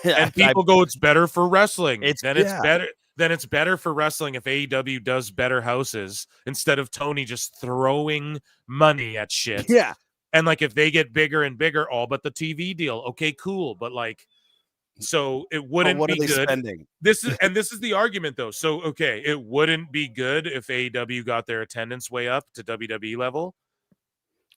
And people go, it's better for wrestling. It's better for wrestling if AEW does better houses instead of Tony just throwing money at shit. Yeah. And like, if they get bigger and bigger, all but the TV deal. Okay, cool. But like, so it wouldn't be good. Spending? This is the argument though. So, okay, it wouldn't be good if AEW got their attendance way up to WWE level,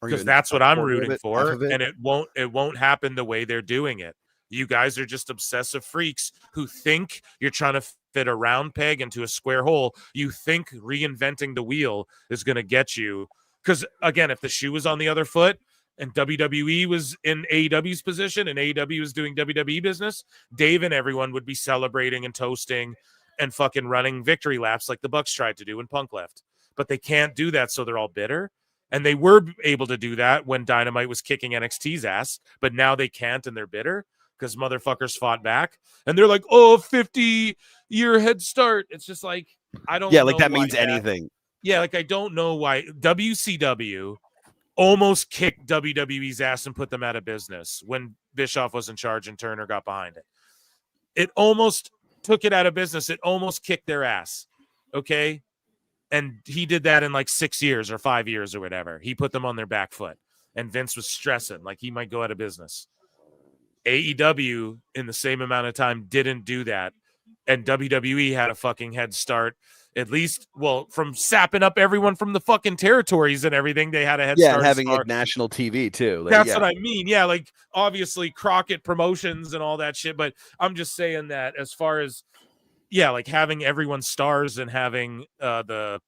because that's what I'm rooting for. And it won't happen the way they're doing it. You guys are just obsessive freaks who think you're trying to fit a round peg into a square hole. You think reinventing the wheel is going to get you. Because again, if the shoe was on the other foot, and WWE was in AEW's position and AEW was doing WWE business, Dave and everyone would be celebrating and toasting and fucking running victory laps like the Bucks tried to do when Punk left. But they can't do that, so they're all bitter. And they were able to do that when Dynamite was kicking NXT's ass, but now they can't and they're bitter because motherfuckers fought back. And they're like, 50-year head start. It's just like, I don't know. Yeah, like that means anything. Yeah, like I don't know why WCW almost kicked WWE's ass and put them out of business when Bischoff was in charge and Turner got behind it. It almost took it out of business. It almost kicked their ass. Okay. And he did that in like 6 years or 5 years or whatever. He put them on their back foot. And Vince was stressing like he might go out of business. AEW in the same amount of time didn't do that. And WWE had a fucking head start, at least, well, from sapping up everyone from the fucking territories and everything. They had a head start. Yeah, and having like national TV too. Like, that's what I mean. Yeah, like obviously Crockett Promotions and all that shit. But I'm just saying that as far as, yeah, like having everyone stars and having the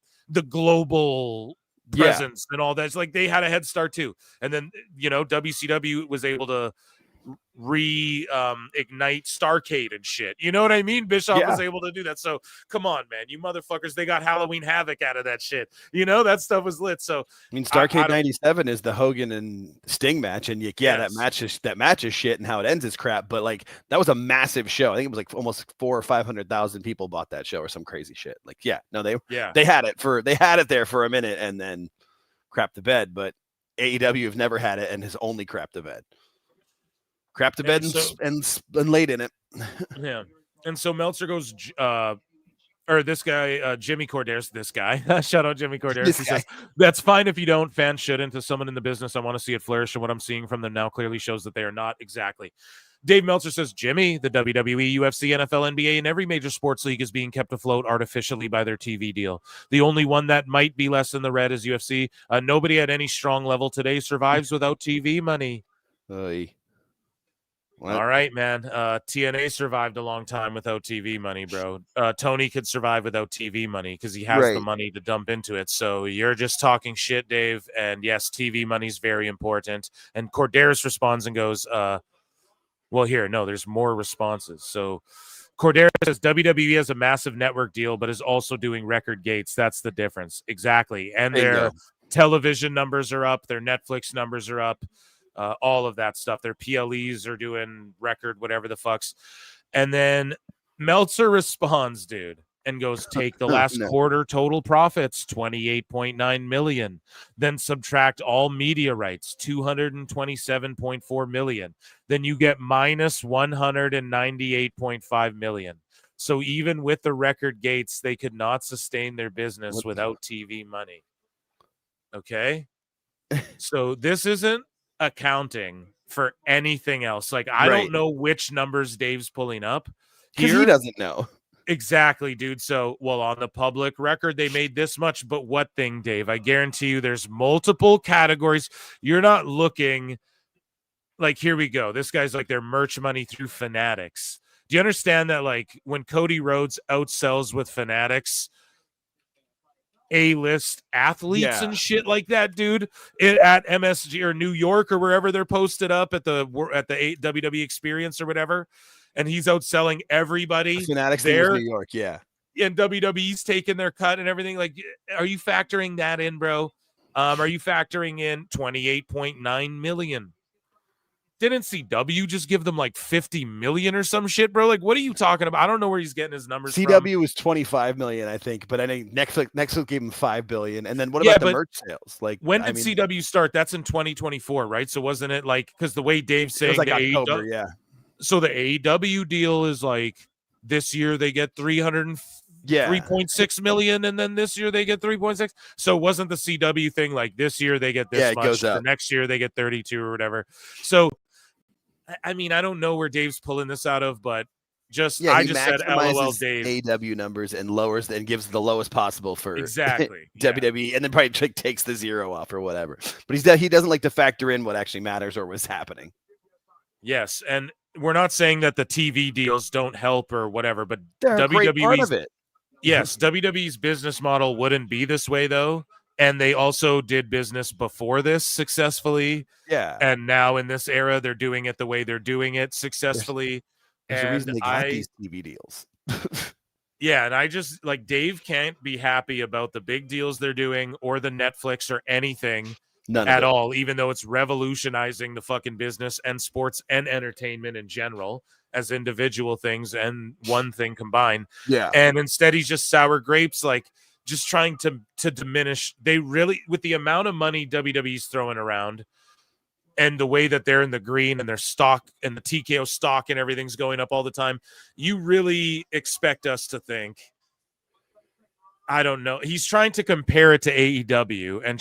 global presence and all that. It's like they had a head start too. And then, WCW was able to ignite Starrcade and shit. You know what I mean? Bischoff was able to do that. So come on, man, you motherfuckers, they got Halloween Havoc out of that shit. That stuff was lit. So I mean, Starrcade 97 is the Hogan and Sting match, and that match is shit, and how it ends is crap. But like that was a massive show. I think it was like almost 400,000 or 500,000 people bought that show or some crazy shit. Like they had it there for a minute and then crap the bed. But AEW have never had it and has only crapped the bed. Crap to bed and laid in it. Yeah. And so Meltzer goes, this guy, Jimmy Corderas, this guy. Shout out Jimmy Corderas. He says, that's fine if you don't. Fans shouldn't. As someone in the business, I want to see it flourish. And what I'm seeing from them now clearly shows that they are not. Exactly. Dave Meltzer says, Jimmy, the WWE, UFC, NFL, NBA, and every major sports league is being kept afloat artificially by their TV deal. The only one that might be less in the red is UFC. Nobody at any strong level today survives without TV money. What? All right, man. TNA survived a long time without TV money, bro. Tony could survive without TV money because he has the money to dump into it. So you're just talking shit, Dave. And yes, TV money is very important. And Corderas responds and goes, there's more responses. So Corderas says WWE has a massive network deal, but is also doing record gates. That's the difference. Exactly. And their television numbers are up. Their Netflix numbers are up. All of that stuff. Their PLEs are doing record, whatever the fucks. And then Meltzer responds, dude, and goes, take the last quarter total profits, 28.9 million. Then subtract all media rights, 227.4 million. Then you get minus 198.5 million. So even with the record gates, they could not sustain their business without TV money. Okay? So this isn't accounting for anything else. Like I don't know which numbers Dave's pulling up because he doesn't know exactly, dude. So on the public record they made this much, but what thing, Dave? I guarantee you there's multiple categories. You're not looking like, here we go, this guy's like their merch money through Fanatics. Do you understand that like when Cody Rhodes outsells with Fanatics A-list athletes and shit like that, dude, at MSG or New York or wherever they're posted up at the WWE Experience or whatever, and he's outselling everybody. Fanatics there, New York, and WWE's taking their cut and everything. Like, are you factoring that in, bro? Are you factoring in 28.9 million? Didn't CW just give them like 50 million or some shit, bro? Like, what are you talking about? I don't know where he's getting his numbers CW from. was 25 million, I think, but I think Netflix gave him 5 billion. And then what about the merch sales? Like, when did CW start? That's in 2024, right? So wasn't it like, because the way Dave's saying it was like October, yeah. So the AEW deal is like this year they get 3.6 million, and then this year they get 3.6. So wasn't the CW thing like this year they get this much, goes up. The next year they get 32 or whatever? So I mean, I don't know where Dave's pulling this out of, but I just said LOL Dave. AEW numbers and lowers and gives the lowest possible for exactly WWE, and then probably takes the zero off or whatever. But he doesn't like to factor in what actually matters or what's happening. Yes, and we're not saying that the TV deals don't help or whatever, but they're a great part of it. Yes, WWE's business model wouldn't be this way though. And they also did business before this successfully. Yeah. And now in this era, they're doing it the way they're doing it successfully. There's a reason they got these TV deals. Yeah. And I just like Dave can't be happy about the big deals they're doing or the Netflix or anything at all, even though it's revolutionizing the fucking business and sports and entertainment in general as individual things and one thing combined. Yeah. And instead he's just sour grapes. Like, just trying to diminish. They really, with the amount of money WWE's throwing around and the way that they're in the green and their stock and the TKO stock and everything's going up all the time, you really expect us to think, I don't know. He's trying to compare it to AEW and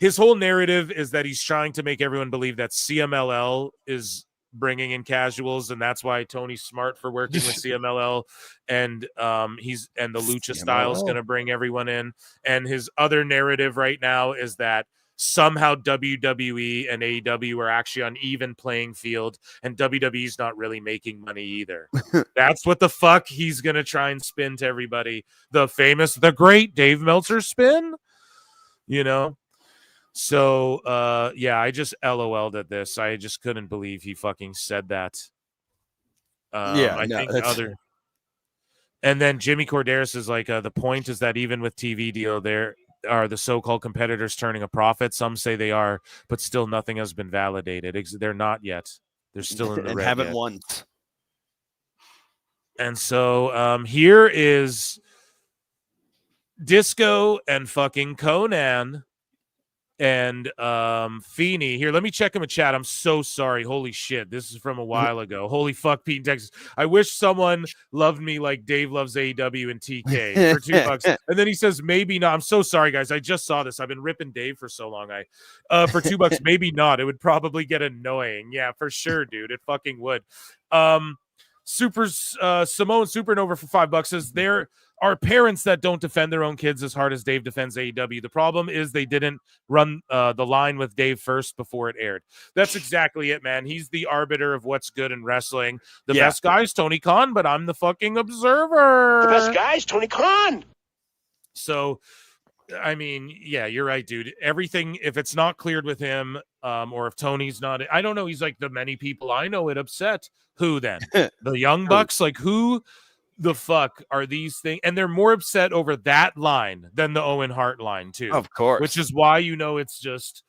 his whole narrative is that he's trying to make everyone believe that CMLL is bringing in casuals, and that's why Tony's smart for working with CMLL, and the Lucha style is going to bring everyone in. And his other narrative right now is that somehow WWE and AEW are actually on even playing field, and WWE's not really making money either. That's what the fuck he's going to try and spin to everybody. The great Dave Meltzer spin, you know? So, I just LOL'd at this. I just couldn't believe he fucking said that. And then Jimmy Corderas is like, the point is that even with TV deal, there are the so-called competitors turning a profit. Some say they are, but still nothing has been validated. They're not yet. They're still in the red haven't yet. won. And so here is Disco and fucking Conan and Feeney. Here, let me check him in chat. I'm so sorry. Holy shit. This is from a while ago. Holy fuck, Pete in Texas. I wish someone loved me like Dave loves AEW and TK for $2. And then he says, maybe not. I'm so sorry, guys. I just saw this. I've been ripping Dave for so long. For $2, maybe not. It would probably get annoying. Yeah, for sure, dude. It fucking would. Simone Supernova for $5 says there are parents that don't defend their own kids as hard as Dave defends AEW. The problem is they didn't run the line with Dave first before it aired. That's exactly it, man. He's the arbiter of what's good in wrestling. The best guy is Tony Khan, but I'm the fucking observer. The best guy is Tony Khan. So, I mean, yeah, you're right, dude. Everything, if it's not cleared with him, or if Tony's not, I don't know. He's like, the many people I know it upset. Who then? The Young Bucks? Like, who the fuck are these things? And they're more upset over that line than the Owen Hart line, too. Of course. Which is why, it's just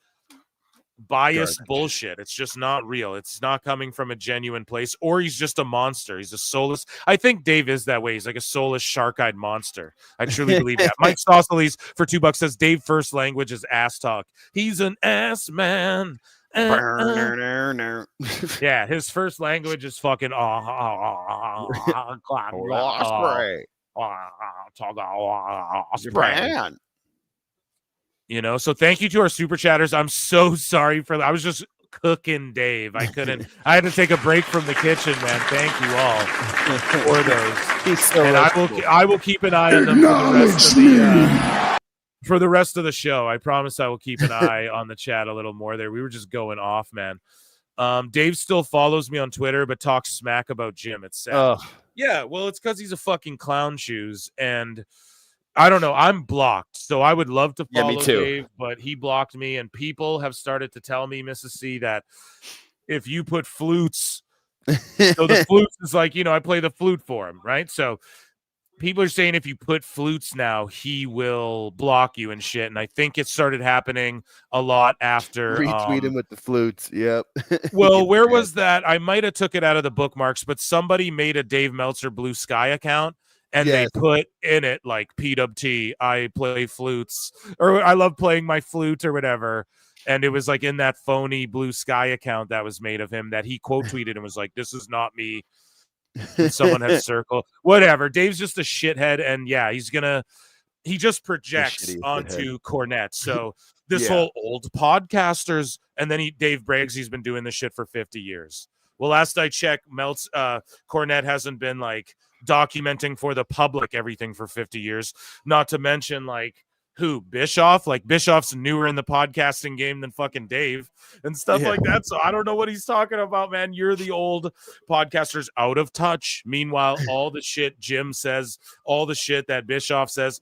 biased bullshit. It's just not real. It's not coming from a genuine place, or he's just a monster. He's a soulless. I think Dave is that way. He's like a soulless, shark-eyed monster. I truly believe that. Mike Saucelis for $2 says Dave's first language is ass talk. He's an ass man. Yeah, his first language is fucking so thank you to our super chatters. I'm so sorry for that. I was just cooking Dave. I had to take a break from the kitchen, man. Thank you all for those. And I will keep an eye on them for the rest of the show. I promise I will keep an eye on the chat a little more there. We were just going off, man. Dave still follows me on Twitter, but talks smack about Jim. It's sad. Yeah, well, it's because he's a fucking clown shoes, and I don't know. I'm blocked, so I would love to follow Dave, but he blocked me, and people have started to tell me, Mrs. C, that if you put flutes, so the flutes is like, I play the flute for him, right? So people are saying if you put flutes now, he will block you and shit. And I think it started happening a lot after retweet him with the flutes. Yep. Well, where was that? I might have took it out of the bookmarks, but somebody made a Dave Meltzer Blue Sky account. And they put in it like PWT, I play flutes, or I love playing my flute or whatever. And it was like in that phony Blue Sky account that was made of him that he quote tweeted and was like, this is not me. And someone had circled. Whatever. Dave's just a shithead. And yeah, he just projects onto Cornette. So this whole old podcasters. And then Dave brags he's been doing this shit for 50 years. Well, last I checked, Cornette hasn't been like documenting for the public everything for 50 years, not to mention like Bischoff. Like Bischoff's newer in the podcasting game than fucking Dave and stuff like that. So I don't know what he's talking about, man. You're the old podcasters out of touch. Meanwhile, all the shit Jim says, all the shit that Bischoff says,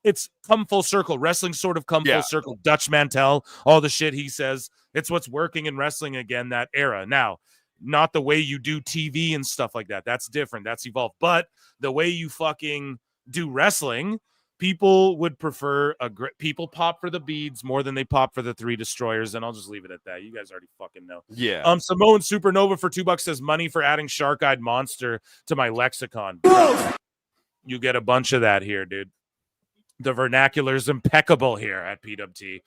it's come full circle. Wrestling sort of come full circle. Dutch Mantel, all the shit he says, it's what's working in wrestling again, that era. Now, not the way you do TV and stuff like that. That's different. That's evolved. But the way you fucking do wrestling, people would prefer people pop for the beads more than they pop for the three destroyers. And I'll just leave it at that. You guys already fucking know. Yeah. Samoan Supernova for $2 says money for adding Shark-Eyed Monster to my lexicon. You get a bunch of that here, dude. The vernacular is impeccable here at PWT.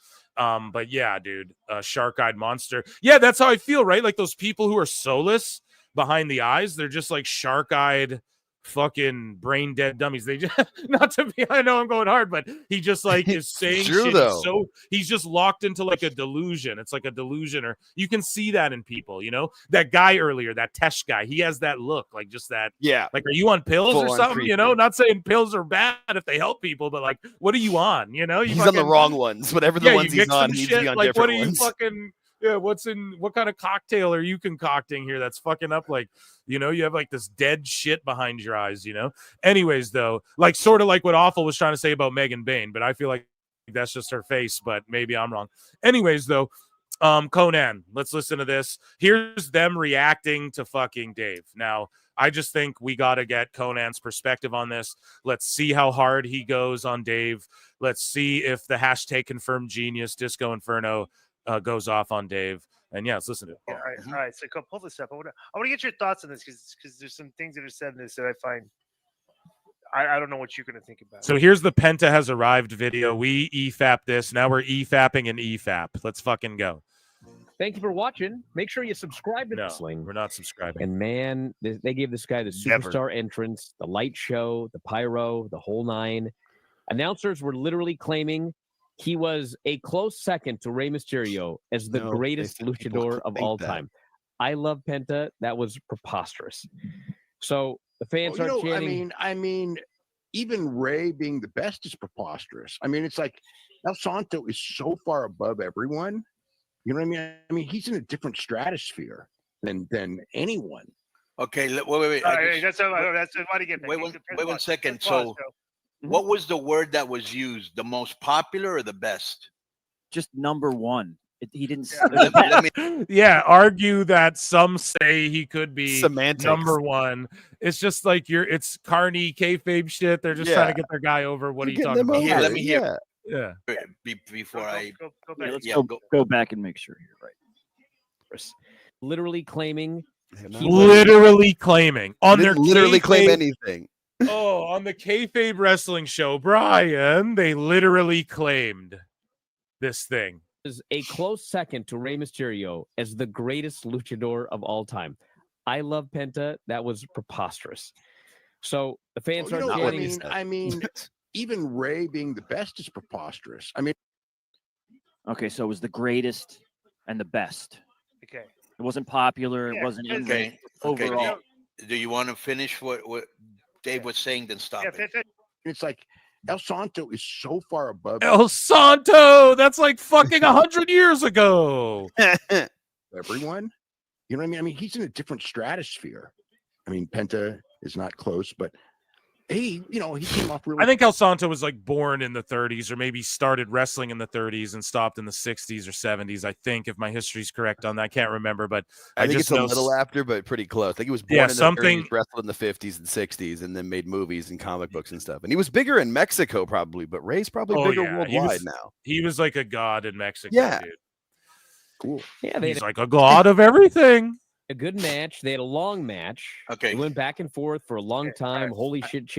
But yeah, dude, shark-eyed monster. Yeah, that's how I feel, right? Like those people who are soulless behind the eyes, they're just like shark-eyed fucking brain dead dummies. They just not to be, I know I'm going hard, but he just like is saying True, shit. though. So he's just locked into like a delusion. It's like a delusion, or you can see that in people, you know. That guy earlier, that Tesh guy, he has that look, like just that, like, are you on pills or Full-on something? You know, not saying pills are bad if they help people, but like, what are you on? You know, you He's on the wrong ones. Whatever the ones he's on, he needs to be on like, what different are you ones. fucking? Yeah, what kind of cocktail are you concocting here that's fucking up? Like, you know, you have like this dead shit behind your eyes, you know? Anyways, though, like sort of like what Awful was trying to say about Megan Bain, but I feel like that's just her face, but maybe I'm wrong. Anyways, though, Conan, let's listen to this. Here's them reacting to fucking Dave. Now, I just think we got to get Conan's perspective on this. Let's see how hard he goes on Dave. Let's see if the hashtag confirmed genius Disco Inferno goes off on Dave. And yeah, let's listen to it. All right. So go pull this up. I want to get your thoughts on this because there's some things that are said in this that I find I don't know what you're going to think about. So here's the Penta has arrived video. We EFAP this. Now we're EFAPing an EFAP. Let's fucking go. Thank you for watching. Make sure you subscribe to Wrestling. We're not subscribing. And man, they gave this guy the superstar entrance, the light show, the pyro, the whole nine. Announcers were literally claiming he was a close second to Rey Mysterio as the greatest luchador of all time. I love Penta. That was preposterous. So the fans are chanting. I mean, even Ray being the best is preposterous. I mean, it's like El Santo is so far above everyone. You know what I mean? I mean, he's in a different stratosphere than anyone. Okay, wait. That's why to get wait one second. So, what was the word that was used? The most popular or the best? Just number one. He didn't. Yeah, argue that some say he could be semantics. Number one. It's just like it's carny kayfabe shit. They're just trying to get their guy over. What are you talking about? Let me hear. Yeah. Before I go back and make sure you're right. Literally claiming. On their literally claim anything. On the kayfabe wrestling show, Brian, they literally claimed this thing. Is a close second to Rey Mysterio as the greatest luchador of all time. I love Penta. That was preposterous. So the fans are chanting. I mean, even Ray being the best is preposterous. I mean, okay, so it was the greatest and the best. Okay, it wasn't popular. It wasn't overall. Okay. Do you want to finish what Dave was saying? Then stop it. It's like El Santo is so far above El Santo. That's like fucking 100 years ago. Everyone, you know what I mean? I mean, he's in a different stratosphere. I mean, Penta is not close, but he came off really. I think El Santo was like born in the 30s, or maybe started wrestling in the 30s and stopped in the 60s or 70s. I think, if my history's correct on that, I can't remember, but I think just it's know a little after, but pretty close. I think he was born in the 30s, wrestled in the 50s and 60s, and then made movies and comic books and stuff. And he was bigger in Mexico, probably, but Ray's probably bigger worldwide now. He was like a god in Mexico. Yeah, dude. Cool. Yeah, he's like a god of everything. A good match. They had a long match. Okay, they went back and forth for a long time. Right. Holy shit!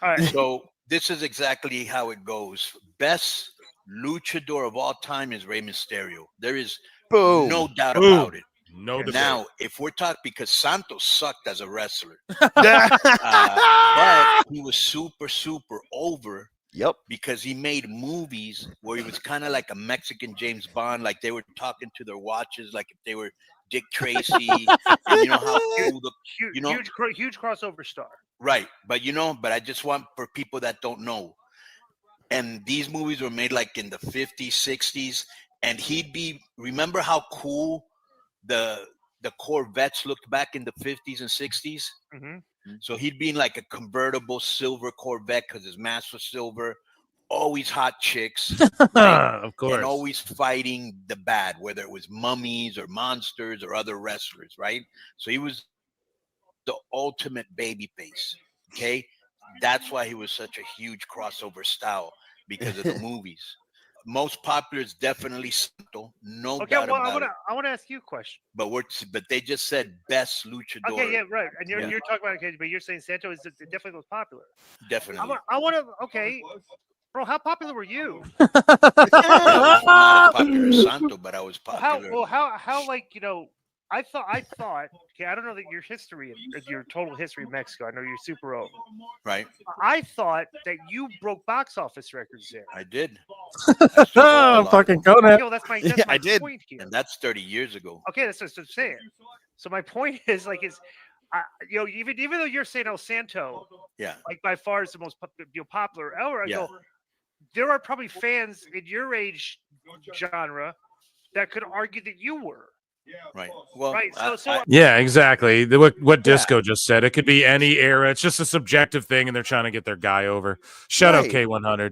All right. So this is exactly how it goes. Best luchador of all time is Rey Mysterio. There is no doubt about it. No debate. Now, if we're talking, because Santos sucked as a wrestler, but he was super over. Yep. Because he made movies where he was kind of like a Mexican James Bond, like they were talking to their watches, like if they were Dick Tracy. And you know how huge crossover star. Right. But but I just want for people that don't know. And these movies were made like in the 50s, 60s. And remember how cool the Corvettes looked back in the 50s and 60s? Mm-hmm. So he'd be in like a convertible silver Corvette because his mask was silver. Always hot chicks. Right? Of course. And always fighting the bad, whether it was mummies or monsters or other wrestlers, right? So he was the ultimate baby face. Okay. That's why he was such a huge crossover style, because of the movies. Most popular is definitely Santo. No doubt about it. I want to ask you a question. But they just said best luchador. Okay, yeah, right. And you're talking about but you're saying Santo is definitely the most popular. Definitely. I want to Bro, how popular were you? Not as popular as Santo, but I was popular. How like, I thought, okay, I don't know that your history, your total history in Mexico. I know you're super old. Right. I thought that you broke box office records there. I did. Fucking Conan. Yo, that's my point here. And that's 30 years ago. Okay, that's what I'm saying. So my point is even though you're saying El Santo, yeah, like by far is the most popular ever, I go, there are probably fans in your age genre that could argue that you were. Right. Well, right. Yeah, exactly. What Disco just said. It could be any era. It's just a subjective thing, and they're trying to get their guy over. Shut up, K100.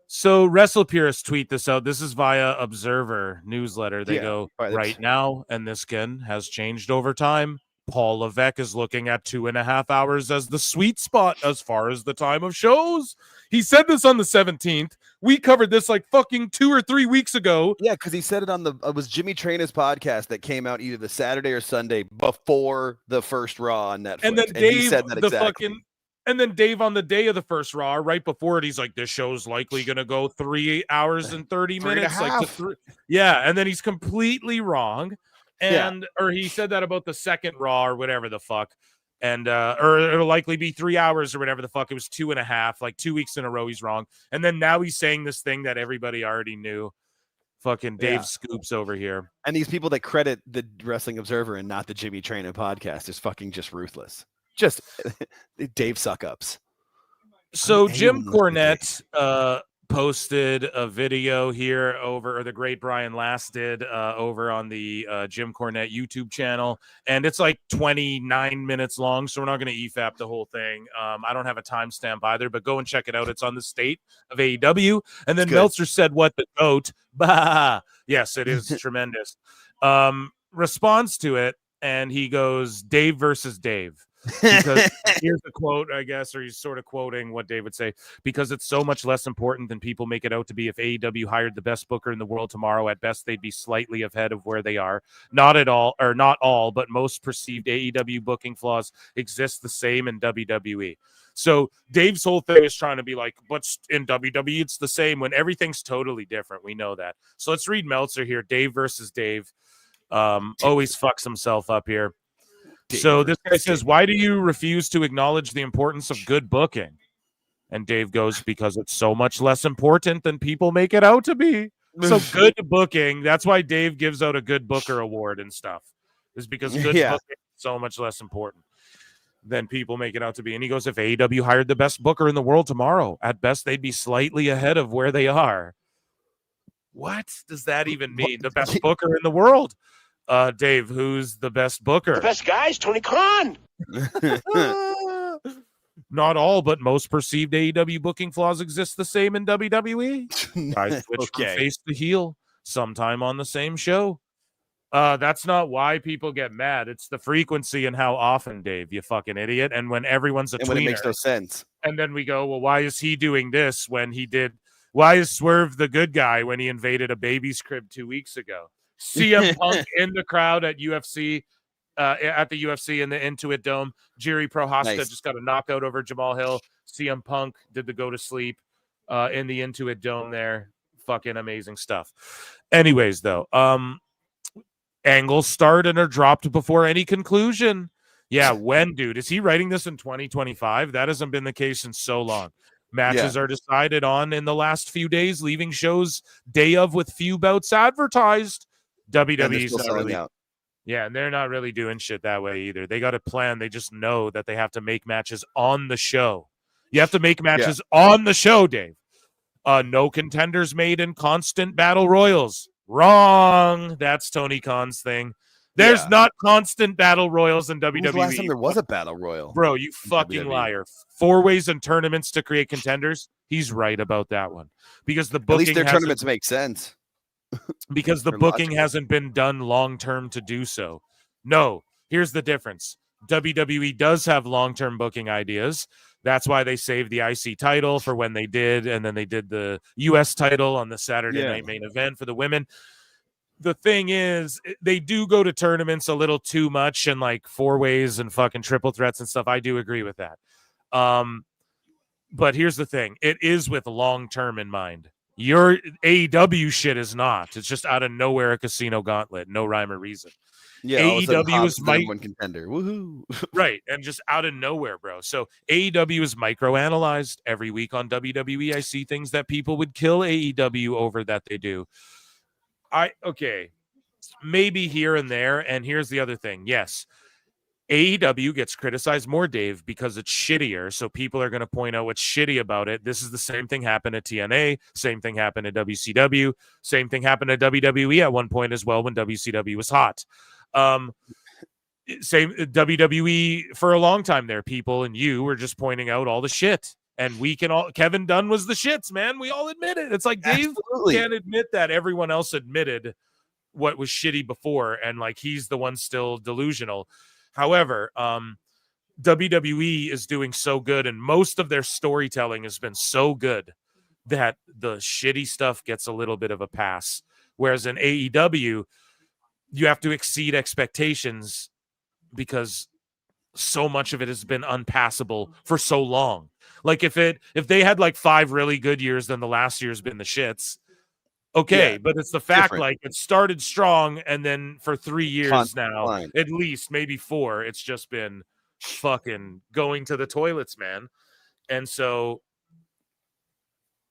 So Wrestle Purists tweet this out. This is via Observer newsletter. They go, right now, and this has changed over time. Paul Levesque is looking at 2.5 hours as the sweet spot as far as the time of shows. He said this on the 17th. We covered this like fucking 2 or 3 weeks ago. Yeah, because he said it on it was Jimmy Traina's podcast that came out either the Saturday or Sunday before the first Raw on Netflix. And then Dave, he said that exactly. And then Dave on the day of the first Raw, right before it, he's like, this show's likely going to go 3 hours and 30 minutes. Yeah, and then he's completely wrong. Or he said that about the second Raw or whatever the fuck. And or it'll likely be 3 hours or whatever the fuck. It was 2.5, like 2 weeks in a row. He's wrong. And then now he's saying this thing that everybody already knew. Fucking Dave Scoops over here. And these people that credit the Wrestling Observer and not the Jimmy Traina podcast is fucking just ruthless. Just Dave suck-ups. So Jim Cornette posted a video here or the great Brian Last did over on the Jim Cornette YouTube channel, and it's like 29 minutes long, so we're not going to EFAP the whole thing. I don't have a timestamp either, but go and check it out. It's on the state of AEW. And then Meltzer said, what the goat? Bah! Yes, it is tremendous. Responds to it, and he goes, Dave versus Dave. Because here's the quote, I guess, or he's sort of quoting what Dave would say, because it's so much less important than people make it out to be. If AEW hired the best booker in the world tomorrow, at best they'd be slightly ahead of where they are. Not all, but most perceived AEW booking flaws exist the same in WWE. So Dave's whole thing is trying to be like, what's in WWE? It's the same when everything's totally different. We know that. So let's read Meltzer here. Dave versus Dave. Always fucks himself up here. So this guy says, why do you refuse to acknowledge the importance of good booking? And Dave goes, because it's so much less important than people make it out to be. So good booking, that's why Dave gives out a good booker award and stuff, is because good booking is so much less important than people make it out to be. And he goes, if AEW hired the best booker in the world tomorrow, at best they'd be slightly ahead of where they are. What does that even mean? The best booker in the world? Dave, who's the best booker? The best guy is Tony Khan. Not all, but most perceived AEW booking flaws exist the same in WWE. Guys switch from face to heel sometime on the same show. That's not why people get mad. It's the frequency and how often, Dave, you fucking idiot. And when everyone's a tweener. When it makes no sense. And then we go, well, why is he doing this when he did? Why is Swerve the good guy when he invaded a baby's crib 2 weeks ago? CM Punk in the crowd at UFC, at the UFC in the Intuit Dome. Jiri Prohaska just got a knockout over Jamal Hill. CM Punk did the go to sleep in the Intuit Dome there. Fucking amazing stuff. Anyways, though, angles start and are dropped before any conclusion. Yeah, when, dude? Is he writing this in 2025? That hasn't been the case in so long. Matches are decided on in the last few days, leaving shows day of with few bouts advertised. WWE's not really out. Yeah, and they're not really doing shit that way either. They got a plan. They just know that they have to make matches on the show. You have to make matches on the show, Dave. No contenders made in constant battle royals. Wrong. That's Tony Khan's thing. There's not constant battle royals in WWE. When was the last time there was a battle royal? Bro, you fucking liar. 4 ways and tournaments to create contenders. He's right about that one. Because the booking at least their tournaments make sense. Because the booking hasn't been done long-term to do so. No, here's the difference. WWE does have long-term booking ideas. That's why they saved the IC title for when they did, and then they did the US title on the Saturday night main event for the women. The thing is, they do go to tournaments a little too much and like 4 ways and fucking triple threats and stuff. I do agree with that. But here's the thing. It is with long-term in mind. Your AEW shit is not. It's just out of nowhere a casino gauntlet. No rhyme or reason. Yeah, all of a sudden, AEW Hobbs is is the number one contender. Woohoo! right, and just out of nowhere, bro. So AEW is microanalyzed every week on WWE. I see things that people would kill AEW over that they do. Okay, maybe here and there. And here's the other thing. Yes, AEW gets criticized more, Dave, because it's shittier. So people are going to point out what's shitty about it. This is the same thing happened at TNA. Same thing happened at WCW. Same thing happened at WWE at one point as well when WCW was hot. Same WWE for a long time there. People and you were just pointing out all the shit. And we can all, Kevin Dunn was the shits, man. We all admit it. It's like Dave can't admit that everyone else admitted what was shitty before. And like, he's the one still delusional. However, WWE is doing so good, and most of their storytelling has been so good that the shitty stuff gets a little bit of a pass. Whereas in AEW, you have to exceed expectations because so much of it has been unpassable for so long. Like if they had like 5 really good years, then the last year's been the shits. Okay, but it's the fact like it started strong, and then for 3 years now, at least maybe 4, it's just been fucking going to the toilets, man. And so,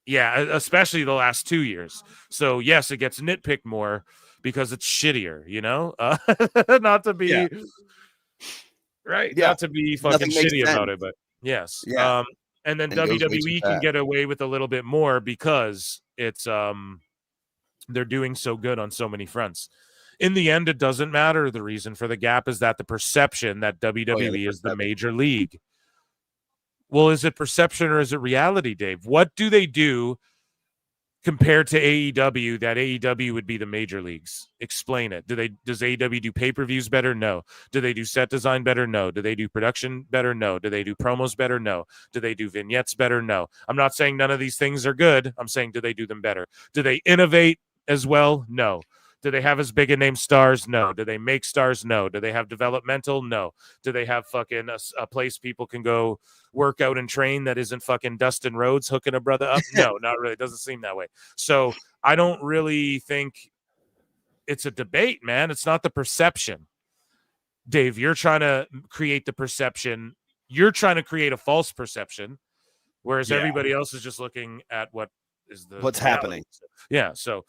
yeah, especially the last 2 years. So yes, it gets nitpicked more because it's shittier, you know. Not to be right, not to be fucking shitty about it, but yes, and then WWE can get away with a little bit more because it's they're doing so good on so many fronts. In the end, it doesn't matter. The reason for the gap is that the perception that WWE is the major league. Well, is it perception or is it reality, Dave? What do they do compared to AEW that AEW would be the major leagues? Explain it. Does AEW do pay-per-views better? No. Do they do set design better? No. Do they do production better? No. Do they do promos better? No. Do they do vignettes better? No. I'm not saying none of these things are good. I'm saying, do they do them better? Do they innovate as well? No. Do they have as big a name stars? No. Do they make stars? No. Do they have developmental? No. Do they have fucking a place people can go work out and train that isn't fucking Dustin Rhodes hooking a brother up? No, not really. It doesn't seem that way. So I don't really think it's a debate, man. It's not the perception. Dave, you're trying to create the perception. You're trying to create a false perception, whereas everybody else is just looking at what's happening. Yeah. So,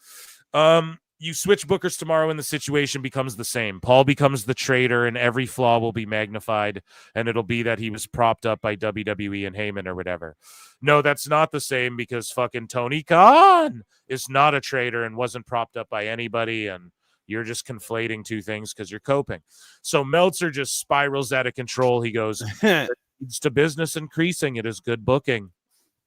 you switch bookers tomorrow and the situation becomes the same. Paul becomes the traitor and every flaw will be magnified, and it'll be that he was propped up by WWE and Heyman or whatever. No, that's not the same because fucking Tony Khan is not a traitor and wasn't propped up by anybody, and you're just conflating two things because you're coping. So Meltzer just spirals out of control. He goes, it leads to business increasing. It is good booking.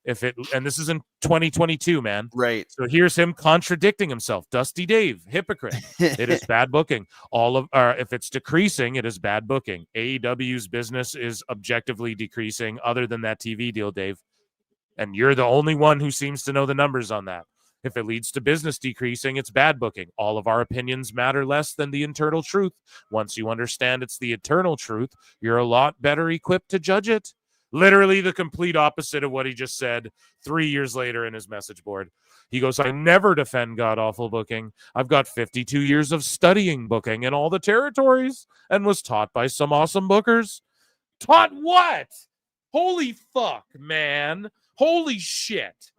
And this is in 2022, man. Right. So here's him contradicting himself. Dusty Dave, hypocrite. It is bad booking. If it's decreasing, it is bad booking. AEW's business is objectively decreasing other than that TV deal, Dave. And you're the only one who seems to know the numbers on that. If it leads to business decreasing, it's bad booking. All of our opinions matter less than the internal truth. Once you understand it's the eternal truth, you're a lot better equipped to judge it. Literally the complete opposite of what he just said 3 years later in his message board. He goes, I never defend god-awful booking. I've got 52 years of studying booking in all the territories and was taught by some awesome bookers. Taught what? Holy fuck, man. Holy shit.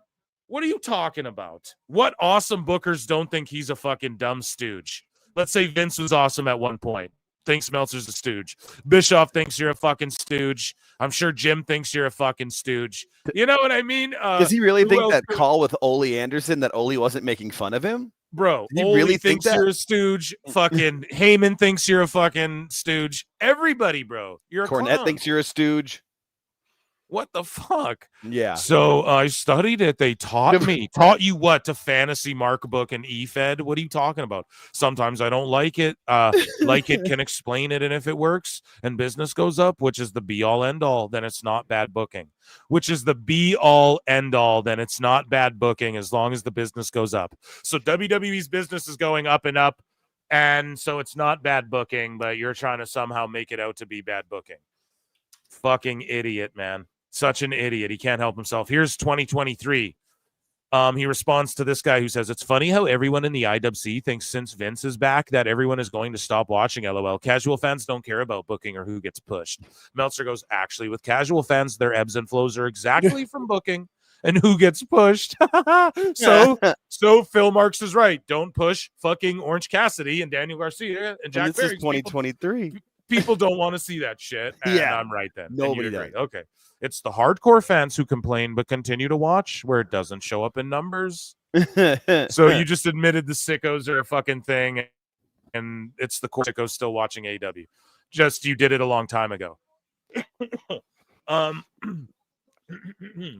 What are you talking about? What awesome bookers don't think he's a fucking dumb stooge? Let's say Vince was awesome at one point. Thinks Meltzer's a stooge. Bischoff thinks you're a fucking stooge. I'm sure Jim thinks you're a fucking stooge. You know what I mean? Does he really think that call with Ole Anderson that Ole wasn't making fun of him? Bro, Did he Ole really thinks think that? you're a stooge. Fucking Heyman thinks you're a fucking stooge. Everybody, bro. You're a Cornette clown. thinks you're a stooge. What the fuck? Yeah. So I studied it. They taught me. Taught you what? To fantasy mark book and eFed? What are you talking about? Sometimes I don't like it. Like it can explain it, and if it works and business goes up, which is the be-all, end-all, then it's not bad booking. Which is the be-all, end-all, then it's not bad booking as long as the business goes up. So WWE's business is going up and up, and so it's not bad booking, but you're trying to somehow make it out to be bad booking. Fucking idiot, man. Such an idiot. He can't help himself. Here's 2023. He responds to this guy who says, it's funny how everyone in the IWC thinks since Vince is back that everyone is going to stop watching. LOL. Casual fans don't care about booking or who gets pushed. Meltzer goes, actually, with casual fans, their ebbs and flows are exactly from booking and who gets pushed. so Phil Marks is right. Don't push fucking Orange Cassidy and Daniel Garcia and Jack This Perry. is 2023. People don't want to see that shit. And Yeah. I'm right then. Nobody And you'd agree. does. Okay. It's the hardcore fans who complain but continue to watch where it doesn't show up in numbers. So you just admitted the sickos are a fucking thing, and it's the core sickos still watching AEW. Just you did it a long time ago.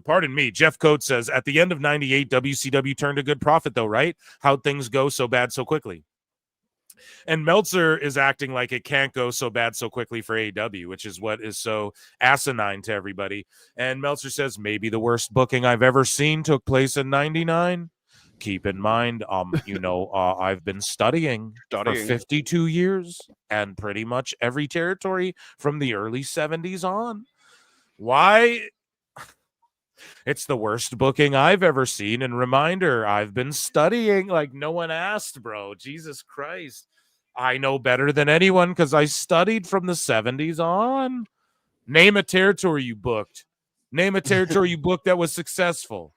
Pardon me. Jeff Coates says, at the end of 98, WCW turned a good profit, though, right? How'd things go so bad so quickly? And Meltzer is acting like it can't go so bad so quickly for AEW, which is what is so asinine to everybody. And Meltzer says, maybe the worst booking I've ever seen took place in 99. Keep in mind, I've been studying for 52 years and pretty much every territory from the early 70s on. Why? It's the worst booking I've ever seen. And reminder, I've been studying like no one asked, bro. Jesus Christ. I know better than anyone because I studied from the 70s on. Name a territory you booked. Name a territory you booked that was successful.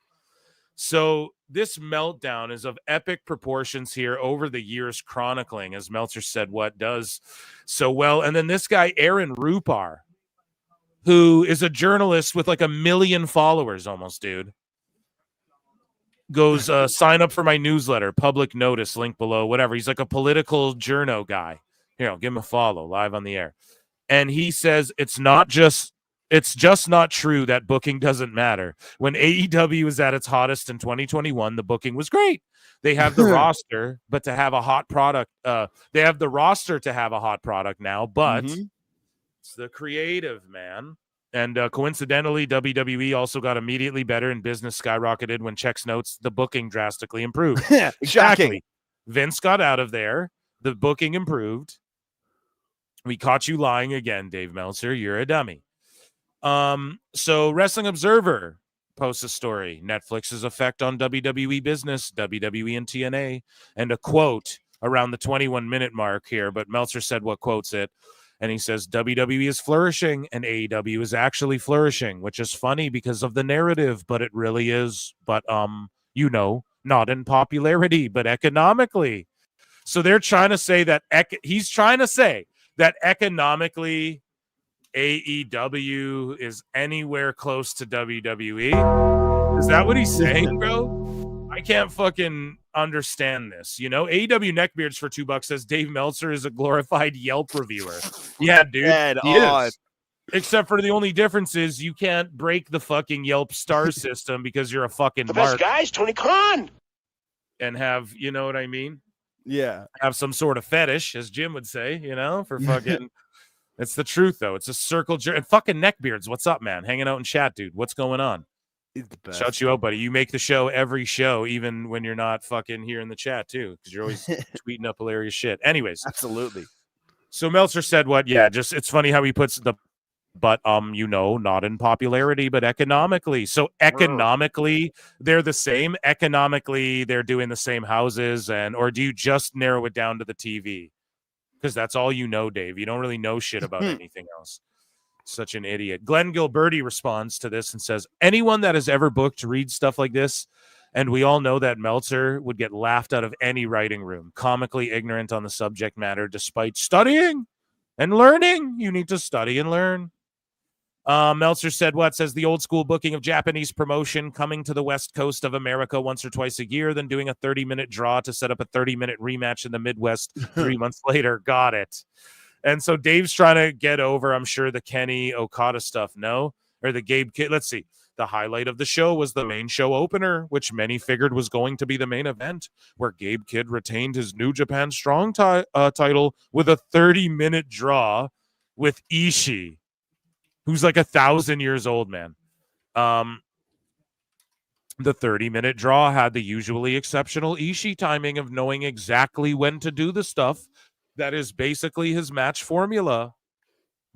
So this meltdown is of epic proportions here over the years, chronicling, as Meltzer said, what does so well. And then this guy, Aaron Rupar, who is a journalist with like 1 million followers almost, dude, goes, sign up for my newsletter, public notice, link below, whatever. He's like a political journo guy. Here, I'll give him a follow live on the air. And he says it's just not true that booking doesn't matter. When AEW was at its hottest in 2021, the booking was great. They have the roster, but to have a hot product, they have the roster to have a hot product now, but it's the creative, man. And coincidentally, WWE also got immediately better and business skyrocketed when checks notes the booking drastically improved. Exactly. Vince got out of there. The booking improved. We caught you lying again, Dave Meltzer. You're a dummy. So Wrestling Observer posts a story. Netflix's effect on WWE business, WWE and TNA, and a quote around the 21-minute mark here. But Meltzer said what quotes it. And he says, WWE is flourishing and AEW is actually flourishing, which is funny because of the narrative, but it really is. But, not in popularity, but economically. So they're trying to say that he's trying to say that economically AEW is anywhere close to WWE. Is that what he's saying, bro? I can't fucking understand this. AEW Neckbeards for $2 says Dave Meltzer is a glorified Yelp reviewer. Yeah, dude. He is. Except for the only difference is you can't break the fucking Yelp star system because you're a fucking The mark best guy's Tony Khan. and have, you know what I mean? Yeah. Have some sort of fetish, as Jim would say, for fucking. It's the truth, though. It's a circle. And fucking Neckbeards, what's up, man? Hanging out in chat, dude. What's going on? He's the best. Shout you out, buddy. You make the show every show, even when you're not fucking here in the chat, too, because you're always tweeting up hilarious shit. Anyways. Absolutely. So Meltzer said what? Yeah, just it's funny how he puts but not in popularity, but economically. So economically, they're the same. Economically, they're doing the same houses, or do you just narrow it down to the TV? Because that's all you know, Dave. You don't really know shit about anything else. Such an idiot. Glenn Gilberti responds to this and says, anyone that has ever booked reads stuff like this, and we all know that Meltzer would get laughed out of any writing room, comically ignorant on the subject matter, despite studying and learning. You need to study and learn. Meltzer said what? Says the old school booking of Japanese promotion coming to the West Coast of America once or twice a year, then doing a 30-minute draw to set up a 30-minute rematch in the Midwest 3 months later. Got it. And so Dave's trying to get over, I'm sure, the Kenny Okada stuff. No? Or the Gabe Kidd. Let's see. The highlight of the show was the main show opener, which many figured was going to be the main event, where Gabe Kidd retained his New Japan Strong title with a 30-minute draw with Ishii, who's like 1,000 years old, man. The 30-minute draw had the usually exceptional Ishii timing of knowing exactly when to do the stuff that is basically his match formula.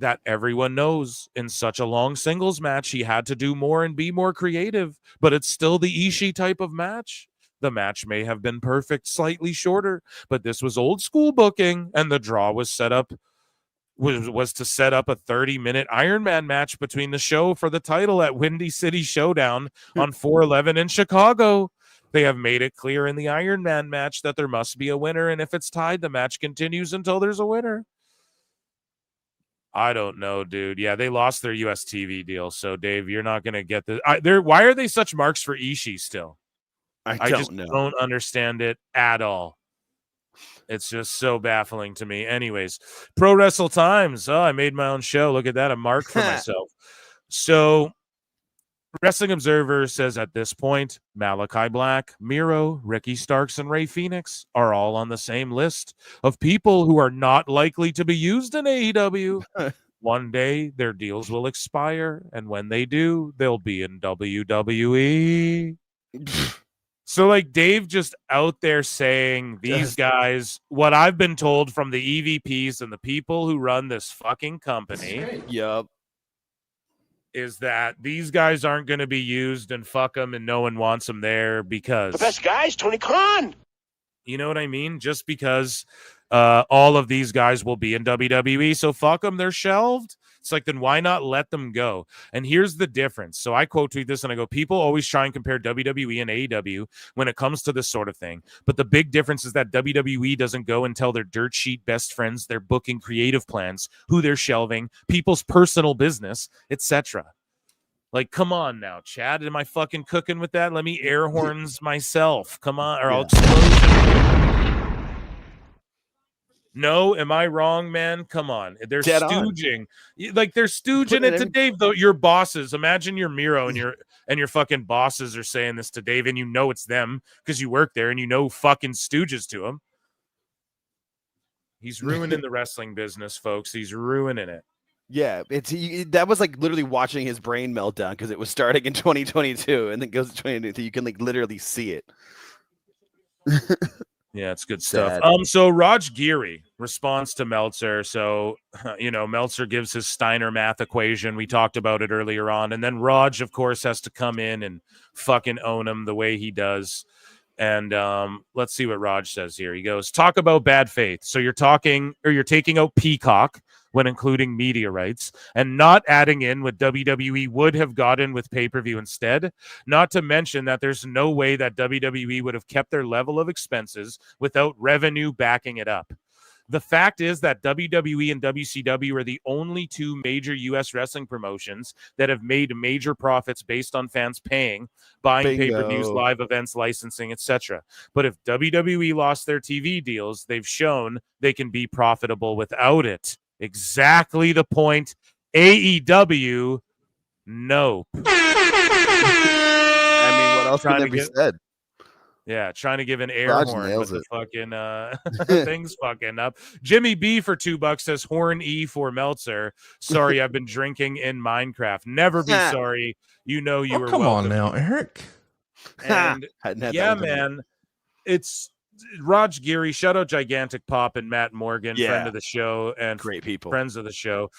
that everyone knows in such a long singles match, he had to do more and be more creative, but it's still the Ishii type of match. The match may have been perfect, slightly shorter, but this was old school booking, and the draw was set up was to set up a 30-minute Iron Man match between the show for the title at Windy City Showdown on 4/11 in Chicago. They have made it clear in the Iron Man match that there must be a winner, and if it's tied, the match continues until there's a winner. I don't know, dude. Yeah, they lost their US TV deal, so Dave, you're not going to get this. Why are they such marks for Ishii still? I just don't understand it at all. It's just so baffling to me. Anyways, Pro Wrestle Times. Oh, I made my own show. Look at that. A mark for myself. So Wrestling Observer says at this point, Malachi Black, Miro, Ricky Starks, and Ray Phoenix are all on the same list of people who are not likely to be used in AEW. One day their deals will expire, and when they do, they'll be in WWE. So, like, Dave just out there saying these guys, what I've been told from the EVPs and the people who run this fucking company, is that these guys aren't going to be used and fuck them and no one wants them there because... The best guys, Tony Khan. You know what I mean? Just because all of these guys will be in WWE, so fuck them, they're shelved. It's like, then why not let them go? And here's the difference. So I quote tweet this and I go, people always try and compare WWE and AEW when it comes to this sort of thing. But the big difference is that WWE doesn't go and tell their dirt sheet best friends their booking creative plans, who they're shelving, people's personal business, etc. Like, come on now, Chad. Am I fucking cooking with that? Let me air horns myself. Come on, or I'll explode. No, am I wrong, man? Come on. They're stooging. Like, they're stooging it to Dave, though. Your bosses. Imagine you're Miro and your fucking bosses are saying this to Dave, and you know it's them because you work there and you know fucking stooges to him. He's ruining the wrestling business, folks. He's ruining it. Yeah, that was like literally watching his brain melt down because it was starting in 2022 and then goes to 2023. You can like literally see it. Yeah, it's good stuff. So Raj Giri responds to Meltzer. So, Meltzer gives his Steiner math equation. We talked about it earlier on. And then Raj, of course, has to come in and fucking own him the way he does. And let's see what Raj says here. He goes, talk about bad faith. So you're taking out Peacock when including media rights and not adding in what WWE would have gotten with pay-per-view instead. Not to mention that there's no way that WWE would have kept their level of expenses without revenue backing it up. The fact is that WWE and WCW are the only two major U.S. wrestling promotions that have made major profits based on fans paying, buying pay-per-views, live events, licensing, etc. But if WWE lost their TV deals, they've shown they can be profitable without it. Exactly the point. AEW, nope. I mean, what else can be said? Yeah, trying to give an air horn, but the fucking thing's fucking up. Jimmy B for $2 says horn E for Meltzer. Sorry, I've been drinking in Minecraft. Never be sorry. You know you were come welcome. on now, Eric. And yeah, man, it's Raj Giri. Shout out Gigantic Pop and Matt Morgan, friend of the show and great people, friends of the show.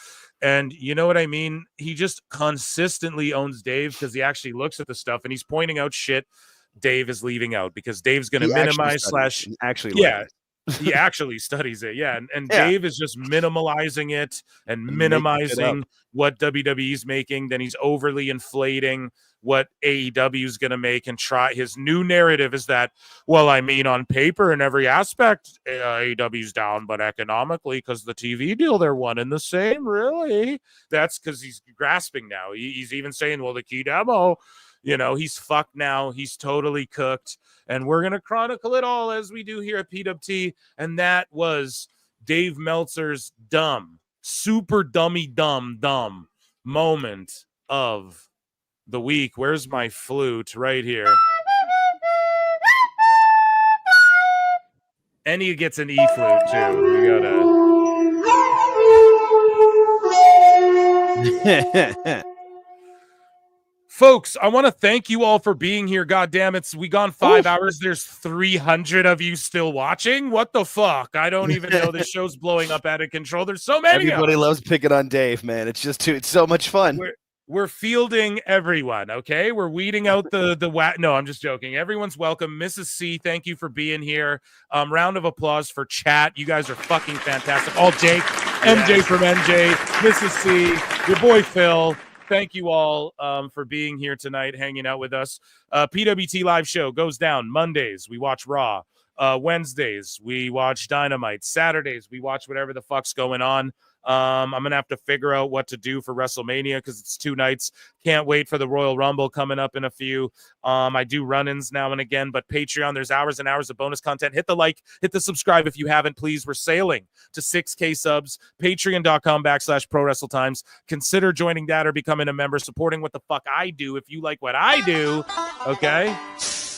And you know what I mean? He just consistently owns Dave because he actually looks at the stuff and he's pointing out shit Dave is leaving out because Dave's going to minimize he actually studies it. Yeah. And Dave is just minimalizing it and minimizing what WWE's making. Then he's overly inflating what AEW is going to make and try. His new narrative is that, well, I mean, on paper in every aspect, AEW's down, but economically, because the TV deal, they're one and the same. Really? That's because he's grasping now. He's even saying, well, the key demo, he's fucked now. He's totally cooked. And we're going to chronicle it all as we do here at PWT. And that was Dave Meltzer's super dumb moment of the week. Where's my flute? Right here. And he gets an E flute too. We gotta Folks, I want to thank you all for being here. God damn it. We gone 5 hours. There's 300 of you still watching. What the fuck? I don't even know. This show's blowing up out of control. There's so many. Everybody loves picking on Dave, man. It's just it's so much fun. We're fielding everyone, okay? We're weeding out the No, I'm just joking. Everyone's welcome. Mrs. C, thank you for being here. Round of applause for chat. You guys are fucking fantastic. All Jake, MJ from MJ, Mrs. C, your boy Phil. Thank you all for being here tonight, hanging out with us. PWT live show goes down Mondays. We watch Raw. Wednesdays, we watch Dynamite. Saturdays, we watch whatever the fuck's going on. I'm going to have to figure out what to do for WrestleMania because it's 2 nights. Can't wait for the Royal Rumble coming up in a few. I do run-ins now and again, but Patreon, there's hours and hours of bonus content. Hit the like, hit the subscribe if you haven't, please. We're sailing to 6K subs. Patreon.com/ProWrestleTimes. Consider joining that or becoming a member, supporting what the fuck I do if you like what I do, okay?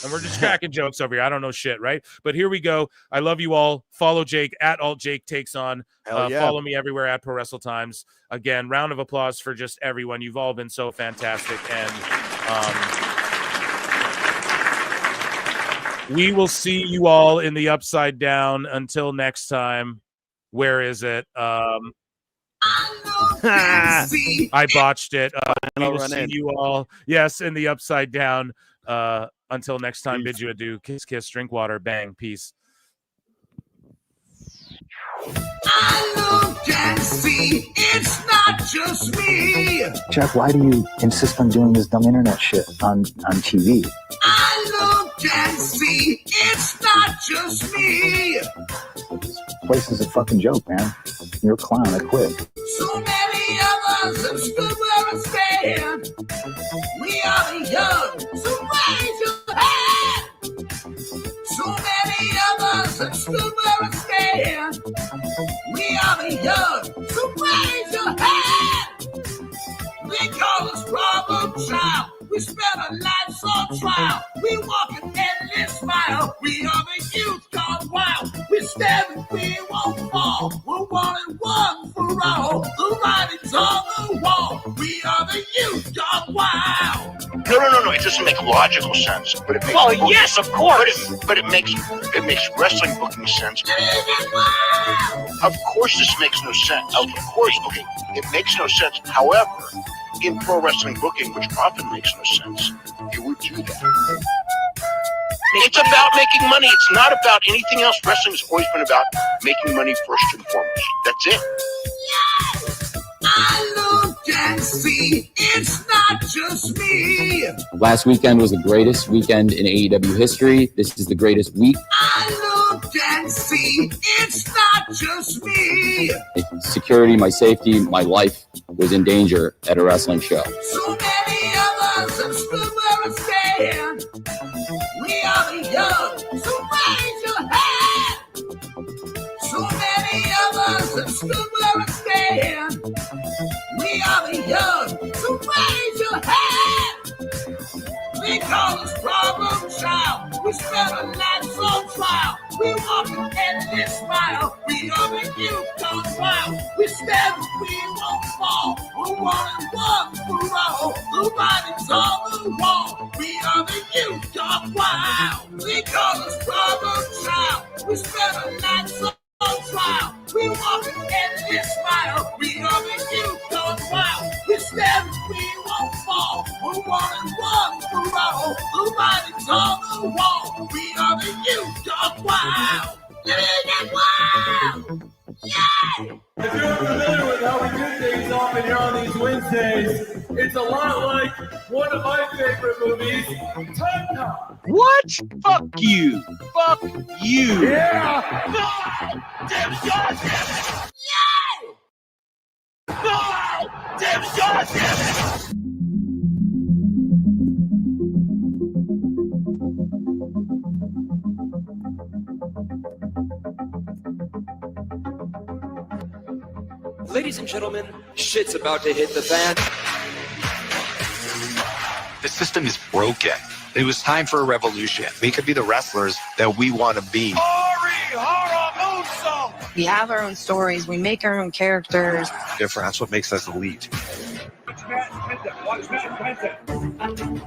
And we're just cracking jokes over here. I don't know shit, right? But here we go. I love you all. Follow Jake at AltJakeTakesOn. Follow me everywhere at Pro Wrestle Times. Again, round of applause for just everyone. You've all been so fantastic. And we will see you all in the Upside Down. Until next time. Where is it? I botched it. We will see you all. Yes, in the Upside Down. Until next time, bid you adieu. Kiss, kiss, drink water, bang, peace. I look and see it's not just me. Jeff, why do you insist on doing this dumb internet shit on TV? I look and see it's not just me. This place is a fucking joke, man. You're a clown. I quit. So many of us have stood where I stand. We are the young, so raise your hand. So many of us have stood where I stand. We are the young, so raise your hand. We call us problem child. We spend our lives on trial. We walk an endless mile. We are the youth gone wild. We stand and we won't fall. We're 1 and 1 for all. The writing's on the wall. We are the youth gone wild. No. It doesn't make logical sense, but it makes. Well, yes, of course. But it makes wrestling booking sense. Of course, this makes no sense. Of course, okay, it makes no sense. However, in pro wrestling booking, which often makes no sense, you would do that. It's about making money. It's not about anything else. Wrestling's always been about making money first and foremost. That's it. I look and see it's not just me. Last weekend was the greatest weekend in AEW history. This is the greatest week. I look and see it's not just me. Security, my safety, my life was in danger at a wrestling show. So many of us have stood where I stand. We are the young, so raise your hand. So many of us have stood where I stand. We are the young, so raise your hand. We call us problem child. We spend our lives on trial. We walk an endless mile. We are the youth gone wild. We stand and we won't fall. We're 1 and 1 for all. The writing's on the wall. We are the youth gone wild. We call us problem child. We spend our lives on trial. We walk an endless mile. We are the youth gone wild. We stand and we won't fall. We're 1 and 1 for all. The writing's on the wall. We are the youth gone wild. Get wild. Yeah. If you're familiar with how we do things often here on these Wednesdays, it's a lot like one of my favorite movies, Time Cop. What? Fuck you. Fuck you. Yeah. Damn it, God damn it. Yeah. Damn it, God damn it. Ladies and gentlemen, shit's about to hit the fan. The system is broken. It was time for a revolution. We could be the wrestlers that we want to be. We have our own stories. We make our own characters. Different. That's what makes us elite. Watch Matt Penta.